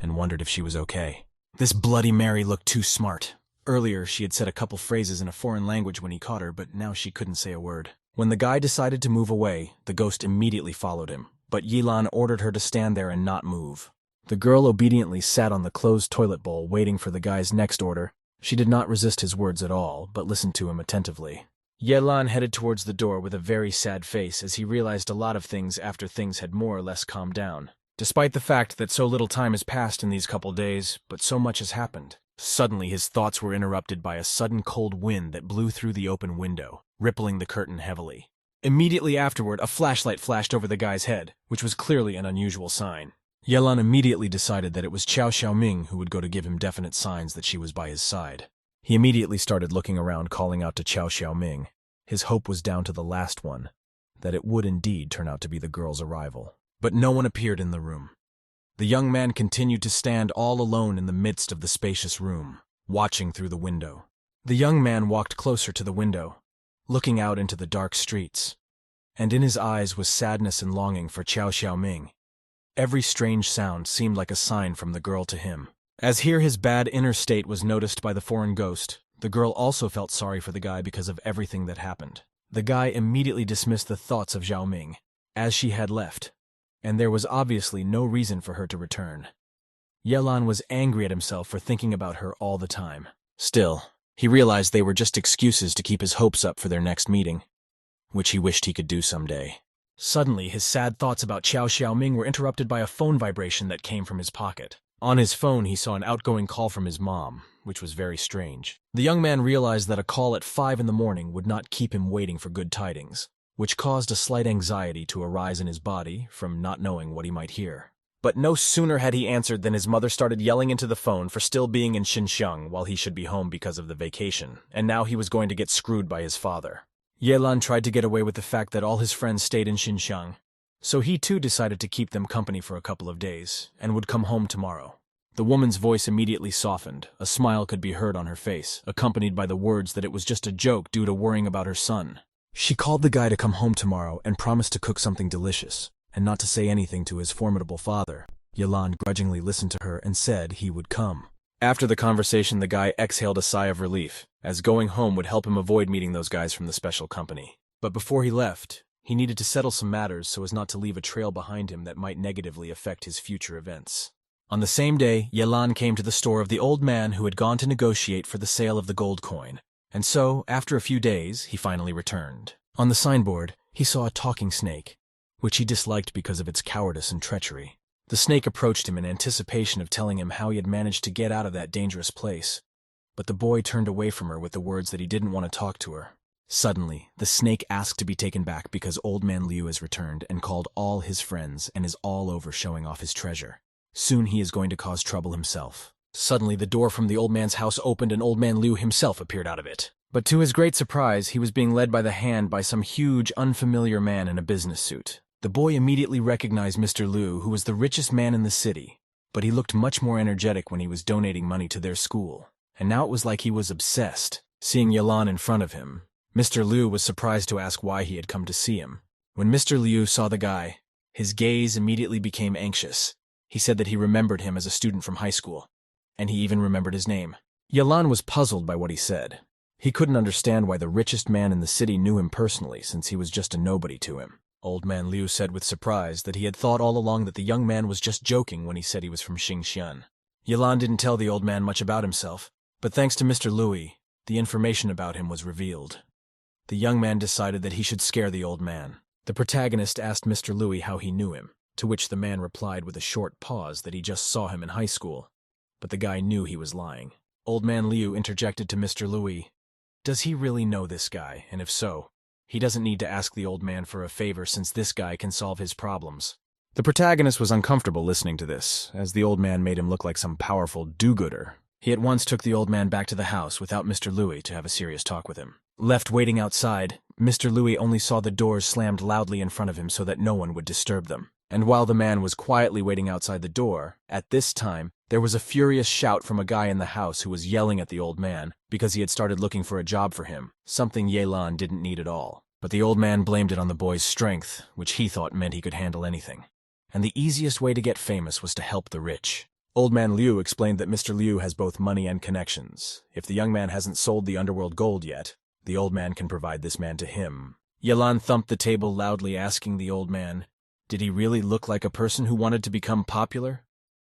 and wondered if she was okay. This Bloody Mary looked too smart. Earlier, she had said a couple phrases in a foreign language when he caught her, but now she couldn't say a word. When the guy decided to move away, the ghost immediately followed him, but Yelan ordered her to stand there and not move. The girl obediently sat on the closed toilet bowl waiting for the guy's next order. She did not resist his words at all, but listened to him attentively. Yelan headed towards the door with a very sad face as he realized a lot of things after things had more or less calmed down. Despite the fact that so little time has passed in these couple days, but so much has happened. Suddenly his thoughts were interrupted by a sudden cold wind that blew through the open window, rippling the curtain heavily. Immediately afterward, a flashlight flashed over the guy's head, which was clearly an unusual sign. Yelan immediately decided that it was Qiao Xiaoming who would go to give him definite signs that she was by his side. He immediately started looking around, calling out to Qiao Xiaoming. His hope was down to the last one, that it would indeed turn out to be the girl's arrival. But no one appeared in the room. The young man continued to stand all alone in the midst of the spacious room, watching through the window. The young man walked closer to the window, looking out into the dark streets, and in his eyes was sadness and longing for Qiao Xiaoming. Every strange sound seemed like a sign from the girl to him. As here his bad inner state was noticed by the foreign ghost, the girl also felt sorry for the guy because of everything that happened. The guy immediately dismissed the thoughts of Xiaoming, as she had left, and there was obviously no reason for her to return. Yelan was angry at himself for thinking about her all the time. Still, he realized they were just excuses to keep his hopes up for their next meeting, which he wished he could do someday. Suddenly, his sad thoughts about Qiao Xiaoming were interrupted by a phone vibration that came from his pocket. On his phone, he saw an outgoing call from his mom, which was very strange. The young man realized that a call at 5 in the morning would not keep him waiting for good tidings, which caused a slight anxiety to arise in his body from not knowing what he might hear. But no sooner had he answered than his mother started yelling into the phone for still being in Xinxiang while he should be home because of the vacation, and now he was going to get screwed by his father. Yelan tried to get away with the fact that all his friends stayed in Xinxiang, so he too decided to keep them company for a couple of days, and would come home tomorrow. The woman's voice immediately softened. A smile could be heard on her face, accompanied by the words that it was just a joke due to worrying about her son. She called the guy to come home tomorrow and promised to cook something delicious, and not to say anything to his formidable father. Yelan grudgingly listened to her and said he would come. After the conversation, the guy exhaled a sigh of relief, as going home would help him avoid meeting those guys from the special company. But before he left, he needed to settle some matters so as not to leave a trail behind him that might negatively affect his future events. On the same day, Yelan came to the store of the old man who had gone to negotiate for the sale of the gold coin, and so, after a few days, he finally returned. On the signboard, he saw a talking snake, which he disliked because of its cowardice and treachery. The snake approached him in anticipation of telling him how he had managed to get out of that dangerous place, but the boy turned away from her with the words that he didn't want to talk to her. Suddenly, the snake asked to be taken back because Old Man Liu has returned and called all his friends and is all over showing off his treasure. Soon he is going to cause trouble himself. Suddenly, the door from the old man's house opened and Old Man Liu himself appeared out of it. But to his great surprise, he was being led by the hand by some huge, unfamiliar man in a business suit. The boy immediately recognized Mr. Liu, who was the richest man in the city, but he looked much more energetic when he was donating money to their school, and now it was like he was obsessed. Seeing Yelan in front of him, Mr. Liu was surprised to ask why he had come to see him. When Mr. Liu saw the guy, his gaze immediately became anxious. He said that he remembered him as a student from high school, and he even remembered his name. Yelan was puzzled by what he said. He couldn't understand why the richest man in the city knew him personally, since he was just a nobody to him. Old Man Liu said with surprise that he had thought all along that the young man was just joking when he said he was from Xinxian. Yelan didn't tell the old man much about himself, but thanks to Mr. Louis, the information about him was revealed. The young man decided that he should scare the old man. The protagonist asked Mr. Louis how he knew him. To which the man replied with a short pause that he just saw him in high school. But the guy knew he was lying. Old man Liu interjected to Mr. Louis. Does he really know this guy? And if so, he doesn't need to ask the old man for a favor since this guy can solve his problems. The protagonist was uncomfortable listening to this, as the old man made him look like some powerful do-gooder. He at once took the old man back to the house without Mr. Louis to have a serious talk with him. Left waiting outside, Mr. Louis only saw the doors slammed loudly in front of him so that no one would disturb them. And while the man was quietly waiting outside the door, at this time, there was a furious shout from a guy in the house who was yelling at the old man because he had started looking for a job for him, something Yelan didn't need at all. But the old man blamed it on the boy's strength, which he thought meant he could handle anything. And the easiest way to get famous was to help the rich. Old man Liu explained that Mr. Liu has both money and connections. If the young man hasn't sold the underworld gold yet, the old man can provide this man to him. Yelan thumped the table loudly, asking the old man, did he really look like a person who wanted to become popular?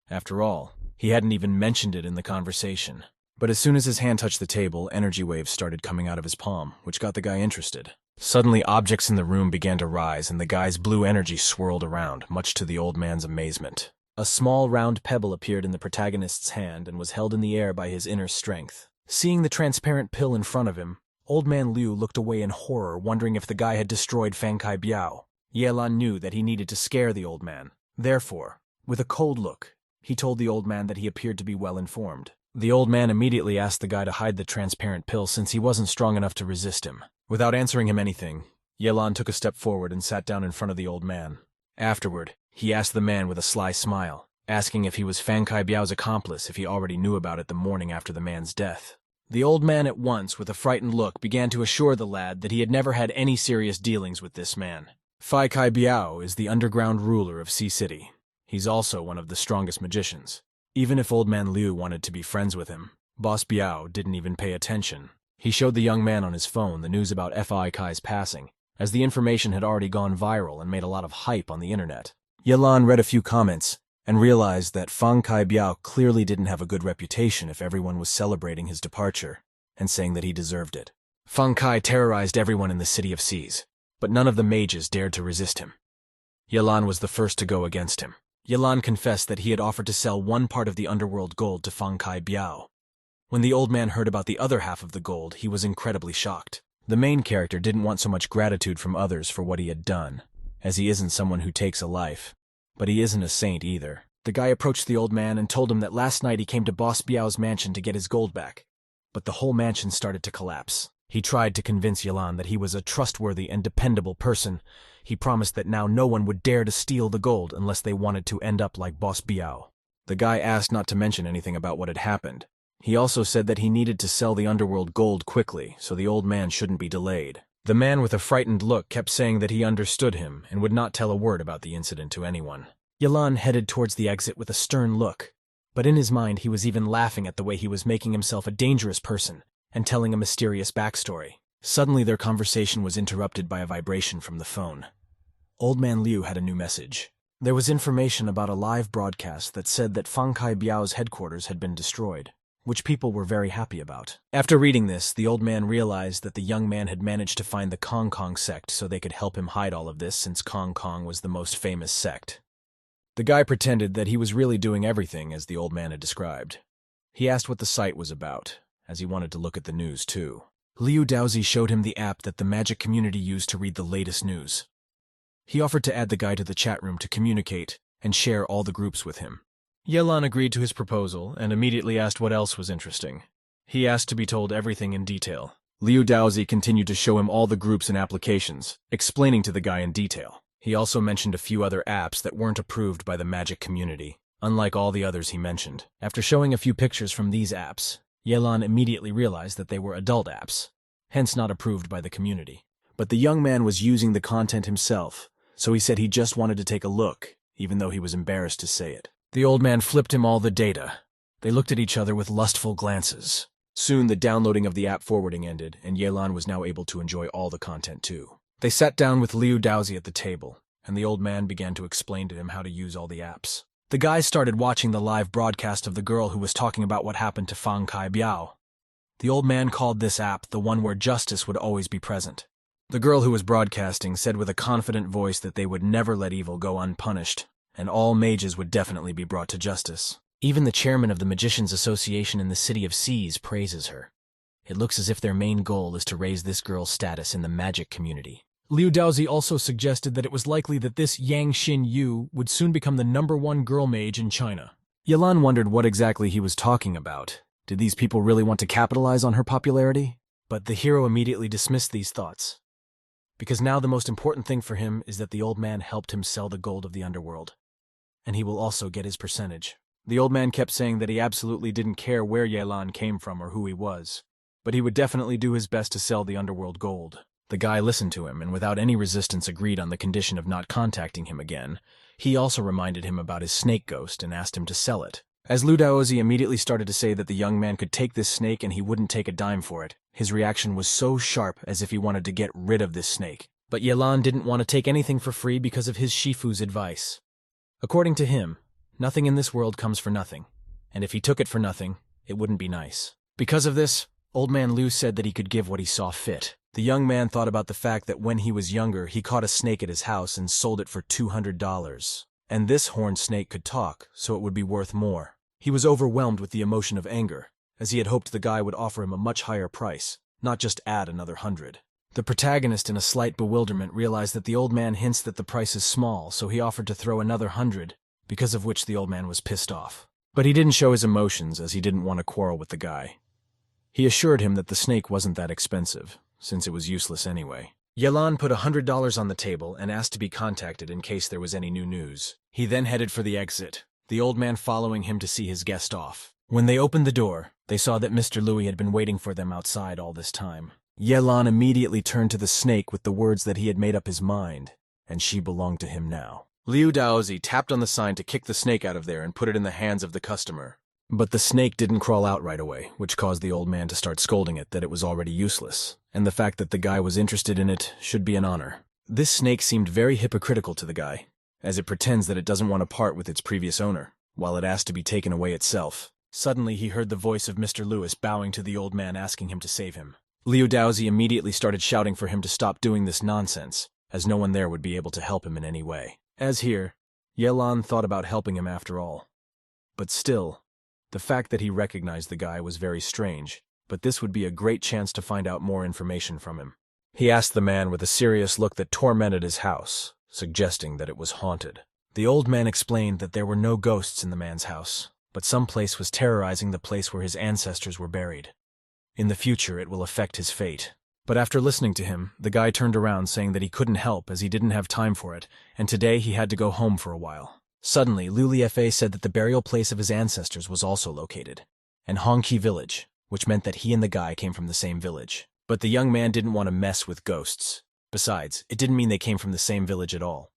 After all, he hadn't even mentioned it in the conversation. But as soon as his hand touched the table, energy waves started coming out of his palm, which got the guy interested. Suddenly, objects in the room began to rise, and the guy's blue energy swirled around, much to the old man's amazement. A small round pebble appeared in the protagonist's hand and was held in the air by his inner strength. Seeing the transparent pill in front of him, old man Liu looked away in horror, wondering if the guy had destroyed Fangkai Biao. Yelan knew that he needed to scare the old man. Therefore, with a cold look, he told the old man that he appeared to be well informed. The old man immediately asked the guy to hide the transparent pill since he wasn't strong enough to resist him. Without answering him anything, Yelan took a step forward and sat down in front of the old man. Afterward, he asked the man with a sly smile, asking if he was Fangkai Biao's accomplice if he already knew about it the morning after the man's death. The old man at once, with a frightened look, began to assure the lad that he had never had any serious dealings with this man. Fangkai Biao is the underground ruler of Sea City. He's also one of the strongest magicians. Even if old man Liu wanted to be friends with him, Boss Biao didn't even pay attention. He showed the young man on his phone the news about Fangkai's passing, as the information had already gone viral and made a lot of hype on the internet. Yelan read a few comments and realized that Fangkai Biao clearly didn't have a good reputation if everyone was celebrating his departure and saying that he deserved it. Fangkai terrorized everyone in the City of Seas, but none of the mages dared to resist him. Yelan was the first to go against him. Yelan confessed that he had offered to sell one part of the underworld gold to Fangkai Biao. When the old man heard about the other half of the gold, he was incredibly shocked. The main character didn't want so much gratitude from others for what he had done, as he isn't someone who takes a life. But he isn't a saint either. The guy approached the old man and told him that last night he came to Boss Biao's mansion to get his gold back. But the whole mansion started to collapse. He tried to convince Yelan that he was a trustworthy and dependable person. He promised that now no one would dare to steal the gold unless they wanted to end up like Boss Biao. The guy asked not to mention anything about what had happened. He also said that he needed to sell the underworld gold quickly, so the old man shouldn't be delayed. The man with a frightened look kept saying that he understood him and would not tell a word about the incident to anyone. Yelan headed towards the exit with a stern look, but in his mind he was even laughing at the way he was making himself a dangerous person and telling a mysterious backstory. Suddenly their conversation was interrupted by a vibration from the phone. Old man Liu had a new message. There was information about a live broadcast that said that Fangkai Biao's headquarters had been destroyed, which people were very happy about. After reading this, the old man realized that the young man had managed to find the Kong Kong sect so they could help him hide all of this since Kong Kong was the most famous sect. The guy pretended that he was really doing everything as the old man had described. He asked what the site was about, as he wanted to look at the news too. Liu Daozi showed him the app that the magic community used to read the latest news. He offered to add the guy to the chat room to communicate and share all the groups with him. Yelan agreed to his proposal and immediately asked what else was interesting. He asked to be told everything in detail. Liu Daozi continued to show him all the groups and applications, explaining to the guy in detail. He also mentioned a few other apps that weren't approved by the magic community, unlike all the others he mentioned. After showing a few pictures from these apps, Yelan immediately realized that they were adult apps, hence not approved by the community. But the young man was using the content himself, so he said he just wanted to take a look, even though he was embarrassed to say it. The old man flipped him all the data. They looked at each other with lustful glances. Soon the downloading of the app forwarding ended, and Yelan was now able to enjoy all the content too. They sat down with Liu Daozi at the table, and the old man began to explain to him how to use all the apps. The guys started watching the live broadcast of the girl who was talking about what happened to Fangkai Biao. The old man called this app the one where justice would always be present. The girl who was broadcasting said with a confident voice that they would never let evil go unpunished, and all mages would definitely be brought to justice. Even the chairman of the Magicians Association in the City of Seas praises her. It looks as if their main goal is to raise this girl's status in the magic community. Liu Daozi also suggested that it was likely that this Yang Xin Yu would soon become the #1 girl mage in China. Yelan wondered what exactly he was talking about. Did these people really want to capitalize on her popularity? But the hero immediately dismissed these thoughts, because now the most important thing for him is that the old man helped him sell the gold of the underworld, and he will also get his percentage. The old man kept saying that he absolutely didn't care where Yelan came from or who he was, but he would definitely do his best to sell the underworld gold. The guy listened to him and without any resistance agreed on the condition of not contacting him again. He also reminded him about his snake ghost and asked him to sell it. As Liu Daozi immediately started to say that the young man could take this snake and he wouldn't take a dime for it, his reaction was so sharp as if he wanted to get rid of this snake. But Yelan didn't want to take anything for free because of his Shifu's advice. According to him, nothing in this world comes for nothing, and if he took it for nothing, it wouldn't be nice. Because of this, Old Man Liu said that he could give what he saw fit. The young man thought about the fact that when he was younger, he caught a snake at his house and sold it for $200. And this horned snake could talk, so it would be worth more. He was overwhelmed with the emotion of anger, as he had hoped the guy would offer him a much higher price, not just add another 100. The protagonist, in a slight bewilderment, realized that the old man hints that the price is small, so he offered to throw another 100, because of which the old man was pissed off. But he didn't show his emotions, as he didn't want to quarrel with the guy. He assured him that the snake wasn't that expensive, since it was useless anyway. Yelan put $100 on the table and asked to be contacted in case there was any new news. He then headed for the exit, the old man following him to see his guest off. When they opened the door, they saw that Mr. Louis had been waiting for them outside all this time. Yelan immediately turned to the snake with the words that he had made up his mind, and she belonged to him now. Liu Daozi tapped on the sign to kick the snake out of there and put it in the hands of the customer. But the snake didn't crawl out right away, which caused the old man to start scolding it that it was already useless, and the fact that the guy was interested in it should be an honor. This snake seemed very hypocritical to the guy, as it pretends that it doesn't want to part with its previous owner, while it asked to be taken away itself. Suddenly he heard the voice of Mr. Lewis bowing to the old man asking him to save him. Liu Daozi immediately started shouting for him to stop doing this nonsense, as no one there would be able to help him in any way. As here, Yelan thought about helping him after all. But still, the fact that he recognized the guy was very strange, but this would be a great chance to find out more information from him. He asked the man with a serious look that tormented his house, suggesting that it was haunted. The old man explained that there were no ghosts in the man's house, but some place was terrorizing the place where his ancestors were buried. In the future, it will affect his fate. But after listening to him, the guy turned around saying that he couldn't help as he didn't have time for it, and today he had to go home for a while. Suddenly, Liu Liefei said that the burial place of his ancestors was also located, in Hongqi village, which meant that he and the guy came from the same village. But the young man didn't want to mess with ghosts. Besides, it didn't mean they came from the same village at all.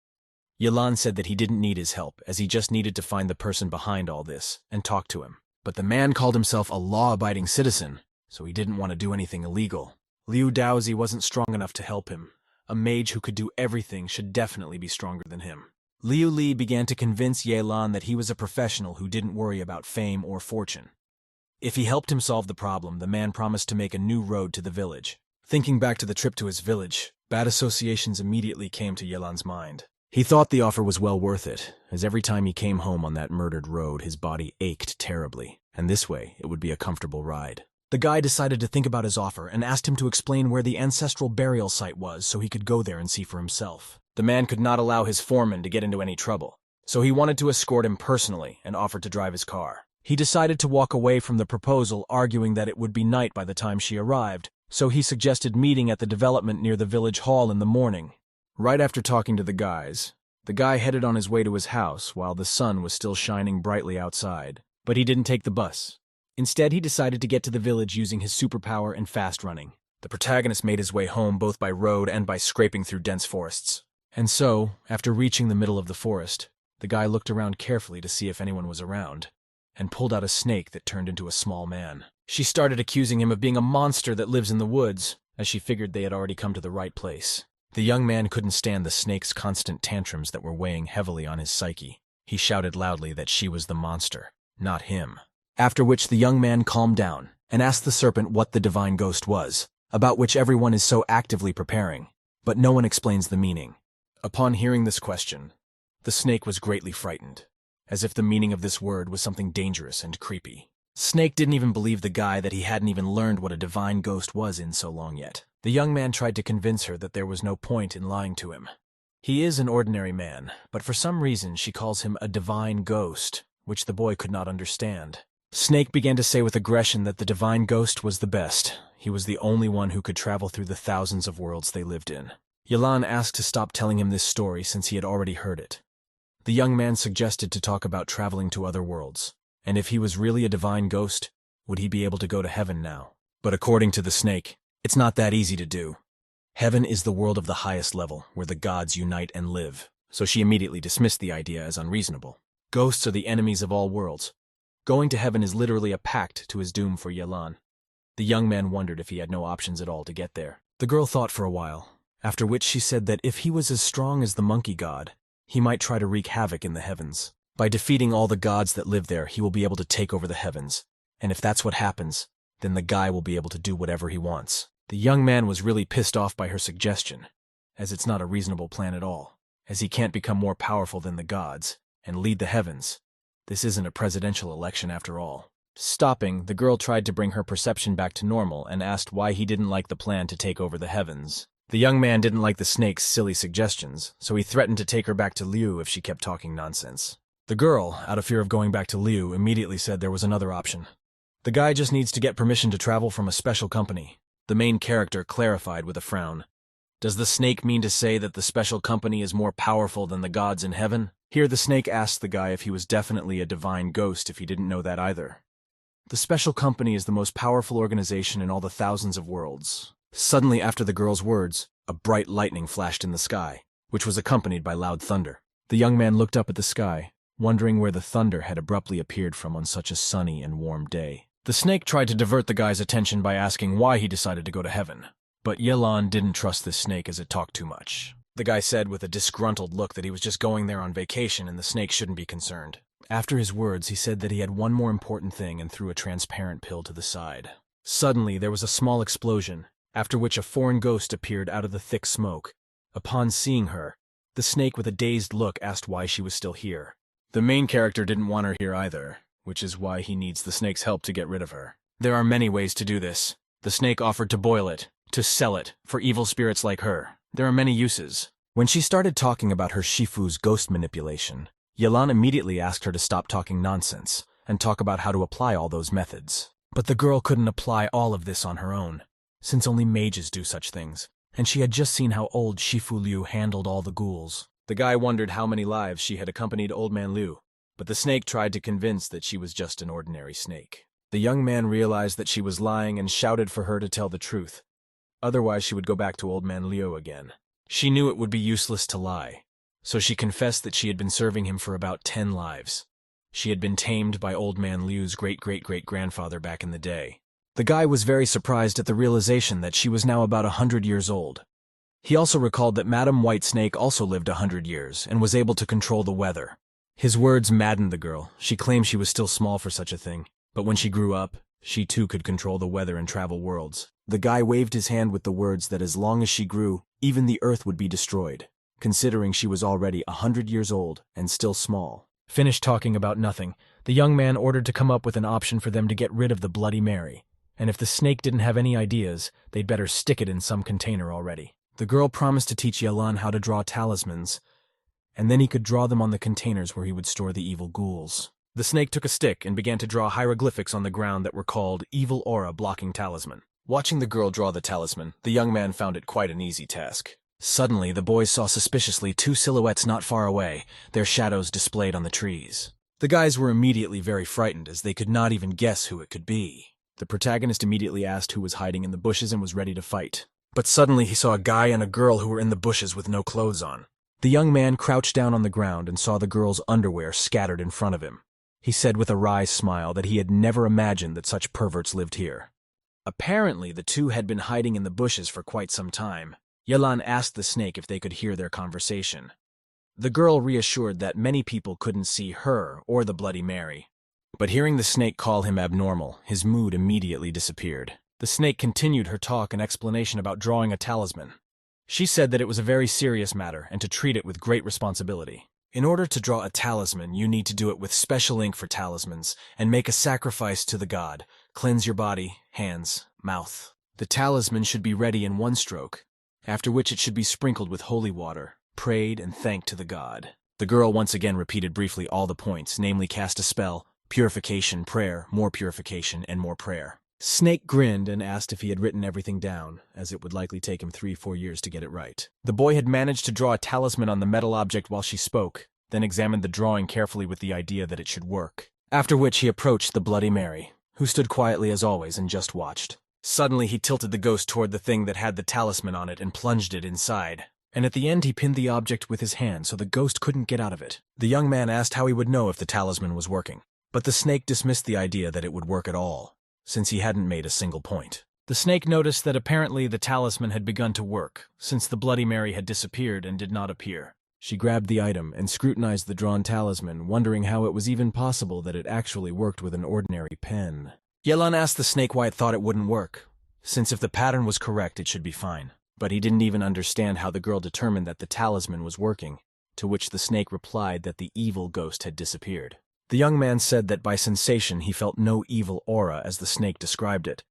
Yelan said that he didn't need his help, as he just needed to find the person behind all this, and talk to him. But the man called himself a law-abiding citizen, so he didn't want to do anything illegal. Liu Daozi wasn't strong enough to help him. A mage who could do everything should definitely be stronger than him. Liu Li began to convince Yelan that he was a professional who didn't worry about fame or fortune. If he helped him solve the problem, the man promised to make a new road to the village. Thinking back to the trip to his village, bad associations immediately came to Yelan's mind. He thought the offer was well worth it, as every time he came home on that murdered road, his body ached terribly, and this way it would be a comfortable ride. The guy decided to think about his offer and asked him to explain where the ancestral burial site was so he could go there and see for himself. The man could not allow his foreman to get into any trouble, so he wanted to escort him personally and offered to drive his car. He decided to walk away from the proposal, arguing that it would be night by the time she arrived, so he suggested meeting at the development near the village hall in the morning. Right after talking to the guy headed on his way to his house while the sun was still shining brightly outside. But he didn't take the bus. Instead, he decided to get to the village using his superpower and fast running. The protagonist made his way home both by road and by scraping through dense forests. And so, after reaching the middle of the forest, the guy looked around carefully to see if anyone was around, and pulled out a snake that turned into a small man. She started accusing him of being a monster that lives in the woods, as she figured they had already come to the right place. The young man couldn't stand the snake's constant tantrums that were weighing heavily on his psyche. He shouted loudly that she was the monster, not him. After which the young man calmed down and asked the serpent what the divine ghost was, about which everyone is so actively preparing, but no one explains the meaning. Upon hearing this question, The snake was greatly frightened, as if the meaning of this word was something dangerous and creepy. Snake didn't even believe the guy that he hadn't even learned what a divine ghost was in so long yet. The young man tried to convince her that there was no point in lying to him. He is an ordinary man, but for some reason she calls him a divine ghost, which the boy could not understand. Snake began to say with aggression that the divine ghost was the best. He was the only one who could travel through the thousands of worlds they lived in. Yalan asked to stop telling him this story since he had already heard it. The young man suggested to talk about traveling to other worlds, and if he was really a divine ghost, would he be able to go to heaven now? But according to the snake, it's not that easy to do. Heaven is the world of the highest level, where the gods unite and live, so she immediately dismissed the idea as unreasonable. Ghosts are the enemies of all worlds. Going to heaven is literally a pact to his doom for Yalan. The young man wondered if he had no options at all to get there. The girl thought for a while, after which she said that if he was as strong as the monkey god, he might try to wreak havoc in the heavens. By defeating all the gods that live there, he will be able to take over the heavens, and if that's what happens, then the guy will be able to do whatever he wants. The young man was really pissed off by her suggestion, as it's not a reasonable plan at all, as he can't become more powerful than the gods and lead the heavens. This isn't a presidential election after all. Stopping, the girl tried to bring her perception back to normal and asked why he didn't like the plan to take over the heavens. The young man didn't like the snake's silly suggestions, so he threatened to take her back to Liu if she kept talking nonsense. The girl, out of fear of going back to Liu, immediately said there was another option. The guy just needs to get permission to travel from a special company. The main character clarified with a frown. Does the snake mean to say that the special company is more powerful than the gods in heaven? Here the snake asked the guy if he was definitely a divine ghost if he didn't know that either. The special company is the most powerful organization in all the thousands of worlds. Suddenly after the girl's words, a bright lightning flashed in the sky, which was accompanied by loud thunder. The young man looked up at the sky, wondering where the thunder had abruptly appeared from on such a sunny and warm day. The snake tried to divert the guy's attention by asking why he decided to go to heaven, but Yalan didn't trust this snake as it talked too much. The guy said with a disgruntled look that he was just going there on vacation and the snake shouldn't be concerned. After his words, he said that he had one more important thing and threw a transparent pill to the side. Suddenly, there was a small explosion, after which a foreign ghost appeared out of the thick smoke. Upon seeing her, the snake with a dazed look asked why she was still here. The main character didn't want her here either, which is why he needs the snake's help to get rid of her. There are many ways to do this. The snake offered to boil it, to sell it, for evil spirits like her. There are many uses. When she started talking about her Shifu's ghost manipulation, Yalan immediately asked her to stop talking nonsense and talk about how to apply all those methods. But the girl couldn't apply all of this on her own, since only mages do such things, and she had just seen how old Shifu Liu handled all the ghouls. The guy wondered how many lives she had accompanied Old Man Liu, but the snake tried to convince that she was just an ordinary snake. The young man realized that she was lying and shouted for her to tell the truth. Otherwise she would go back to Old Man Liu again. She knew it would be useless to lie, so she confessed that she had been serving him for about 10 lives. She had been tamed by Old Man Liu's great-great-great-grandfather back in the day. The guy was very surprised at the realization that she was now about 100 years old. He also recalled that Madam Whitesnake also lived 100 years and was able to control the weather. His words maddened the girl. She claimed she was still small for such a thing, but when she grew up, she too could control the weather and travel worlds. The guy waved his hand with the words that as long as she grew, even the earth would be destroyed, considering she was already 100 years old and still small. Finished talking about nothing, the young man ordered to come up with an option for them to get rid of the Bloody Mary, and if the snake didn't have any ideas, they'd better stick it in some container already. The girl promised to teach Yalan how to draw talismans, and then he could draw them on the containers where he would store the evil ghouls. The snake took a stick and began to draw hieroglyphics on the ground that were called Evil Aura Blocking Talisman. Watching the girl draw the talisman, the young man found it quite an easy task. Suddenly, the boys saw suspiciously 2 silhouettes not far away, their shadows displayed on the trees. The guys were immediately very frightened as they could not even guess who it could be. The protagonist immediately asked who was hiding in the bushes and was ready to fight. But suddenly he saw a guy and a girl who were in the bushes with no clothes on. The young man crouched down on the ground and saw the girl's underwear scattered in front of him. He said with a wry smile that he had never imagined that such perverts lived here. Apparently, the two had been hiding in the bushes for quite some time. Yalan asked the snake if they could hear their conversation. The girl reassured that many people couldn't see her or the Bloody Mary. But hearing the snake call him abnormal, his mood immediately disappeared. The snake continued her talk and explanation about drawing a talisman. She said that it was a very serious matter and to treat it with great responsibility. In order to draw a talisman, you need to do it with special ink for talismans, and make a sacrifice to the god. Cleanse your body, hands, mouth. The talisman should be ready in one stroke, after which it should be sprinkled with holy water, prayed and thanked to the god. The girl once again repeated briefly all the points, namely cast a spell, purification, prayer, more purification, and more prayer. Snake grinned and asked if he had written everything down, as it would likely take him 3-4 years to get it right. The boy had managed to draw a talisman on the metal object while she spoke, then examined the drawing carefully with the idea that it should work. After which he approached the Bloody Mary, who stood quietly as always and just watched. Suddenly he tilted the ghost toward the thing that had the talisman on it and plunged it inside. And at the end he pinned the object with his hand so the ghost couldn't get out of it. The young man asked how he would know if the talisman was working, but the snake dismissed the idea that it would work at all, since he hadn't made a single point. The snake noticed that apparently the talisman had begun to work, since the Bloody Mary had disappeared and did not appear. She grabbed the item and scrutinized the drawn talisman, wondering how it was even possible that it actually worked with an ordinary pen. Yelan asked the snake why it thought it wouldn't work, since if the pattern was correct it should be fine. But he didn't even understand how the girl determined that the talisman was working, to which the snake replied that the evil ghost had disappeared. The young man said that by sensation he felt no evil aura as the snake described it,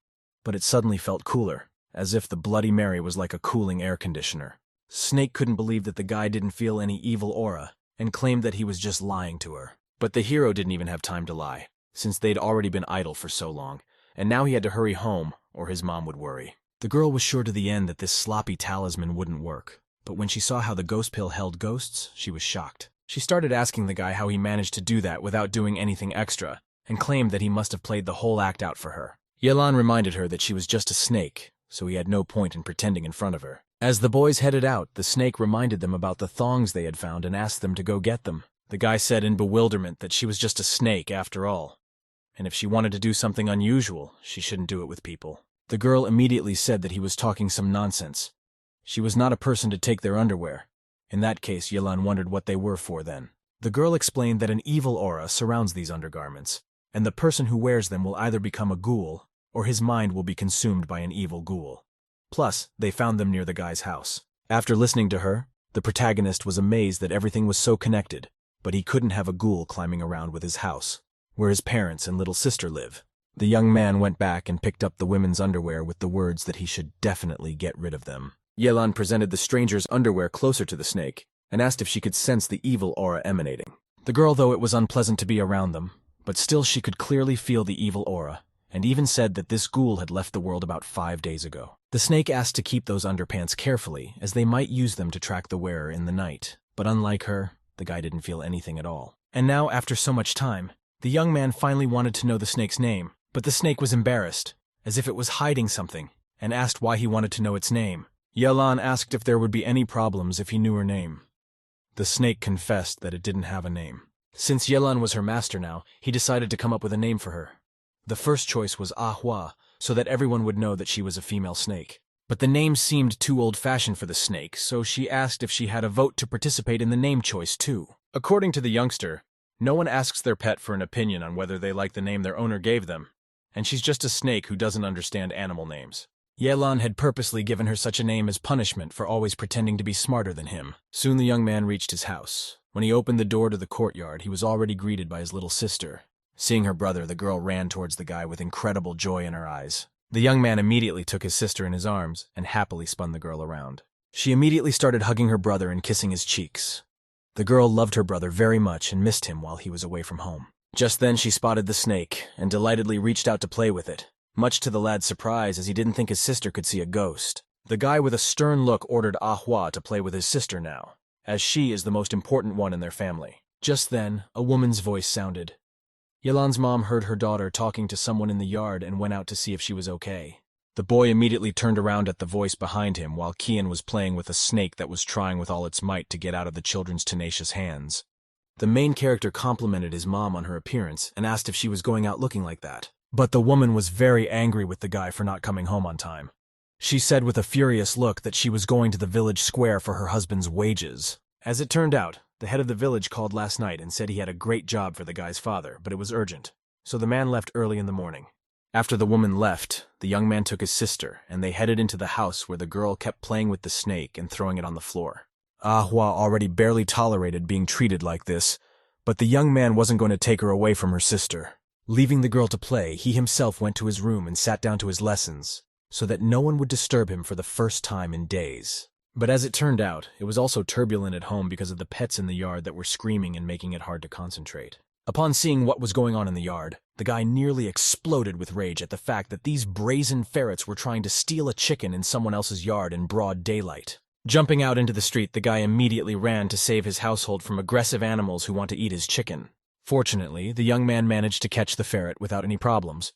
but it suddenly felt cooler, as if the Bloody Mary was like a cooling air conditioner. Snake couldn't believe that the guy didn't feel any evil aura, and claimed that he was just lying to her. But the hero didn't even have time to lie, since they'd already been idle for so long, and now he had to hurry home, or his mom would worry. The girl was sure to the end that this sloppy talisman wouldn't work, but when she saw how the ghost pill held ghosts, she was shocked. She started asking the guy how he managed to do that without doing anything extra, and claimed that he must have played the whole act out for her. Yelan reminded her that she was just a snake, so he had no point in pretending in front of her. As the boys headed out, the snake reminded them about the thongs they had found and asked them to go get them. The guy said in bewilderment that she was just a snake after all, and if she wanted to do something unusual, she shouldn't do it with people. The girl immediately said that he was talking some nonsense. She was not a person to take their underwear. In that case, Yelan wondered what they were for then. The girl explained that an evil aura surrounds these undergarments, and the person who wears them will either become a ghoul, or his mind will be consumed by an evil ghoul. Plus, they found them near the guy's house. After listening to her, the protagonist was amazed that everything was so connected, but he couldn't have a ghoul climbing around with his house, where his parents and little sister live. The young man went back and picked up the women's underwear with the words that he should definitely get rid of them. Yelan presented the stranger's underwear closer to the snake and asked if she could sense the evil aura emanating. The girl, though it was unpleasant to be around them, but still she could clearly feel the evil aura, and even said that this ghoul had left the world about 5 days ago. The snake asked to keep those underpants carefully, as they might use them to track the wearer in the night. But unlike her, the guy didn't feel anything at all. And now, after so much time, the young man finally wanted to know the snake's name, but the snake was embarrassed, as if it was hiding something, and asked why he wanted to know its name. Yelan asked if there would be any problems if he knew her name. The snake confessed that it didn't have a name. Since Yelan was her master now, he decided to come up with a name for her. The first choice was Ahua, so that everyone would know that she was a female snake. But the name seemed too old-fashioned for the snake, so she asked if she had a vote to participate in the name choice too. According to the youngster, no one asks their pet for an opinion on whether they like the name their owner gave them, and she's just a snake who doesn't understand animal names. Yelan had purposely given her such a name as punishment for always pretending to be smarter than him. Soon the young man reached his house. When he opened the door to the courtyard, he was already greeted by his little sister. Seeing her brother, the girl ran towards the guy with incredible joy in her eyes. The young man immediately took his sister in his arms and happily spun the girl around. She immediately started hugging her brother and kissing his cheeks. The girl loved her brother very much and missed him while he was away from home. Just then she spotted the snake and delightedly reached out to play with it, much to the lad's surprise as he didn't think his sister could see a ghost. The guy with a stern look ordered Ahua to play with his sister now, as she is the most important one in their family. Just then, a woman's voice sounded. Yelan's mom heard her daughter talking to someone in the yard and went out to see if she was okay. The boy immediately turned around at the voice behind him while Kian was playing with a snake that was trying with all its might to get out of the children's tenacious hands. The main character complimented his mom on her appearance and asked if she was going out looking like that. But the woman was very angry with the guy for not coming home on time. She said with a furious look that she was going to the village square for her husband's wages. As it turned out, the head of the village called last night and said he had a great job for the guy's father, but it was urgent. So the man left early in the morning. After the woman left, the young man took his sister, and they headed into the house where the girl kept playing with the snake and throwing it on the floor. Ahua already barely tolerated being treated like this, but the young man wasn't going to take her away from her sister. Leaving the girl to play, he himself went to his room and sat down to his lessons, so that no one would disturb him for the first time in days. But as it turned out, it was also turbulent at home because of the pets in the yard that were screaming and making it hard to concentrate. Upon seeing what was going on in the yard, the guy nearly exploded with rage at the fact that these brazen ferrets were trying to steal a chicken in someone else's yard in broad daylight. Jumping out into the street, the guy immediately ran to save his household from aggressive animals who want to eat his chicken. Fortunately, the young man managed to catch the ferret without any problems.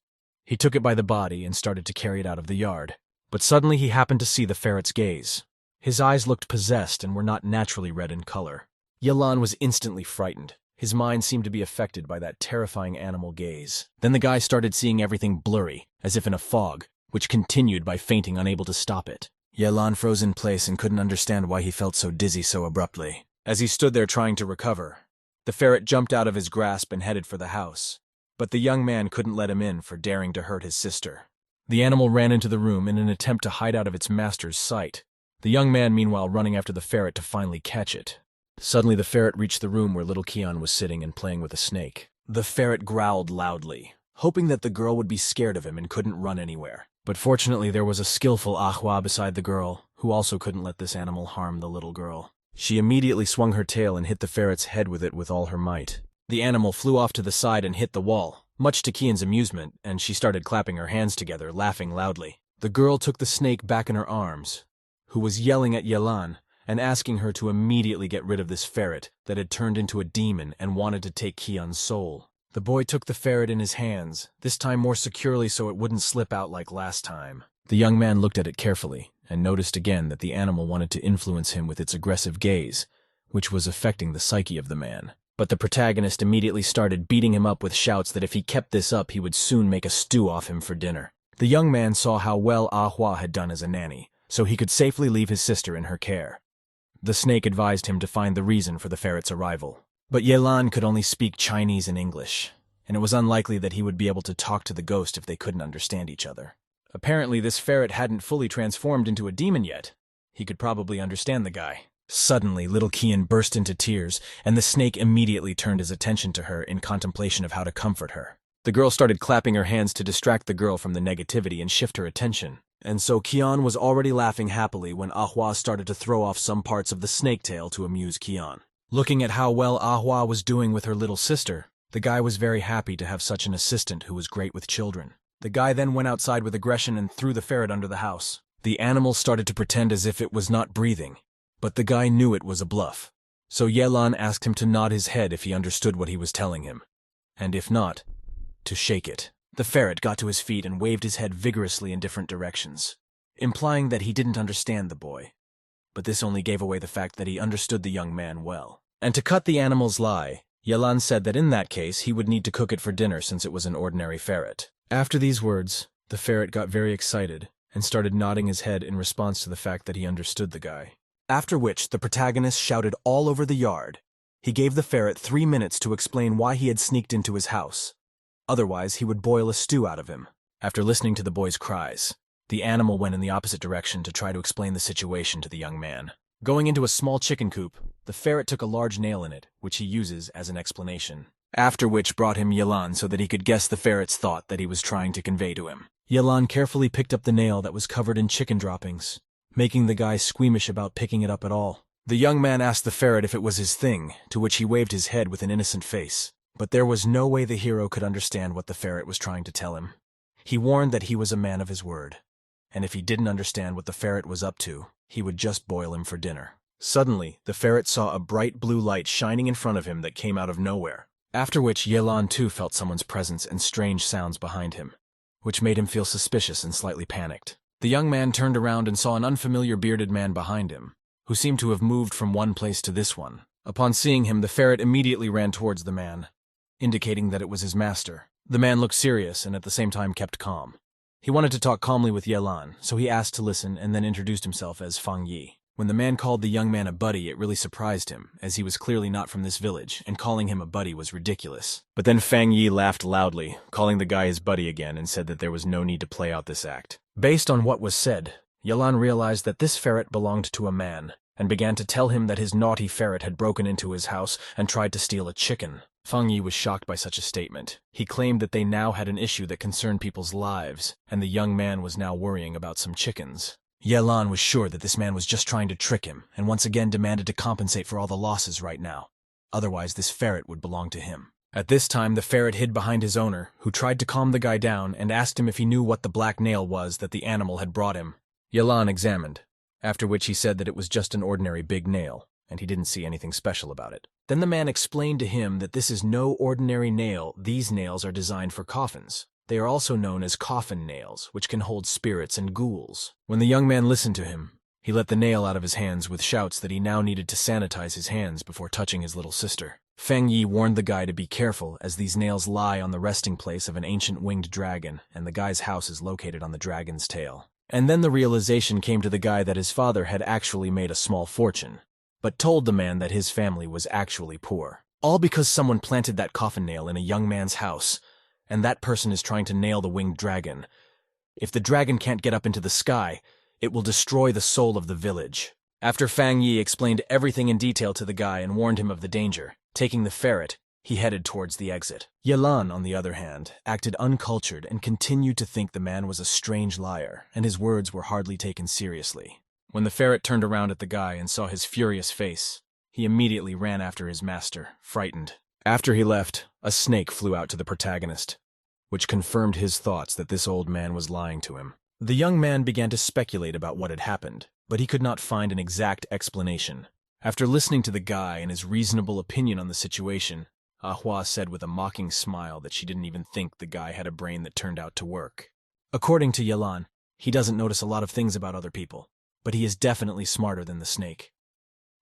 He took it by the body and started to carry it out of the yard. But suddenly he happened to see the ferret's gaze. His eyes looked possessed and were not naturally red in color. Yelan was instantly frightened. His mind seemed to be affected by that terrifying animal gaze. Then the guy started seeing everything blurry, as if in a fog, which continued by fainting, unable to stop it. Yelan froze in place and couldn't understand why he felt so dizzy so abruptly. As he stood there trying to recover, the ferret jumped out of his grasp and headed for the house. But the young man couldn't let him in for daring to hurt his sister. The animal ran into the room in an attempt to hide out of its master's sight, the young man meanwhile running after the ferret to finally catch it. Suddenly the ferret reached the room where little Kian was sitting and playing with a snake. The ferret growled loudly, hoping that the girl would be scared of him and couldn't run anywhere. But fortunately there was a skillful Ahua beside the girl, who also couldn't let this animal harm the little girl. She immediately swung her tail and hit the ferret's head with it with all her might. The animal flew off to the side and hit the wall, much to Kian's amusement, and she started clapping her hands together, laughing loudly. The girl took the snake back in her arms, who was yelling at Yelan and asking her to immediately get rid of this ferret that had turned into a demon and wanted to take Kian's soul. The boy took the ferret in his hands, this time more securely so it wouldn't slip out like last time. The young man looked at it carefully and noticed again that the animal wanted to influence him with its aggressive gaze, which was affecting the psyche of the man. But the protagonist immediately started beating him up with shouts that if he kept this up, he would soon make a stew off him for dinner. The young man saw how well Ahua had done as a nanny, so he could safely leave his sister in her care. The snake advised him to find the reason for the ferret's arrival. But Yelan could only speak Chinese and English, and it was unlikely that he would be able to talk to the ghost if they couldn't understand each other. Apparently, this ferret hadn't fully transformed into a demon yet. He could probably understand the guy. Suddenly, little Kian burst into tears, and the snake immediately turned his attention to her in contemplation of how to comfort her. The girl started clapping her hands to distract the girl from the negativity and shift her attention. And so Kian was already laughing happily when Ahua started to throw off some parts of the snake tail to amuse Kian. Looking at how well Ahua was doing with her little sister, the guy was very happy to have such an assistant who was great with children. The guy then went outside with aggression and threw the ferret under the house. The animal started to pretend as if it was not breathing, but the guy knew it was a bluff. So Yelan asked him to nod his head if he understood what he was telling him, and if not, to shake it. The ferret got to his feet and waved his head vigorously in different directions, implying that he didn't understand the boy. But this only gave away the fact that he understood the young man well. And to cut the animal's lie, Yelan said that in that case he would need to cook it for dinner since it was an ordinary ferret. After these words, the ferret got very excited and started nodding his head in response to the fact that he understood the guy. After which, the protagonist shouted all over the yard. He gave the ferret 3 minutes to explain why he had sneaked into his house. Otherwise, he would boil a stew out of him. After listening to the boy's cries, the animal went in the opposite direction to try to explain the situation to the young man. Going into a small chicken coop, the ferret took a large nail in it, which he uses as an explanation. After which brought him Yelan so that he could guess the ferret's thought that he was trying to convey to him. Yelan carefully picked up the nail that was covered in chicken droppings, making the guy squeamish about picking it up at all. The young man asked the ferret if it was his thing, to which he waved his head with an innocent face. But there was no way the hero could understand what the ferret was trying to tell him. He warned that he was a man of his word, and if he didn't understand what the ferret was up to, he would just boil him for dinner. Suddenly, the ferret saw a bright blue light shining in front of him that came out of nowhere, after which Yelan too felt someone's presence and strange sounds behind him, which made him feel suspicious and slightly panicked. The young man turned around and saw an unfamiliar bearded man behind him, who seemed to have moved from one place to this one. Upon seeing him, the ferret immediately ran towards the man, indicating that it was his master. The man looked serious and at the same time kept calm. He wanted to talk calmly with Yelan, so he asked to listen and then introduced himself as Fang Yi. When the man called the young man a buddy, it really surprised him, as he was clearly not from this village, and calling him a buddy was ridiculous. But then Fang Yi laughed loudly, calling the guy his buddy again, and said that there was no need to play out this act. Based on what was said, Yelan realized that this ferret belonged to a man, and began to tell him that his naughty ferret had broken into his house and tried to steal a chicken. Feng Yi was shocked by such a statement. He claimed that they now had an issue that concerned people's lives, and the young man was now worrying about some chickens. Yelan was sure that this man was just trying to trick him, and once again demanded to compensate for all the losses right now. Otherwise, this ferret would belong to him. At this time, the ferret hid behind his owner, who tried to calm the guy down and asked him if he knew what the black nail was that the animal had brought him. Yelan examined, after which he said that it was just an ordinary big nail, and he didn't see anything special about it. Then the man explained to him that this is no ordinary nail. These nails are designed for coffins. They are also known as coffin nails, which can hold spirits and ghouls. When the young man listened to him, he let the nail out of his hands with shouts that he now needed to sanitize his hands before touching his little sister. Feng Yi warned the guy to be careful, as these nails lie on the resting place of an ancient winged dragon, and the guy's house is located on the dragon's tail. And then the realization came to the guy that his father had actually made a small fortune, but told the man that his family was actually poor. All because someone planted that coffin nail in a young man's house, and that person is trying to nail the winged dragon. If the dragon can't get up into the sky, it will destroy the soul of the village. After Feng Yi explained everything in detail to the guy and warned him of the danger, taking the ferret, he headed towards the exit. Yelan, on the other hand, acted uncultured and continued to think the man was a strange liar, and his words were hardly taken seriously. When the ferret turned around at the guy and saw his furious face, he immediately ran after his master, frightened. After he left, a snake flew out to the protagonist, which confirmed his thoughts that this old man was lying to him. The young man began to speculate about what had happened, but he could not find an exact explanation. After listening to the guy and his reasonable opinion on the situation, Ahua said with a mocking smile that she didn't even think the guy had a brain that turned out to work. According to Yelan, he doesn't notice a lot of things about other people, but he is definitely smarter than the snake.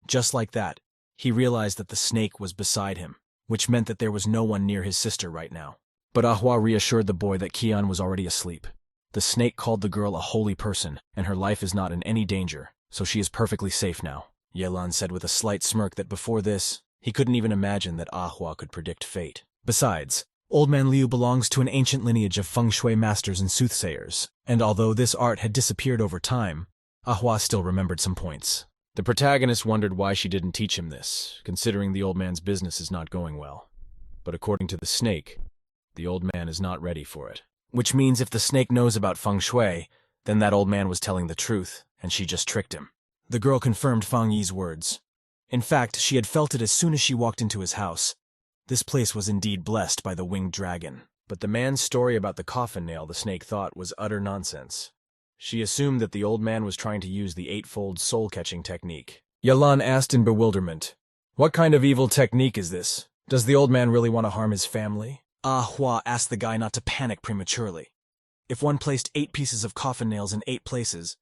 Just like that, he realized that the snake was beside him, which meant that there was no one near his sister right now. But Ahua reassured the boy that Kian was already asleep. The snake called the girl a holy person, and her life is not in any danger, so she is perfectly safe now. Yelan said with a slight smirk that before this, he couldn't even imagine that Ahua could predict fate. Besides, Old Man Liu belongs to an ancient lineage of feng shui masters and soothsayers, and although this art had disappeared over time, Ahua still remembered some points. The protagonist wondered why she didn't teach him this, considering the old man's business is not going well. But according to the snake, the old man is not ready for it. Which means if the snake knows about feng shui, then that old man was telling the truth, and she just tricked him. The girl confirmed Feng Yi's words. In fact, she had felt it as soon as she walked into his house. This place was indeed blessed by the winged dragon. But the man's story about the coffin nail the snake thought was utter nonsense. She assumed that the old man was trying to use the eightfold soul-catching technique. Yelan asked in bewilderment, "What kind of evil technique is this? Does the old man really want to harm his family?" Ahua asked the guy not to panic prematurely. If one placed 8 pieces of coffin nails in 8 places,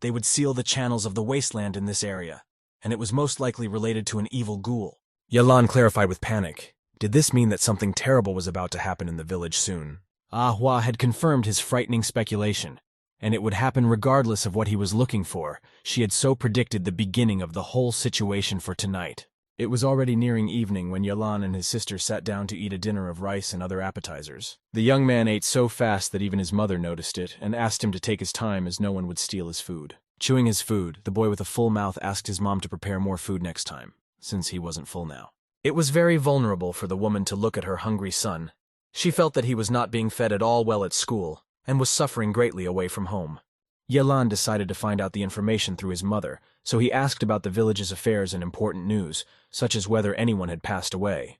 they would seal the channels of the wasteland in this area, and it was most likely related to an evil ghoul. Yelan clarified with panic. Did this mean that something terrible was about to happen in the village soon? Ahua had confirmed his frightening speculation, and it would happen regardless of what he was looking for. She had so predicted the beginning of the whole situation for tonight. It was already nearing evening when Yelan and his sister sat down to eat a dinner of rice and other appetizers. The young man ate so fast that even his mother noticed it and asked him to take his time as no one would steal his food. Chewing his food, the boy with a full mouth asked his mom to prepare more food next time, since he wasn't full now. It was very vulnerable for the woman to look at her hungry son. She felt that he was not being fed at all well at school, and was suffering greatly away from home. Yelan decided to find out the information through his mother, so he asked about the village's affairs and important news, such as whether anyone had passed away.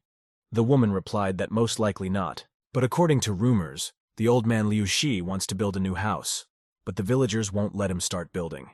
The woman replied that most likely not, but according to rumors, the old man Liu Shi wants to build a new house, but the villagers won't let him start building.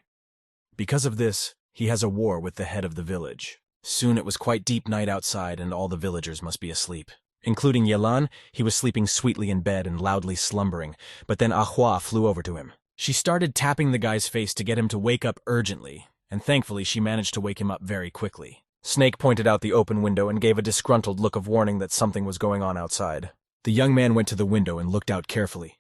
Because of this, he has a war with the head of the village. Soon it was quite deep night outside and all the villagers must be asleep. Including Yelan, he was sleeping sweetly in bed and loudly slumbering, but then Ahua flew over to him. She started tapping the guy's face to get him to wake up urgently, and thankfully she managed to wake him up very quickly. Snake pointed out the open window and gave a disgruntled look of warning that something was going on outside. The young man went to the window and looked out carefully,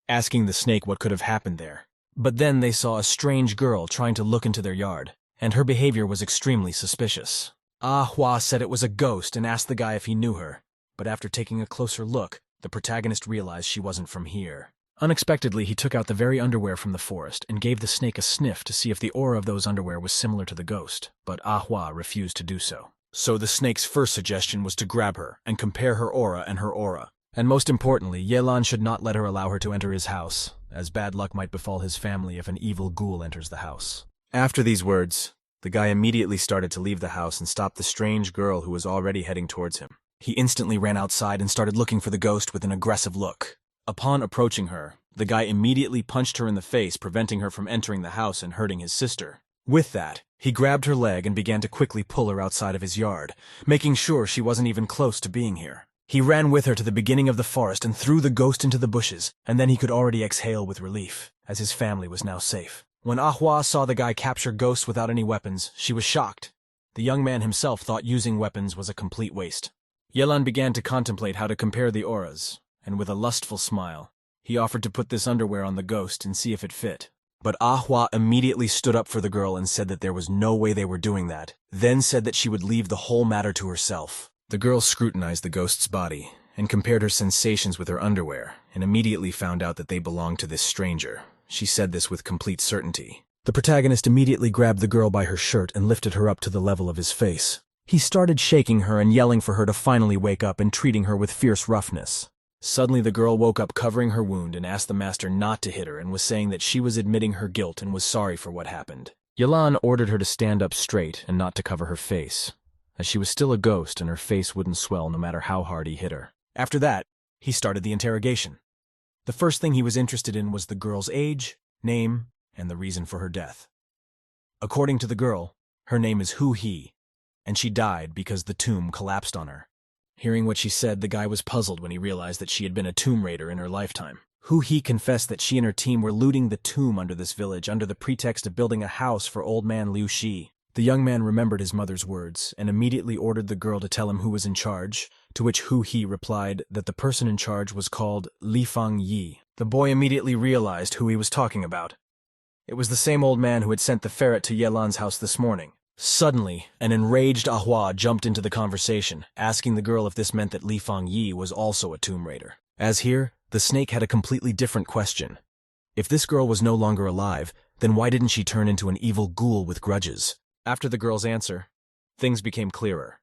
asking the snake what could have happened there. But then they saw a strange girl trying to look into their yard, and her behavior was extremely suspicious. Ahua said it was a ghost and asked the guy if he knew her, but after taking a closer look, the protagonist realized she wasn't from here. Unexpectedly, he took out the very underwear from the forest and gave the snake a sniff to see if the aura of those underwear was similar to the ghost, but Ahua refused to do so. So the snake's first suggestion was to grab her and compare her aura and her aura. And most importantly, Yelan should not let her allow her to enter his house, as bad luck might befall his family if an evil ghoul enters the house. After these words, the guy immediately started to leave the house and stopped the strange girl who was already heading towards him. He instantly ran outside and started looking for the ghost with an aggressive look. Upon approaching her, the guy immediately punched her in the face, preventing her from entering the house and hurting his sister. With that, he grabbed her leg and began to quickly pull her outside of his yard, making sure she wasn't even close to being here. He ran with her to the beginning of the forest and threw the ghost into the bushes, and then he could already exhale with relief, as his family was now safe. When Ahua saw the guy capture ghosts without any weapons, she was shocked. The young man himself thought using weapons was a complete waste. Yelan began to contemplate how to compare the auras, and with a lustful smile, he offered to put this underwear on the ghost and see if it fit. But Ahua immediately stood up for the girl and said that there was no way they were doing that, then said that she would leave the whole matter to herself. The girl scrutinized the ghost's body and compared her sensations with her underwear and immediately found out that they belonged to this stranger. She said this with complete certainty. The protagonist immediately grabbed the girl by her shirt and lifted her up to the level of his face. He started shaking her and yelling for her to finally wake up and treating her with fierce roughness. Suddenly the girl woke up covering her wound and asked the master not to hit her and was saying that she was admitting her guilt and was sorry for what happened. Yelan ordered her to stand up straight and not to cover her face, as she was still a ghost and her face wouldn't swell no matter how hard he hit her. After that, he started the interrogation. The first thing he was interested in was the girl's age, name, and the reason for her death. According to the girl, her name is Hu-He, and she died because the tomb collapsed on her. Hearing what she said, the guy was puzzled when he realized that she had been a tomb raider in her lifetime. Hu-He confessed that she and her team were looting the tomb under this village under the pretext of building a house for old man Liu Shi. The young man remembered his mother's words and immediately ordered the girl to tell him who was in charge, to which Hu-He replied that the person in charge was called Li Fang Yi. The boy immediately realized who he was talking about. It was the same old man who had sent the ferret to Yelan's house this morning. Suddenly, an enraged Ahua jumped into the conversation, asking the girl if this meant that Li Fang Yi was also a tomb raider. As here, the snake had a completely different question. If this girl was no longer alive, then why didn't she turn into an evil ghoul with grudges? After the girl's answer, things became clearer.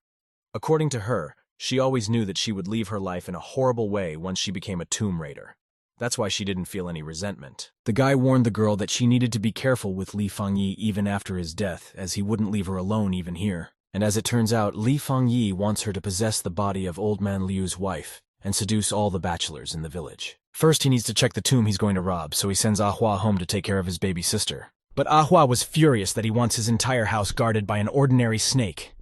According to her, she always knew that she would leave her life in a horrible way once she became a tomb raider. That's why she didn't feel any resentment. The guy warned the girl that she needed to be careful with Li Fangyi even after his death, as he wouldn't leave her alone even here. And as it turns out, Li Fangyi wants her to possess the body of old man Liu's wife and seduce all the bachelors in the village. First, he needs to check the tomb he's going to rob, so he sends Ahua home to take care of his baby sister. But Ahua was furious that he wants his entire house guarded by an ordinary snake.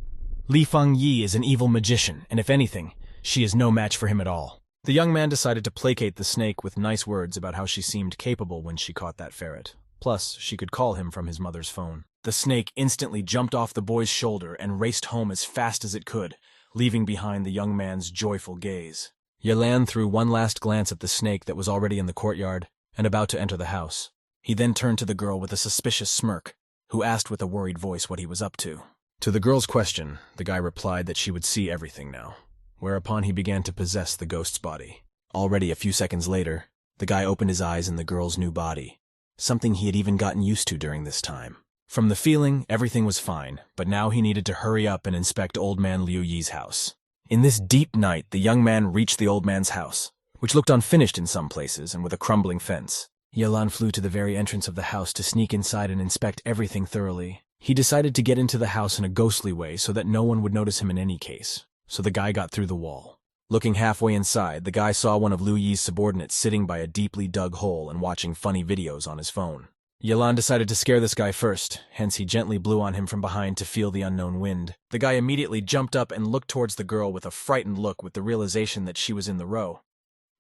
Li Fangyi is an evil magician, and if anything, she is no match for him at all. The young man decided to placate the snake with nice words about how she seemed capable when she caught that ferret. Plus, she could call him from his mother's phone. The snake instantly jumped off the boy's shoulder and raced home as fast as it could, leaving behind the young man's joyful gaze. Yelan threw one last glance at the snake that was already in the courtyard and about to enter the house. He then turned to the girl with a suspicious smirk, who asked with a worried voice what he was up to. To the girl's question, the guy replied that she would see everything now, whereupon he began to possess the ghost's body. Already a few seconds later, the guy opened his eyes in the girl's new body, something he had even gotten used to during this time. From the feeling, everything was fine, but now he needed to hurry up and inspect old man Liu Yi's house. In this deep night, the young man reached the old man's house, which looked unfinished in some places and with a crumbling fence. Yelan flew to the very entrance of the house to sneak inside and inspect everything thoroughly. He decided to get into the house in a ghostly way so that no one would notice him in any case, so the guy got through the wall. Looking halfway inside, the guy saw one of Liu Yi's subordinates sitting by a deeply dug hole and watching funny videos on his phone. Yelan decided to scare this guy first, hence he gently blew on him from behind to feel the unknown wind. The guy immediately jumped up and looked towards the girl with a frightened look with the realization that she was in the row.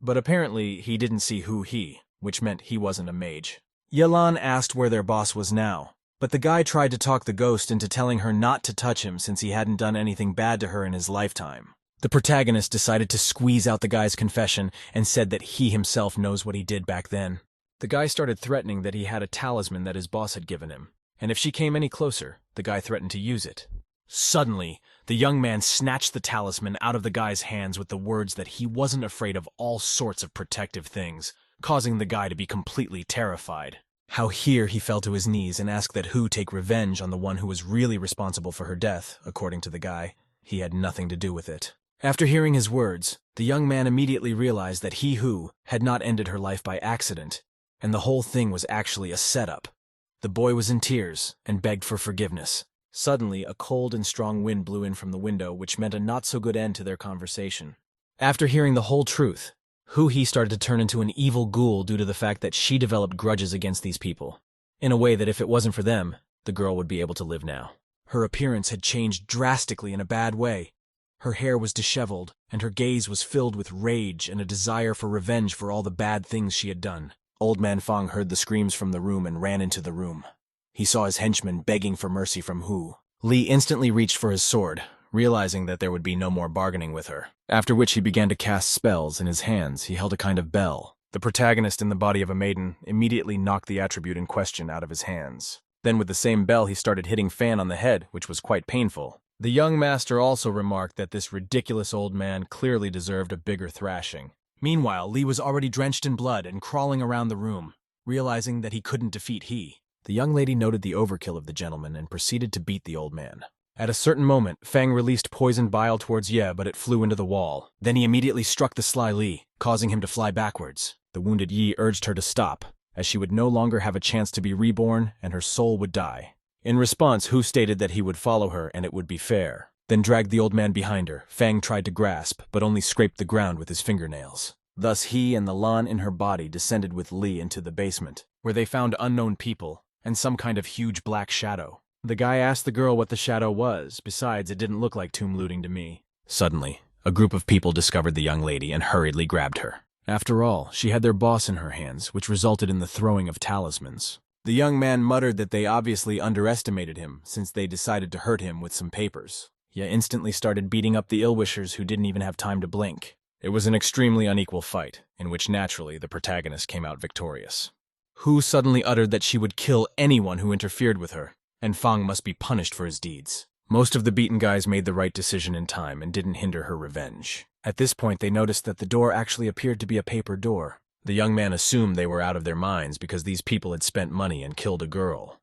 But apparently he didn't see Hu-He, which meant he wasn't a mage. Yelan asked where their boss was now, but the guy tried to talk the ghost into telling her not to touch him since he hadn't done anything bad to her in his lifetime. The protagonist decided to squeeze out the guy's confession and said that he himself knows what he did back then. The guy started threatening that he had a talisman that his boss had given him, and if she came any closer, the guy threatened to use it. Suddenly, the young man snatched the talisman out of the guy's hands with the words that he wasn't afraid of all sorts of protective things, causing the guy to be completely terrified. How here he fell to his knees and asked that Hu take revenge on the one who was really responsible for her death, according to the guy. He had nothing to do with it. After hearing his words, the young man immediately realized that he, Hu, had not ended her life by accident, and the whole thing was actually a setup. The boy was in tears and begged for forgiveness. Suddenly, a cold and strong wind blew in from the window, which meant a not-so-good end to their conversation. After hearing the whole truth, Hu-hee started to turn into an evil ghoul due to the fact that she developed grudges against these people, in a way that if it wasn't for them, the girl would be able to live now. Her appearance had changed drastically in a bad way. Her hair was disheveled, and her gaze was filled with rage and a desire for revenge for all the bad things she had done. Old Man Fong heard the screams from the room and ran into the room. He saw his henchman begging for mercy from Hu. Lee instantly reached for his sword, realizing that there would be no more bargaining with her, after which he began to cast spells. In his hands he held a kind of bell. The protagonist in the body of a maiden immediately knocked the attribute in question out of his hands. Then with the same bell he started hitting Fan on the head, which was quite painful. The young master also remarked that this ridiculous old man clearly deserved a bigger thrashing. Meanwhile, Lee was already drenched in blood and crawling around the room, realizing that he couldn't defeat He. The young lady noted the overkill of the gentleman and proceeded to beat the old man. At a certain moment, Fang released poisoned bile towards Ye, but it flew into the wall. Then he immediately struck the sly Lee, causing him to fly backwards. The wounded Yi urged her to stop, as she would no longer have a chance to be reborn and her soul would die. In response, Hu stated that he would follow her and it would be fair. Then dragged the old man behind her. Fang tried to grasp, but only scraped the ground with his fingernails. Thus he and the Lan in her body descended with Lee into the basement, where they found unknown people and some kind of huge black shadow. The guy asked the girl what the shadow was. Besides, it didn't look like tomb looting to me. Suddenly, a group of people discovered the young lady and hurriedly grabbed her. After all, she had their boss in her hands, which resulted in the throwing of talismans. The young man muttered that they obviously underestimated him, since they decided to hurt him with some papers. Ye instantly started beating up the ill-wishers who didn't even have time to blink. It was an extremely unequal fight, in which naturally the protagonist came out victorious. Hu suddenly uttered that she would kill anyone who interfered with her, and Fang must be punished for his deeds. Most of the beaten guys made the right decision in time and didn't hinder her revenge. At this point, they noticed that the door actually appeared to be a paper door. The young man assumed they were out of their minds because these people had spent money and killed a girl,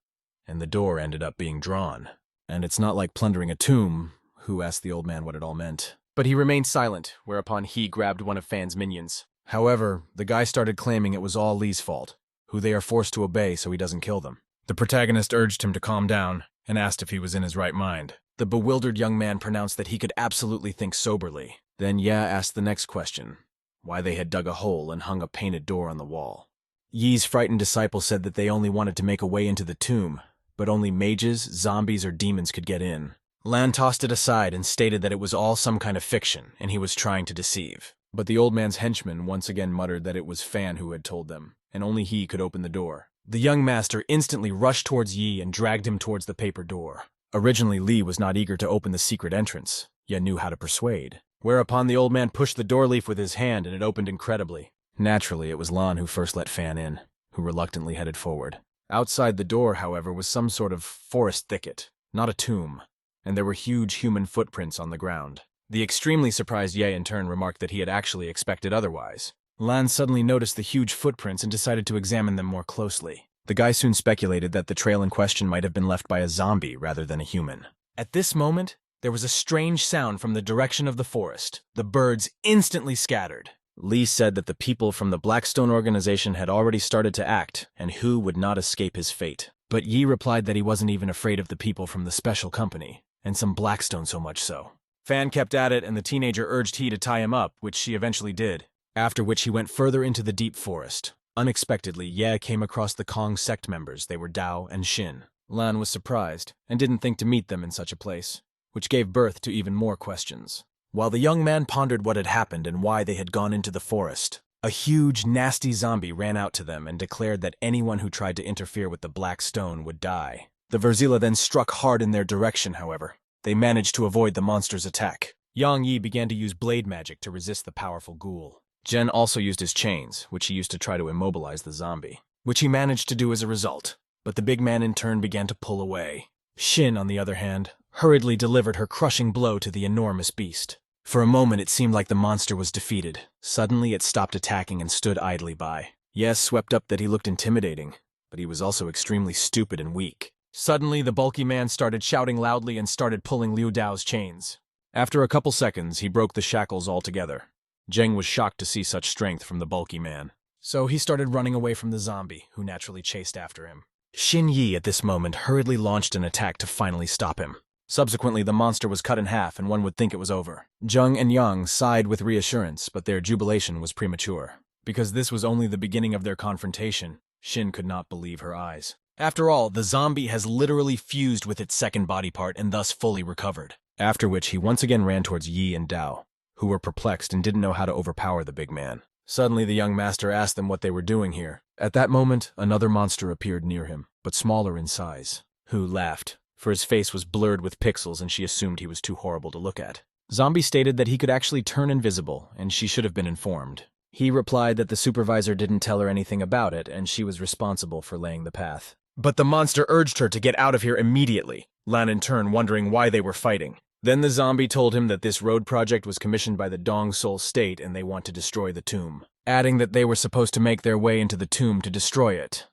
and the door ended up being drawn. And it's not like plundering a tomb. Hu asked the old man what it all meant. But he remained silent, whereupon he grabbed one of Fan's minions. However, the guy started claiming it was all Lee's fault, who they are forced to obey so he doesn't kill them. The protagonist urged him to calm down and asked if he was in his right mind. The bewildered young man pronounced that he could absolutely think soberly. Then Ye asked the next question, why they had dug a hole and hung a painted door on the wall. Yi's frightened disciple said that they only wanted to make a way into the tomb, but only mages, zombies, or demons could get in. Lan tossed it aside and stated that it was all some kind of fiction, and he was trying to deceive. But the old man's henchman once again muttered that it was Fan who had told them, and only he could open the door. The young master instantly rushed towards Yi and dragged him towards the paper door. Originally, Lee was not eager to open the secret entrance, yet knew how to persuade. Whereupon the old man pushed the door leaf with his hand and it opened incredibly. Naturally, it was Lan who first let Fan in, who reluctantly headed forward. Outside the door, however, was some sort of forest thicket, not a tomb, and there were huge human footprints on the ground. The extremely surprised Ye in turn remarked that he had actually expected otherwise. Lan suddenly noticed the huge footprints and decided to examine them more closely. The guy soon speculated that the trail in question might have been left by a zombie rather than a human. At this moment, there was a strange sound from the direction of the forest. The birds instantly scattered. Lee said that the people from the Blackstone organization had already started to act, and Hu would not escape his fate. But Yi replied that he wasn't even afraid of the people from the special company, and some Blackstone so much so. Fan kept at it, and the teenager urged He to tie him up, which she eventually did, after which he went further into the deep forest. Unexpectedly, Ye came across the Kong sect members. They were Dao and Shin. Lan was surprised, and didn't think to meet them in such a place, which gave birth to even more questions. While the young man pondered what had happened and why they had gone into the forest, a huge, nasty zombie ran out to them and declared that anyone who tried to interfere with the Black Stone would die. The Verzila then struck hard in their direction, however. They managed to avoid the monster's attack. Yang Yi began to use blade magic to resist the powerful ghoul. Jen also used his chains, which he used to try to immobilize the zombie, which he managed to do as a result, but the big man in turn began to pull away. Shin, on the other hand, hurriedly delivered her crushing blow to the enormous beast. For a moment it seemed like the monster was defeated. Suddenly it stopped attacking and stood idly by. Yes swept up that he looked intimidating, but he was also extremely stupid and weak. Suddenly, the bulky man started shouting loudly and started pulling Liu Dao's chains. After a couple seconds, he broke the shackles altogether. Zheng was shocked to see such strength from the bulky man. So he started running away from the zombie, who naturally chased after him. Xin Yi at this moment hurriedly launched an attack to finally stop him. Subsequently, the monster was cut in half and one would think it was over. Zheng and Yang sighed with reassurance, but their jubilation was premature. Because this was only the beginning of their confrontation, Xin could not believe her eyes. After all, the zombie has literally fused with its second body part and thus fully recovered. After which he once again ran towards Yi and Dao, who were perplexed and didn't know how to overpower the big man. Suddenly, the young master asked them what they were doing here. At that moment, another monster appeared near him, but smaller in size. Hu laughed, for his face was blurred with pixels and she assumed he was too horrible to look at. Zombie stated that he could actually turn invisible, and she should have been informed. He replied that the supervisor didn't tell her anything about it, and she was responsible for laying the path. But the monster urged her to get out of here immediately, Lan in turn wondering why they were fighting. Then the zombie told him that this road project was commissioned by the Dong Seoul State and they want to destroy the tomb, adding that they were supposed to make their way into the tomb to destroy it.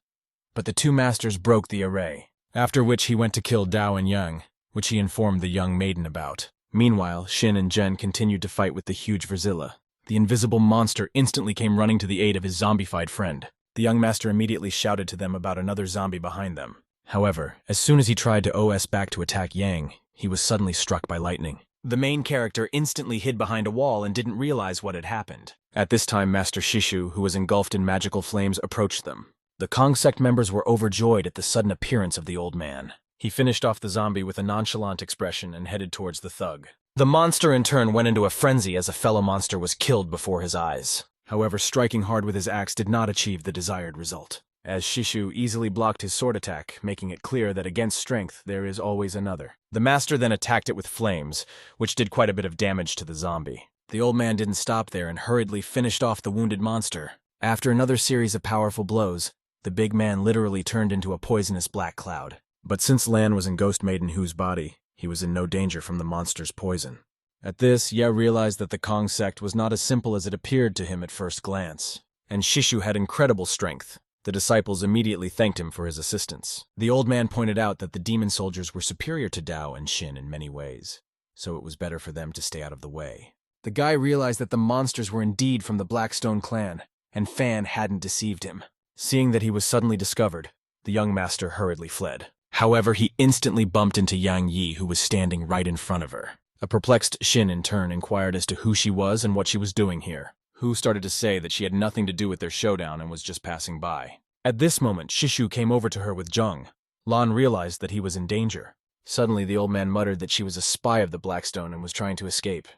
But the two masters broke the array, after which he went to kill Dao and Yang, which he informed the young maiden about. Meanwhile, Xin and Zhen continued to fight with the huge Verzilla. The invisible monster instantly came running to the aid of his zombified friend. The young master immediately shouted to them about another zombie behind them. However, as soon as he tried to OS back to attack Yang, he was suddenly struck by lightning. The main character instantly hid behind a wall and didn't realize what had happened. At this time, Master Shishu, who was engulfed in magical flames, approached them. The Kong sect members were overjoyed at the sudden appearance of the old man. He finished off the zombie with a nonchalant expression and headed towards the thug. The monster in turn went into a frenzy as a fellow monster was killed before his eyes. However, striking hard with his axe did not achieve the desired result, as Shishu easily blocked his sword attack, making it clear that against strength there is always another. The master then attacked it with flames, which did quite a bit of damage to the zombie. The old man didn't stop there and hurriedly finished off the wounded monster. After another series of powerful blows, the big man literally turned into a poisonous black cloud. But since Lan was in Ghost Maiden Hu's body, he was in no danger from the monster's poison. At this, Ye realized that the Kong sect was not as simple as it appeared to him at first glance, and Shishu had incredible strength. The disciples immediately thanked him for his assistance. The old man pointed out that the demon soldiers were superior to Dao and Xin in many ways, so it was better for them to stay out of the way. The guy realized that the monsters were indeed from the Blackstone clan, and Fan hadn't deceived him. Seeing that he was suddenly discovered, the young master hurriedly fled. However, he instantly bumped into Yang Yi, who was standing right in front of her. A perplexed Xin in turn inquired as to who she was and what she was doing here. Hu started to say that she had nothing to do with their showdown and was just passing by. At this moment, Shishu came over to her with Zheng. Lan realized that he was in danger. Suddenly, the old man muttered that she was a spy of the Blackstone and was trying to escape.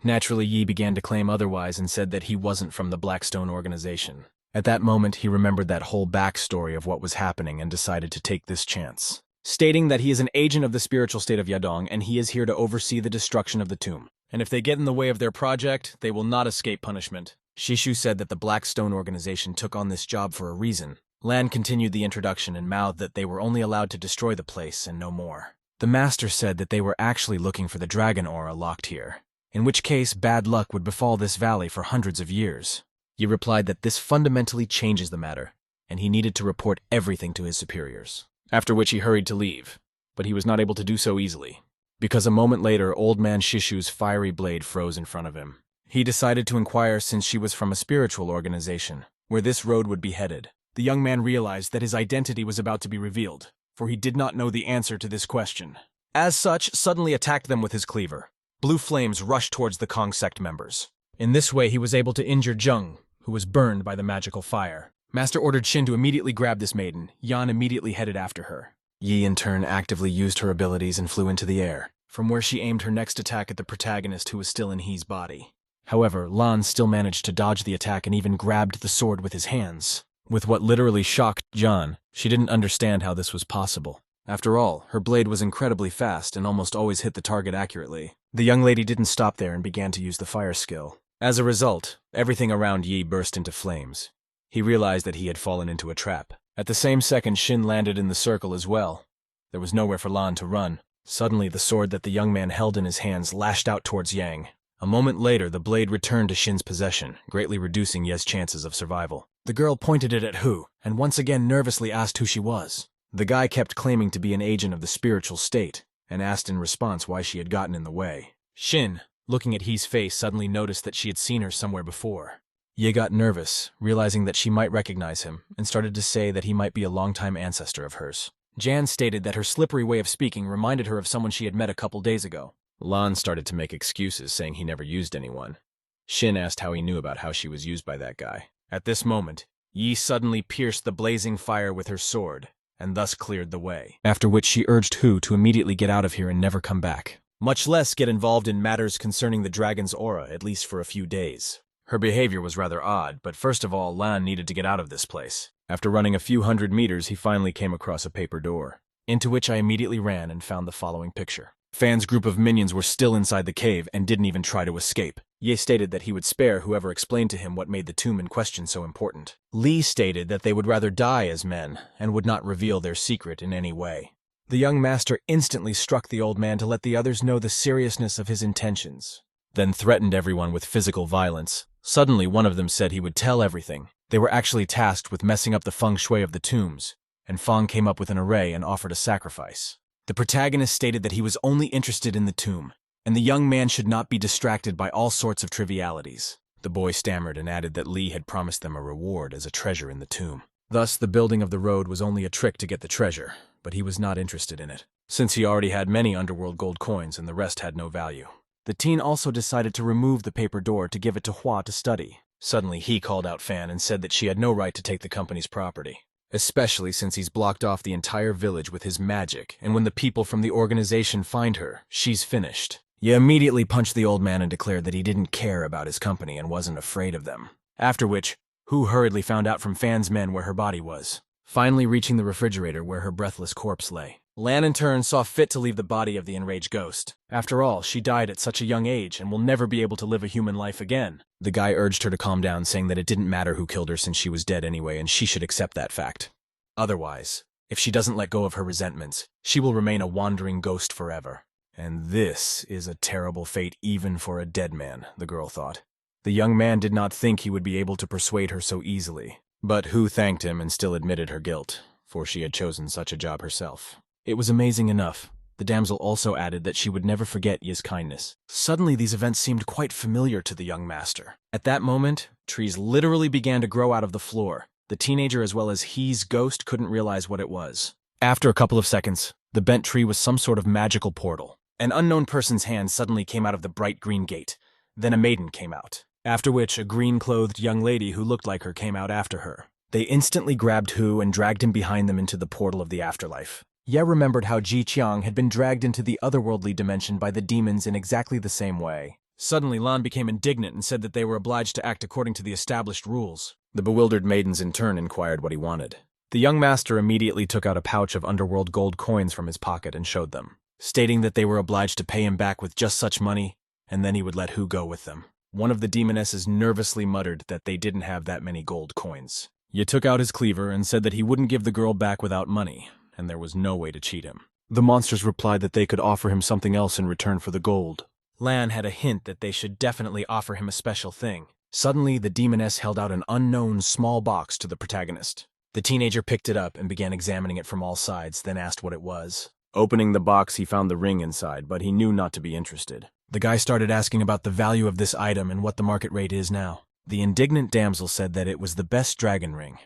Naturally, Yi began to claim otherwise and said that he wasn't from the Blackstone organization. At that moment, he remembered that whole backstory of what was happening and decided to take this chance, stating that he is an agent of the spiritual state of Yadong and he is here to oversee the destruction of the tomb. And if they get in the way of their project, they will not escape punishment. Shishu said that the Blackstone organization took on this job for a reason. Lan continued the introduction and mouthed that they were only allowed to destroy the place and no more. The master said that they were actually looking for the dragon aura locked here, in which case bad luck would befall this valley for hundreds of years. He replied that this fundamentally changes the matter, and he needed to report everything to his superiors. After which he hurried to leave, but he was not able to do so easily, because a moment later old man Shishu's fiery blade froze in front of him. He decided to inquire since she was from a spiritual organization, where this road would be headed. The young man realized that his identity was about to be revealed, for he did not know the answer to this question. As such, suddenly attacked them with his cleaver. Blue flames rushed towards the Kong sect members. In this way, he was able to injure Zheng, who was burned by the magical fire. Master ordered Xin to immediately grab this maiden. Yan immediately headed after her. Yi in turn actively used her abilities and flew into the air, from where she aimed her next attack at the protagonist who was still in He's body. However, Lan still managed to dodge the attack and even grabbed the sword with his hands. With what literally shocked John, she didn't understand how this was possible. After all, her blade was incredibly fast and almost always hit the target accurately. The young lady didn't stop there and began to use the fire skill. As a result, everything around Yi burst into flames. He realized that he had fallen into a trap. At the same second, Xin landed in the circle as well. There was nowhere for Lan to run. Suddenly, the sword that the young man held in his hands lashed out towards Yang. A moment later, the blade returned to Xin's possession, greatly reducing Ye's chances of survival. The girl pointed it at Hu, and once again nervously asked who she was. The guy kept claiming to be an agent of the spiritual state, and asked in response why she had gotten in the way. Shin, looking at He's face, suddenly noticed that she had seen her somewhere before. Ye got nervous, realizing that she might recognize him, and started to say that he might be a longtime ancestor of hers. Jan stated that her slippery way of speaking reminded her of someone she had met a couple days ago. Lan started to make excuses, saying he never used anyone. Shin asked how he knew about how she was used by that guy. At this moment, Yi suddenly pierced the blazing fire with her sword, and thus cleared the way. After which she urged Hu to immediately get out of here and never come back, much less get involved in matters concerning the dragon's aura, at least for a few days. Her behavior was rather odd, but first of all, Lan needed to get out of this place. After running a few hundred meters, he finally came across a paper door, into which I immediately ran and found the following picture. Fan's group of minions were still inside the cave and didn't even try to escape. Ye stated that he would spare whoever explained to him what made the tomb in question so important. Li stated that they would rather die as men and would not reveal their secret in any way. The young master instantly struck the old man to let the others know the seriousness of his intentions, then threatened everyone with physical violence. Suddenly, one of them said he would tell everything. They were actually tasked with messing up the feng shui of the tombs, and Fang came up with an array and offered a sacrifice. The protagonist stated that he was only interested in the tomb, and the young man should not be distracted by all sorts of trivialities. The boy stammered and added that Li had promised them a reward as a treasure in the tomb. Thus, the building of the road was only a trick to get the treasure, but he was not interested in it, since he already had many underworld gold coins and the rest had no value. The teen also decided to remove the paper door to give it to Hua to study. Suddenly, he called out Fan and said that she had no right to take the company's property, especially since he's blocked off the entire village with his magic, and when the people from the organization find her, she's finished. He immediately punched the old man and declared that he didn't care about his company and wasn't afraid of them. After which, Hu hurriedly found out from Fan's men where her body was, finally reaching the refrigerator where her breathless corpse lay. Lan in turn saw fit to leave the body of the enraged ghost. After all, she died at such a young age and will never be able to live a human life again. The guy urged her to calm down, saying that it didn't matter who killed her since she was dead anyway and she should accept that fact. Otherwise, if she doesn't let go of her resentments, she will remain a wandering ghost forever. And this is a terrible fate even for a dead man, the girl thought. The young man did not think he would be able to persuade her so easily, but Hu thanked him and still admitted her guilt, for she had chosen such a job herself. It was amazing enough. The damsel also added that she would never forget Yi's kindness. Suddenly, these events seemed quite familiar to the young master. At that moment, trees literally began to grow out of the floor. The teenager as well as He's ghost couldn't realize what it was. After a couple of seconds, the bent tree was some sort of magical portal. An unknown person's hand suddenly came out of the bright green gate. Then a maiden came out, after which a green-clothed young lady who looked like her came out after her. They instantly grabbed Hu and dragged him behind them into the portal of the afterlife. Ye remembered how Ji Qiang had been dragged into the otherworldly dimension by the demons in exactly the same way. Suddenly, Lan became indignant and said that they were obliged to act according to the established rules. The bewildered maidens in turn inquired what he wanted. The young master immediately took out a pouch of underworld gold coins from his pocket and showed them, stating that they were obliged to pay him back with just such money, and then he would let Hu go with them. One of the demonesses nervously muttered that they didn't have that many gold coins. Ye took out his cleaver and said that he wouldn't give the girl back without money, and there was no way to cheat him. The monsters replied that they could offer him something else in return for the gold. Lan had a hint that they should definitely offer him a special thing. Suddenly, the demoness held out an unknown small box to the protagonist. The teenager picked it up and began examining it from all sides, then asked what it was. Opening the box, he found the ring inside, but he knew not to be interested. The guy started asking about the value of this item and what the market rate is now. The indignant damsel said that it was the best dragon ring,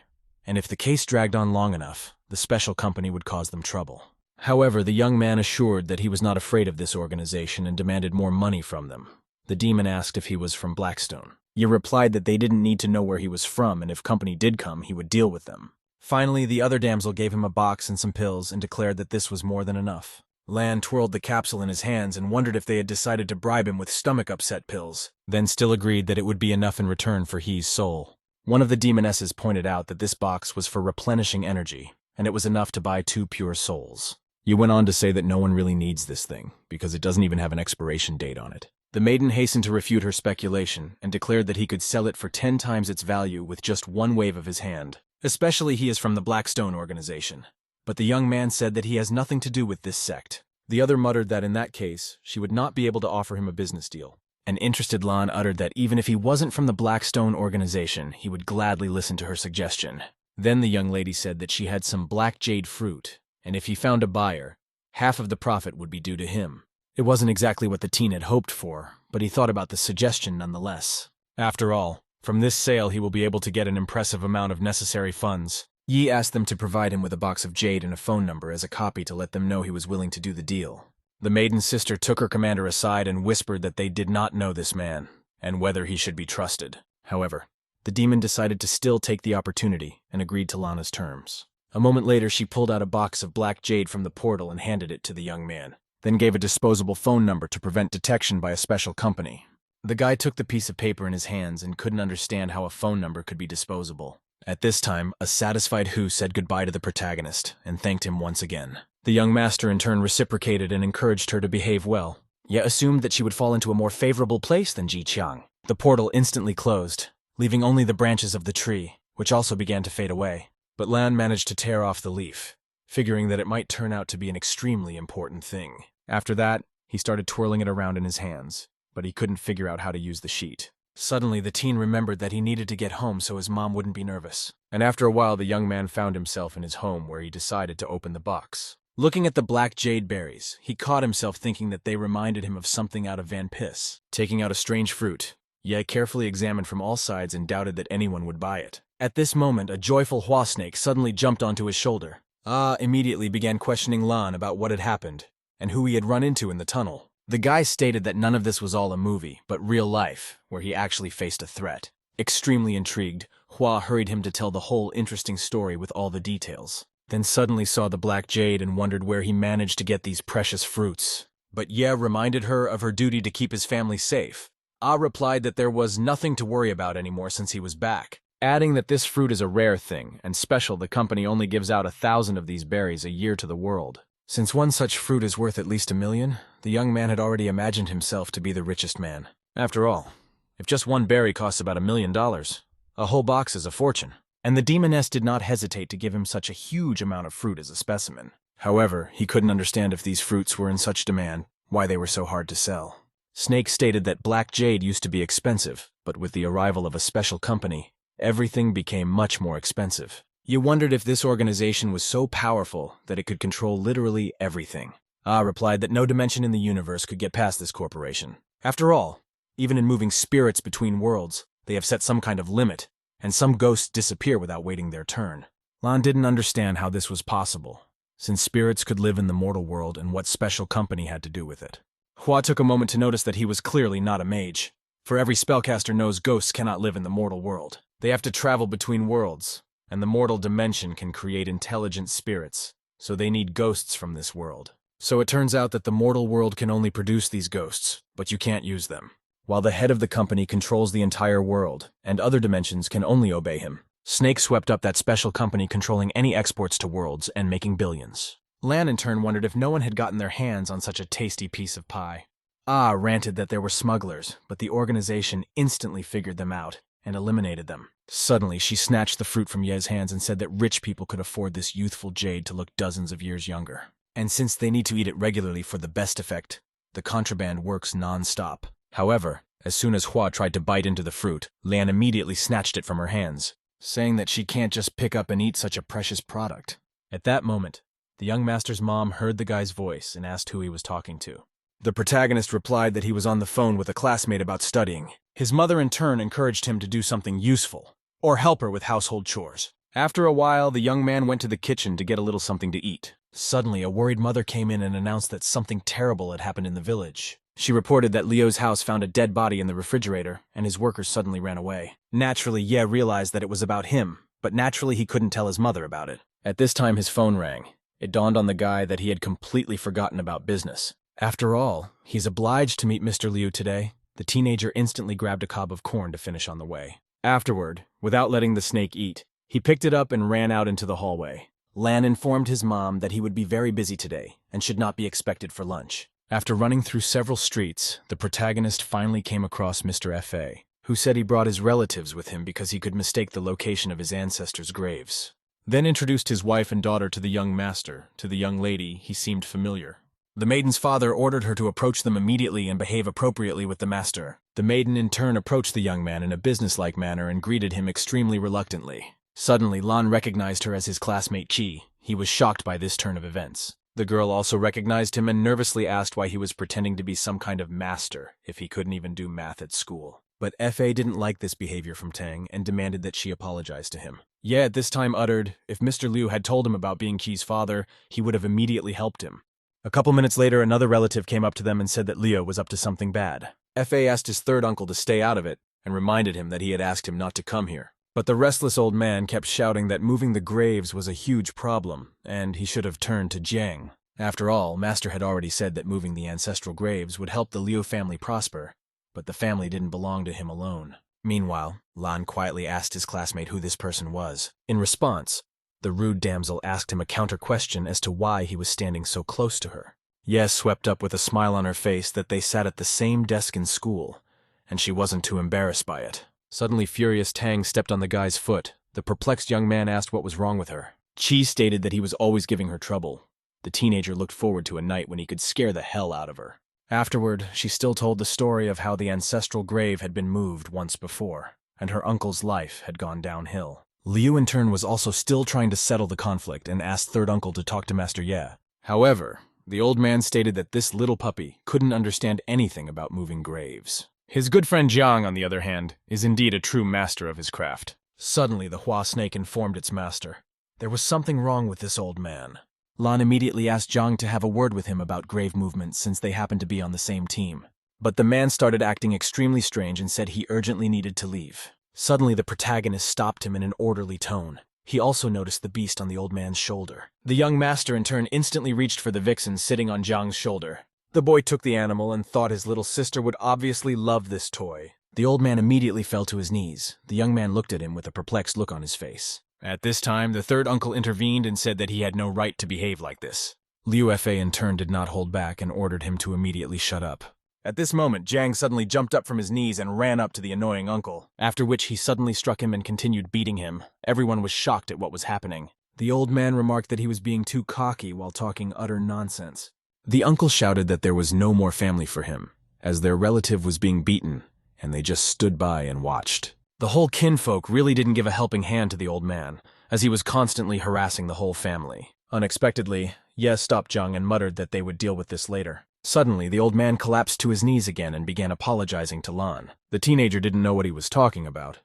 and if the case dragged on long enough, the special company would cause them trouble. However, the young man assured that he was not afraid of this organization and demanded more money from them. The demon asked if he was from Blackstone. Ye replied that they didn't need to know where he was from, and if company did come, he would deal with them. Finally, the other damsel gave him a box and some pills and declared that this was more than enough. Lan twirled the capsule in his hands and wondered if they had decided to bribe him with stomach-upset pills, then still agreed that it would be enough in return for He's soul. One of the demonesses pointed out that this box was for replenishing energy, and it was enough to buy 2 pure souls. He went on to say that no one really needs this thing, because it doesn't even have an expiration date on it. The maiden hastened to refute her speculation, and declared that he could sell it for 10 times its value with just one wave of his hand. Especially he is from the Blackstone organization. But the young man said that he has nothing to do with this sect. The other muttered that in that case, she would not be able to offer him a business deal. An interested Lan uttered that even if he wasn't from the Blackstone organization, he would gladly listen to her suggestion. Then the young lady said that she had some black jade fruit, and if he found a buyer, half of the profit would be due to him. It wasn't exactly what the teen had hoped for, but he thought about the suggestion nonetheless. After all, from this sale he will be able to get an impressive amount of necessary funds. Yi asked them to provide him with a box of jade and a phone number as a copy to let them know he was willing to do the deal. The maiden's sister took her commander aside and whispered that they did not know this man, and whether he should be trusted. However, the demon decided to still take the opportunity and agreed to Lana's terms. A moment later, she pulled out a box of black jade from the portal and handed it to the young man, then gave a disposable phone number to prevent detection by a special company. The guy took the piece of paper in his hands and couldn't understand how a phone number could be disposable. At this time, a satisfied Hu said goodbye to the protagonist and thanked him once again. The young master in turn reciprocated and encouraged her to behave well, yet assumed that she would fall into a more favorable place than Ji Qiang. The portal instantly closed, leaving only the branches of the tree, which also began to fade away. But Lan managed to tear off the leaf, figuring that it might turn out to be an extremely important thing. After that, he started twirling it around in his hands, but he couldn't figure out how to use the sheet. Suddenly, the teen remembered that he needed to get home so his mom wouldn't be nervous. And after a while, the young man found himself in his home where he decided to open the box. Looking at the black jade berries, he caught himself thinking that they reminded him of something out of Van Piss. Taking out a strange fruit, Ye carefully examined from all sides and doubted that anyone would buy it. At this moment, a joyful Hua snake suddenly jumped onto his shoulder. Ah immediately began questioning Lan about what had happened, and who he had run into in the tunnel. The guy stated that none of this was all a movie, but real life, where he actually faced a threat. Extremely intrigued, Hua hurried him to tell the whole interesting story with all the details. Then suddenly saw the black jade and wondered where he managed to get these precious fruits. But Ye reminded her of her duty to keep his family safe. Ah replied that there was nothing to worry about anymore since he was back, adding that this fruit is a rare thing, and special the company only gives out 1,000 of these berries a year to the world. Since one such fruit is worth at least $1 million, the young man had already imagined himself to be the richest man. After all, if just one berry costs about $1 million, a whole box is a fortune. And the demoness did not hesitate to give him such a huge amount of fruit as a specimen. However, he couldn't understand if these fruits were in such demand, why they were so hard to sell. Snake stated that black jade used to be expensive, but with the arrival of a special company, everything became much more expensive. You wondered if this organization was so powerful that it could control literally everything. Ah replied that no dimension in the universe could get past this corporation. After all, even in moving spirits between worlds, they have set some kind of limit, and some ghosts disappear without waiting their turn. Lan didn't understand how this was possible, since spirits could live in the mortal world and what special company had to do with it. Hua took a moment to notice that he was clearly not a mage, for every spellcaster knows ghosts cannot live in the mortal world. They have to travel between worlds, and the mortal dimension can create intelligent spirits, so they need ghosts from this world. So it turns out that the mortal world can only produce these ghosts, but you can't use them, while the head of the company controls the entire world, and other dimensions can only obey him. Snake swept up that special company controlling any exports to worlds and making billions. Lan in turn wondered if no one had gotten their hands on such a tasty piece of pie. Ah ranted that there were smugglers, but the organization instantly figured them out and eliminated them. Suddenly, she snatched the fruit from Ye's hands and said that rich people could afford this youthful jade to look dozens of years younger. And since they need to eat it regularly for the best effect, the contraband works non-stop. However, as soon as Hua tried to bite into the fruit, Lan immediately snatched it from her hands, saying that she can't just pick up and eat such a precious product. At that moment, the young master's mom heard the guy's voice and asked who he was talking to. The protagonist replied that he was on the phone with a classmate about studying. His mother in turn encouraged him to do something useful, or help her with household chores. After a while, the young man went to the kitchen to get a little something to eat. Suddenly, a worried mother came in and announced that something terrible had happened in the village. She reported that Leo's house found a dead body in the refrigerator, and his workers suddenly ran away. Naturally, Ye realized that it was about him, but naturally he couldn't tell his mother about it. At this time, his phone rang. It dawned on the guy that he had completely forgotten about business. After all, he's obliged to meet Mr. Liu today. The teenager instantly grabbed a cob of corn to finish on the way. Afterward, without letting the snake eat, he picked it up and ran out into the hallway. Lan informed his mom that he would be very busy today and should not be expected for lunch. After running through several streets, the protagonist finally came across Mr. F.A., who said he brought his relatives with him because he could mistake the location of his ancestors' graves. Then introduced his wife and daughter to the young master. To the young lady, he seemed familiar. The maiden's father ordered her to approach them immediately and behave appropriately with the master. The maiden in turn approached the young man in a businesslike manner and greeted him extremely reluctantly. Suddenly, Lan recognized her as his classmate Chi. He was shocked by this turn of events. The girl also recognized him and nervously asked why he was pretending to be some kind of master if he couldn't even do math at school. But Fa didn't like this behavior from Tang and demanded that she apologize to him. Ye at this time uttered, if Mr. Liu had told him about being Qi's father, he would have immediately helped him. A couple minutes later, another relative came up to them and said that Leo was up to something bad. Fa asked his third uncle to stay out of it and reminded him that he had asked him not to come here. But the restless old man kept shouting that moving the graves was a huge problem, and he should have turned to Jiang. After all, Master had already said that moving the ancestral graves would help the Liu family prosper, but the family didn't belong to him alone. Meanwhile, Lan quietly asked his classmate who this person was. In response, the rude damsel asked him a counter-question as to why he was standing so close to her. Yes swept up with a smile on her face that they sat at the same desk in school, and she wasn't too embarrassed by it. Suddenly furious Tang stepped on the guy's foot. The perplexed young man asked what was wrong with her. Qi stated that he was always giving her trouble. The teenager looked forward to a night when he could scare the hell out of her. Afterward, she still told the story of how the ancestral grave had been moved once before, and her uncle's life had gone downhill. Liu in turn was also still trying to settle the conflict and asked third uncle to talk to Master Ye. However, the old man stated that this little puppy couldn't understand anything about moving graves. His good friend Jiang, on the other hand, is indeed a true master of his craft. Suddenly, the Hua snake informed its master. There was something wrong with this old man. Lan immediately asked Jiang to have a word with him about grave movements since they happened to be on the same team. But the man started acting extremely strange and said he urgently needed to leave. Suddenly, the protagonist stopped him in an orderly tone. He also noticed the beast on the old man's shoulder. The young master in turn instantly reached for the vixen sitting on Jiang's shoulder. The boy took the animal and thought his little sister would obviously love this toy. The old man immediately fell to his knees. The young man looked at him with a perplexed look on his face. At this time, the third uncle intervened and said that he had no right to behave like this. Liu Fa in turn did not hold back and ordered him to immediately shut up. At this moment, Jiang suddenly jumped up from his knees and ran up to the annoying uncle, after which he suddenly struck him and continued beating him. Everyone was shocked at what was happening. The old man remarked that he was being too cocky while talking utter nonsense. The uncle shouted that there was no more family for him, as their relative was being beaten, and they just stood by and watched. The whole kinfolk really didn't give a helping hand to the old man, as he was constantly harassing the whole family. Unexpectedly, Ye stopped Jiang and muttered that they would deal with this later. Suddenly, the old man collapsed to his knees again and began apologizing to Lan. The teenager didn't know what he was talking about,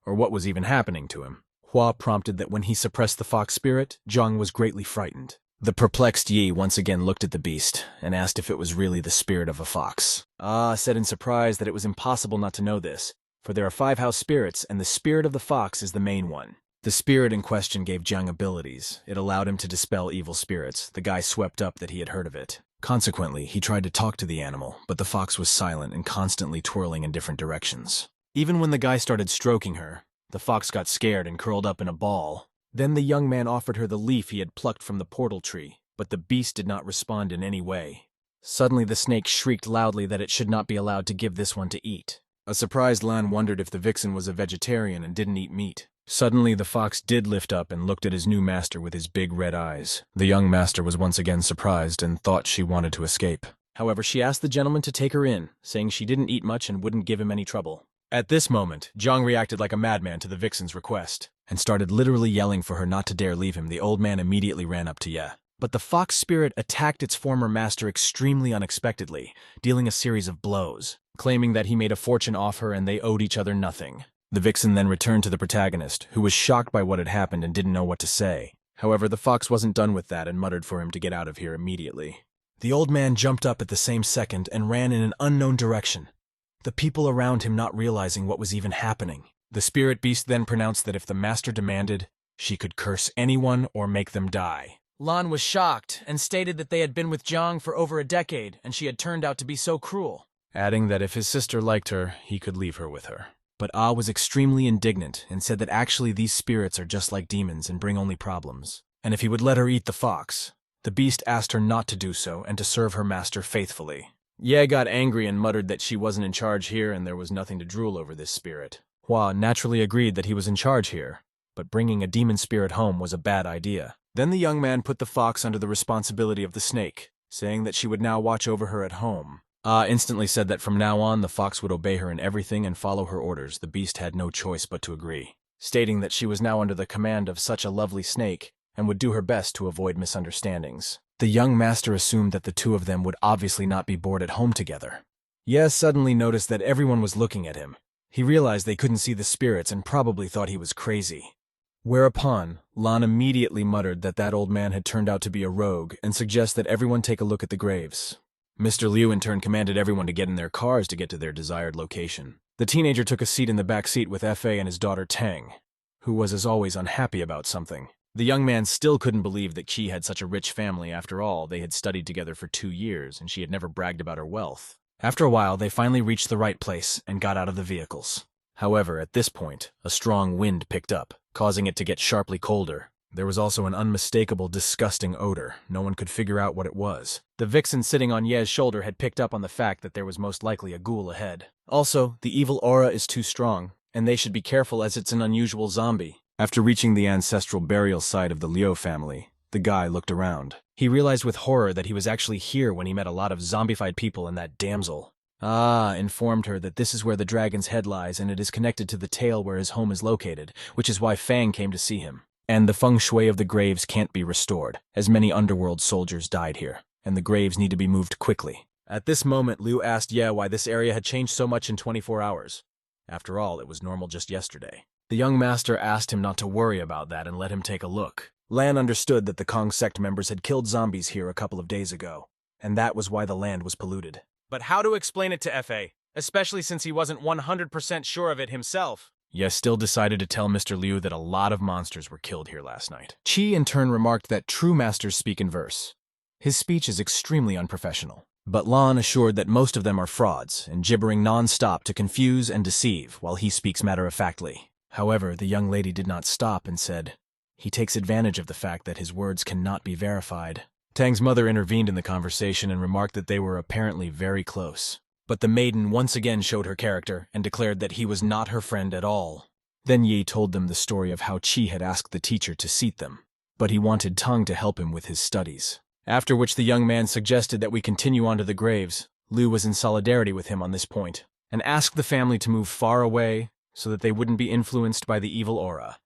or what was even happening to him. Hua prompted that when he suppressed the fox spirit, Jiang was greatly frightened. The perplexed Yi once again looked at the beast and asked if it was really the spirit of a fox. Ah said in surprise that it was impossible not to know this, for there are 5 house spirits and the spirit of the fox is the main one. The spirit in question gave Jiang abilities. It allowed him to dispel evil spirits. The guy swept up that he had heard of it. Consequently, he tried to talk to the animal, but the fox was silent and constantly twirling in different directions. Even when the guy started stroking her, the fox got scared and curled up in a ball. Then the young man offered her the leaf he had plucked from the portal tree, but the beast did not respond in any way. Suddenly the snake shrieked loudly that it should not be allowed to give this one to eat. A surprised Lan wondered if the vixen was a vegetarian and didn't eat meat. Suddenly the fox did lift up and looked at his new master with his big red eyes. The young master was once again surprised and thought she wanted to escape. However, she asked the gentleman to take her in, saying she didn't eat much and wouldn't give him any trouble. At this moment, Jiang reacted like a madman to the vixen's request, and started literally yelling for her not to dare leave him. The old man immediately ran up to Ye. But the fox spirit attacked its former master extremely unexpectedly, dealing a series of blows, claiming that he made a fortune off her and they owed each other nothing. The vixen then returned to the protagonist, who was shocked by what had happened and didn't know what to say. However, the fox wasn't done with that and muttered for him to get out of here immediately. The old man jumped up at the same second and ran in an unknown direction, the people around him not realizing what was even happening. The spirit beast then pronounced that if the master demanded, she could curse anyone or make them die. Lan was shocked and stated that they had been with Jiang for over a decade and she had turned out to be so cruel, adding that if his sister liked her, he could leave her with her. But Ah was extremely indignant and said that actually these spirits are just like demons and bring only problems, and if he would let her eat the fox. The beast asked her not to do so and to serve her master faithfully. Ye got angry and muttered that she wasn't in charge here and there was nothing to drool over this spirit. Hua naturally agreed that he was in charge here, but bringing a demon spirit home was a bad idea. Then the young man put the fox under the responsibility of the snake, saying that she would now watch over her at home. Ah instantly said that from now on the fox would obey her in everything and follow her orders. The beast had no choice but to agree, stating that she was now under the command of such a lovely snake and would do her best to avoid misunderstandings. The young master assumed that the two of them would obviously not be bored at home together. Ye suddenly noticed that everyone was looking at him. He realized they couldn't see the spirits and probably thought he was crazy. Whereupon, Lan immediately muttered that that old man had turned out to be a rogue and suggested that everyone take a look at the graves. Mr. Liu in turn commanded everyone to get in their cars to get to their desired location. The teenager took a seat in the back seat with F.A. and his daughter Tang, who was as always unhappy about something. The young man still couldn't believe that Qi had such a rich family. After all, they had studied together for 2 years and she had never bragged about her wealth. After a while, they finally reached the right place and got out of the vehicles. However, at this point, a strong wind picked up, causing it to get sharply colder. There was also an unmistakable, disgusting odor. No one could figure out what it was. The vixen sitting on Ye's shoulder had picked up on the fact that there was most likely a ghoul ahead. Also, the evil aura is too strong, and they should be careful as it's an unusual zombie. After reaching the ancestral burial site of the Liu family, the guy looked around. He realized with horror that he was actually here when he met a lot of zombified people and that damsel. Informed her that this is where the dragon's head lies and it is connected to the tail where his home is located, which is why Fang came to see him. And the feng shui of the graves can't be restored, as many underworld soldiers died here, and the graves need to be moved quickly. At this moment, Liu asked Ye why this area had changed so much in 24 hours. After all, it was normal just yesterday. The young master asked him not to worry about that and let him take a look. Lan understood that the Kong sect members had killed zombies here a couple of days ago, and that was why the land was polluted. But how to explain it to F.A., especially since he wasn't 100% sure of it himself? Ye still decided to tell Mr. Liu that a lot of monsters were killed here last night. Qi in turn remarked that true masters speak in verse. His speech is extremely unprofessional. But Lan assured that most of them are frauds and gibbering non-stop to confuse and deceive while he speaks matter-of-factly. However, the young lady did not stop and said, "He takes advantage of the fact that his words cannot be verified." Tang's mother intervened in the conversation and remarked that they were apparently very close. But the maiden once again showed her character and declared that he was not her friend at all. Then Yi told them the story of how Qi had asked the teacher to seat them, but he wanted Tang to help him with his studies. After which the young man suggested that we continue on to the graves. Liu was in solidarity with him on this point, and asked the family to move far away so that they wouldn't be influenced by the evil aura,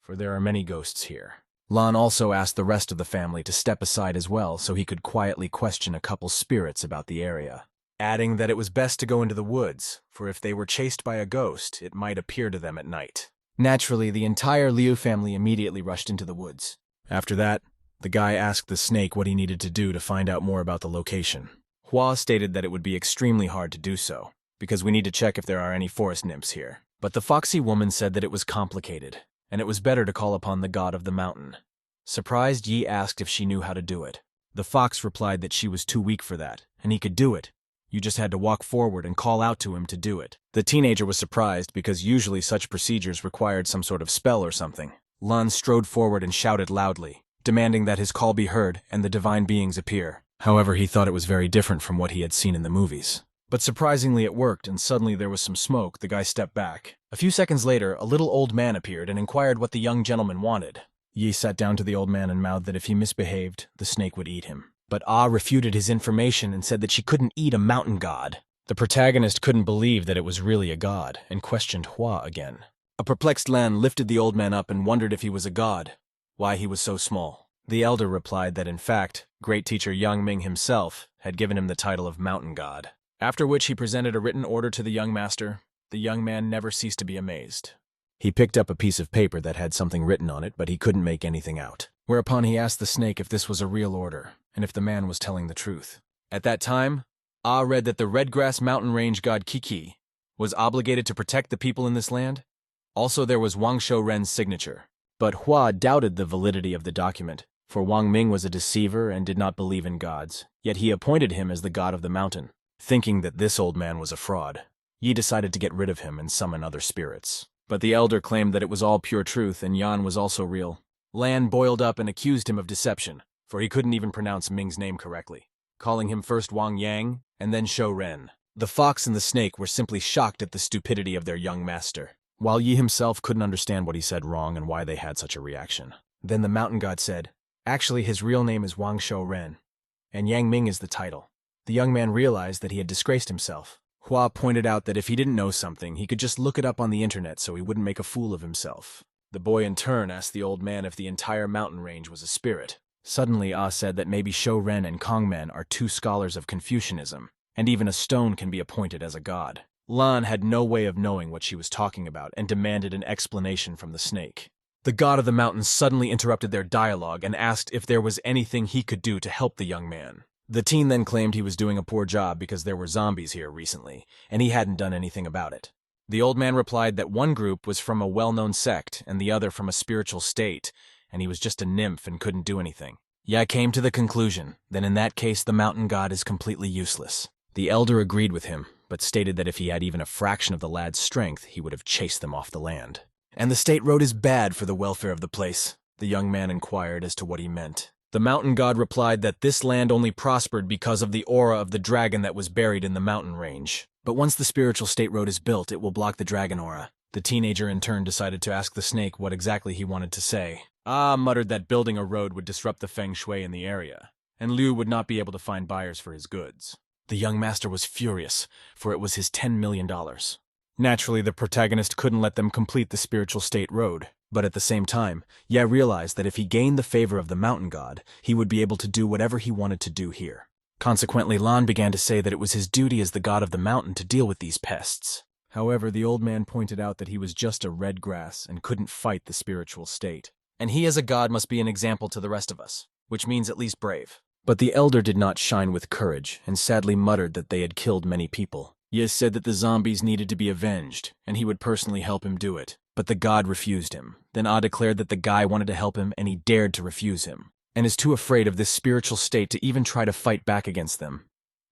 for there are many ghosts here. Lan also asked the rest of the family to step aside as well so he could quietly question a couple spirits about the area, adding that it was best to go into the woods, for if they were chased by a ghost, it might appear to them at night. Naturally, the entire Liu family immediately rushed into the woods. After that, the guy asked the snake what he needed to do to find out more about the location. Hua stated that it would be extremely hard to do so, because we need to check if there are any forest nymphs here. But the foxy woman said that it was complicated, and it was better to call upon the god of the mountain. Surprised, Yi asked if she knew how to do it. The fox replied that she was too weak for that, and he could do it. You just had to walk forward and call out to him to do it. The teenager was surprised because usually such procedures required some sort of spell or something. Lan strode forward and shouted loudly, demanding that his call be heard and the divine beings appear. However, he thought it was very different from what he had seen in the movies. But surprisingly it worked, and suddenly there was some smoke. The guy stepped back. A few seconds later, a little old man appeared and inquired what the young gentleman wanted. Yi sat down to the old man and mouthed that if he misbehaved, the snake would eat him. But Ah refuted his information and said that she couldn't eat a mountain god. The protagonist couldn't believe that it was really a god, and questioned Hua again. A perplexed Lan lifted the old man up and wondered if he was a god, why he was so small. The elder replied that in fact, great teacher Yang Ming himself had given him the title of mountain god. After which he presented a written order to the young master. The young man never ceased to be amazed. He picked up a piece of paper that had something written on it, but he couldn't make anything out. Whereupon he asked the snake if this was a real order, and if the man was telling the truth. At that time, Ah read that the Redgrass mountain range god Kiki was obligated to protect the people in this land. Also there was Wang Shouren's signature. But Hua doubted the validity of the document, for Wang Ming was a deceiver and did not believe in gods, yet he appointed him as the god of the mountain. Thinking that this old man was a fraud, Yi decided to get rid of him and summon other spirits. But the elder claimed that it was all pure truth and Yan was also real. Lan boiled up and accused him of deception, for he couldn't even pronounce Ming's name correctly, calling him first Wang Yang and then Shou Ren. The fox and the snake were simply shocked at the stupidity of their young master, while Yi himself couldn't understand what he said wrong and why they had such a reaction. Then the mountain god said, actually his real name is Wang Shou Ren, and Yang Ming is the title. The young man realized that he had disgraced himself. Hua pointed out that if he didn't know something, he could just look it up on the internet so he wouldn't make a fool of himself. The boy in turn asked the old man if the entire mountain range was a spirit. Suddenly, Ah said that maybe Shou Ren and Kong Men are two scholars of Confucianism, and even a stone can be appointed as a god. Lan had no way of knowing what she was talking about and demanded an explanation from the snake. The god of the mountains suddenly interrupted their dialogue and asked if there was anything he could do to help the young man. The teen then claimed he was doing a poor job because there were zombies here recently, and he hadn't done anything about it. The old man replied that one group was from a well-known sect and the other from a spiritual state, and he was just a nymph and couldn't do anything. Ya came to the conclusion that in that case the mountain god is completely useless. The elder agreed with him, but stated that if he had even a fraction of the lad's strength, he would have chased them off the land. "And the state road is bad for the welfare of the place?" the young man inquired as to what he meant. The mountain god replied that this land only prospered because of the aura of the dragon that was buried in the mountain range. But once the spiritual state road is built, it will block the dragon aura. The teenager in turn decided to ask the snake what exactly he wanted to say. Ah muttered that building a road would disrupt the feng shui in the area, and Liu would not be able to find buyers for his goods. The young master was furious, for it was his $10 million. Naturally, the protagonist couldn't let them complete the spiritual state road, but at the same time, Ye realized that if he gained the favor of the mountain god, he would be able to do whatever he wanted to do here. Consequently, Lan began to say that it was his duty as the god of the mountain to deal with these pests. However, the old man pointed out that he was just a red grass and couldn't fight the spiritual state. And he as a god must be an example to the rest of us, which means at least brave. But the elder did not shine with courage and sadly muttered that they had killed many people. Ye said that the zombies needed to be avenged, and he would personally help him do it. But the god refused him. Then Ah declared that the guy wanted to help him and he dared to refuse him, and is too afraid of this spiritual state to even try to fight back against them,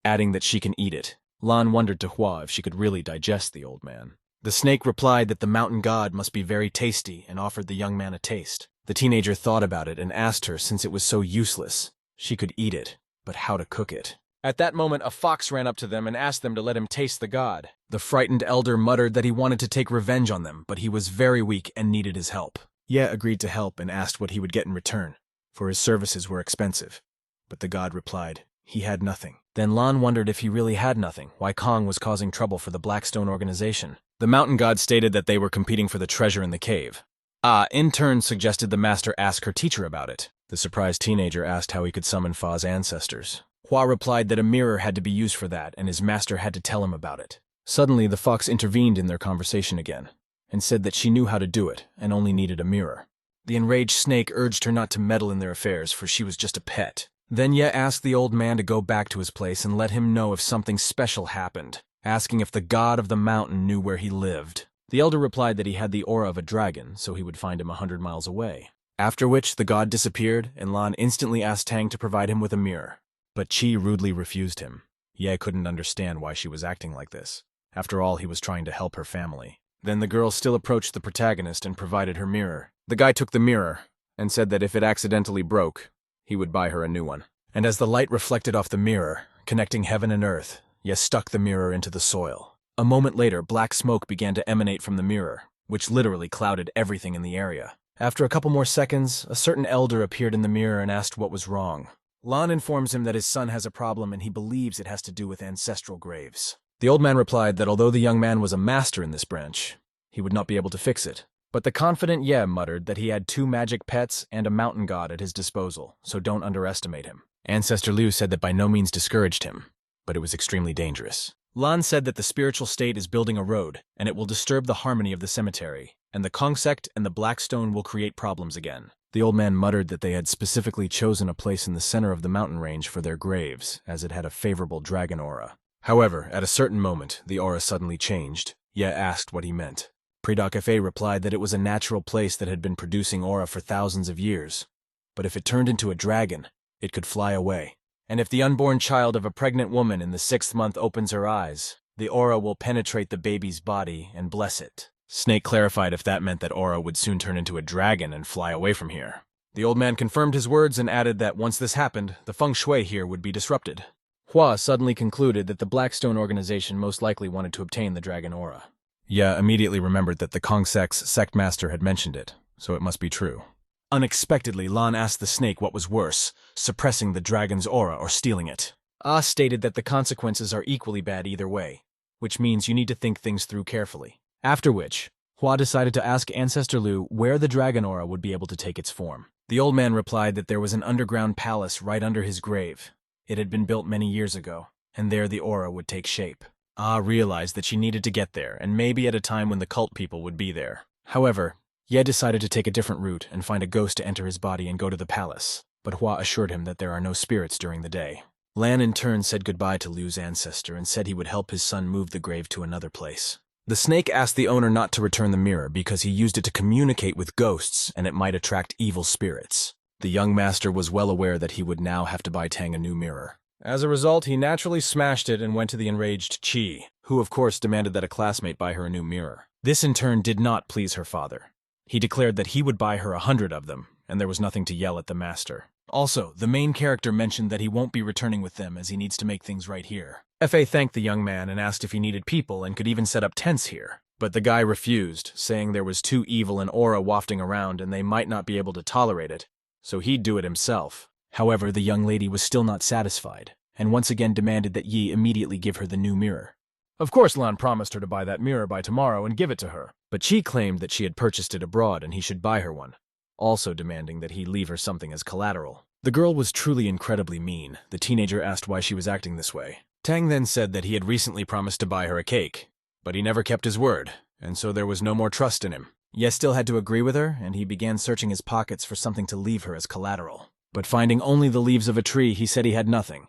adding that she can eat it. Lan wondered to Hua if she could really digest the old man. The snake replied that the mountain god must be very tasty and offered the young man a taste. The teenager thought about it and asked her, since it was so useless, she could eat it, but how to cook it. At that moment, a fox ran up to them and asked them to let him taste the god. The frightened elder muttered that he wanted to take revenge on them, but he was very weak and needed his help. Ye agreed to help and asked what he would get in return, for his services were expensive. But the god replied he had nothing. Then Lan wondered if he really had nothing, why Kong was causing trouble for the Blackstone organization. The mountain god stated that they were competing for the treasure in the cave. Ah, in turn, suggested the master ask her teacher about it. The surprised teenager asked how he could summon Fa's ancestors. Hua replied that a mirror had to be used for that, and his master had to tell him about it. Suddenly, the fox intervened in their conversation again, and said that she knew how to do it, and only needed a mirror. The enraged snake urged her not to meddle in their affairs, for she was just a pet. Then Ye asked the old man to go back to his place and let him know if something special happened, asking if the god of the mountain knew where he lived. The elder replied that he had the aura of a dragon, so he would find him 100 miles away. After which, the god disappeared, and Lan instantly asked Tang to provide him with a mirror. But Chi rudely refused him. Ye couldn't understand why she was acting like this. After all, he was trying to help her family. Then the girl still approached the protagonist and provided her mirror. The guy took the mirror, and said that if it accidentally broke, he would buy her a new one. And as the light reflected off the mirror, connecting heaven and earth, Ye stuck the mirror into the soil. A moment later, black smoke began to emanate from the mirror, which literally clouded everything in the area. After a couple more seconds, a certain elder appeared in the mirror and asked what was wrong. Lan informs him that his son has a problem and he believes it has to do with ancestral graves. The old man replied that although the young man was a master in this branch, he would not be able to fix it. But the confident Ye muttered that he had 2 magic pets and a mountain god at his disposal, so don't underestimate him. Ancestor Liu said that by no means discouraged him, but it was extremely dangerous. Lan said that the spiritual state is building a road, and it will disturb the harmony of the cemetery, and the Kong sect and the Blackstone will create problems again. The old man muttered that they had specifically chosen a place in the center of the mountain range for their graves, as it had a favorable dragon aura. However, at a certain moment, the aura suddenly changed. Ye asked what he meant. Predoc Fa replied that it was a natural place that had been producing aura for thousands of years. But if it turned into a dragon, it could fly away. And if the unborn child of a pregnant woman in the 6th month opens her eyes, the aura will penetrate the baby's body and bless it. Snake clarified if that meant that aura would soon turn into a dragon and fly away from here. The old man confirmed his words and added that once this happened, the feng shui here would be disrupted. Hua suddenly concluded that the Blackstone organization most likely wanted to obtain the dragon aura. Ye immediately remembered that the Kong sect's sect master had mentioned it, so it must be true. Unexpectedly, Lan asked the snake what was worse, suppressing the dragon's aura or stealing it. Ah stated that the consequences are equally bad either way, which means you need to think things through carefully. After which, Hua decided to ask Ancestor Lu where the dragon aura would be able to take its form. The old man replied that there was an underground palace right under his grave. It had been built many years ago, and there the aura would take shape. Ah realized that she needed to get there, and maybe at a time when the cult people would be there. However, Ye decided to take a different route and find a ghost to enter his body and go to the palace, but Hua assured him that there are no spirits during the day. Lan in turn said goodbye to Lu's ancestor and said he would help his son move the grave to another place. The snake asked the owner not to return the mirror because he used it to communicate with ghosts and it might attract evil spirits. The young master was well aware that he would now have to buy Tang a new mirror. As a result, he naturally smashed it and went to the enraged Chi, who of course demanded that a classmate buy her a new mirror. This in turn did not please her father. He declared that he would buy her 100 of them, and there was nothing to yell at the master. Also, the main character mentioned that he won't be returning with them as he needs to make things right here. Fa thanked the young man and asked if he needed people and could even set up tents here. But the guy refused, saying there was too evil an aura wafting around and they might not be able to tolerate it, so he'd do it himself. However, the young lady was still not satisfied, and once again demanded that Yi immediately give her the new mirror. Of course, Lan promised her to buy that mirror by tomorrow and give it to her, but she claimed that she had purchased it abroad and he should buy her one, also demanding that he leave her something as collateral. The girl was truly incredibly mean. The teenager asked why she was acting this way. Tang then said that he had recently promised to buy her a cake, but he never kept his word, and so there was no more trust in him. Ye still had to agree with her, and he began searching his pockets for something to leave her as collateral. But finding only the leaves of a tree, he said he had nothing,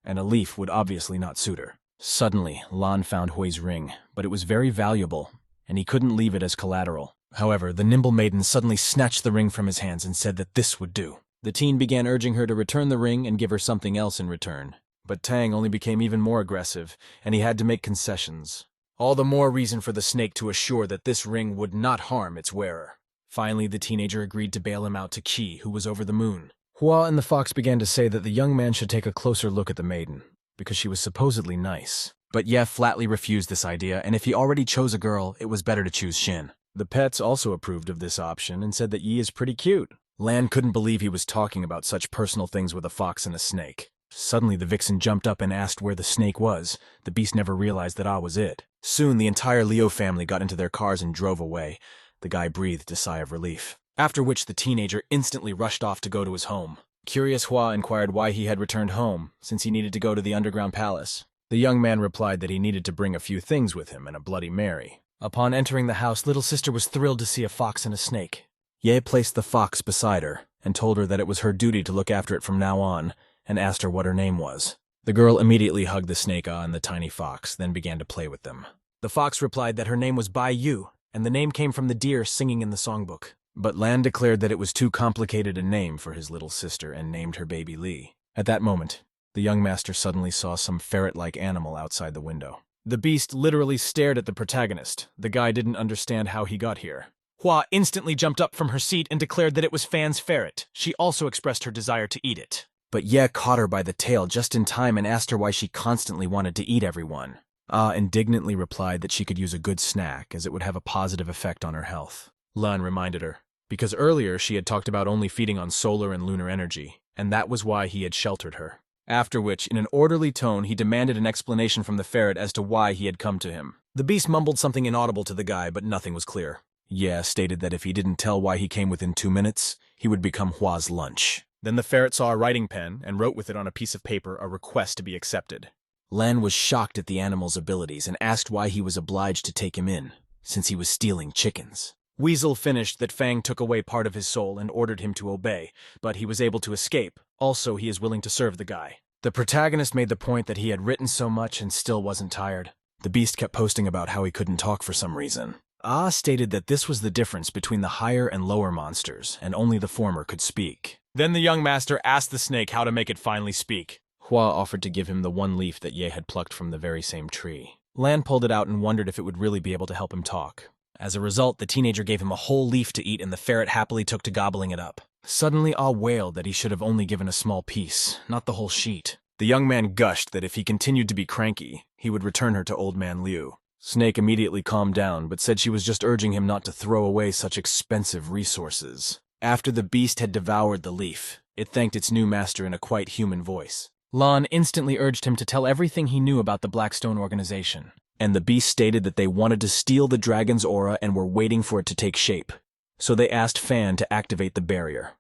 and a leaf would obviously not suit her. Suddenly, Lan found Hui's ring, but it was very valuable, and he couldn't leave it as collateral. However, the nimble maiden suddenly snatched the ring from his hands and said that this would do. The teen began urging her to return the ring and give her something else in return. But Tang only became even more aggressive, and he had to make concessions. All the more reason for the snake to assure that this ring would not harm its wearer. Finally, the teenager agreed to bail him out to Qi, who was over the moon. Hua and the fox began to say that the young man should take a closer look at the maiden, because she was supposedly nice. But Ye flatly refused this idea, and if he already chose a girl, it was better to choose Shin. The pets also approved of this option and said that Yi is pretty cute. Lan couldn't believe he was talking about such personal things with a fox and a snake. Suddenly the vixen jumped up and asked where the snake was. The beast never realized that Ah was it. Soon the entire Liu family got into their cars and drove away. The guy breathed a sigh of relief. After which the teenager instantly rushed off to go to his home. Curious Hua inquired why he had returned home, since he needed to go to the underground palace. The young man replied that he needed to bring a few things with him and a Bloody Mary. Upon entering the house, little sister was thrilled to see a fox and a snake. Ye placed the fox beside her and told her that it was her duty to look after it from now on, and asked her what her name was. The girl immediately hugged the snake and the tiny fox, then began to play with them. The fox replied that her name was Bai Yu, and the name came from the deer singing in the songbook. But Lan declared that it was too complicated a name for his little sister and named her baby Li. At that moment, the young master suddenly saw some ferret-like animal outside the window. The beast literally stared at the protagonist. The guy didn't understand how he got here. Hua instantly jumped up from her seat and declared that it was Fan's ferret. She also expressed her desire to eat it. But Ye caught her by the tail just in time and asked her why she constantly wanted to eat everyone. Ah indignantly replied that she could use a good snack as it would have a positive effect on her health. Lan reminded her, because earlier she had talked about only feeding on solar and lunar energy, and that was why he had sheltered her. After which, in an orderly tone, he demanded an explanation from the ferret as to why he had come to him. The beast mumbled something inaudible to the guy, but nothing was clear. Ye stated that if he didn't tell why he came within 2 minutes, he would become Hua's lunch. Then the ferret saw a writing pen and wrote with it on a piece of paper a request to be accepted. Lan was shocked at the animal's abilities and asked why he was obliged to take him in, since he was stealing chickens. Weasel finished that Fang took away part of his soul and ordered him to obey, but he was able to escape. Also, he is willing to serve the guy. The protagonist made the point that he had written so much and still wasn't tired. The beast kept posting about how he couldn't talk for some reason. Ah stated that this was the difference between the higher and lower monsters, and only the former could speak. Then the young master asked the snake how to make it finally speak. Hua offered to give him the one leaf that Ye had plucked from the very same tree. Lan pulled it out and wondered if it would really be able to help him talk. As a result, the teenager gave him a whole leaf to eat and the ferret happily took to gobbling it up. Suddenly, Ah wailed that he should have only given a small piece, not the whole sheet. The young man gushed that if he continued to be cranky, he would return her to Old Man Liu. Snake immediately calmed down, but said she was just urging him not to throw away such expensive resources. After the beast had devoured the leaf, it thanked its new master in a quite human voice. Lan instantly urged him to tell everything he knew about the Blackstone organization, and the beast stated that they wanted to steal the dragon's aura and were waiting for it to take shape. So they asked Fan to activate the barrier.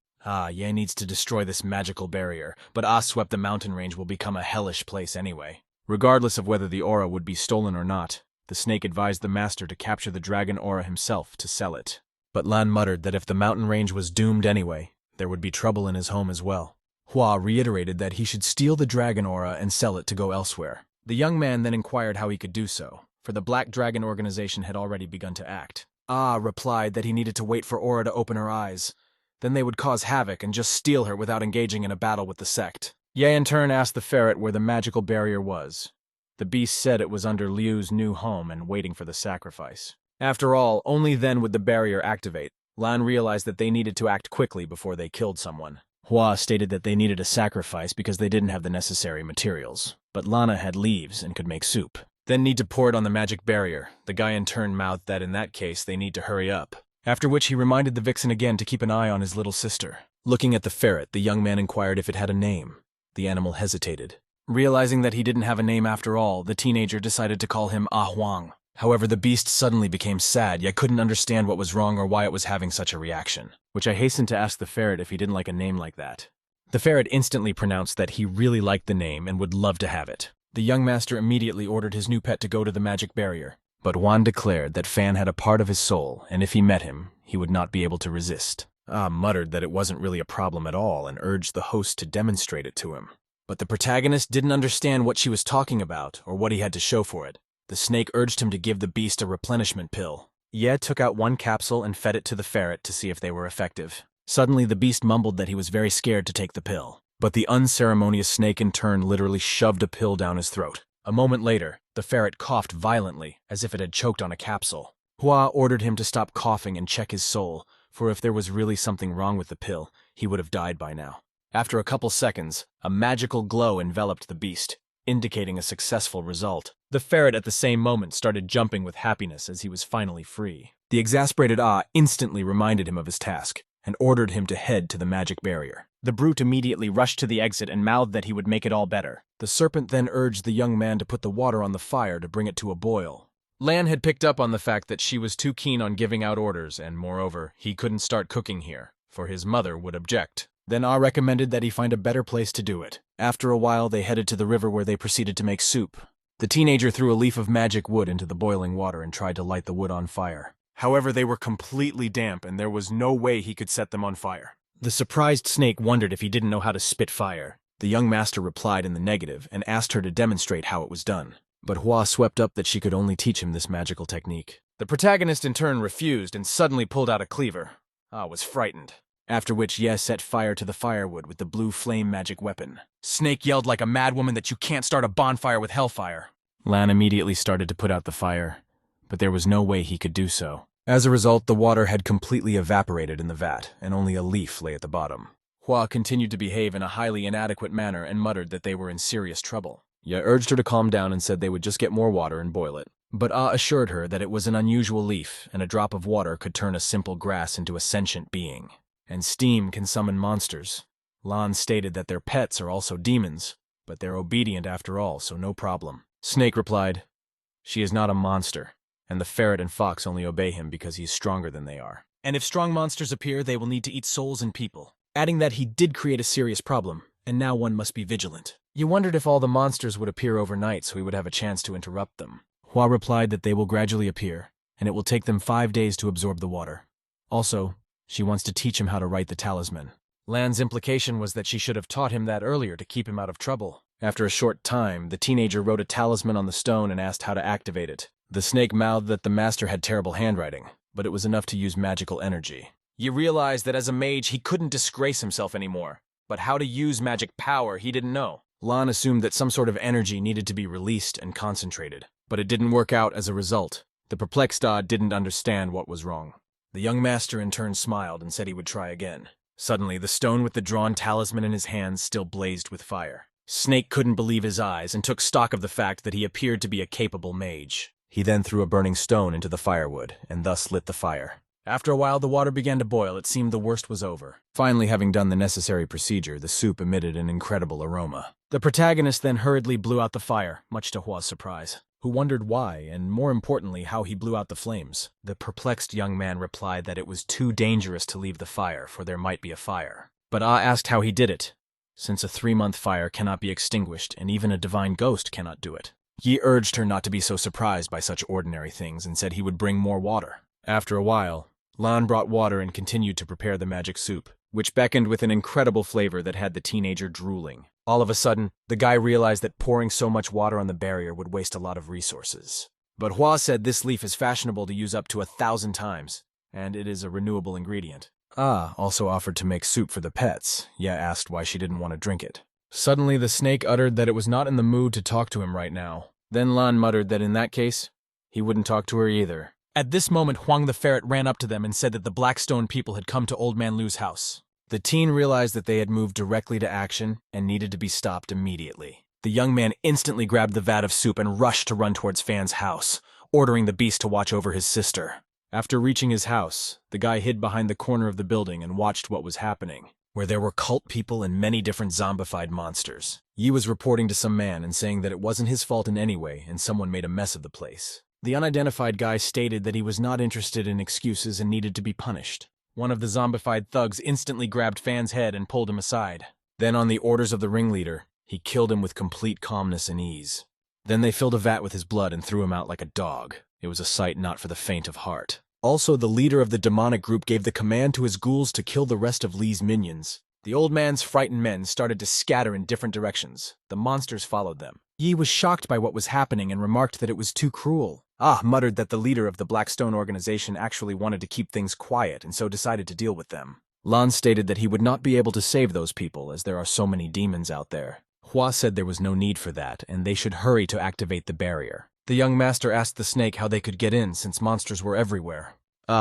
Ye needs to destroy this magical barrier, but swept the mountain range will become a hellish place anyway. Regardless of whether the aura would be stolen or not, the snake advised the master to capture the dragon aura himself to sell it. But Lan muttered that if the mountain range was doomed anyway, there would be trouble in his home as well. Hua reiterated that he should steal the dragon aura and sell it to go elsewhere. The young man then inquired how he could do so, for the Black Dragon organization had already begun to act. Replied that he needed to wait for Aura to open her eyes. Then they would cause havoc and just steal her without engaging in a battle with the sect. Ye in turn asked the ferret where the magical barrier was. The beast said it was under Liu's new home and waiting for the sacrifice. After all, only then would the barrier activate. Lan realized that they needed to act quickly before they killed someone. Hua stated that they needed a sacrifice because they didn't have the necessary materials, but Lana had leaves and could make soup. Then need to pour it on the magic barrier. The guy in turn mouthed that in that case they need to hurry up. After which he reminded the vixen again to keep an eye on his little sister. Looking at the ferret, the young man inquired if it had a name. The animal hesitated. Realizing that he didn't have a name after all, the teenager decided to call him Huang. However, the beast suddenly became sad, yet couldn't understand what was wrong or why it was having such a reaction, which I hastened to ask the ferret if he didn't like a name like that. The ferret instantly pronounced that he really liked the name and would love to have it. The young master immediately ordered his new pet to go to the magic barrier, but Juan declared that Fan had a part of his soul, and if he met him, he would not be able to resist. Muttered that it wasn't really a problem at all and urged the host to demonstrate it to him. But the protagonist didn't understand what she was talking about or what he had to show for it. The snake urged him to give the beast a replenishment pill. Ye took out one capsule and fed it to the ferret to see if they were effective. Suddenly, the beast mumbled that he was very scared to take the pill. But the unceremonious snake in turn literally shoved a pill down his throat. A moment later, the ferret coughed violently, as if it had choked on a capsule. Hua ordered him to stop coughing and check his soul, for if there was really something wrong with the pill, he would have died by now. After a couple seconds, a magical glow enveloped the beast, indicating a successful result. The ferret at the same moment started jumping with happiness as he was finally free. The exasperated instantly reminded him of his task, and ordered him to head to the magic barrier. The brute immediately rushed to the exit and mouthed that he would make it all better. The serpent then urged the young man to put the water on the fire to bring it to a boil. Lan had picked up on the fact that she was too keen on giving out orders, and moreover, he couldn't start cooking here, for his mother would object. Then recommended that he find a better place to do it. After a while, they headed to the river where they proceeded to make soup. The teenager threw a leaf of magic wood into the boiling water and tried to light the wood on fire. However, they were completely damp and there was no way he could set them on fire. The surprised snake wondered if he didn't know how to spit fire. The young master replied in the negative and asked her to demonstrate how it was done. But Hua swept up that she could only teach him this magical technique. The protagonist in turn refused and suddenly pulled out a cleaver. Was frightened. After which Ye set fire to the firewood with the blue flame magic weapon. Snake yelled like a madwoman that you can't start a bonfire with hellfire. Lan immediately started to put out the fire, but there was no way he could do so. As a result, the water had completely evaporated in the vat, and only a leaf lay at the bottom. Hua continued to behave in a highly inadequate manner and muttered that they were in serious trouble. Ye urged her to calm down and said they would just get more water and boil it. But assured her that it was an unusual leaf, and a drop of water could turn a simple grass into a sentient being. And steam can summon monsters. Lan stated that their pets are also demons, but they're obedient after all, so no problem. Snake replied, "She is not a monster, and the ferret and fox only obey him because he's stronger than they are. And if strong monsters appear, they will need to eat souls and people." Adding that he did create a serious problem, and now one must be vigilant. You wondered if all the monsters would appear overnight so he would have a chance to interrupt them. Hua replied that they will gradually appear, and it will take them 5 days to absorb the water. Also, she wants to teach him how to write the talisman. Lan's implication was that she should have taught him that earlier to keep him out of trouble. After a short time, the teenager wrote a talisman on the stone and asked how to activate it. The snake mouthed that the master had terrible handwriting, but it was enough to use magical energy. You realized that as a mage he couldn't disgrace himself anymore, but how to use magic power he didn't know. Lan assumed that some sort of energy needed to be released and concentrated, but it didn't work out as a result. The perplexed didn't understand what was wrong. The young master in turn smiled and said he would try again. Suddenly, the stone with the drawn talisman in his hands still blazed with fire. Snake couldn't believe his eyes and took stock of the fact that he appeared to be a capable mage. He then threw a burning stone into the firewood and thus lit the fire. After a while, the water began to boil. It seemed the worst was over. Finally, having done the necessary procedure, the soup emitted an incredible aroma. The protagonist then hurriedly blew out the fire, much to Hwa's surprise, who wondered why, and more importantly, how he blew out the flames. The perplexed young man replied that it was too dangerous to leave the fire, for there might be a fire. But asked how he did it, since a 3-month fire cannot be extinguished, and even a divine ghost cannot do it. Yi urged her not to be so surprised by such ordinary things and said he would bring more water. After a while, Lan brought water and continued to prepare the magic soup, which beckoned with an incredible flavor that had the teenager drooling. All of a sudden, the guy realized that pouring so much water on the barrier would waste a lot of resources. But Hwa said this leaf is fashionable to use up to 1,000 times, and it is a renewable ingredient. Also offered to make soup for the pets. Ye asked why she didn't want to drink it. Suddenly, the snake uttered that it was not in the mood to talk to him right now. Then Lan muttered that in that case, he wouldn't talk to her either. At this moment, Huang the ferret ran up to them and said that the Blackstone people had come to Old Man Lu's house. The teen realized that they had moved directly to action and needed to be stopped immediately. The young man instantly grabbed the vat of soup and rushed to run towards Fan's house, ordering the beast to watch over his sister. After reaching his house, the guy hid behind the corner of the building and watched what was happening, where there were cult people and many different zombified monsters. Yi was reporting to some man and saying that it wasn't his fault in any way and someone made a mess of the place. The unidentified guy stated that he was not interested in excuses and needed to be punished. One of the zombified thugs instantly grabbed Fan's head and pulled him aside. Then, on the orders of the ringleader, he killed him with complete calmness and ease. Then they filled a vat with his blood and threw him out like a dog. It was a sight not for the faint of heart. Also, the leader of the demonic group gave the command to his ghouls to kill the rest of Li's minions. The old man's frightened men started to scatter in different directions. The monsters followed them. Yi was shocked by what was happening and remarked that it was too cruel. Muttered that the leader of the Blackstone organization actually wanted to keep things quiet and so decided to deal with them. Lan stated that he would not be able to save those people as there are so many demons out there. Hwa said there was no need for that and they should hurry to activate the barrier. The young master asked the snake how they could get in since monsters were everywhere.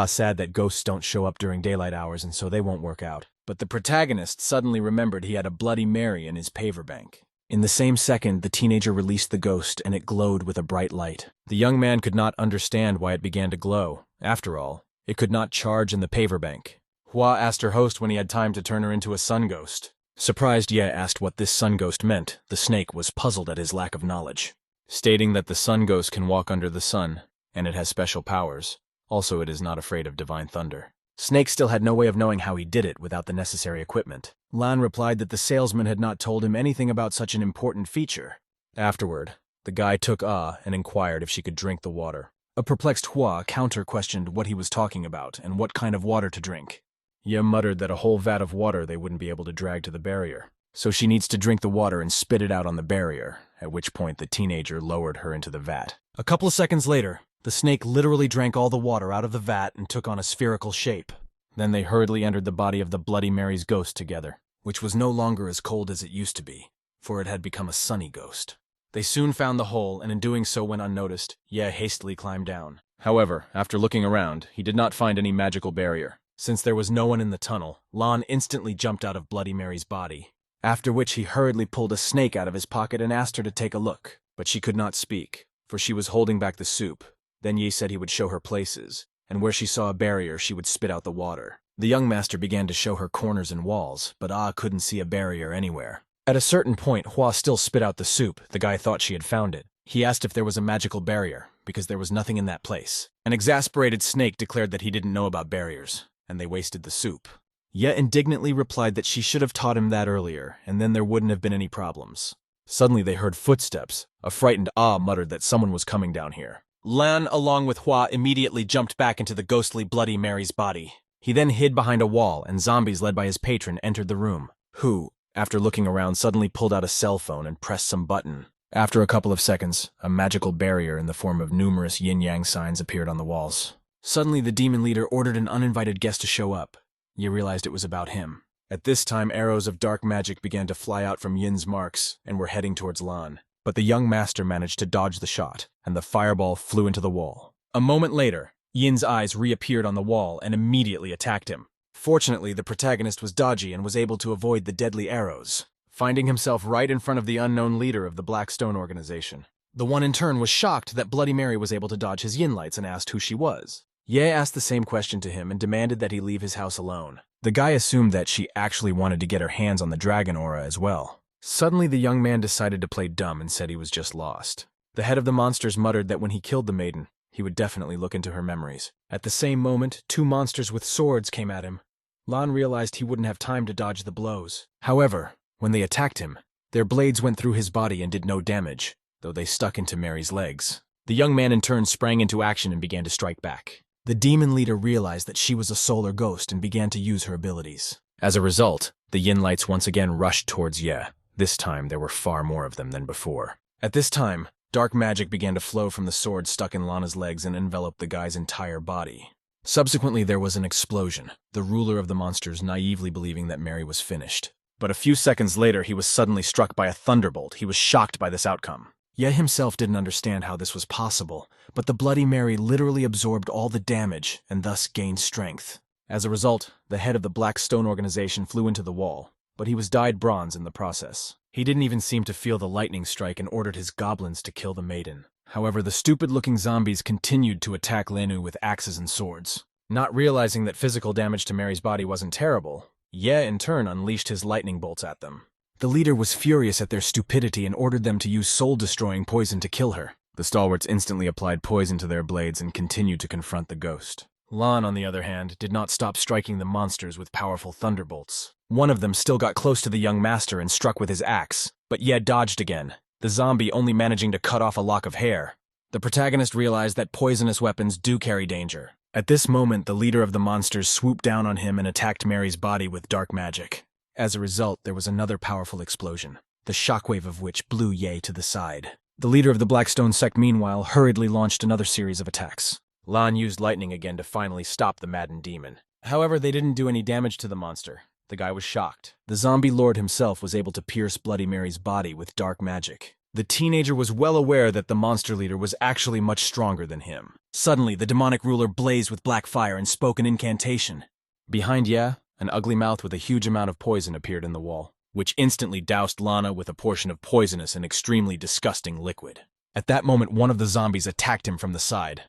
Sad that ghosts don't show up during daylight hours and so they won't work out. But the protagonist suddenly remembered he had a Bloody Mary in his paver bank. In the same second, the teenager released the ghost and it glowed with a bright light. The young man could not understand why it began to glow. After all, it could not charge in the paver bank. Hwa asked her host when he had time to turn her into a sun ghost. Surprised, Ye asked what this sun ghost meant. The snake was puzzled at his lack of knowledge, stating that the sun ghost can walk under the sun, and it has special powers. Also, it is not afraid of divine thunder. Snake still had no way of knowing how he did it without the necessary equipment. Lan replied that the salesman had not told him anything about such an important feature. Afterward, the guy took and inquired if she could drink the water. A perplexed Hwa counter-questioned what he was talking about and what kind of water to drink. Ye muttered that a whole vat of water they wouldn't be able to drag to the barrier, so she needs to drink the water and spit it out on the barrier, at which point the teenager lowered her into the vat. A couple of seconds later, the snake literally drank all the water out of the vat and took on a spherical shape. Then they hurriedly entered the body of the Bloody Mary's ghost together, which was no longer as cold as it used to be, for it had become a sunny ghost. They soon found the hole, and in doing so went unnoticed. Ye hastily climbed down. However, after looking around, he did not find any magical barrier. Since there was no one in the tunnel, Lan instantly jumped out of Bloody Mary's body, after which he hurriedly pulled a snake out of his pocket and asked her to take a look. But she could not speak, for she was holding back the soup. Then Yi said he would show her places, and where she saw a barrier she would spit out the water. The young master began to show her corners and walls, but couldn't see a barrier anywhere. At a certain point, Hwa still spit out the soup. The guy thought she had found it. He asked if there was a magical barrier, because there was nothing in that place. An exasperated snake declared that he didn't know about barriers, and they wasted the soup. Ye indignantly replied that she should have taught him that earlier, and then there wouldn't have been any problems. Suddenly they heard footsteps. A frightened muttered that someone was coming down here. Lan, along with Hwa, immediately jumped back into the ghostly Bloody Mary's body. He then hid behind a wall, and zombies led by his patron entered the room, who, after looking around, suddenly pulled out a cell phone and pressed some button. After a couple of seconds, a magical barrier in the form of numerous yin-yang signs appeared on the walls. Suddenly, the demon leader ordered an uninvited guest to show up. You realized it was about him. At this time, arrows of dark magic began to fly out from Yin's marks and were heading towards Lan. But the young master managed to dodge the shot, and the fireball flew into the wall. A moment later, Yin's eyes reappeared on the wall and immediately attacked him. Fortunately, the protagonist was dodgy and was able to avoid the deadly arrows, finding himself right in front of the unknown leader of the Blackstone organization. The one in turn was shocked that Bloody Mary was able to dodge his yin lights and asked who she was. Ye asked the same question to him and demanded that he leave his house alone. The guy assumed that she actually wanted to get her hands on the dragon aura as well. Suddenly, the young man decided to play dumb and said he was just lost. The head of the monsters muttered that when he killed the maiden, he would definitely look into her memories. At the same moment, two monsters with swords came at him. Lan realized he wouldn't have time to dodge the blows. However, when they attacked him, their blades went through his body and did no damage, though they stuck into Mary's legs. The young man in turn sprang into action and began to strike back. The demon leader realized that she was a solar ghost and began to use her abilities. As a result, the yin lights once again rushed towards Ye. This time, there were far more of them than before. At this time, dark magic began to flow from the sword stuck in Lana's legs and enveloped the guy's entire body. Subsequently, there was an explosion, the ruler of the monsters naively believing that Mary was finished. But a few seconds later, he was suddenly struck by a thunderbolt. He was shocked by this outcome. Ye himself didn't understand how this was possible, but the Bloody Mary literally absorbed all the damage and thus gained strength. As a result, the head of the Black Stone organization flew into the wall, but he was dyed bronze in the process. He didn't even seem to feel the lightning strike and ordered his goblins to kill the maiden. However, the stupid-looking zombies continued to attack Lenu with axes and swords. Not realizing that physical damage to Mary's body wasn't terrible, Ye in turn unleashed his lightning bolts at them. The leader was furious at their stupidity and ordered them to use soul-destroying poison to kill her. The stalwarts instantly applied poison to their blades and continued to confront the ghost. Lan, on the other hand, did not stop striking the monsters with powerful thunderbolts. One of them still got close to the young master and struck with his axe, but Ye dodged again, the zombie only managing to cut off a lock of hair. The protagonist realized that poisonous weapons do carry danger. At this moment, the leader of the monsters swooped down on him and attacked Mary's body with dark magic. As a result, there was another powerful explosion, the shockwave of which blew Ye to the side. The leader of the Blackstone sect, meanwhile, hurriedly launched another series of attacks. Lan used lightning again to finally stop the maddened demon. However, they didn't do any damage to the monster. The guy was shocked. The zombie lord himself was able to pierce Bloody Mary's body with dark magic. The teenager was well aware that the monster leader was actually much stronger than him. Suddenly, the demonic ruler blazed with black fire and spoke an incantation. Behind Ye, an ugly mouth with a huge amount of poison appeared in the wall, which instantly doused Lana with a portion of poisonous and extremely disgusting liquid. At that moment, one of the zombies attacked him from the side,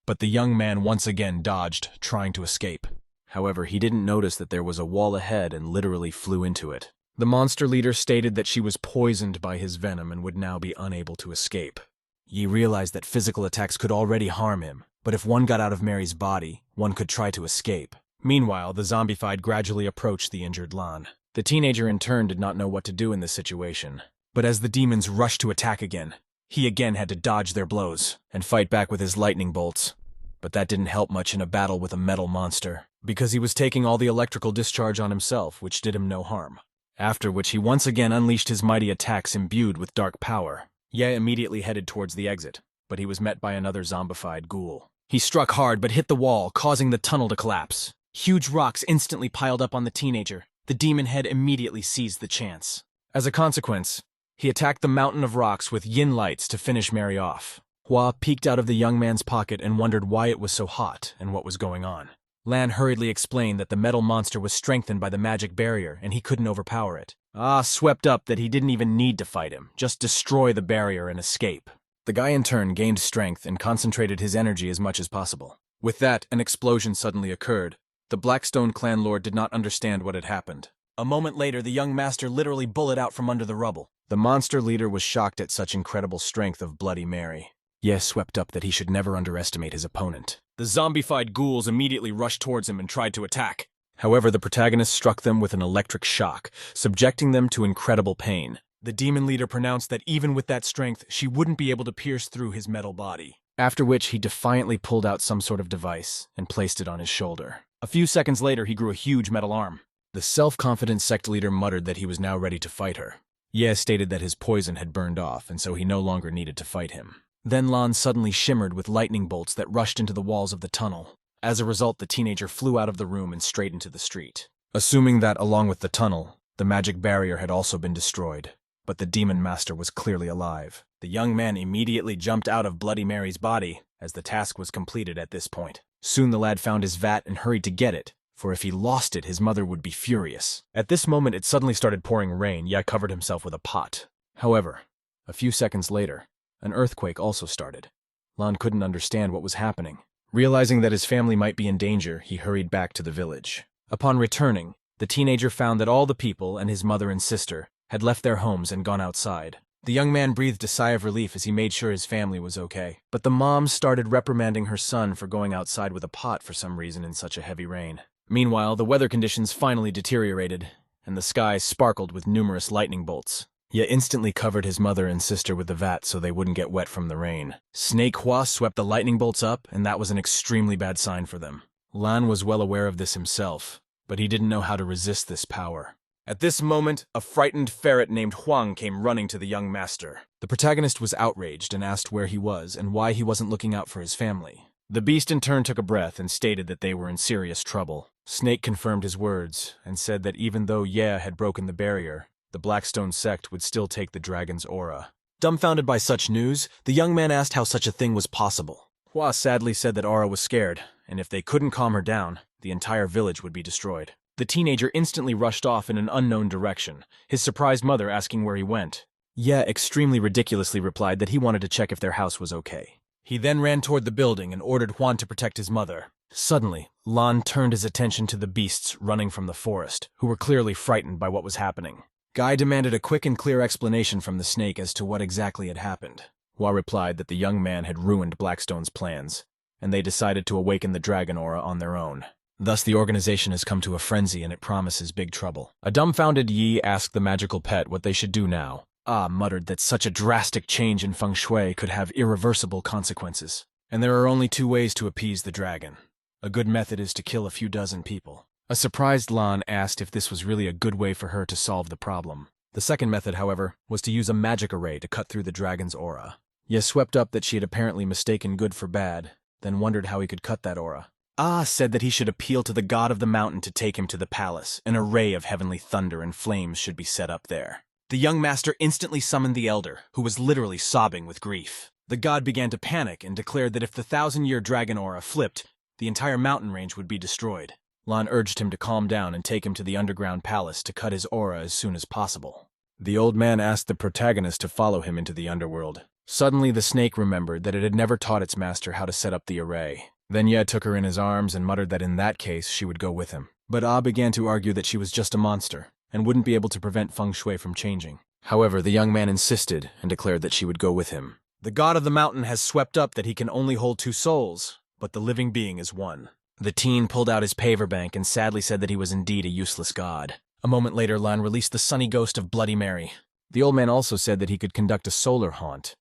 but the young man once again dodged, trying to escape. However, he didn't notice that there was a wall ahead and literally flew into it. The monster leader stated that she was poisoned by his venom and would now be unable to escape. Ye realized that physical attacks could already harm him, but if one got out of Mary's body, one could try to escape. Meanwhile, the zombified gradually approached the injured Lan. The teenager in turn did not know what to do in this situation, but as the demons rushed to attack again, he again had to dodge their blows and fight back with his lightning bolts. But that didn't help much in a battle with a metal monster, because he was taking all the electrical discharge on himself, which did him no harm. After which he once again unleashed his mighty attacks imbued with dark power. Ye immediately headed towards the exit, but he was met by another zombified ghoul. He struck hard but hit the wall, causing the tunnel to collapse. Huge rocks instantly piled up on the teenager. The demon head immediately seized the chance. As a consequence, he attacked the mountain of rocks with yin lights to finish Mary off. Hua peeked out of the young man's pocket and wondered why it was so hot and what was going on. Lan hurriedly explained that the metal monster was strengthened by the magic barrier and he couldn't overpower it. Swept up that he didn't even need to fight him, just destroy the barrier and escape. The guy in turn gained strength and concentrated his energy as much as possible. With that, an explosion suddenly occurred. The Blackstone clan lord did not understand what had happened. A moment later, the young master literally bullet out from under the rubble. The monster leader was shocked at such incredible strength of Bloody Mary. Ye swept up that he should never underestimate his opponent. The zombified ghouls immediately rushed towards him and tried to attack. However, the protagonist struck them with an electric shock, subjecting them to incredible pain. The demon leader pronounced that even with that strength, she wouldn't be able to pierce through his metal body. After which, he defiantly pulled out some sort of device and placed it on his shoulder. A few seconds later, he grew a huge metal arm. The self-confident sect leader muttered that he was now ready to fight her. Ye stated that his poison had burned off, and so he no longer needed to fight him. Then Lan suddenly shimmered with lightning bolts that rushed into the walls of the tunnel. As a result, the teenager flew out of the room and straight into the street. Assuming that, along with the tunnel, the magic barrier had also been destroyed. But the demon master was clearly alive. The young man immediately jumped out of Bloody Mary's body, as the task was completed at this point. Soon the lad found his vat and hurried to get it, for if he lost it, his mother would be furious. At this moment, it suddenly started pouring rain. Ye covered himself with a pot. However, a few seconds later, an earthquake also started. Lan couldn't understand what was happening, Realizing that his family might be in danger, he hurried back to the village. Upon returning, the teenager found that all the people and his mother and sister had left their homes and gone outside. The young man breathed a sigh of relief as he made sure his family was okay. But the mom started reprimanding her son for going outside with a pot for some reason in such a heavy rain. Meanwhile, the weather conditions finally deteriorated, and the sky sparkled with numerous lightning bolts. Ye instantly covered his mother and sister with the vat so they wouldn't get wet from the rain. Snake Hua swept the lightning bolts up, and that was an extremely bad sign for them. Lan was well aware of this himself, but he didn't know how to resist this power. At this moment, a frightened ferret named Huang came running to the young master. The protagonist was outraged and asked where he was and why he wasn't looking out for his family. The beast in turn took a breath and stated that they were in serious trouble. Snake confirmed his words and said that even though Ye had broken the barrier, the Blackstone sect would still take the dragon's aura. Dumbfounded by such news, the young man asked how such a thing was possible. Hua sadly said that Aura was scared, and if they couldn't calm her down, the entire village would be destroyed. The teenager instantly rushed off in an unknown direction, his surprised mother asking where he went. Ye extremely ridiculously replied that he wanted to check if their house was okay. He then ran toward the building and ordered Huan to protect his mother. Suddenly, Lan turned his attention to the beasts running from the forest, who were clearly frightened by what was happening. Guy demanded a quick and clear explanation from the snake as to what exactly had happened. Hua replied that the young man had ruined Blackstone's plans, and they decided to awaken the dragon aura on their own. Thus, the organization has come to a frenzy and it promises big trouble. A dumbfounded Yi asked the magical pet what they should do now. Ah muttered that such a drastic change in feng shui could have irreversible consequences. And there are only two ways to appease the dragon. A good method is to kill a few dozen people. A surprised Lan asked if this was really a good way for her to solve the problem. The second method, however, was to use a magic array to cut through the dragon's aura. Ye swept up that she had apparently mistaken good for bad, then wondered how he could cut that aura. Ah said that he should appeal to the god of the mountain to take him to the palace. An array of heavenly thunder and flames should be set up there. The young master instantly summoned the elder, who was literally sobbing with grief. The god began to panic and declared that if the 1,000-year dragon aura flipped, the entire mountain range would be destroyed. Lan urged him to calm down and take him to the underground palace to cut his aura as soon as possible. The old man asked the protagonist to follow him into the underworld. Suddenly the snake remembered that it had never taught its master how to set up the array. Then Ye took her in his arms and muttered that in that case she would go with him. But Ah began to argue that she was just a monster, and wouldn't be able to prevent feng shui from changing. However, the young man insisted and declared that she would go with him. The god of the mountain has swept up that he can only hold 2 souls, but the living being is one. The teen pulled out his paver bank and sadly said that he was indeed a useless god. A moment later, Lan released the sunny ghost of Bloody Mary. The old man also said that he could conduct a solar haunt,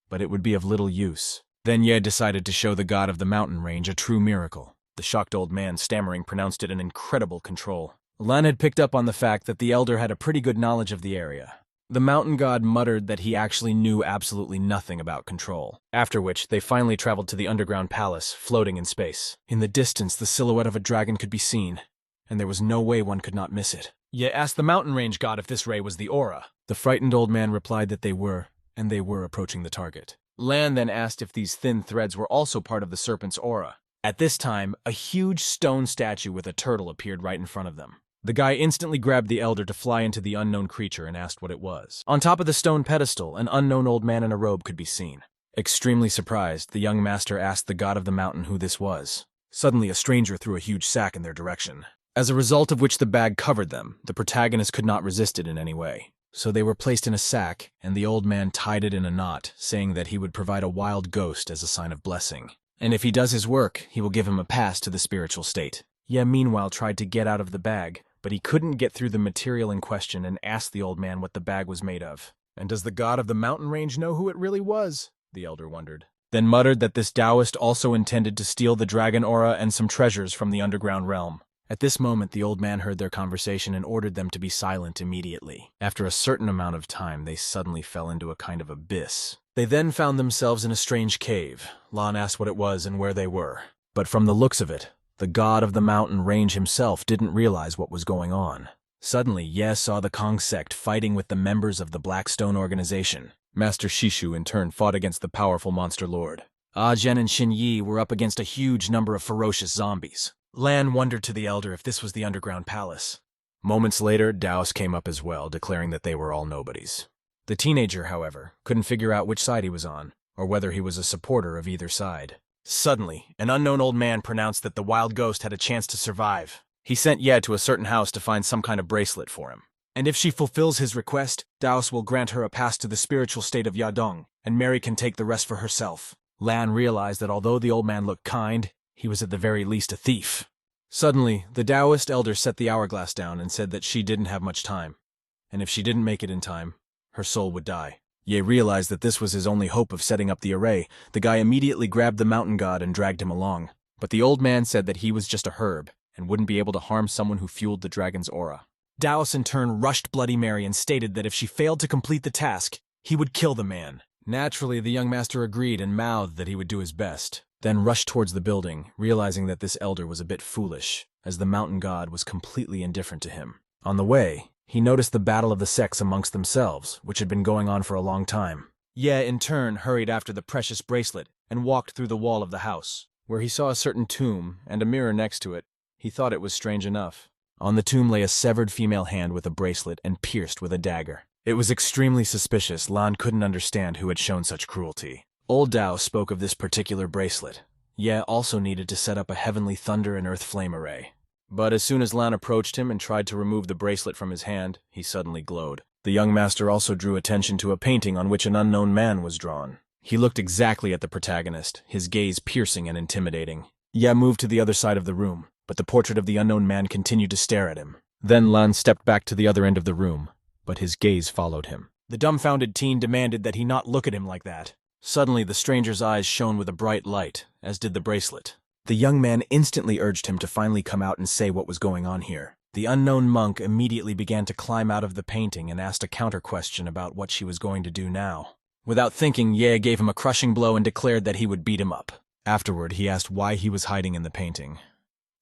but it would be of little use. Then Ye decided to show the god of the mountain range a true miracle. The shocked old man, stammering, pronounced it an incredible control. Lan had picked up on the fact that the elder had a pretty good knowledge of the area. The mountain god muttered that he actually knew absolutely nothing about control, after which they finally traveled to the underground palace, floating in space. In the distance, the silhouette of a dragon could be seen, and there was no way one could not miss it. Ye asked the mountain range god if this ray was the aura. The frightened old man replied that they were, and they were approaching the target. Lan then asked if these thin threads were also part of the serpent's aura. At this time, a huge stone statue with a turtle appeared right in front of them. The guy instantly grabbed the elder to fly into the unknown creature and asked what it was. On top of the stone pedestal, an unknown old man in a robe could be seen. Extremely surprised, the young master asked the god of the mountain who this was. Suddenly, a stranger threw a huge sack in their direction. As a result of which the bag covered them, the protagonist could not resist it in any way. So they were placed in a sack, and the old man tied it in a knot, saying that he would provide a wild ghost as a sign of blessing. And if he does his work, he will give him a pass to the spiritual state. Ye meanwhile tried to get out of the bag, but he couldn't get through the material in question and asked the old man what the bag was made of. And does the god of the mountain range know who it really was? The elder wondered. Then muttered that this Taoist also intended to steal the dragon aura and some treasures from the underground realm. At this moment, the old man heard their conversation and ordered them to be silent immediately. After a certain amount of time, they suddenly fell into a kind of abyss. They then found themselves in a strange cave. Lan asked what it was and where they were. But from the looks of it, the god of the mountain range himself didn't realize what was going on. Suddenly, Ye saw the Kong sect fighting with the members of the Blackstone organization. Master Shishu in turn fought against the powerful monster lord. Ah Zhen and Xin Yi were up against a huge number of ferocious zombies. Lan wondered to the elder if this was the underground palace. Moments later, Daos came up as well, declaring that they were all nobodies. The teenager, however, couldn't figure out which side he was on, or whether he was a supporter of either side. Suddenly, an unknown old man pronounced that the wild ghost had a chance to survive. He sent Ye to a certain house to find some kind of bracelet for him. And if she fulfills his request, Daos will grant her a pass to the spiritual state of Yadong, and Mary can take the rest for herself. Lan realized that although the old man looked kind, he was at the very least a thief. Suddenly, the Taoist elder set the hourglass down and said that she didn't have much time, and if she didn't make it in time, her soul would die. Ye realized that this was his only hope of setting up the array. The guy immediately grabbed the mountain god and dragged him along. But the old man said that he was just a herb, and wouldn't be able to harm someone who fueled the dragon's aura. Daos in turn rushed Bloody Mary and stated that if she failed to complete the task, he would kill the man. Naturally, the young master agreed and mouthed that he would do his best, then rushed towards the building, realizing that this elder was a bit foolish, as the mountain god was completely indifferent to him. On the way, he noticed the battle of the sects amongst themselves, which had been going on for a long time. Ye, in turn, hurried after the precious bracelet and walked through the wall of the house. Where he saw a certain tomb and a mirror next to it, he thought it was strange enough. On the tomb lay a severed female hand with a bracelet and pierced with a dagger. It was extremely suspicious. Lan couldn't understand who had shown such cruelty. Old Dao spoke of this particular bracelet. Ye also needed to set up a heavenly thunder and earth flame array. But as soon as Lan approached him and tried to remove the bracelet from his hand, he suddenly glowed. The young master also drew attention to a painting on which an unknown man was drawn. He looked exactly at the protagonist, his gaze piercing and intimidating. Ye moved to the other side of the room, but the portrait of the unknown man continued to stare at him. Then Lan stepped back to the other end of the room, but his gaze followed him. The dumbfounded teen demanded that he not look at him like that. Suddenly, the stranger's eyes shone with a bright light, as did the bracelet. The young man instantly urged him to finally come out and say what was going on here. The unknown monk immediately began to climb out of the painting and asked a counter-question about what she was going to do now. Without thinking, Ye gave him a crushing blow and declared that he would beat him up. Afterward, he asked why he was hiding in the painting,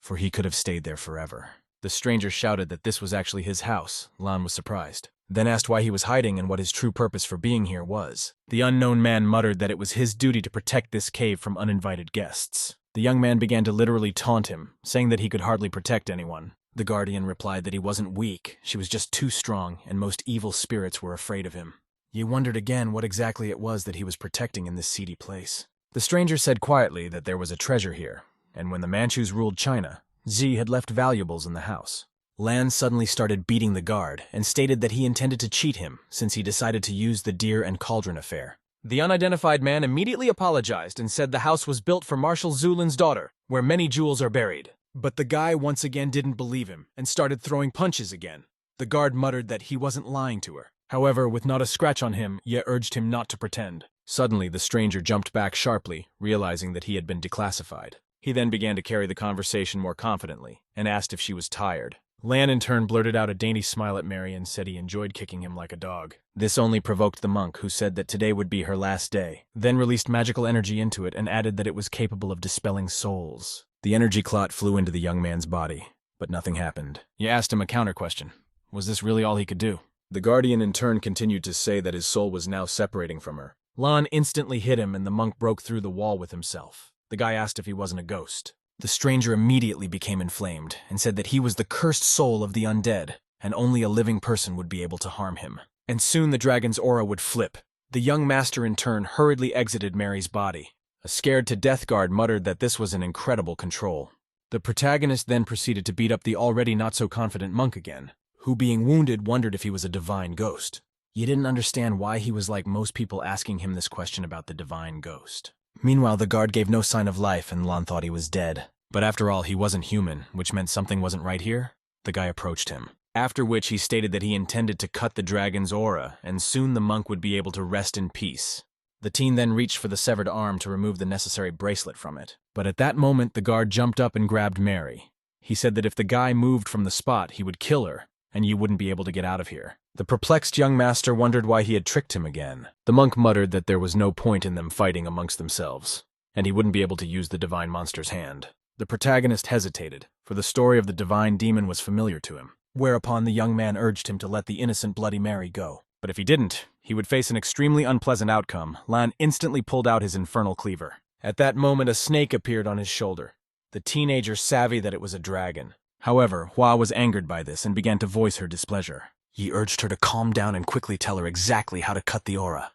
for he could have stayed there forever. The stranger shouted that this was actually his house. Lan was surprised, then asked why he was hiding and what his true purpose for being here was. The unknown man muttered that it was his duty to protect this cave from uninvited guests. The young man began to literally taunt him, saying that he could hardly protect anyone. The guardian replied that he wasn't weak, she was just too strong, and most evil spirits were afraid of him. Ye wondered again what exactly it was that he was protecting in this seedy place. The stranger said quietly that there was a treasure here, and when the Manchus ruled China, Xi had left valuables in the house. Lan suddenly started beating the guard and stated that he intended to cheat him since he decided to use the deer and cauldron affair. The unidentified man immediately apologized and said the house was built for Marshal Zulin's daughter, where many jewels are buried. But the guy once again didn't believe him and started throwing punches again. The guard muttered that he wasn't lying to her. However, with not a scratch on him, Ye urged him not to pretend. Suddenly, the stranger jumped back sharply, realizing that he had been declassified. He then began to carry the conversation more confidently and asked if she was tired. Lan in turn blurted out a dainty smile at Mary and said he enjoyed kicking him like a dog. This only provoked the monk, who said that today would be her last day, then released magical energy into it and added that it was capable of dispelling souls. The energy clot flew into the young man's body, but nothing happened. He asked him a counter-question. Was this really all he could do? The guardian in turn continued to say that his soul was now separating from her. Lan instantly hit him and the monk broke through the wall with himself. The guy asked if he wasn't a ghost. The stranger immediately became inflamed and said that he was the cursed soul of the undead, and only a living person would be able to harm him. And soon the dragon's aura would flip. The young master in turn hurriedly exited Mary's body. A scared-to-death guard muttered that this was an incredible control. The protagonist then proceeded to beat up the already not-so-confident monk again, who, being wounded, wondered if he was a divine ghost. You didn't understand why he was like most people asking him this question about the divine ghost. Meanwhile, the guard gave no sign of life and Lan thought he was dead. But after all, he wasn't human, which meant something wasn't right here. The guy approached him, after which he stated that he intended to cut the dragon's aura, and soon the monk would be able to rest in peace. The teen then reached for the severed arm to remove the necessary bracelet from it. But at that moment, the guard jumped up and grabbed Mary. He said that if the guy moved from the spot, he would kill her, and you wouldn't be able to get out of here. The perplexed young master wondered why he had tricked him again. The monk muttered that there was no point in them fighting amongst themselves, and he wouldn't be able to use the divine monster's hand. The protagonist hesitated, for the story of the divine demon was familiar to him, whereupon the young man urged him to let the innocent Bloody Mary go. But if he didn't, he would face an extremely unpleasant outcome. Lan instantly pulled out his infernal cleaver. At that moment, a snake appeared on his shoulder, the teenager savvy that it was a dragon. However, Hua was angered by this and began to voice her displeasure. He urged her to calm down and quickly tell her exactly how to cut the aura.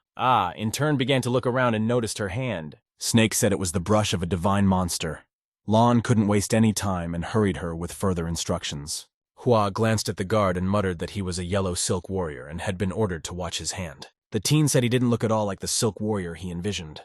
In turn began to look around and noticed her hand. Snake said it was the brush of a divine monster. Lan couldn't waste any time and hurried her with further instructions. Hua glanced at the guard and muttered that he was a yellow silk warrior and had been ordered to watch his hand. The teen said he didn't look at all like the silk warrior he envisioned.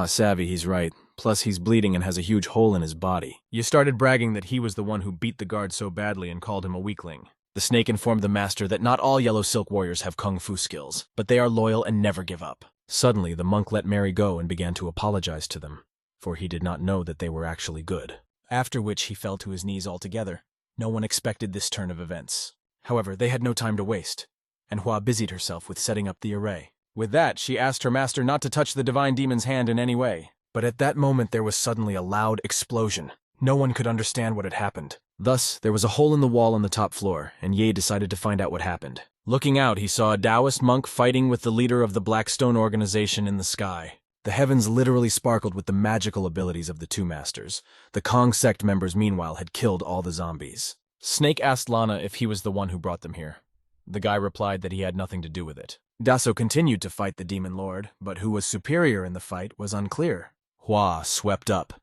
Savvy, he's right. Plus, he's bleeding and has a huge hole in his body. You started bragging that he was the one who beat the guard so badly and called him a weakling. The snake informed the master that not all yellow silk warriors have kung fu skills, but they are loyal and never give up. Suddenly, the monk let Mary go and began to apologize to them, for he did not know that they were actually good. After which he fell to his knees altogether. No one expected this turn of events. However, they had no time to waste, and Hua busied herself with setting up the array. With that, she asked her master not to touch the divine demon's hand in any way. But at that moment there was suddenly a loud explosion. No one could understand what had happened. Thus, there was a hole in the wall on the top floor, and Ye decided to find out what happened. Looking out, he saw a Taoist monk fighting with the leader of the Blackstone organization in the sky. The heavens literally sparkled with the magical abilities of the two masters. The Kong sect members, meanwhile, had killed all the zombies. Snake asked Lana if he was the one who brought them here. The guy replied that he had nothing to do with it. Daso continued to fight the demon lord, but who was superior in the fight was unclear. Hua swept up.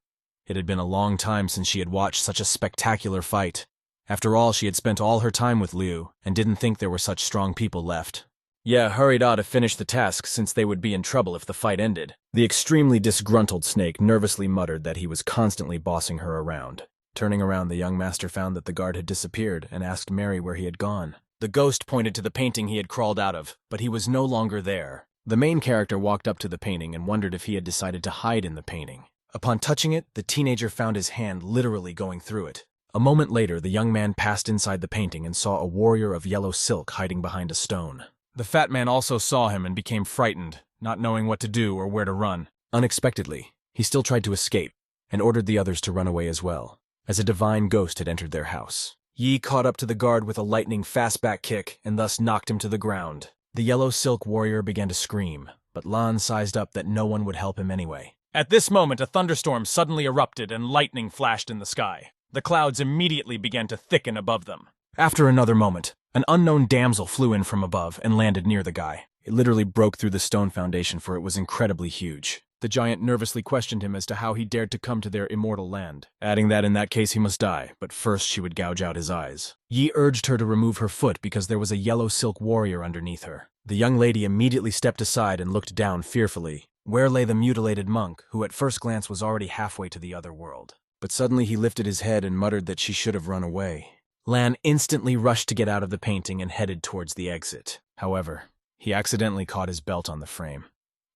It had been a long time since she had watched such a spectacular fight. After all, she had spent all her time with Liu, and didn't think there were such strong people left. Ye hurried out to finish the task since they would be in trouble if the fight ended. The extremely disgruntled Snake nervously muttered that he was constantly bossing her around. Turning around, the young master found that the guard had disappeared and asked Mary where he had gone. The ghost pointed to the painting he had crawled out of, but he was no longer there. The main character walked up to the painting and wondered if he had decided to hide in the painting. Upon touching it, the teenager found his hand literally going through it. A moment later, the young man passed inside the painting and saw a warrior of yellow silk hiding behind a stone. The fat man also saw him and became frightened, not knowing what to do or where to run. Unexpectedly, he still tried to escape, and ordered the others to run away as well, as a divine ghost had entered their house. Yi caught up to the guard with a lightning fastback kick and thus knocked him to the ground. The yellow silk warrior began to scream, but Lan sized up that no one would help him anyway. At this moment, a thunderstorm suddenly erupted and lightning flashed in the sky. The clouds immediately began to thicken above them. After another moment, an unknown damsel flew in from above and landed near the guy. It literally broke through the stone foundation, for it was incredibly huge. The giant nervously questioned him as to how he dared to come to their immortal land, adding that in that case he must die, but first she would gouge out his eyes. Yi urged her to remove her foot because there was a yellow silk warrior underneath her. The young lady immediately stepped aside and looked down fearfully, where lay the mutilated monk, who at first glance was already halfway to the other world. But suddenly he lifted his head and muttered that she should have run away. Lan instantly rushed to get out of the painting and headed towards the exit. However, he accidentally caught his belt on the frame.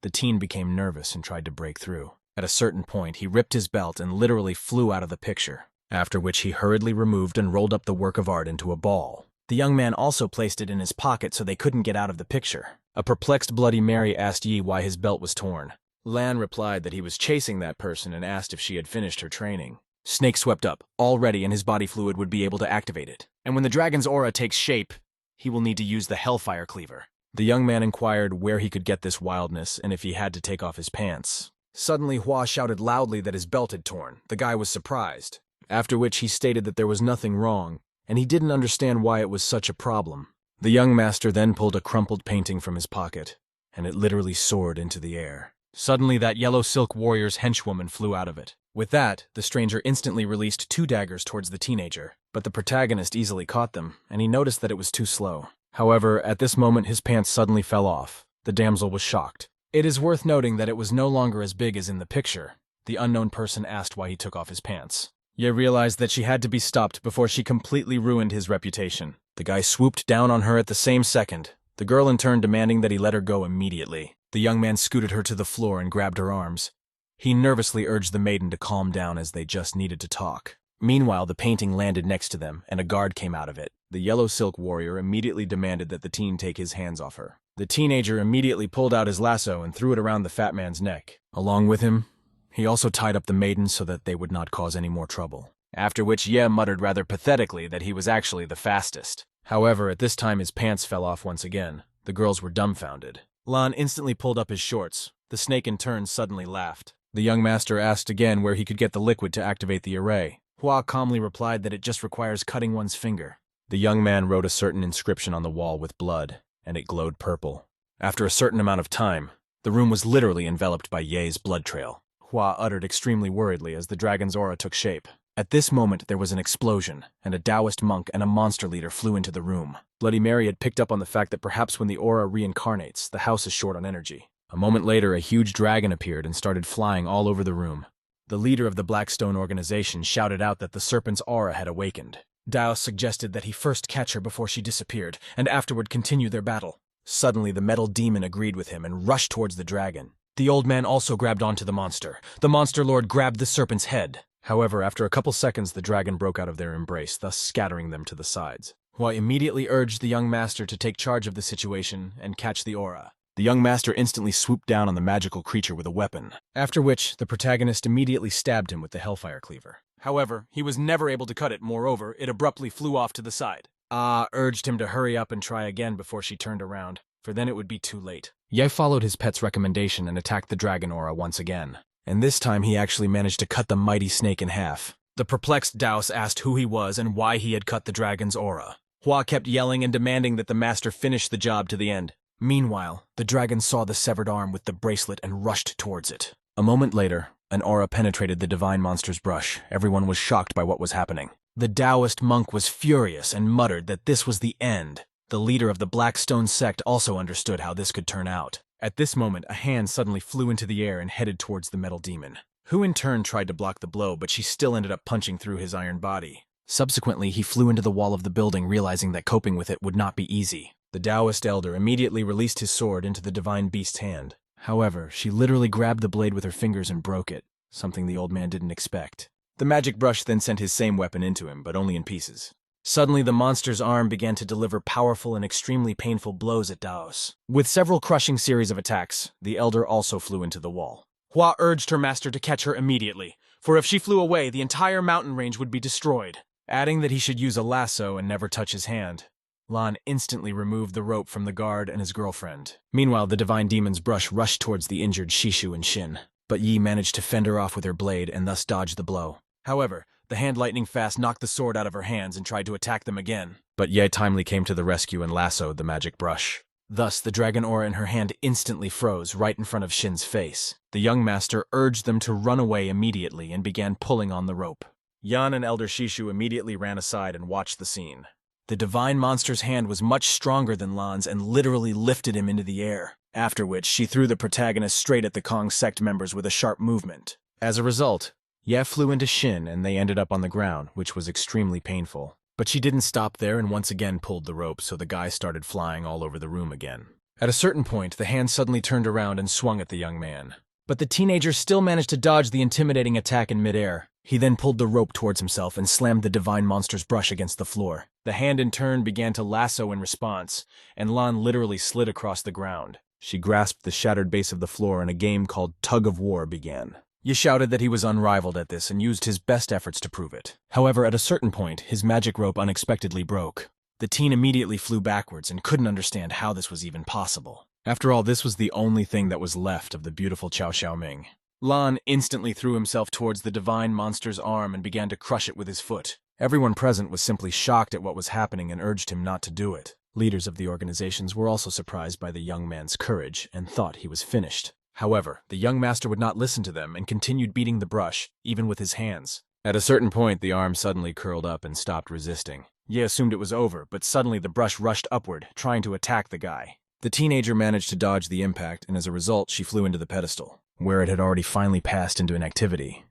The teen became nervous and tried to break through. At a certain point, he ripped his belt and literally flew out of the picture, after which he hurriedly removed and rolled up the work of art into a ball. The young man also placed it in his pocket so they couldn't get out of the picture. A perplexed Bloody Mary asked Yi why his belt was torn. Lan replied that he was chasing that person and asked if she had finished her training. Snake swept up, all ready, and his body fluid would be able to activate it. And when the dragon's aura takes shape, he will need to use the Hellfire Cleaver. The young man inquired where he could get this wildness and if he had to take off his pants. Suddenly, Hua shouted loudly that his belt had torn. The guy was surprised, after which he stated that there was nothing wrong, and he didn't understand why it was such a problem. The young master then pulled a crumpled painting from his pocket, and it literally soared into the air. Suddenly, that yellow silk warrior's henchwoman flew out of it. With that, the stranger instantly released 2 daggers towards the teenager, but the protagonist easily caught them, and he noticed that it was too slow. However, at this moment his pants suddenly fell off. The damsel was shocked. It is worth noting that it was no longer as big as in the picture. The unknown person asked why he took off his pants. Ye realized that she had to be stopped before she completely ruined his reputation. The guy swooped down on her at the same second, the girl in turn demanding that he let her go immediately. The young man scooted her to the floor and grabbed her arms. He nervously urged the maiden to calm down as they just needed to talk. Meanwhile, the painting landed next to them, and a guard came out of it. The yellow silk warrior immediately demanded that the teen take his hands off her. The teenager immediately pulled out his lasso and threw it around the fat man's neck. Along with him, he also tied up the maiden so that they would not cause any more trouble. After which Ye muttered rather pathetically that he was actually the fastest. However, at this time his pants fell off once again. The girls were dumbfounded. Lan instantly pulled up his shorts. The snake in turn suddenly laughed. The young master asked again where he could get the liquid to activate the array. Hua calmly replied that it just requires cutting one's finger. The young man wrote a certain inscription on the wall with blood, and it glowed purple. After a certain amount of time, the room was literally enveloped by Ye's blood trail. Hua uttered extremely worriedly as the dragon's aura took shape. At this moment, there was an explosion, and a Taoist monk and a monster leader flew into the room. Bloody Mary had picked up on the fact that perhaps when the aura reincarnates, the house is short on energy. A moment later, a huge dragon appeared and started flying all over the room. The leader of the Blackstone organization shouted out that the serpent's aura had awakened. Daos suggested that he first catch her before she disappeared, and afterward continue their battle. Suddenly, the metal demon agreed with him and rushed towards the dragon. The old man also grabbed onto the monster. The monster lord grabbed the serpent's head. However, after a couple seconds, the dragon broke out of their embrace, thus scattering them to the sides. Hua immediately urged the young master to take charge of the situation and catch the aura. The young master instantly swooped down on the magical creature with a weapon, after which the protagonist immediately stabbed him with the Hellfire Cleaver. However, he was never able to cut it. Moreover, it abruptly flew off to the side. Ah urged him to hurry up and try again before she turned around, for then it would be too late. Ye followed his pet's recommendation and attacked the dragon aura once again. And this time he actually managed to cut the mighty snake in half. The perplexed Daos asked who he was and why he had cut the dragon's aura. Hua kept yelling and demanding that the master finish the job to the end. Meanwhile, the dragon saw the severed arm with the bracelet and rushed towards it. A moment later, an aura penetrated the divine monster's brush. Everyone was shocked by what was happening. The Taoist monk was furious and muttered that this was the end. The leader of the Blackstone sect also understood how this could turn out. At this moment, a hand suddenly flew into the air and headed towards the metal demon, who in turn tried to block the blow, but she still ended up punching through his iron body. Subsequently, he flew into the wall of the building, realizing that coping with it would not be easy. The Taoist elder immediately released his sword into the divine beast's hand. However, she literally grabbed the blade with her fingers and broke it, something the old man didn't expect. The magic brush then sent his same weapon into him, but only in pieces. Suddenly, the monster's arm began to deliver powerful and extremely painful blows at Daos. With several crushing series of attacks, the elder also flew into the wall. Hua urged her master to catch her immediately, for if she flew away, the entire mountain range would be destroyed, adding that he should use a lasso and never touch his hand. Lan instantly removed the rope from the guard and his girlfriend. Meanwhile, the divine demon's brush rushed towards the injured Shishu and Shin, but Yi managed to fend her off with her blade and thus dodged the blow. However, the hand lightning fast knocked the sword out of her hands and tried to attack them again. But Ye timely came to the rescue and lassoed the magic brush. Thus, the dragon aura in her hand instantly froze right in front of Shin's face. The young master urged them to run away immediately and began pulling on the rope. Yan and Elder Shishu immediately ran aside and watched the scene. The divine monster's hand was much stronger than Lan's and literally lifted him into the air, after which she threw the protagonist straight at the Kong sect members with a sharp movement. As a result, Ye flew into Shin and they ended up on the ground, which was extremely painful. But she didn't stop there and once again pulled the rope, so the guy started flying all over the room again. At a certain point, the hand suddenly turned around and swung at the young man. But the teenager still managed to dodge the intimidating attack in midair. He then pulled the rope towards himself and slammed the divine monster's brush against the floor. The hand in turn began to lasso in response, and Lan literally slid across the ground. She grasped the shattered base of the floor and a game called Tug of War began. Ye shouted that he was unrivaled at this and used his best efforts to prove it. However, at a certain point, his magic rope unexpectedly broke. The teen immediately flew backwards and couldn't understand how this was even possible. After all, this was the only thing that was left of the beautiful Cao Xiaoming. Lan instantly threw himself towards the divine monster's arm and began to crush it with his foot. Everyone present was simply shocked at what was happening and urged him not to do it. Leaders of the organizations were also surprised by the young man's courage and thought he was finished. However, the young master would not listen to them and continued beating the brush, even with his hands. At a certain point, the arm suddenly curled up and stopped resisting. Ye assumed it was over, but suddenly the brush rushed upward, trying to attack the guy. The teenager managed to dodge the impact, and as a result, she flew into the pedestal, where it had already finally passed into inactivity.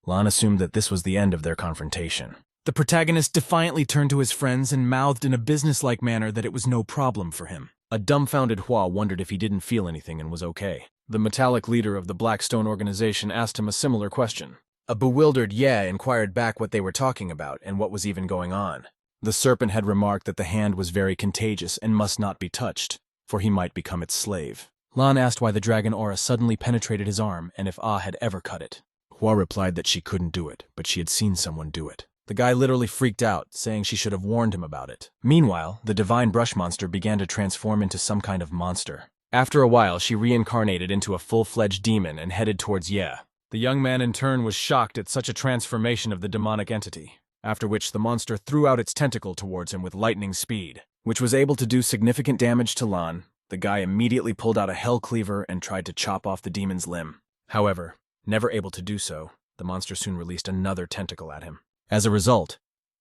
Lan assumed that this was the end of their confrontation. The protagonist defiantly turned to his friends and mouthed in a businesslike manner that it was no problem for him. A dumbfounded Hua wondered if he didn't feel anything and was okay. The metallic leader of the Blackstone organization asked him a similar question. A bewildered Ye inquired back what they were talking about and what was even going on. The serpent had remarked that the hand was very contagious and must not be touched, for he might become its slave. Lan asked why the dragon aura suddenly penetrated his arm and if Ah had ever cut it. Hua replied that she couldn't do it, but she had seen someone do it. The guy literally freaked out, saying she should have warned him about it. Meanwhile, the divine brush monster began to transform into some kind of monster. After a while, she reincarnated into a full-fledged demon and headed towards Ye. The young man in turn was shocked at such a transformation of the demonic entity, after which the monster threw out its tentacle towards him with lightning speed, which was able to do significant damage to Lan. The guy immediately pulled out a hell cleaver and tried to chop off the demon's limb. However, Never able to do so, the monster soon released another tentacle at him. As a result,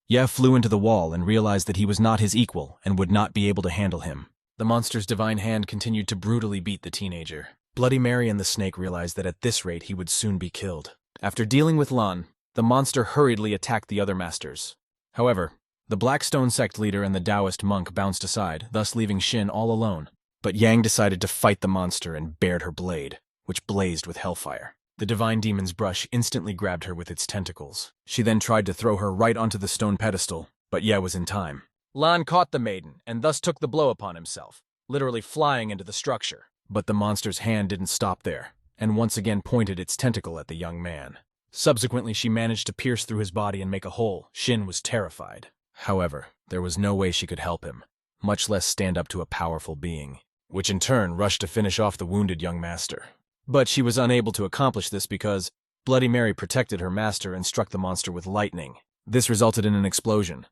Ye flew into the wall and realized that he was not his equal and would not be able to handle him. The monster's divine hand continued to brutally beat the teenager. Bloody Mary and the snake realized that at this rate he would soon be killed. After dealing with Lan, the monster hurriedly attacked the other masters. However, the Blackstone sect leader and the Taoist monk bounced aside, thus leaving Shin all alone. But Yang decided to fight the monster and bared her blade, which blazed with hellfire. The divine demon's brush instantly grabbed her with its tentacles. She then tried to throw her right onto the stone pedestal, but Ye was in time. Lan caught the maiden and thus took the blow upon himself, literally flying into the structure. But the monster's hand didn't stop there, and once again pointed its tentacle at the young man. Subsequently, she managed to pierce through his body and make a hole. Shin was terrified. However, there was no way she could help him, much less stand up to a powerful being, which in turn rushed to finish off the wounded young master. But she was unable to accomplish this because Bloody Mary protected her master and struck the monster with lightning. This resulted in an explosion,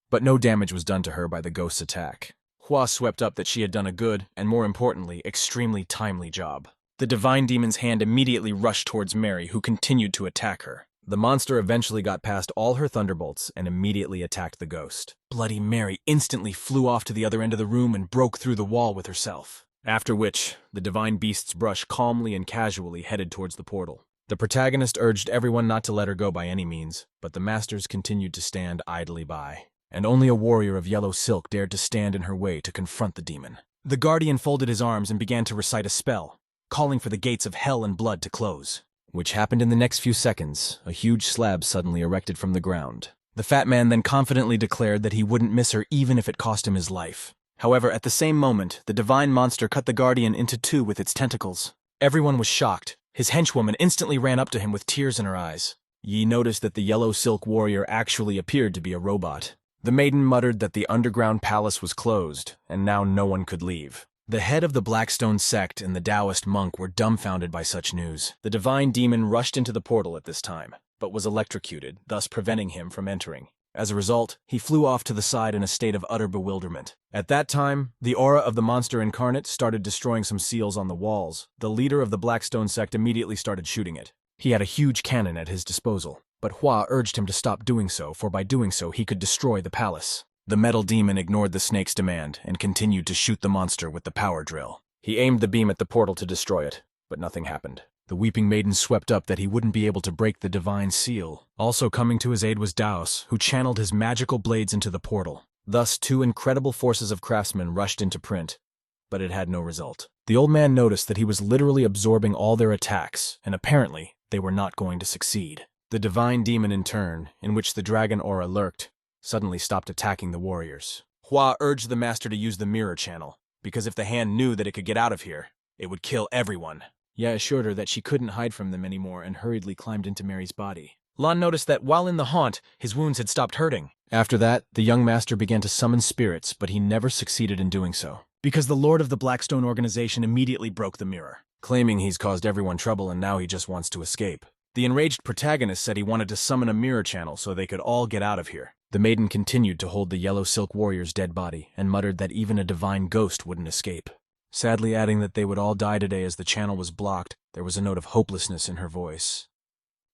but no damage was done to her by the ghost's attack. Hua swept up that she had done a good, and more importantly, extremely timely job. The divine demon's hand immediately rushed towards Mary, who continued to attack her. The monster eventually got past all her thunderbolts and immediately attacked the ghost. Bloody Mary instantly flew off to the other end of the room and broke through the wall with herself. After which, the divine beast's brush calmly and casually headed towards the portal. The protagonist urged everyone not to let her go by any means, but the masters continued to stand idly by. And only a warrior of yellow silk dared to stand in her way to confront the demon. The guardian folded his arms and began to recite a spell, calling for the gates of hell and blood to close. Which happened in the next few seconds. A huge slab suddenly erected from the ground. The fat man then confidently declared that he wouldn't miss her even if it cost him his life. However, at the same moment, the divine monster cut the guardian into two with its tentacles. Everyone was shocked. His henchwoman instantly ran up to him with tears in her eyes. Yi noticed that the yellow silk warrior actually appeared to be a robot. The maiden muttered that the underground palace was closed, and now no one could leave. The head of the Blackstone sect and the Taoist monk were dumbfounded by such news. The divine demon rushed into the portal at this time, but was electrocuted, thus preventing him from entering. As a result, he flew off to the side in a state of utter bewilderment. At that time, the aura of the monster incarnate started destroying some seals on the walls. The leader of the Blackstone sect immediately started shooting it. He had a huge cannon at his disposal, but Hua urged him to stop doing so, for by doing so he could destroy the palace. The metal demon ignored the snake's demand and continued to shoot the monster with the power drill. He aimed the beam at the portal to destroy it, but nothing happened. The weeping maiden swept up that he wouldn't be able to break the divine seal. Also coming to his aid was Daos, who channeled his magical blades into the portal. Thus, two incredible forces of craftsmen rushed into print, but it had no result. The old man noticed that he was literally absorbing all their attacks, and apparently, they were not going to succeed. The divine demon in turn, in which the dragon aura lurked, suddenly stopped attacking the warriors. Hua urged the master to use the mirror channel, because if the hand knew that it could get out of here, it would kill everyone. Ye assured her that she couldn't hide from them anymore and hurriedly climbed into Mary's body. Lan noticed that while in the haunt, his wounds had stopped hurting. After that, the young master began to summon spirits, but he never succeeded in doing so. Because the lord of the Blackstone organization immediately broke the mirror, claiming he's caused everyone trouble and now he just wants to escape. The enraged protagonist said he wanted to summon a mirror channel so they could all get out of here. The maiden continued to hold the yellow silk warrior's dead body and muttered that even a divine ghost wouldn't escape. Sadly adding that they would all die today as the channel was blocked, there was a note of hopelessness in her voice.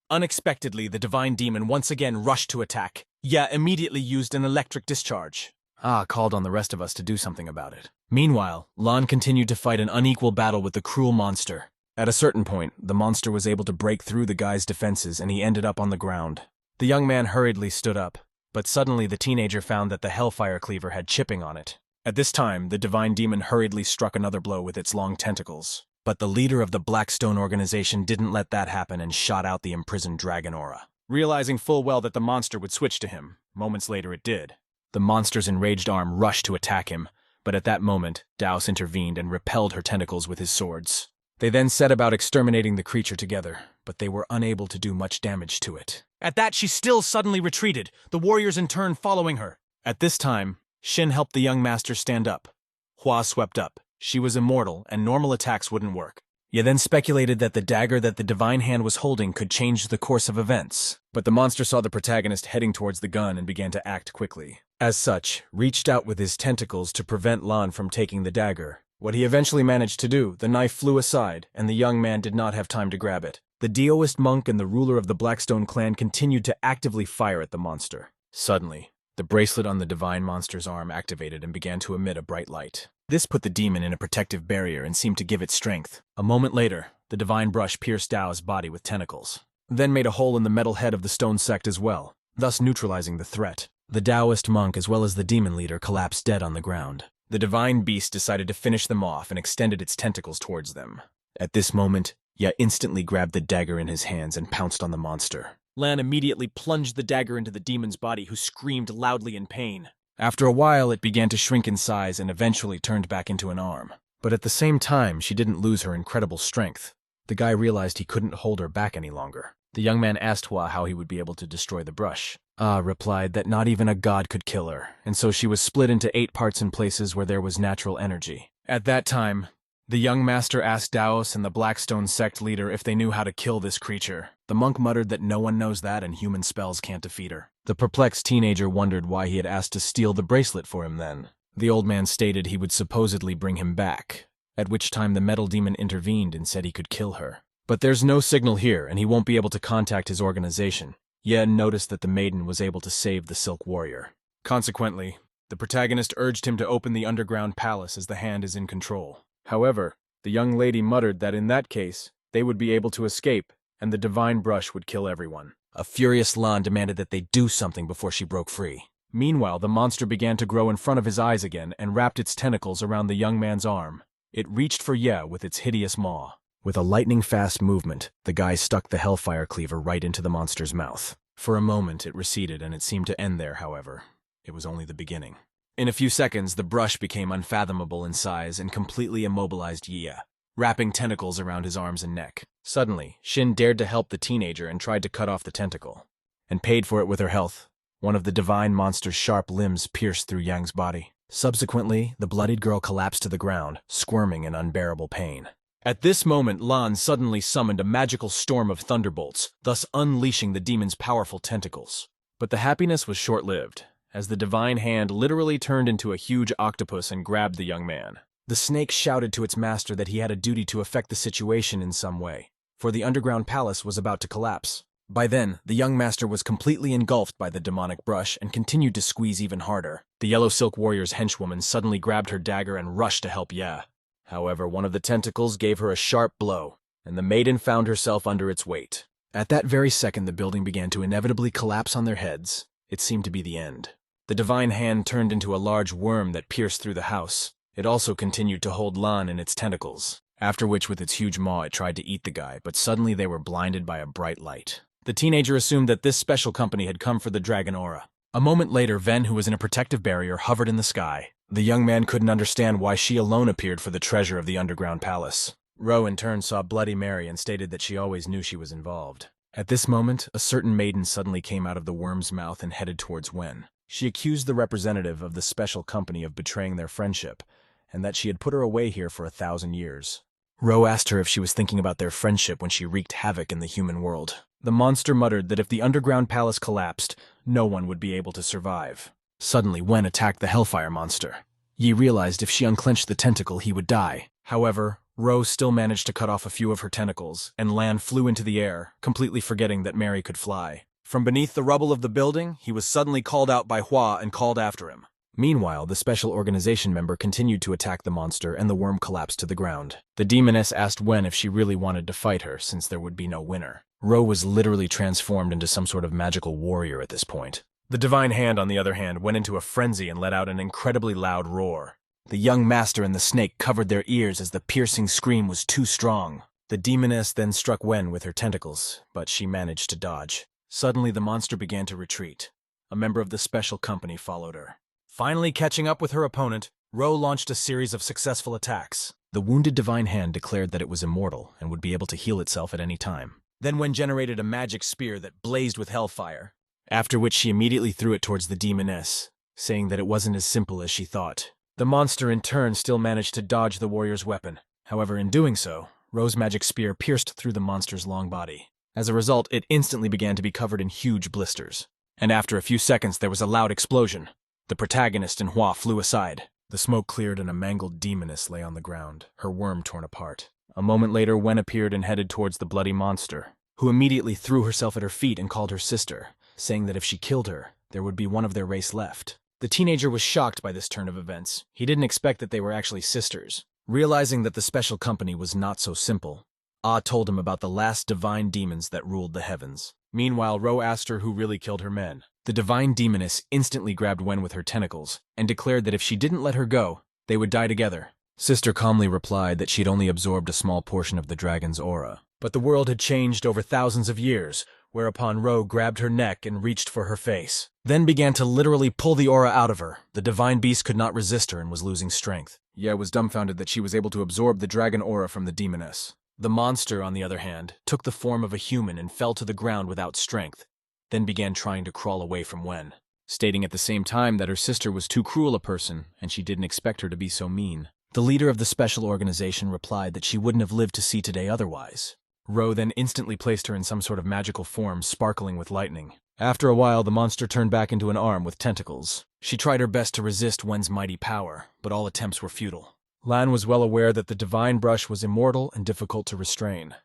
Unexpectedly, the divine demon once again rushed to attack. Ye immediately used an electric discharge. Called on the rest of us to do something about it. Meanwhile, Lan continued to fight an unequal battle with the cruel monster. At a certain point, the monster was able to break through the guy's defenses and he ended up on the ground. The young man hurriedly stood up, but suddenly the teenager found that the Hellfire Cleaver had chipping on it. At this time, the divine demon hurriedly struck another blow with its long tentacles. But the leader of the Blackstone organization didn't let that happen and shot out the imprisoned dragon aura. Realizing full well that the monster would switch to him, moments later it did. The monster's enraged arm rushed to attack him, but at that moment, Daos intervened and repelled her tentacles with his swords. They then set about exterminating the creature together, but they were unable to do much damage to it. At that, she still suddenly retreated, the warriors in turn following her. At this time, Shin helped the young master stand up. Hua swept up. She was immortal, and normal attacks wouldn't work. Ye then speculated that the dagger that the divine hand was holding could change the course of events. But the monster saw the protagonist heading towards the gun and began to act quickly. As such, reached out with his tentacles to prevent Lan from taking the dagger. What he eventually managed to do, the knife flew aside, and the young man did not have time to grab it. The Daoist monk and the ruler of the Blackstone clan continued to actively fire at the monster. Suddenly, the bracelet on the divine monster's arm activated and began to emit a bright light. This put the demon in a protective barrier and seemed to give it strength. A moment later, the divine brush pierced Dao's body with tentacles, then made a hole in the metal head of the stone sect as well, thus neutralizing the threat. The Daoist monk as well as the demon leader collapsed dead on the ground. The divine beast decided to finish them off and extended its tentacles towards them. At this moment, Ye instantly grabbed the dagger in his hands and pounced on the monster. Lan immediately plunged the dagger into the demon's body, who screamed loudly in pain. After a while, it began to shrink in size and eventually turned back into an arm. But at the same time, she didn't lose her incredible strength. The guy realized he couldn't hold her back any longer. The young man asked Hua how he would be able to destroy the brush. Ah replied that not even a god could kill her, and so she was split into 8 parts in places where there was natural energy. At that time, the young master asked Daos and the Blackstone sect leader if they knew how to kill this creature. The monk muttered that no one knows that and human spells can't defeat her. The perplexed teenager wondered why he had asked to steal the bracelet for him then. The old man stated he would supposedly bring him back, at which time the metal demon intervened and said he could kill her. But there's no signal here and he won't be able to contact his organization. Yen noticed that the maiden was able to save the Silk Warrior. Consequently, the protagonist urged him to open the underground palace as the hand is in control. However, the young lady muttered that in that case, they would be able to escape, and the divine brush would kill everyone. A furious Lan demanded that they do something before she broke free. Meanwhile, the monster began to grow in front of his eyes again and wrapped its tentacles around the young man's arm. It reached for Ye with its hideous maw. With a lightning-fast movement, the guy stuck the Hellfire Cleaver right into the monster's mouth. For a moment, it receded and it seemed to end there, however. It was only the beginning. In a few seconds, the brush became unfathomable in size and completely immobilized Ye, wrapping tentacles around his arms and neck. Suddenly, Shin dared to help the teenager and tried to cut off the tentacle, and paid for it with her health. One of the divine monster's sharp limbs pierced through Yang's body. Subsequently, the bloodied girl collapsed to the ground, squirming in unbearable pain. At this moment, Lan suddenly summoned a magical storm of thunderbolts, thus unleashing the demon's powerful tentacles. But the happiness was short-lived, as the divine hand literally turned into a huge octopus and grabbed the young man. The snake shouted to its master that he had a duty to affect the situation in some way, for the underground palace was about to collapse. By then, the young master was completely engulfed by the demonic brush and continued to squeeze even harder. The Yellow Silk Warrior's henchwoman suddenly grabbed her dagger and rushed to help Ye. However, one of the tentacles gave her a sharp blow, and the maiden found herself under its weight. At that very second, the building began to inevitably collapse on their heads. It seemed to be the end. The divine hand turned into a large worm that pierced through the house. It also continued to hold Lan in its tentacles, after which with its huge maw it tried to eat the guy, but suddenly they were blinded by a bright light. The teenager assumed that this special company had come for the dragon aura. A moment later, Ven, who was in a protective barrier, hovered in the sky. The young man couldn't understand why she alone appeared for the treasure of the underground palace. Ro in turn saw Bloody Mary and stated that she always knew she was involved. At this moment, a certain maiden suddenly came out of the worm's mouth and headed towards Wen. She accused the representative of the special company of betraying their friendship, and that she had put her away here for 1,000 years. Ro asked her if she was thinking about their friendship when she wreaked havoc in the human world. The monster muttered that if the underground palace collapsed, no one would be able to survive. Suddenly, Wen attacked the Hellfire monster. Yi realized if she unclenched the tentacle, he would die. However, Ro still managed to cut off a few of her tentacles, and Lan flew into the air, completely forgetting that Mary could fly. From beneath the rubble of the building, he was suddenly called out by Hua and called after him. Meanwhile, the special organization member continued to attack the monster and the worm collapsed to the ground. The demoness asked Wen if she really wanted to fight her, since there would be no winner. Ro was literally transformed into some sort of magical warrior at this point. The divine hand, on the other hand, went into a frenzy and let out an incredibly loud roar. The young master and the snake covered their ears as the piercing scream was too strong. The demoness then struck Wen with her tentacles, but she managed to dodge. Suddenly, the monster began to retreat. A member of the special company followed her. Finally catching up with her opponent, Ro launched a series of successful attacks. The wounded divine hand declared that it was immortal and would be able to heal itself at any time. Then Wen generated a magic spear that blazed with hellfire, after which she immediately threw it towards the demoness, saying that it wasn't as simple as she thought. The monster in turn still managed to dodge the warrior's weapon. However, in doing so, Ro's magic spear pierced through the monster's long body. As a result, it instantly began to be covered in huge blisters. And after a few seconds, there was a loud explosion. The protagonist and Hua flew aside. The smoke cleared and a mangled demoness lay on the ground, her worm torn apart. A moment later, Wen appeared and headed towards the bloody monster, who immediately threw herself at her feet and called her sister, saying that if she killed her, there would be one of their race left. The teenager was shocked by this turn of events. He didn't expect that they were actually sisters. Realizing that the special company was not so simple, Ah told him about the last divine demons that ruled the heavens. Meanwhile, Ro asked her who really killed her men. The divine demoness instantly grabbed Wen with her tentacles and declared that if she didn't let her go, they would die together. Sister calmly replied that she'd only absorbed a small portion of the dragon's aura. But the world had changed over thousands of years, whereupon Ro grabbed her neck and reached for her face, then began to literally pull the aura out of her. The divine beast could not resist her and was losing strength. Ye was dumbfounded that she was able to absorb the dragon aura from the demoness. The monster, on the other hand, took the form of a human and fell to the ground without strength, then began trying to crawl away from Wen, stating at the same time that her sister was too cruel a person and she didn't expect her to be so mean. The leader of the special organization replied that she wouldn't have lived to see today otherwise. Ro then instantly placed her in some sort of magical form sparkling with lightning. After a while, the monster turned back into an arm with tentacles. She tried her best to resist Wen's mighty power, but all attempts were futile. Lan was well aware that the divine brush was immortal and difficult to restrain.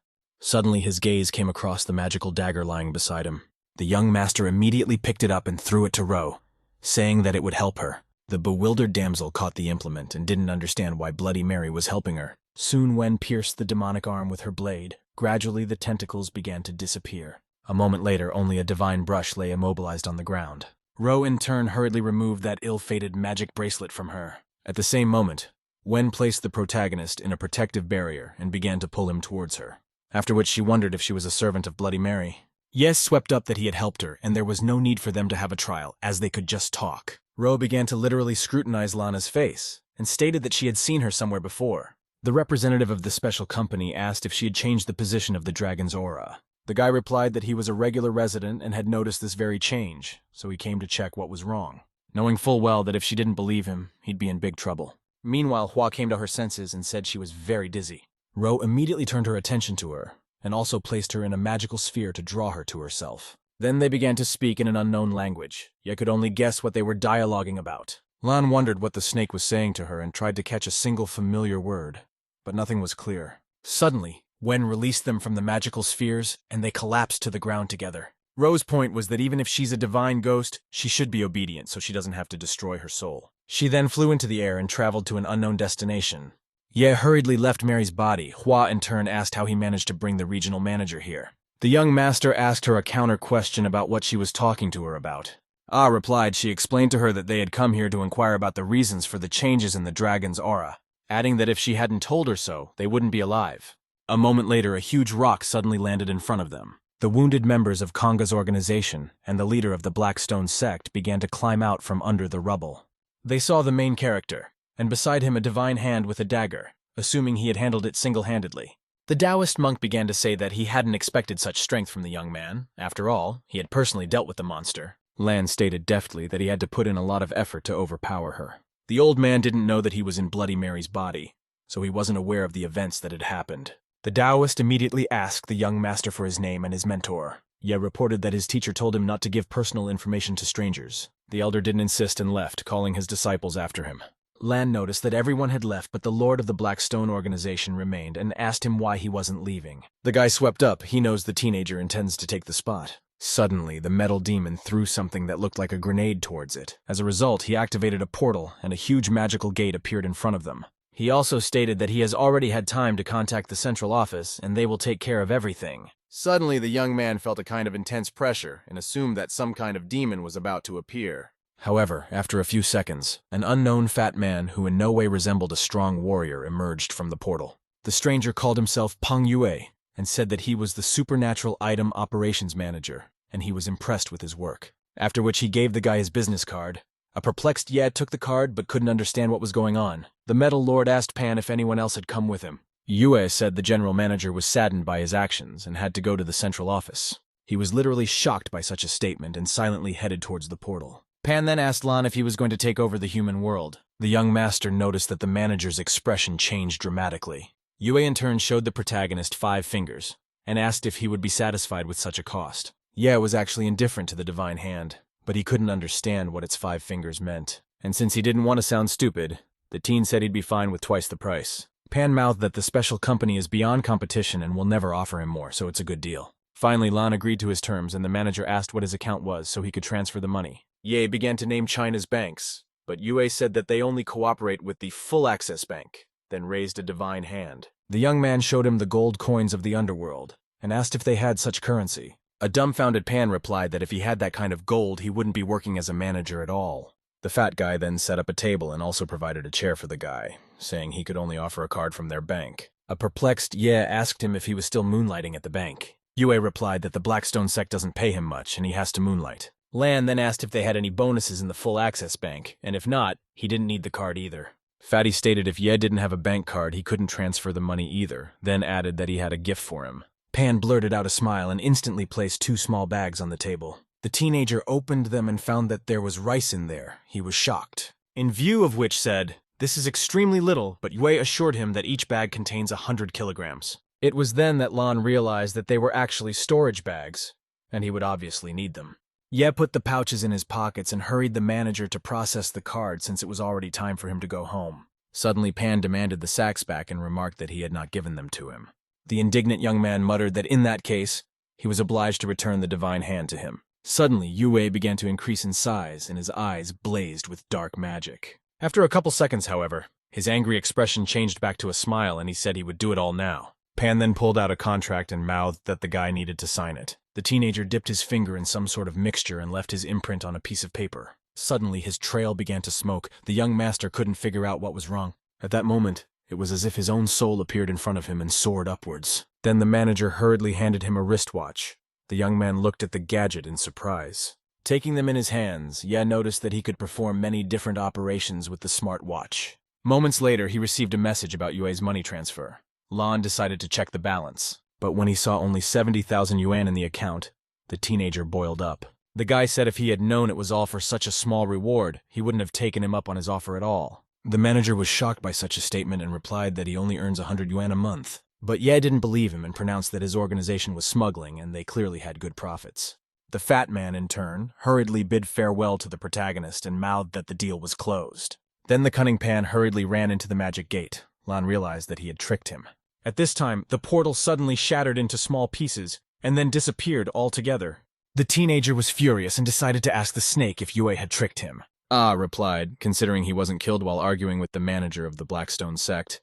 Suddenly his gaze came across the magical dagger lying beside him. The young master immediately picked it up and threw it to Ro, saying that it would help her. The bewildered damsel caught the implement and didn't understand why Bloody Mary was helping her. Soon Wen pierced the demonic arm with her blade. Gradually the tentacles began to disappear. A moment later, only a divine brush lay immobilized on the ground. Ro in turn hurriedly removed that ill-fated magic bracelet from her. At the same moment, Wen placed the protagonist in a protective barrier and began to pull him towards her, after which she wondered if she was a servant of Bloody Mary. Yes swept up that he had helped her, and there was no need for them to have a trial, as they could just talk. Ro began to literally scrutinize Lana's face, and stated that she had seen her somewhere before. The representative of the special company asked if she had changed the position of the dragon's aura. The guy replied that he was a regular resident and had noticed this very change, so he came to check what was wrong, knowing full well that if she didn't believe him, he'd be in big trouble. Meanwhile, Hua came to her senses and said she was very dizzy. Ro immediately turned her attention to her, and also placed her in a magical sphere to draw her to herself. Then they began to speak in an unknown language, yet could only guess what they were dialoguing about. Lan wondered what the snake was saying to her and tried to catch a single familiar word, but nothing was clear. Suddenly, Wen released them from the magical spheres, and they collapsed to the ground together. Ro's point was that even if she's a divine ghost, she should be obedient so she doesn't have to destroy her soul. She then flew into the air and traveled to an unknown destination. Ye hurriedly left Mary's body. Hua in turn asked how he managed to bring the regional manager here. The young master asked her a counter question about what she was talking to her about. Ah replied she explained to her that they had come here to inquire about the reasons for the changes in the dragon's aura, adding that if she hadn't told her so, they wouldn't be alive. A moment later, a huge rock suddenly landed in front of them. The wounded members of Konga's organization and the leader of the Blackstone sect began to climb out from under the rubble. They saw the main character, and beside him a divine hand with a dagger, assuming he had handled it single-handedly. The Taoist monk began to say that he hadn't expected such strength from the young man. After all, he had personally dealt with the monster. Lan stated deftly that he had to put in a lot of effort to overpower her. The old man didn't know that he was in Bloody Mary's body, so he wasn't aware of the events that had happened. The Taoist immediately asked the young master for his name and his mentor. Ye reported that his teacher told him not to give personal information to strangers. The elder didn't insist and left, calling his disciples after him. Lan noticed that everyone had left, but the lord of the Blackstone organization remained and asked him why he wasn't leaving. The guy swept up. He knows the teenager intends to take the spot. Suddenly, the metal demon threw something that looked like a grenade towards it. As a result, he activated a portal, and a huge magical gate appeared in front of them. He also stated that he has already had time to contact the central office, and they will take care of everything. Suddenly, the young man felt a kind of intense pressure and assumed that some kind of demon was about to appear. However, after a few seconds, an unknown fat man who in no way resembled a strong warrior emerged from the portal. The stranger called himself Peng Yue and said that he was the supernatural item operations manager, and he was impressed with his work. After which he gave the guy his business card. A perplexed Ye took the card but couldn't understand what was going on. The metal lord asked Pan if anyone else had come with him. Yue said the general manager was saddened by his actions and had to go to the central office. He was literally shocked by such a statement and silently headed towards the portal. Pan then asked Lan if he was going to take over the human world. The young master noticed that the manager's expression changed dramatically. Yue in turn showed the protagonist 5 fingers and asked if he would be satisfied with such a cost. Ye was actually indifferent to the divine hand, but he couldn't understand what its 5 fingers meant. And since he didn't want to sound stupid, the teen said he'd be fine with twice the price. Pan mouthed that the special company is beyond competition and will never offer him more, so it's a good deal. Finally, Lan agreed to his terms, and the manager asked what his account was so he could transfer the money. Ye began to name China's banks, but Yue said that they only cooperate with the Full Access Bank, then raised a divine hand. The young man showed him the gold coins of the underworld, and asked if they had such currency. A dumbfounded Pan replied that if he had that kind of gold, he wouldn't be working as a manager at all. The fat guy then set up a table and also provided a chair for the guy, saying he could only offer a card from their bank. A perplexed Ye asked him if he was still moonlighting at the bank. Yue replied that the Blackstone sect doesn't pay him much and he has to moonlight. Lan then asked if they had any bonuses in the Full Access Bank, and if not, he didn't need the card either. Fatty stated if Ye didn't have a bank card, he couldn't transfer the money either, then added that he had a gift for him. Pan blurted out a smile and instantly placed 2 small bags on the table. The teenager opened them and found that there was rice in there. He was shocked. In view of which said, "This is extremely little," but Yue assured him that each bag contains 100 kilograms. It was then that Lan realized that they were actually storage bags, and he would obviously need them. Ye put the pouches in his pockets and hurried the manager to process the card since it was already time for him to go home. Suddenly Pan demanded the sacks back and remarked that he had not given them to him. The indignant young man muttered that in that case, he was obliged to return the divine hand to him. Suddenly, Yue began to increase in size, and his eyes blazed with dark magic. After a couple seconds, however, his angry expression changed back to a smile, and he said he would do it all now. Pan then pulled out a contract and mouthed that the guy needed to sign it. The teenager dipped his finger in some sort of mixture and left his imprint on a piece of paper. Suddenly, his trail began to smoke. The young master couldn't figure out what was wrong. At that moment, it was as if his own soul appeared in front of him and soared upwards. Then the manager hurriedly handed him a wristwatch. The young man looked at the gadget in surprise. Taking them in his hands, Ye noticed that he could perform many different operations with the smart watch. Moments later, he received a message about Yue's money transfer. Lan decided to check the balance, but when he saw only 70,000 yuan in the account, the teenager boiled up. The guy said if he had known it was all for such a small reward, he wouldn't have taken him up on his offer at all. The manager was shocked by such a statement and replied that he only earns 100 yuan a month. But Ye didn't believe him and pronounced that his organization was smuggling and they clearly had good profits. The fat man, in turn, hurriedly bid farewell to the protagonist and mouthed that the deal was closed. Then the cunning Pan hurriedly ran into the magic gate. Lan realized that he had tricked him. At this time, the portal suddenly shattered into small pieces and then disappeared altogether. The teenager was furious and decided to ask the snake if Yue had tricked him. Ah, replied, considering he wasn't killed while arguing with the manager of the Blackstone sect.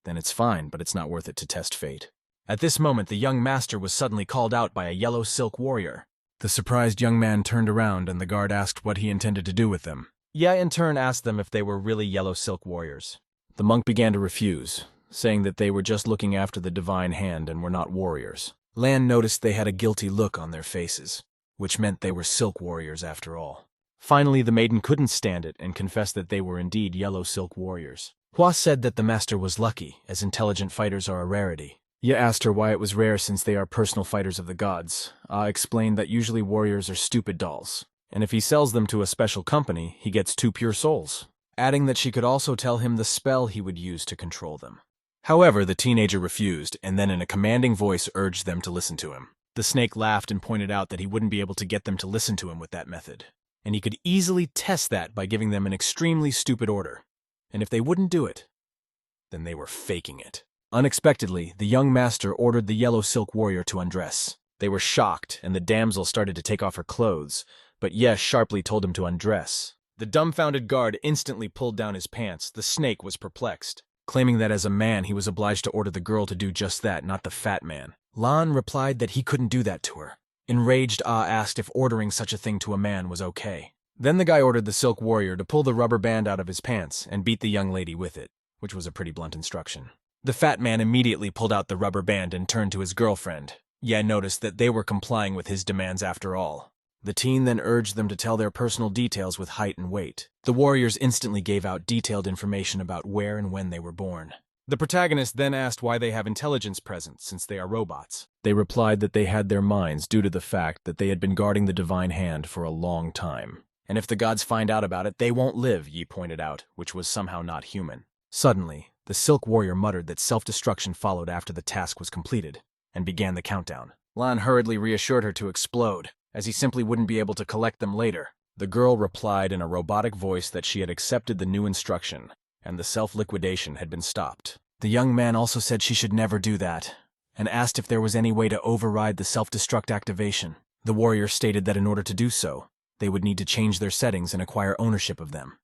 Then it's fine, but it's not worth it to test fate. At this moment, the young master was suddenly called out by a yellow silk warrior. The surprised young man turned around and the guard asked what he intended to do with them. Ye in turn asked them if they were really yellow silk warriors. The monk began to refuse, saying that they were just looking after the divine hand and were not warriors. Lan noticed they had a guilty look on their faces, which meant they were silk warriors after all. Finally, the maiden couldn't stand it and confessed that they were indeed yellow silk warriors. Hua said that the master was lucky, as intelligent fighters are a rarity. Ye asked her why it was rare since they are personal fighters of the gods. Ah explained that usually warriors are stupid dolls, and if he sells them to a special company, he gets 2 pure souls, adding that she could also tell him the spell he would use to control them. However, the teenager refused, and then in a commanding voice urged them to listen to him. The snake laughed and pointed out that he wouldn't be able to get them to listen to him with that method, and he could easily test that by giving them an extremely stupid order. And if they wouldn't do it, then they were faking it. Unexpectedly, the young master ordered the yellow silk warrior to undress. They were shocked, and the damsel started to take off her clothes, but Ye sharply told him to undress. The dumbfounded guard instantly pulled down his pants. The snake was perplexed, claiming that as a man he was obliged to order the girl to do just that, not the fat man. Lan replied that he couldn't do that to her. Enraged, Ah asked if ordering such a thing to a man was okay. Then the guy ordered the silk warrior to pull the rubber band out of his pants and beat the young lady with it, which was a pretty blunt instruction. The fat man immediately pulled out the rubber band and turned to his girlfriend. Ye noticed that they were complying with his demands after all. The teen then urged them to tell their personal details with height and weight. The warriors instantly gave out detailed information about where and when they were born. The protagonist then asked why they have intelligence present since they are robots. They replied that they had their minds due to the fact that they had been guarding the divine hand for a long time. And if the gods find out about it, they won't live, Yi pointed out, which was somehow not human. Suddenly, the silk warrior muttered that self-destruction followed after the task was completed, and began the countdown. Lan hurriedly reassured her to explode, as he simply wouldn't be able to collect them later. The girl replied in a robotic voice that she had accepted the new instruction, and the self-liquidation had been stopped. The young man also said she should never do that, and asked if there was any way to override the self-destruct activation. The warrior stated that in order to do so, they would need to change their settings and acquire ownership of them.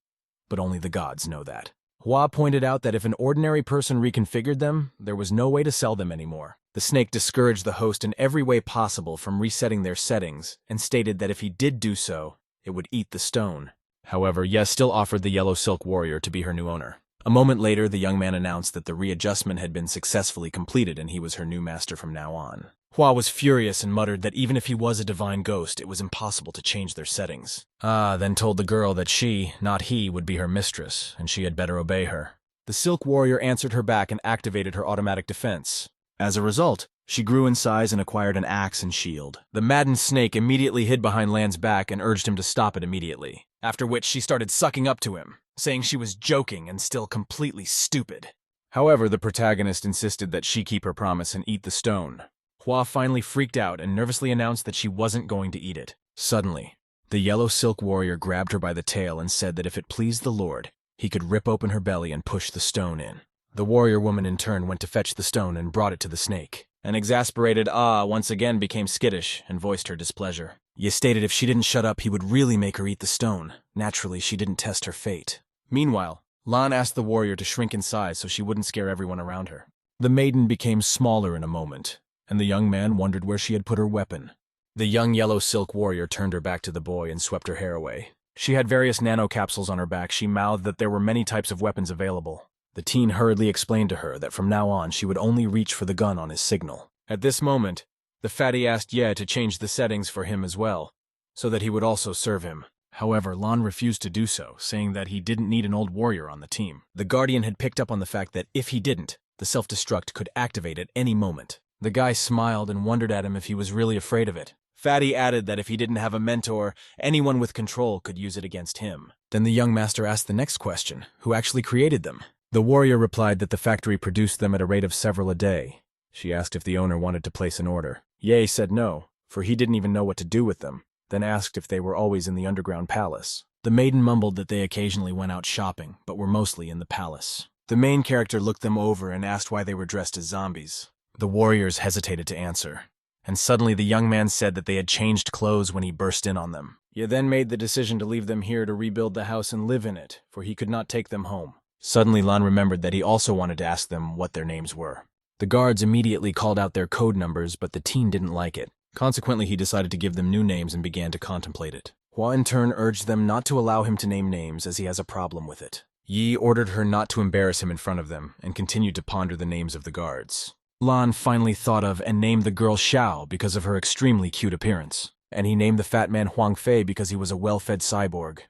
But only the gods know that. Hua pointed out that if an ordinary person reconfigured them, there was no way to sell them anymore. The snake discouraged the host in every way possible from resetting their settings, and stated that if he did do so, it would eat the stone. However, Ye still offered the yellow silk warrior to be her new owner. A moment later, the young man announced that the readjustment had been successfully completed and he was her new master from now on. Hua was furious and muttered that even if he was a divine ghost, it was impossible to change their settings. Then told the girl that she, not he, would be her mistress, and she had better obey her. The silk warrior answered her back and activated her automatic defense. As a result, she grew in size and acquired an axe and shield. The maddened snake immediately hid behind Lan's back and urged him to stop it immediately, after which she started sucking up to him, saying she was joking and still completely stupid. However, the protagonist insisted that she keep her promise and eat the stone. Hua finally freaked out and nervously announced that she wasn't going to eat it. Suddenly, the yellow silk warrior grabbed her by the tail and said that if it pleased the Lord, he could rip open her belly and push the stone in. The warrior woman in turn went to fetch the stone and brought it to the snake. An exasperated once again became skittish and voiced her displeasure. Ye stated if she didn't shut up, he would really make her eat the stone. Naturally, she didn't test her fate. Meanwhile, Lan asked the warrior to shrink in size so she wouldn't scare everyone around her. The maiden became smaller in a moment, and the young man wondered where she had put her weapon. The young yellow silk warrior turned her back to the boy and swept her hair away. She had various nanocapsules on her back. She mouthed that there were many types of weapons available. The teen hurriedly explained to her that from now on she would only reach for the gun on his signal. At this moment, the fatty asked Ye to change the settings for him as well, so that he would also serve him. However, Lan refused to do so, saying that he didn't need an old warrior on the team. The Guardian had picked up on the fact that if he didn't, the self-destruct could activate at any moment. The guy smiled and wondered at him if he was really afraid of it. Fatty added that if he didn't have a mentor, anyone with control could use it against him. Then the young master asked the next question, who actually created them? The warrior replied that the factory produced them at a rate of several a day. She asked if the owner wanted to place an order. Ye said no, for he didn't even know what to do with them, then asked if they were always in the underground palace. The maiden mumbled that they occasionally went out shopping, but were mostly in the palace. The main character looked them over and asked why they were dressed as zombies. The warriors hesitated to answer, and suddenly the young man said that they had changed clothes when he burst in on them. Ye then made the decision to leave them here to rebuild the house and live in it, for he could not take them home. Suddenly Lan remembered that he also wanted to ask them what their names were. The guards immediately called out their code numbers, but the teen didn't like it. Consequently, he decided to give them new names and began to contemplate it. Hua in turn urged them not to allow him to name names as he has a problem with it. Yi ordered her not to embarrass him in front of them and continued to ponder the names of the guards. Lan finally thought of and named the girl Xiao because of her extremely cute appearance, and he named the fat man Huang Fei because he was a well-fed cyborg.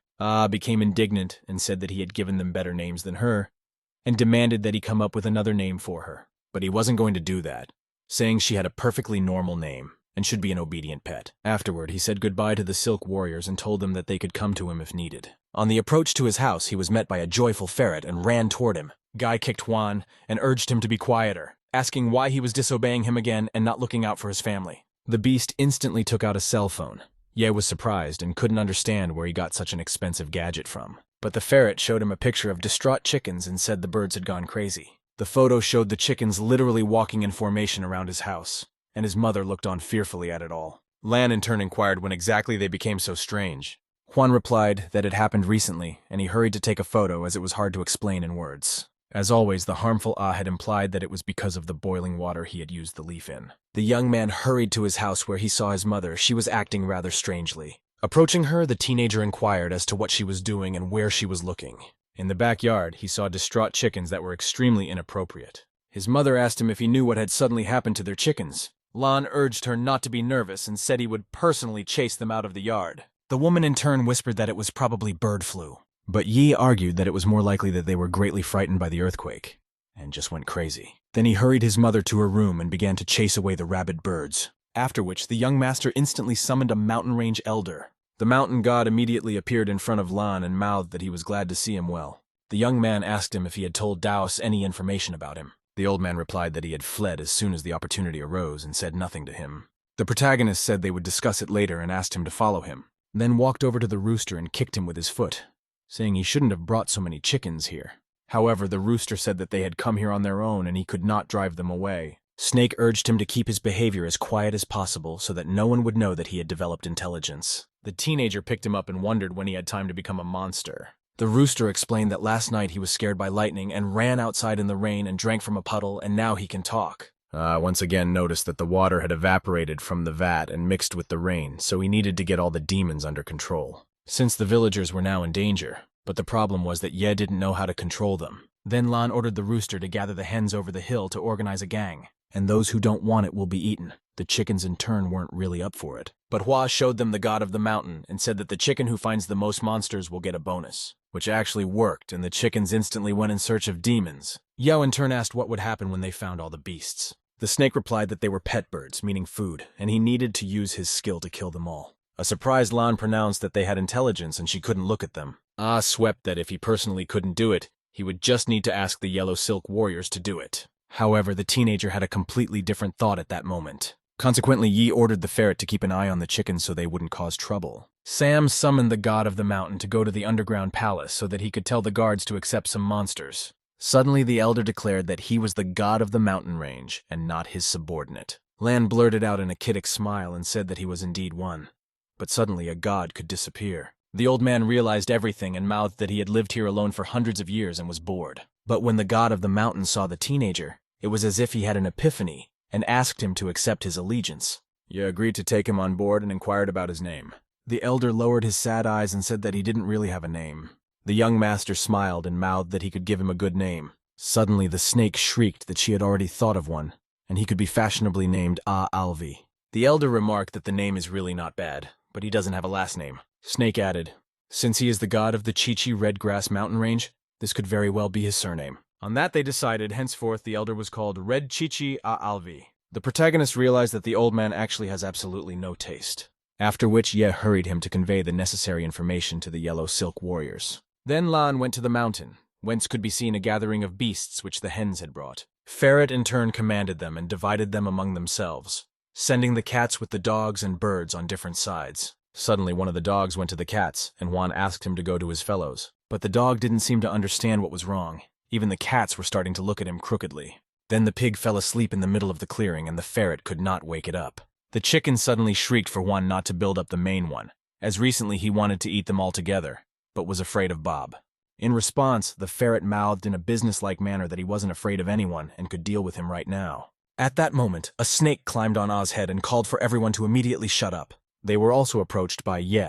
Became indignant and said that he had given them better names than her, and demanded that he come up with another name for her. But he wasn't going to do that, saying she had a perfectly normal name and should be an obedient pet. Afterward, he said goodbye to the Silk Warriors and told them that they could come to him if needed. On the approach to his house, he was met by a joyful ferret and ran toward him. Guy kicked Juan and urged him to be quieter, asking why he was disobeying him again and not looking out for his family. The beast instantly took out a cell phone. Ye was surprised and couldn't understand where he got such an expensive gadget from. But the ferret showed him a picture of distraught chickens and said the birds had gone crazy. The photo showed the chickens literally walking in formation around his house, and his mother looked on fearfully at it all. Lan in turn inquired when exactly they became so strange. Juan replied that it happened recently, and he hurried to take a photo as it was hard to explain in words. As always, the harmful had implied that it was because of the boiling water he had used the leaf in. The young man hurried to his house where he saw his mother. She was acting rather strangely. Approaching her, the teenager inquired as to what she was doing and where she was looking. In the backyard, he saw distraught chickens that were extremely inappropriate. His mother asked him if he knew what had suddenly happened to their chickens. Lan urged her not to be nervous and said he would personally chase them out of the yard. The woman in turn whispered that it was probably bird flu. But Yi argued that it was more likely that they were greatly frightened by the earthquake, and just went crazy. Then he hurried his mother to her room and began to chase away the rabid birds, after which the young master instantly summoned a mountain range elder. The mountain god immediately appeared in front of Lan and mouthed that he was glad to see him well. The young man asked him if he had told Daos any information about him. The old man replied that he had fled as soon as the opportunity arose and said nothing to him. The protagonist said they would discuss it later and asked him to follow him, then walked over to the rooster and kicked him with his foot, saying he shouldn't have brought so many chickens here. However, the rooster said that they had come here on their own and he could not drive them away. Snake urged him to keep his behavior as quiet as possible so that no one would know that he had developed intelligence. The teenager picked him up and wondered when he had time to become a monster. The rooster explained that last night he was scared by lightning and ran outside in the rain and drank from a puddle, and now he can talk. Once again noticed that the water had evaporated from the vat and mixed with the rain, so he needed to get all the demons under control. Since the villagers were now in danger, but the problem was that Ye didn't know how to control them. Then Lan ordered the rooster to gather the hens over the hill to organize a gang, and those who don't want it will be eaten. The chickens in turn weren't really up for it. But Hua showed them the god of the mountain and said that the chicken who finds the most monsters will get a bonus, which actually worked, and the chickens instantly went in search of demons. Yao in turn asked what would happen when they found all the beasts. The snake replied that they were pet birds, meaning food, and he needed to use his skill to kill them all. A surprised Lan pronounced that they had intelligence and she couldn't look at them. Ah swept that if he personally couldn't do it, he would just need to ask the Yellow Silk Warriors to do it. However, the teenager had a completely different thought at that moment. Consequently, Yi ordered the ferret to keep an eye on the chickens so they wouldn't cause trouble. Sam summoned the god of the mountain to go to the underground palace so that he could tell the guards to accept some monsters. Suddenly, the elder declared that he was the god of the mountain range and not his subordinate. Lan blurted out in a kiddick smile and said that he was indeed one. But suddenly, a god could disappear. The old man realized everything and mouthed that he had lived here alone for hundreds of years and was bored. But when the god of the mountain saw the teenager, it was as if he had an epiphany and asked him to accept his allegiance. Ye agreed to take him on board and inquired about his name. The elder lowered his sad eyes and said that he didn't really have a name. The young master smiled and mouthed that he could give him a good name. Suddenly, the snake shrieked that she had already thought of one, and he could be fashionably named Alvi. The elder remarked that the name is really not bad, but he doesn't have a last name. Snake added, since he is the god of the Chichi Red Grass Mountain Range, this could very well be his surname. On that they decided, henceforth the elder was called Red Chichi Alvi. The protagonist realized that the old man actually has absolutely no taste. After which Ye hurried him to convey the necessary information to the Yellow Silk Warriors. Then Lan went to the mountain, whence could be seen a gathering of beasts which the hens had brought. Ferret in turn commanded them and divided them among themselves, sending the cats with the dogs and birds on different sides. Suddenly one of the dogs went to the cats, and Juan asked him to go to his fellows. But the dog didn't seem to understand what was wrong. Even the cats were starting to look at him crookedly. Then the pig fell asleep in the middle of the clearing, and the ferret could not wake it up. The chicken suddenly shrieked for Juan not to build up the main one, as recently he wanted to eat them all together, but was afraid of Bob. In response, the ferret mouthed in a businesslike manner that he wasn't afraid of anyone and could deal with him right now. At that moment, a snake climbed on Ah's head and called for everyone to immediately shut up. They were also approached by Ye,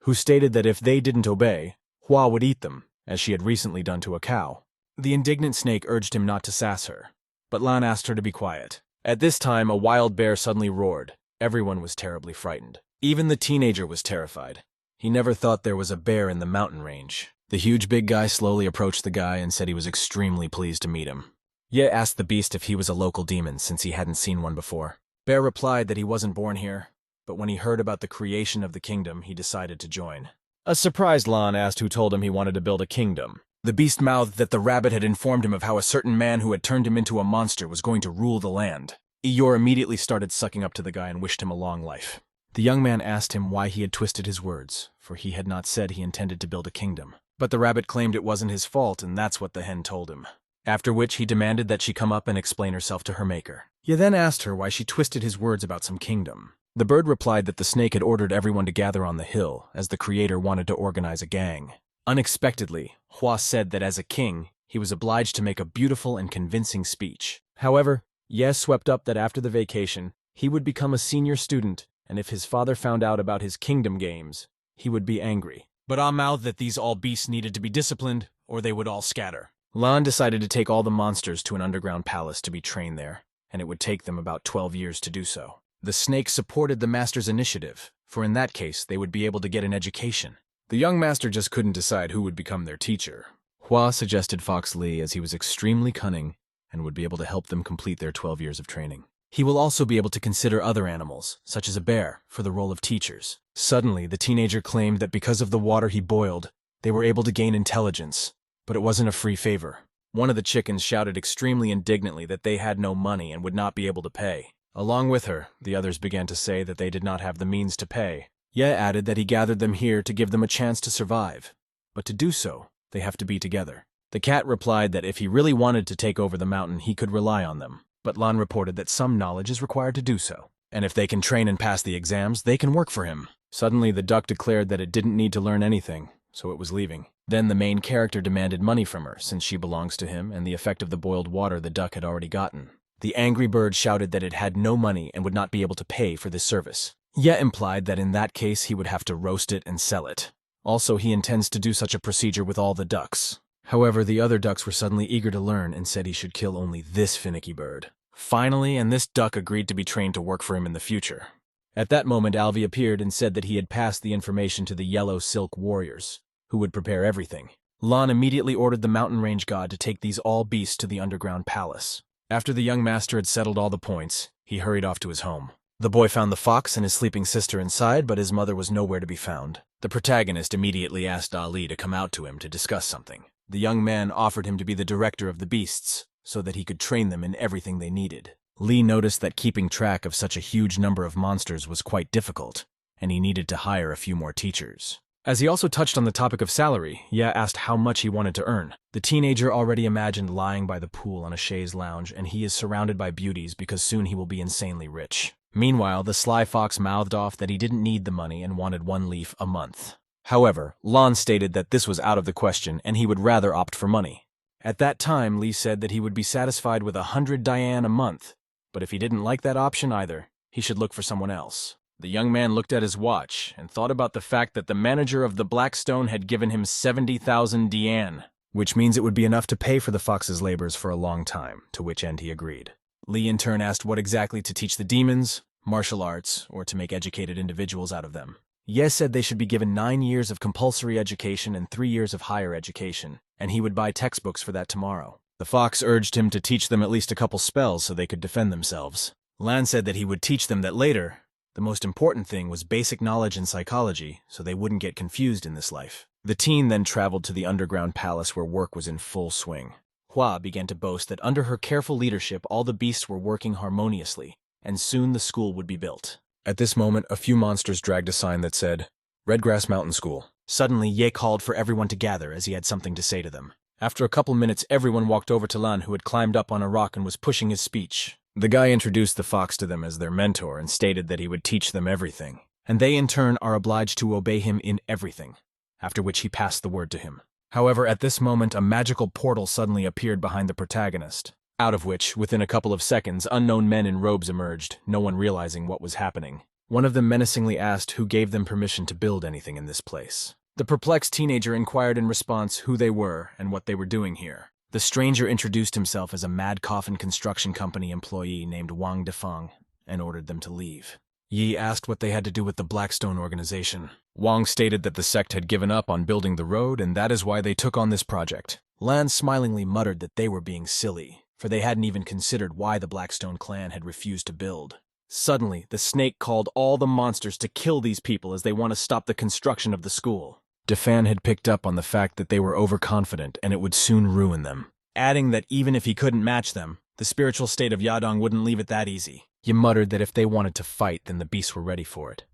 who stated that if they didn't obey, Hua would eat them, as she had recently done to a cow. The indignant snake urged him not to sass her, but Lan asked her to be quiet. At this time, a wild bear suddenly roared. Everyone was terribly frightened. Even the teenager was terrified. He never thought there was a bear in the mountain range. The huge big guy slowly approached the guy and said he was extremely pleased to meet him. Ye asked the beast if he was a local demon since he hadn't seen one before. Bear replied that he wasn't born here, but when he heard about the creation of the kingdom, he decided to join. A surprised Lan asked who told him he wanted to build a kingdom. The beast mouthed that the rabbit had informed him of how a certain man who had turned him into a monster was going to rule the land. Eeyore immediately started sucking up to the guy and wished him a long life. The young man asked him why he had twisted his words, for he had not said he intended to build a kingdom. But the rabbit claimed it wasn't his fault, and that's what the hen told him. After which he demanded that she come up and explain herself to her maker. He then asked her why she twisted his words about some kingdom. The bird replied that the snake had ordered everyone to gather on the hill, as the creator wanted to organize a gang. Unexpectedly, Hua said that as a king, he was obliged to make a beautiful and convincing speech. However, Ye swept up that after the vacation, he would become a senior student, and if his father found out about his kingdom games, he would be angry. But Ah mouthed that these all beasts needed to be disciplined, or they would all scatter. Lan decided to take all the monsters to an underground palace to be trained there, and it would take them about 12 years to do so. The snake supported the master's initiative, for in that case, they would be able to get an education. The young master just couldn't decide who would become their teacher. Hua suggested Fox Lee as he was extremely cunning and would be able to help them complete their 12 years of training. He will also be able to consider other animals, such as a bear, for the role of teachers. Suddenly, the teenager claimed that because of the water he boiled, they were able to gain intelligence, but it wasn't a free favor. One of the chickens shouted extremely indignantly that they had no money and would not be able to pay. Along with her, the others began to say that they did not have the means to pay. Ye added that he gathered them here to give them a chance to survive, but to do so, they have to be together. The cat replied that if he really wanted to take over the mountain, he could rely on them. But Lan reported that some knowledge is required to do so, and if they can train and pass the exams, they can work for him. Suddenly, the duck declared that it didn't need to learn anything, so it was leaving. Then the main character demanded money from her, since she belongs to him and the effect of the boiled water the duck had already gotten. The angry bird shouted that it had no money and would not be able to pay for this service. Ye implied that in that case he would have to roast it and sell it. Also, he intends to do such a procedure with all the ducks. However, the other ducks were suddenly eager to learn and said he should kill only this finicky bird. Finally, and this duck agreed to be trained to work for him in the future. At that moment, Alvi appeared and said that he had passed the information to the Yellow Silk Warriors, who would prepare everything. Lan immediately ordered the mountain range god to take these all beasts to the underground palace. After the young master had settled all the points, he hurried off to his home. The boy found the fox and his sleeping sister inside, but his mother was nowhere to be found. The protagonist immediately asked Ali to come out to him to discuss something. The young man offered him to be the director of the beasts, so that he could train them in everything they needed. Lee noticed that keeping track of such a huge number of monsters was quite difficult, and he needed to hire a few more teachers. As he also touched on the topic of salary, Ye asked how much he wanted to earn. The teenager already imagined lying by the pool on a chaise lounge, and he is surrounded by beauties because soon he will be insanely rich. Meanwhile, the sly fox mouthed off that he didn't need the money and wanted 1 leaf a month. However, Lan stated that this was out of the question and he would rather opt for money. At that time, Lee said that he would be satisfied with 100 Dian a month, but if he didn't like that option either, he should look for someone else. The young man looked at his watch and thought about the fact that the manager of the Blackstone had given him 70,000 Dian, which means it would be enough to pay for the fox's labors for a long time, to which end he agreed. Lee in turn asked what exactly to teach the demons, martial arts, or to make educated individuals out of them. Ye said they should be given 9 years of compulsory education and 3 years of higher education, and he would buy textbooks for that tomorrow. The fox urged him to teach them at least a couple spells so they could defend themselves. Lan said that he would teach them that later. The most important thing was basic knowledge in psychology, so they wouldn't get confused in this life. The teen then traveled to the underground palace where work was in full swing. Hua began to boast that under her careful leadership all the beasts were working harmoniously, and soon the school would be built. At this moment, a few monsters dragged a sign that said, Redgrass Mountain School. Suddenly, Ye called for everyone to gather as he had something to say to them. After a couple minutes, everyone walked over to Lan, who had climbed up on a rock and was pushing his speech. The guy introduced the fox to them as their mentor and stated that he would teach them everything, and they in turn are obliged to obey him in everything, after which he passed the word to him. However, at this moment, a magical portal suddenly appeared behind the protagonist, out of which, within a couple of seconds, unknown men in robes emerged, no one realizing what was happening. One of them menacingly asked who gave them permission to build anything in this place. The perplexed teenager inquired in response who they were and what they were doing here. The stranger introduced himself as a Mad Coffin Construction Company employee named Wang Defang and ordered them to leave. Yi asked what they had to do with the Blackstone organization. Wang stated that the sect had given up on building the road and that is why they took on this project. Lan smilingly muttered that they were being silly, for they hadn't even considered why the Blackstone clan had refused to build. Suddenly, the snake called all the monsters to kill these people as they want to stop the construction of the school. Defan had picked up on the fact that they were overconfident and it would soon ruin them, adding that even if he couldn't match them, the spiritual state of Yadong wouldn't leave it that easy. He muttered that if they wanted to fight, then the beasts were ready for it.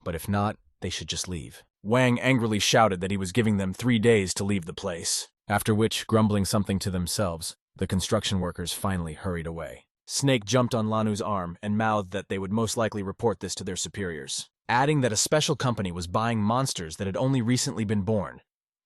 But if not, they should just leave. Wang angrily shouted that he was giving them 3 days to leave the place, after which, grumbling something to themselves, the construction workers finally hurried away. Snake jumped on Lanu's arm and mouthed that they would most likely report this to their superiors, adding that a special company was buying monsters that had only recently been born,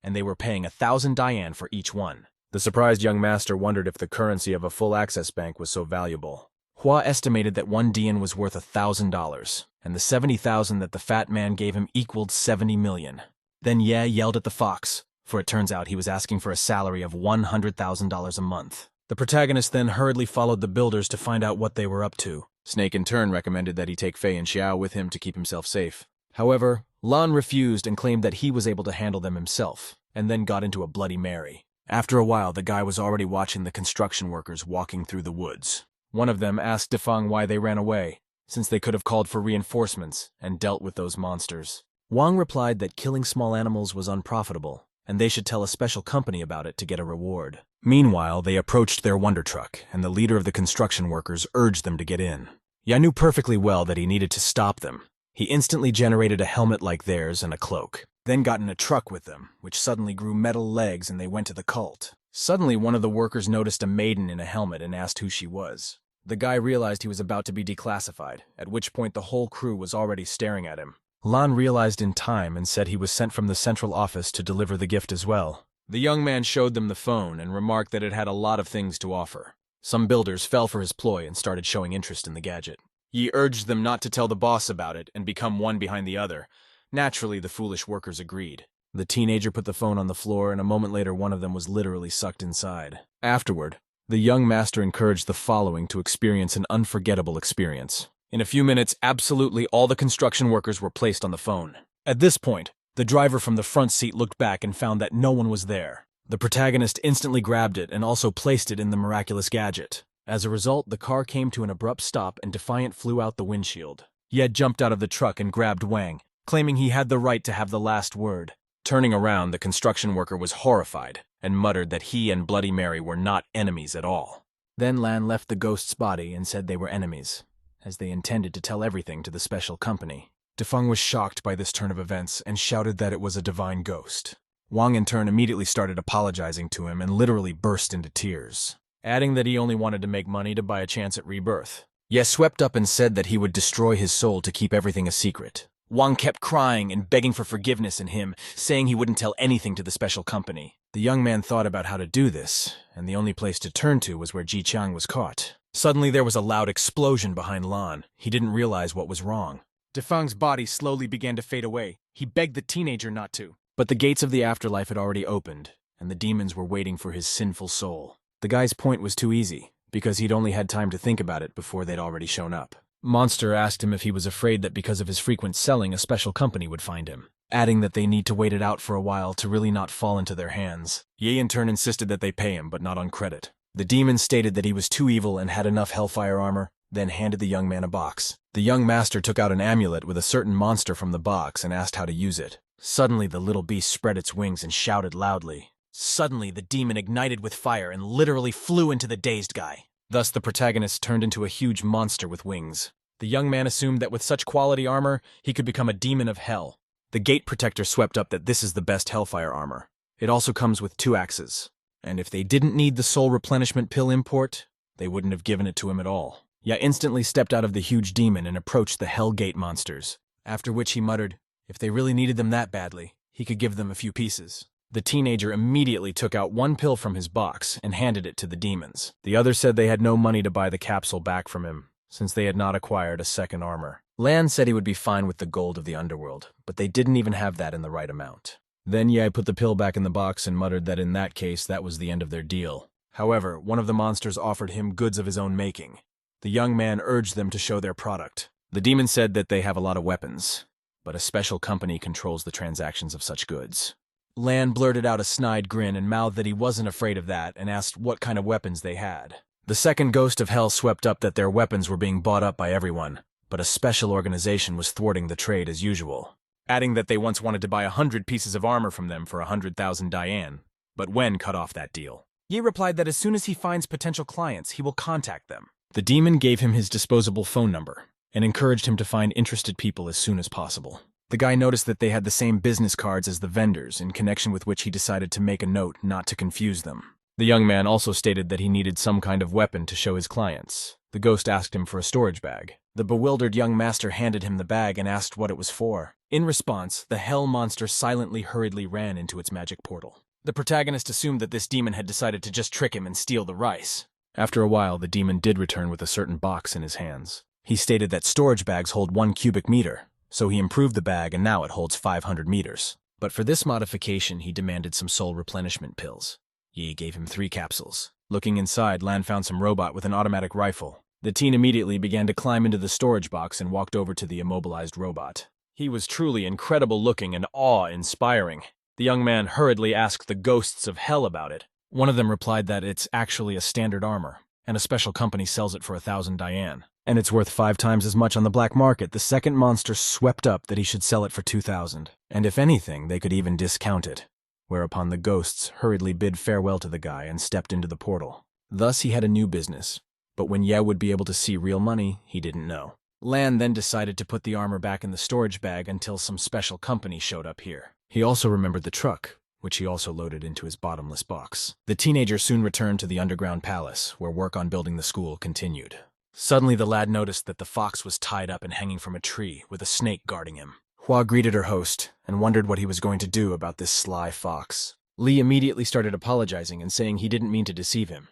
and they were paying 1,000 Dian for each one. The surprised young master wondered if the currency of a full access bank was so valuable. Hua estimated that 1 Dian was worth $1,000, and the 70,000 that the fat man gave him equaled 70 million. Then Ye yelled at the fox, for it turns out he was asking for a salary of $100,000 a month. The protagonist then hurriedly followed the builders to find out what they were up to. Snake in turn recommended that he take Fei and Xiao with him to keep himself safe. However, Lan refused and claimed that he was able to handle them himself, and then got into a Bloody Mary. After a while, the guy was already watching the construction workers walking through the woods. One of them asked Defang why they ran away, since they could have called for reinforcements and dealt with those monsters. Wang replied that killing small animals was unprofitable, and they should tell a special company about it to get a reward. Meanwhile, they approached their wonder truck, and the leader of the construction workers urged them to get in. Ya knew perfectly well that he needed to stop them. He instantly generated a helmet like theirs and a cloak, then got in a truck with them, which suddenly grew metal legs and they went to the cult. Suddenly, one of the workers noticed a maiden in a helmet and asked who she was. The guy realized he was about to be declassified, at which point the whole crew was already staring at him. Lan realized in time and said he was sent from the central office to deliver the gift as well. The young man showed them the phone and remarked that it had a lot of things to offer. Some builders fell for his ploy and started showing interest in the gadget. Yi urged them not to tell the boss about it and become one behind the other. Naturally, the foolish workers agreed. The teenager put the phone on the floor, and a moment later one of them was literally sucked inside. Afterward, the young master encouraged the following to experience an unforgettable experience. In a few minutes, absolutely all the construction workers were placed on the phone. At this point, the driver from the front seat looked back and found that no one was there. The protagonist instantly grabbed it and also placed it in the miraculous gadget. As a result, the car came to an abrupt stop and Defiant flew out the windshield. Yed jumped out of the truck and grabbed Wang, claiming he had the right to have the last word. Turning around, the construction worker was horrified and muttered that he and Bloody Mary were not enemies at all. Then Lan left the ghost's body and said they were enemies, as they intended to tell everything to the special company. Defeng was shocked by this turn of events and shouted that it was a divine ghost. Wang in turn immediately started apologizing to him and literally burst into tears, adding that he only wanted to make money to buy a chance at rebirth. Ye swept up and said that he would destroy his soul to keep everything a secret. Wang kept crying and begging for forgiveness in him, saying he wouldn't tell anything to the special company. The young man thought about how to do this, and the only place to turn to was where Ji Chang was caught. Suddenly there was a loud explosion behind Lan. He didn't realize what was wrong. Defeng's body slowly began to fade away. He begged the teenager not to. But the gates of the afterlife had already opened, and the demons were waiting for his sinful soul. The guy's point was too easy, because he'd only had time to think about it before they'd already shown up. Monster asked him if he was afraid that because of his frequent selling, a special company would find him, adding that they need to wait it out for a while to really not fall into their hands. Ye in turn insisted that they pay him, but not on credit. The demon stated that he was too evil and had enough hellfire armor, then handed the young man a box. The young master took out an amulet with a certain monster from the box and asked how to use it. Suddenly the little beast spread its wings and shouted loudly. Suddenly the demon ignited with fire and literally flew into the dazed guy. Thus the protagonist turned into a huge monster with wings. The young man assumed that with such quality armor, he could become a demon of hell. The gate protector swept up that this is the best hellfire armor. It also comes with 2 axes. And if they didn't need the soul replenishment pill import, they wouldn't have given it to him at all. Ya instantly stepped out of the huge demon and approached the Hell Gate monsters, after which he muttered, if they really needed them that badly, he could give them a few pieces. The teenager immediately took out 1 pill from his box and handed it to the demons. The others said they had no money to buy the capsule back from him, since they had not acquired a second armor. Lan said he would be fine with the gold of the underworld, but they didn't even have that in the right amount. Then Ye put the pill back in the box and muttered that in that case that was the end of their deal. However, one of the monsters offered him goods of his own making. The young man urged them to show their product. The demon said that they have a lot of weapons, but a special company controls the transactions of such goods. Lan blurted out a snide grin and mouthed that he wasn't afraid of that and asked what kind of weapons they had. The second ghost of hell swept up that their weapons were being bought up by everyone, but a special organization was thwarting the trade as usual, adding that they once wanted to buy 100 pieces of armor from them for 100,000 Diane, but Wen cut off that deal. Yi replied that as soon as he finds potential clients, he will contact them. The demon gave him his disposable phone number and encouraged him to find interested people as soon as possible. The guy noticed that they had the same business cards as the vendors, in connection with which he decided to make a note not to confuse them. The young man also stated that he needed some kind of weapon to show his clients. The ghost asked him for a storage bag. The bewildered young master handed him the bag and asked what it was for. In response, the hell monster hurriedly ran into its magic portal. The protagonist assumed that this demon had decided to just trick him and steal the rice. After a while, the demon did return with a certain box in his hands. He stated that storage bags hold 1 cubic meter, so he improved the bag and now it holds 500 meters. But for this modification, he demanded some soul replenishment pills. Yi gave him 3 capsules. Looking inside, Lan found some robot with an automatic rifle. The teen immediately began to climb into the storage box and walked over to the immobilized robot. He was truly incredible looking and awe-inspiring. The young man hurriedly asked the ghosts of hell about it. One of them replied that it's actually a standard armor, and a special company sells it for 1,000 Diane. And it's worth 5 times as much on the black market. The second monster swept up that he should sell it for 2,000. And if anything, they could even discount it. Whereupon the ghosts hurriedly bid farewell to the guy and stepped into the portal. Thus he had a new business. But when Ye would be able to see real money, he didn't know. Lan then decided to put the armor back in the storage bag until some special company showed up here. He also remembered the truck, which he also loaded into his bottomless box. The teenager soon returned to the underground palace, where work on building the school continued. Suddenly, the lad noticed that the fox was tied up and hanging from a tree, with a snake guarding him. Hua greeted her host and wondered what he was going to do about this sly fox. Lee immediately started apologizing and saying he didn't mean to deceive him.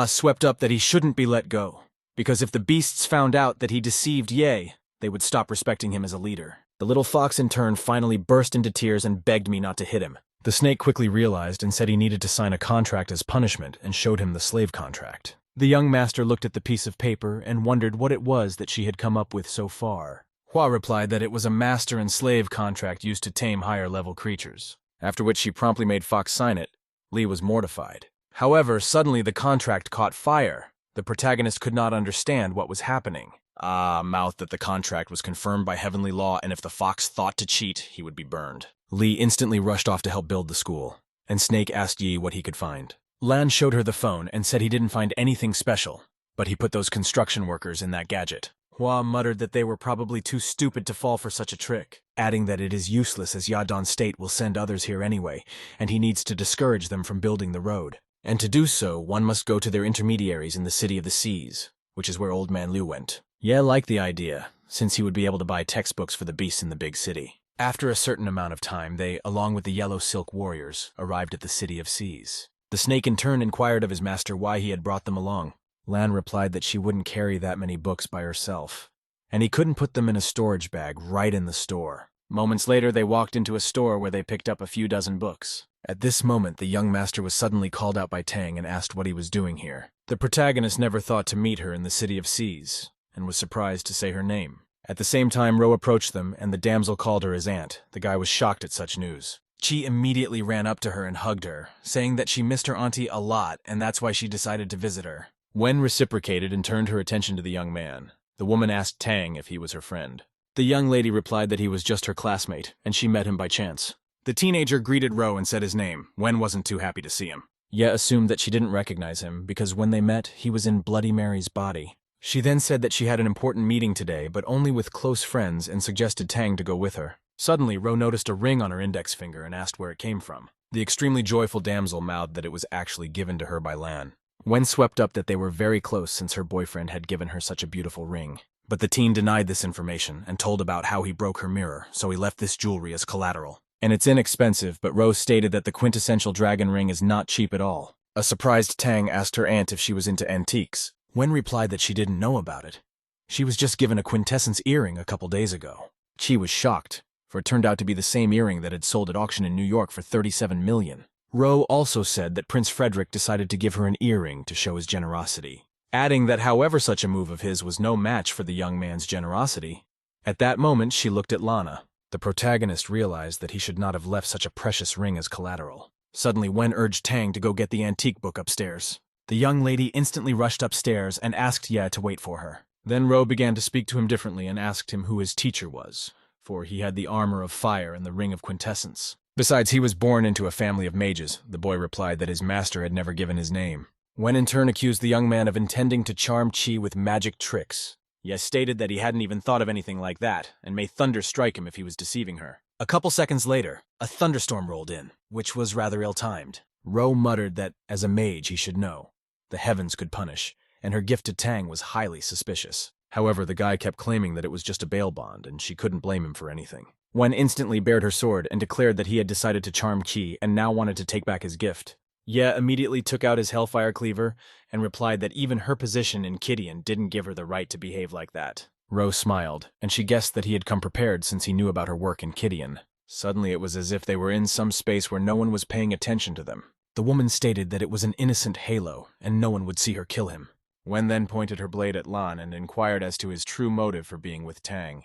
Swept up that he shouldn't be let go, because if the beasts found out that he deceived Ye, they would stop respecting him as a leader. The little fox in turn finally burst into tears and begged me not to hit him. The snake quickly realized and said he needed to sign a contract as punishment and showed him the slave contract. The young master looked at the piece of paper and wondered what it was that she had come up with so far. Hua replied that it was a master and slave contract used to tame higher-level creatures, after which she promptly made Fox sign it. Lee was mortified. However, suddenly the contract caught fire. The protagonist could not understand what was happening. Mouthed that the contract was confirmed by heavenly law, and if the fox thought to cheat, he would be burned. Lee instantly rushed off to help build the school, and Snake asked Yi what he could find. Lan showed her the phone and said he didn't find anything special, but he put those construction workers in that gadget. Hua muttered that they were probably too stupid to fall for such a trick, adding that it is useless as Yadon State will send others here anyway, and he needs to discourage them from building the road. And to do so, one must go to their intermediaries in the City of the Seas, which is where Old Man Liu went. Ye liked the idea, since he would be able to buy textbooks for the beasts in the big city. After a certain amount of time, they, along with the Yellow Silk Warriors, arrived at the City of Seas. The snake in turn inquired of his master why he had brought them along. Lan replied that she wouldn't carry that many books by herself, and he couldn't put them in a storage bag right in the store. Moments later, they walked into a store where they picked up a few dozen books. At this moment, the young master was suddenly called out by Tang and asked what he was doing here. The protagonist never thought to meet her in the City of Seas, and was surprised to say her name. At the same time, Ro approached them, and the damsel called her his aunt. The guy was shocked at such news. Chi immediately ran up to her and hugged her, saying that she missed her auntie a lot, and that's why she decided to visit her. Wen reciprocated and turned her attention to the young man. The woman asked Tang if he was her friend. The young lady replied that he was just her classmate, and she met him by chance. The teenager greeted Ro and said his name. Wen wasn't too happy to see him. Ye assumed that she didn't recognize him, because when they met, he was in Bloody Mary's body. She then said that she had an important meeting today, but only with close friends, and suggested Tang to go with her. Suddenly, Ro noticed a ring on her index finger and asked where it came from. The extremely joyful damsel mouthed that it was actually given to her by Lan. Wen swept up that they were very close since her boyfriend had given her such a beautiful ring. But the teen denied this information and told about how he broke her mirror, so he left this jewelry as collateral. And it's inexpensive, but Rose stated that the quintessential dragon ring is not cheap at all. A surprised Tang asked her aunt if she was into antiques. Wen replied that she didn't know about it. She was just given a quintessence earring a couple days ago. Chi was shocked, for it turned out to be the same earring that had sold at auction in New York for $37 million. Ro also said that Prince Frederick decided to give her an earring to show his generosity, adding that however such a move of his was no match for the young man's generosity. At that moment, she looked at Lana. The protagonist realized that he should not have left such a precious ring as collateral. Suddenly, Wen urged Tang to go get the antique book upstairs. The young lady instantly rushed upstairs and asked Ye to wait for her. Then Ro began to speak to him differently and asked him who his teacher was, for he had the armor of fire and the ring of quintessence. Besides, he was born into a family of mages. The boy replied that his master had never given his name. Wen in turn accused the young man of intending to charm Chi with magic tricks. Ye stated that he hadn't even thought of anything like that, and may thunder strike him if he was deceiving her. A couple seconds later, a thunderstorm rolled in, which was rather ill-timed. Ro muttered that, as a mage, he should know. The heavens could punish, and her gift to Tang was highly suspicious. However, the guy kept claiming that it was just a bail bond, and she couldn't blame him for anything. Wen instantly bared her sword and declared that he had decided to charm Qi and now wanted to take back his gift. Ye immediately took out his Hellfire Cleaver and replied that even her position in Kidian didn't give her the right to behave like that. Ro smiled, and she guessed that he had come prepared since he knew about her work in Kidian. Suddenly it was as if they were in some space where no one was paying attention to them. The woman stated that it was an innocent halo, and no one would see her kill him. Wen then pointed her blade at Lan and inquired as to his true motive for being with Tang.